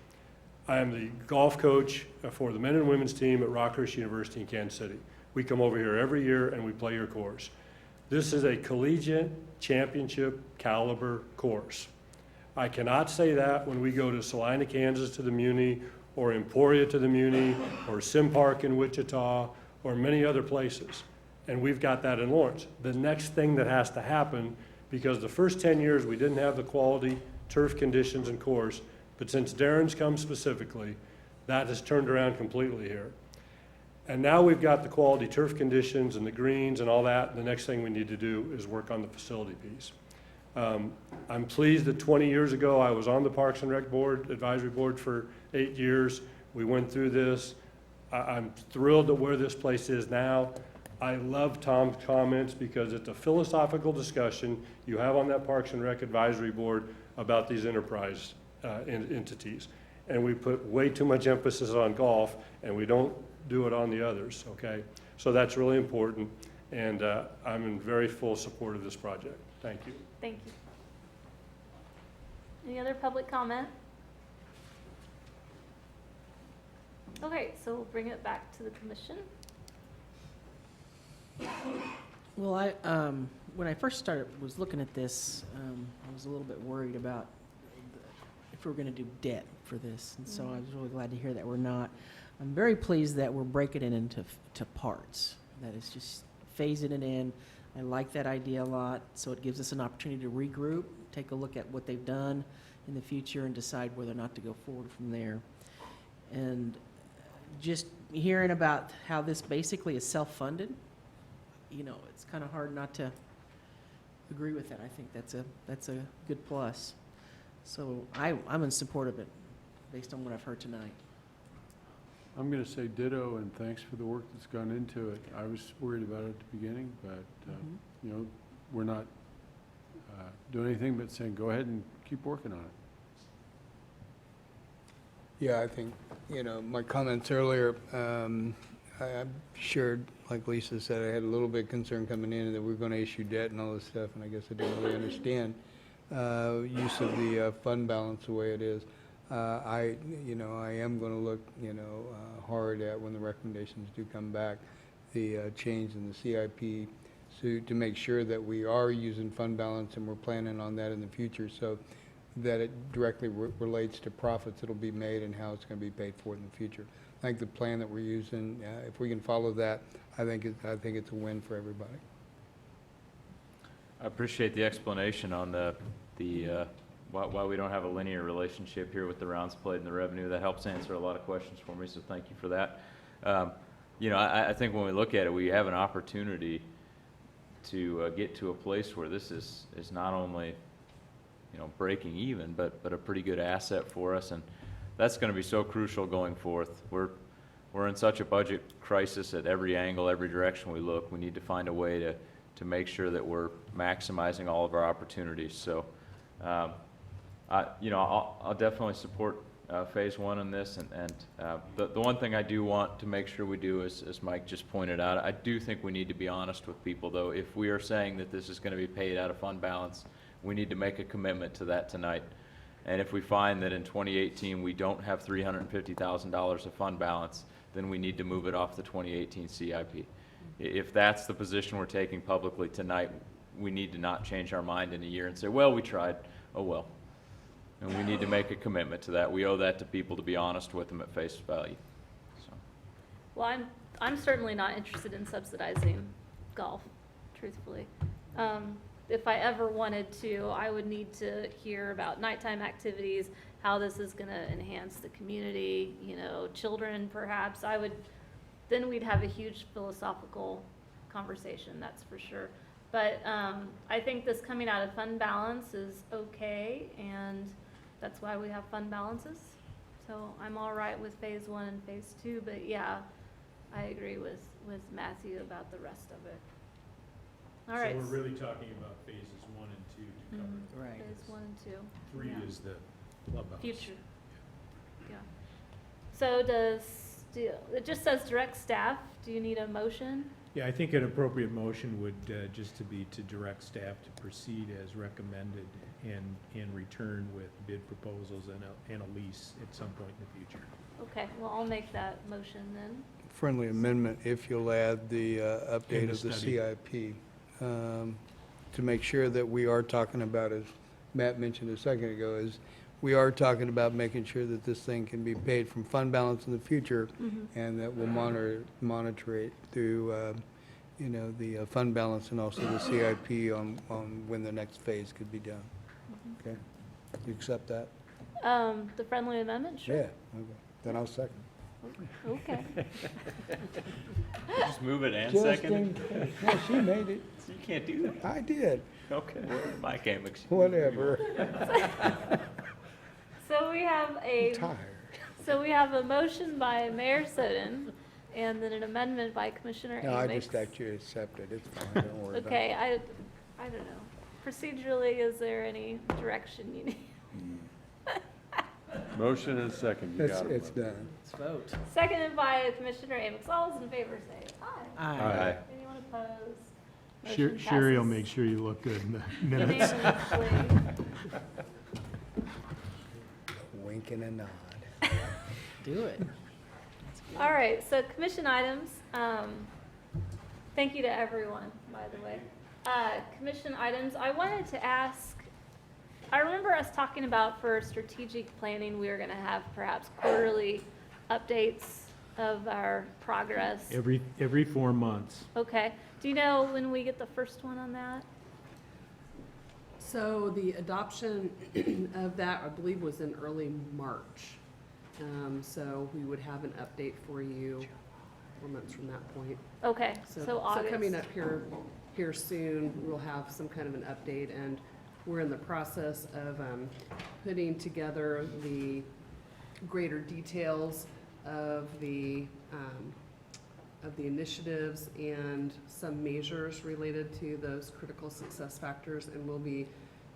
I am the golf coach for the men and women's team at Rockhurst University in Kansas City. We come over here every year and we play your course. This is a collegiate championship caliber course. I cannot say that when we go to Salina, Kansas to the Muni, or Emporia to the Muni, or Sim Park in Wichita, or many other places. And we've got that in Lawrence. The next thing that has to happen, because the first 10 years we didn't have the quality turf conditions and course, but since Darren's come specifically, that has turned around completely here. And now we've got the quality turf conditions and the greens and all that. The next thing we need to do is work on the facility piece. I'm pleased that 20 years ago I was on the Parks and Rec Board, Advisory Board for 8 years. We went through this. I'm thrilled at where this place is now. I love Tom's comments because it's a philosophical discussion you have on that Parks and Rec Advisory Board about these enterprise entities. And we put way too much emphasis on golf and we don't do it on the others, okay? So that's really important, and I'm in very full support of this project. Thank you. Thank you. Any other public comment? Okay, so we'll bring it back to the commission. Well, when I first was looking at this, I was a little bit worried about if we were going to do debt for this, and so I was really glad to hear that we're not. I'm very pleased that we're breaking it into parts. That is just phasing it in. I like that idea a lot, so it gives us an opportunity to regroup, take a look at what they've done in the future, and decide whether or not to go forward from there. And just hearing about how this basically is self-funded, it's kind of hard not to agree with that. I think that's a good plus. So I'm in support of it, based on what I've heard tonight. I'm going to say ditto, and thanks for the work that's gone into it. I was worried about it at the beginning, but we're not doing anything but saying go ahead and keep working on it. Yeah, I think, my comments earlier, I shared, like Lisa said, I had a little bit of concern coming in that we're going to issue debt and all this stuff, and I guess I didn't really understand. use of the fund balance the way it is. I am going to look, hard at when the recommendations do come back, the change in the CIP to make sure that we are using fund balance and we're planning on that in the future so that it directly relates to profits that'll be made and how it's going to be paid for in the future. I think the plan that we're using, if we can follow that, I think it's a win for everybody. I appreciate the explanation on why we don't have a linear relationship here with the rounds played and the revenue. That helps answer a lot of questions for me, so thank you for that. I think when we look at it, we have an opportunity to get to a place where this is not only breaking even, but a pretty good asset for us, and that's going to be so crucial going forth. We're in such a budget crisis at every angle, every direction we look. We need to find a way to make sure that we're maximizing all of our opportunities. So, I'll definitely support phase one on this, and the one thing I do want to make sure we do is, as Mike just pointed out, I do think we need to be honest with people, though. If we are saying that this is going to be paid out of fund balance, we need to make a commitment to that tonight. And if we find that in 2018 we don't have $350,000 of fund balance, then we need to move it off the 2018 CIP. If that's the position we're taking publicly tonight, we need to not change our mind in a year and say, well, we tried, oh well. And we need to make a commitment to that. We owe that to people to be honest with them at face value. So. Well, I'm certainly not interested in subsidizing golf, truthfully. If I ever wanted to, I would need to hear about nighttime activities, how this is going to enhance the community, children perhaps. Then we'd have a huge philosophical conversation, that's for sure. But I think this coming out of fund balance is okay, and that's why we have fund balances. So I'm all right with phase one and phase two, but yeah, I agree with Matthew about the rest of it. All right. So we're really talking about phases 1 and 2 to cover. Mm-hmm. Right. Phase 1 and 2. 3 Yeah. is the clubhouse. Future. Yeah. So it just says direct staff. Do you need a motion? Yeah, I think an appropriate motion would just to be to direct staff to proceed as recommended and return with bid proposals and a lease at some point in the future. Okay, well, I'll make that motion then. Friendly amendment, if you'll add the update And the of the study. CIP, to make sure that we are talking about, as Matt mentioned a second ago, is we are talking about making sure that this thing can be paid from fund balance in the future, and that we'll monitor it through, the fund balance and also the CIP on when the next phase could be done. Okay? You accept that? The friendly amendment, sure. Yeah, okay. Then I'll second. Okay. Just move it and Just second in it? case. No, she made it. You can't do that. I did. Okay. Mike can't mix. Whatever. So we have I'm tired. So we have a motion by Mayor Soden, and then an amendment by Commissioner No, I Amix. just got you to accept it. It's fine. Don't worry about it. Okay, I don't know. Procedurally, is there any direction you need? Motion and second, you got it. It's done. Let's vote. Seconded by Commissioner Amix. All those in favor say aye. Aye. Anyone opposed? Motion Sherry will passes make sure you look good in the minutes. unanimously. Wink and a nod. Do it. All right, so commission items. Thank you to everyone, by the way. Commission items, I wanted to ask, I remember us talking about for strategic planning, we were going to have perhaps quarterly updates of our progress. Every 4 months. Okay. Do you know when we get the first one on that? So the adoption of that, I believe, was in early March. So we would have an update for you 4 months from that point. Okay, so August. So coming up here soon, we'll have some kind of an update, and we're in the process of putting together the greater details of the initiatives and some measures related to those critical success factors, and we'll be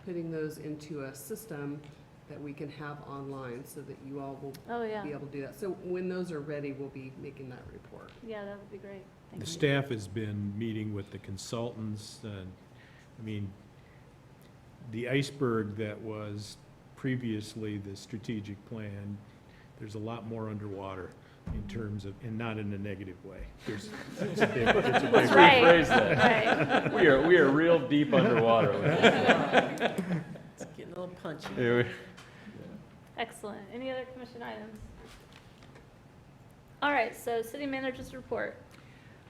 putting those into a system that we can have online so that you all will be able to do that. So when those are ready, we'll be making that report. Yeah, that would be great. Thank The you. staff has been meeting with the consultants. I mean, the iceberg that was previously the strategic plan, there's a lot more underwater in terms of, and not in a negative way. It's a big, it's a big. Let's rephrase that. We are real deep underwater with this one. It's getting a little punchy. Yeah, Excellent. Any other commission items? All right, so city manager's report.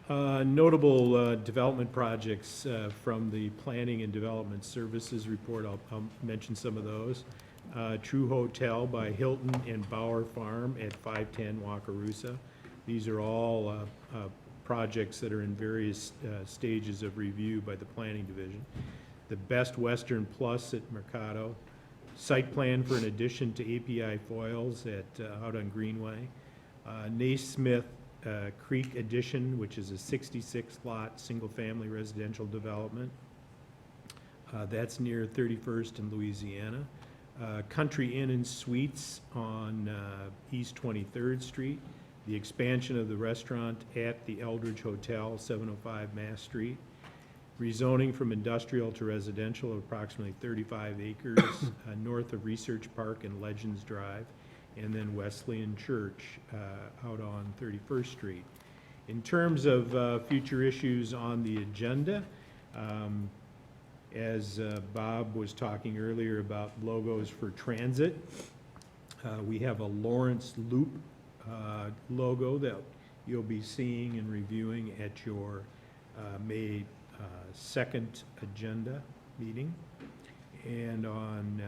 Notable development projects from the Planning and Development Services report, I'll mention some of those. True Hotel by Hilton and Bauer Farm at 510 Wakarusa. These are all projects that are in various stages of review by the Planning Division. The Best Western Plus at Mercado. Site plan for an addition to API Foils at out on Greenway. Naismith Creek Addition, which is a 66-lot, single-family residential development. That's near 31st and Louisiana. Country Inn and Suites on East 23rd Street. The expansion of the restaurant at the Eldridge Hotel, 705 Mass Street. Rezoning from industrial to residential of approximately 35 acres north of Research Park and Legends Drive. And then Wesleyan Church out on 31st Street. In terms of future issues on the agenda, as Bob was talking earlier about logos for transit, we have a Lawrence Loop logo that you'll be seeing and reviewing at your May 2nd agenda meeting. And on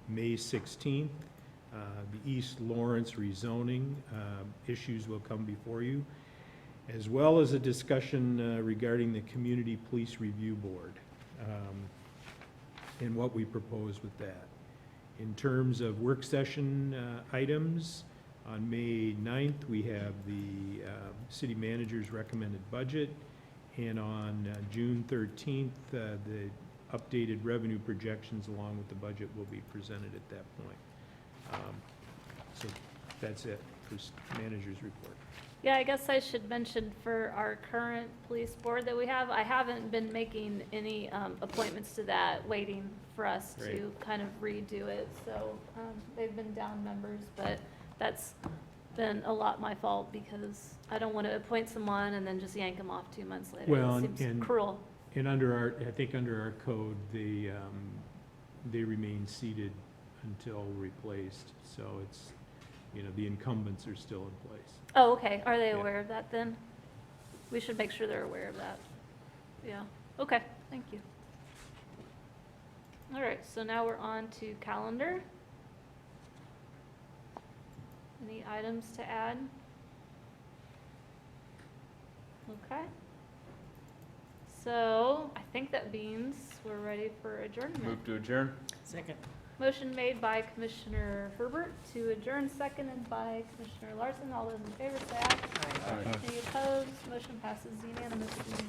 May 16th, the East Lawrence rezoning issues will come before you, as well as a discussion regarding the Community Police Review Board and what we propose with that. In terms of work session items, on May 9th, we have the city manager's recommended budget, and on June 13th, the updated revenue projections along with the budget will be presented at that point. So that's it for manager's report. Yeah, I guess I should mention for our current police board that we have, I haven't been making any appointments to that, waiting for us to Great. kind of redo it. So they've been down members, but that's been a lot my fault because I don't want to appoint someone and then just yank them off 2 months later. Well, It seems and- cruel. And under our, I think under our code, they remain seated until replaced, so it's, you know, the incumbents are still in place. Oh, okay. Are they Yeah. aware of that then? We should make sure they're aware of that. Yeah. Okay, thank you. All right, so now we're on to calendar. Any items to add? Okay. So I think that means we're ready for adjournment. Move to adjourn. Second. Motion made by Commissioner Herbert to adjourn, seconded by Commissioner Larson. All those in favor say aye. Aye. Any opposed? Motion passes unanimously.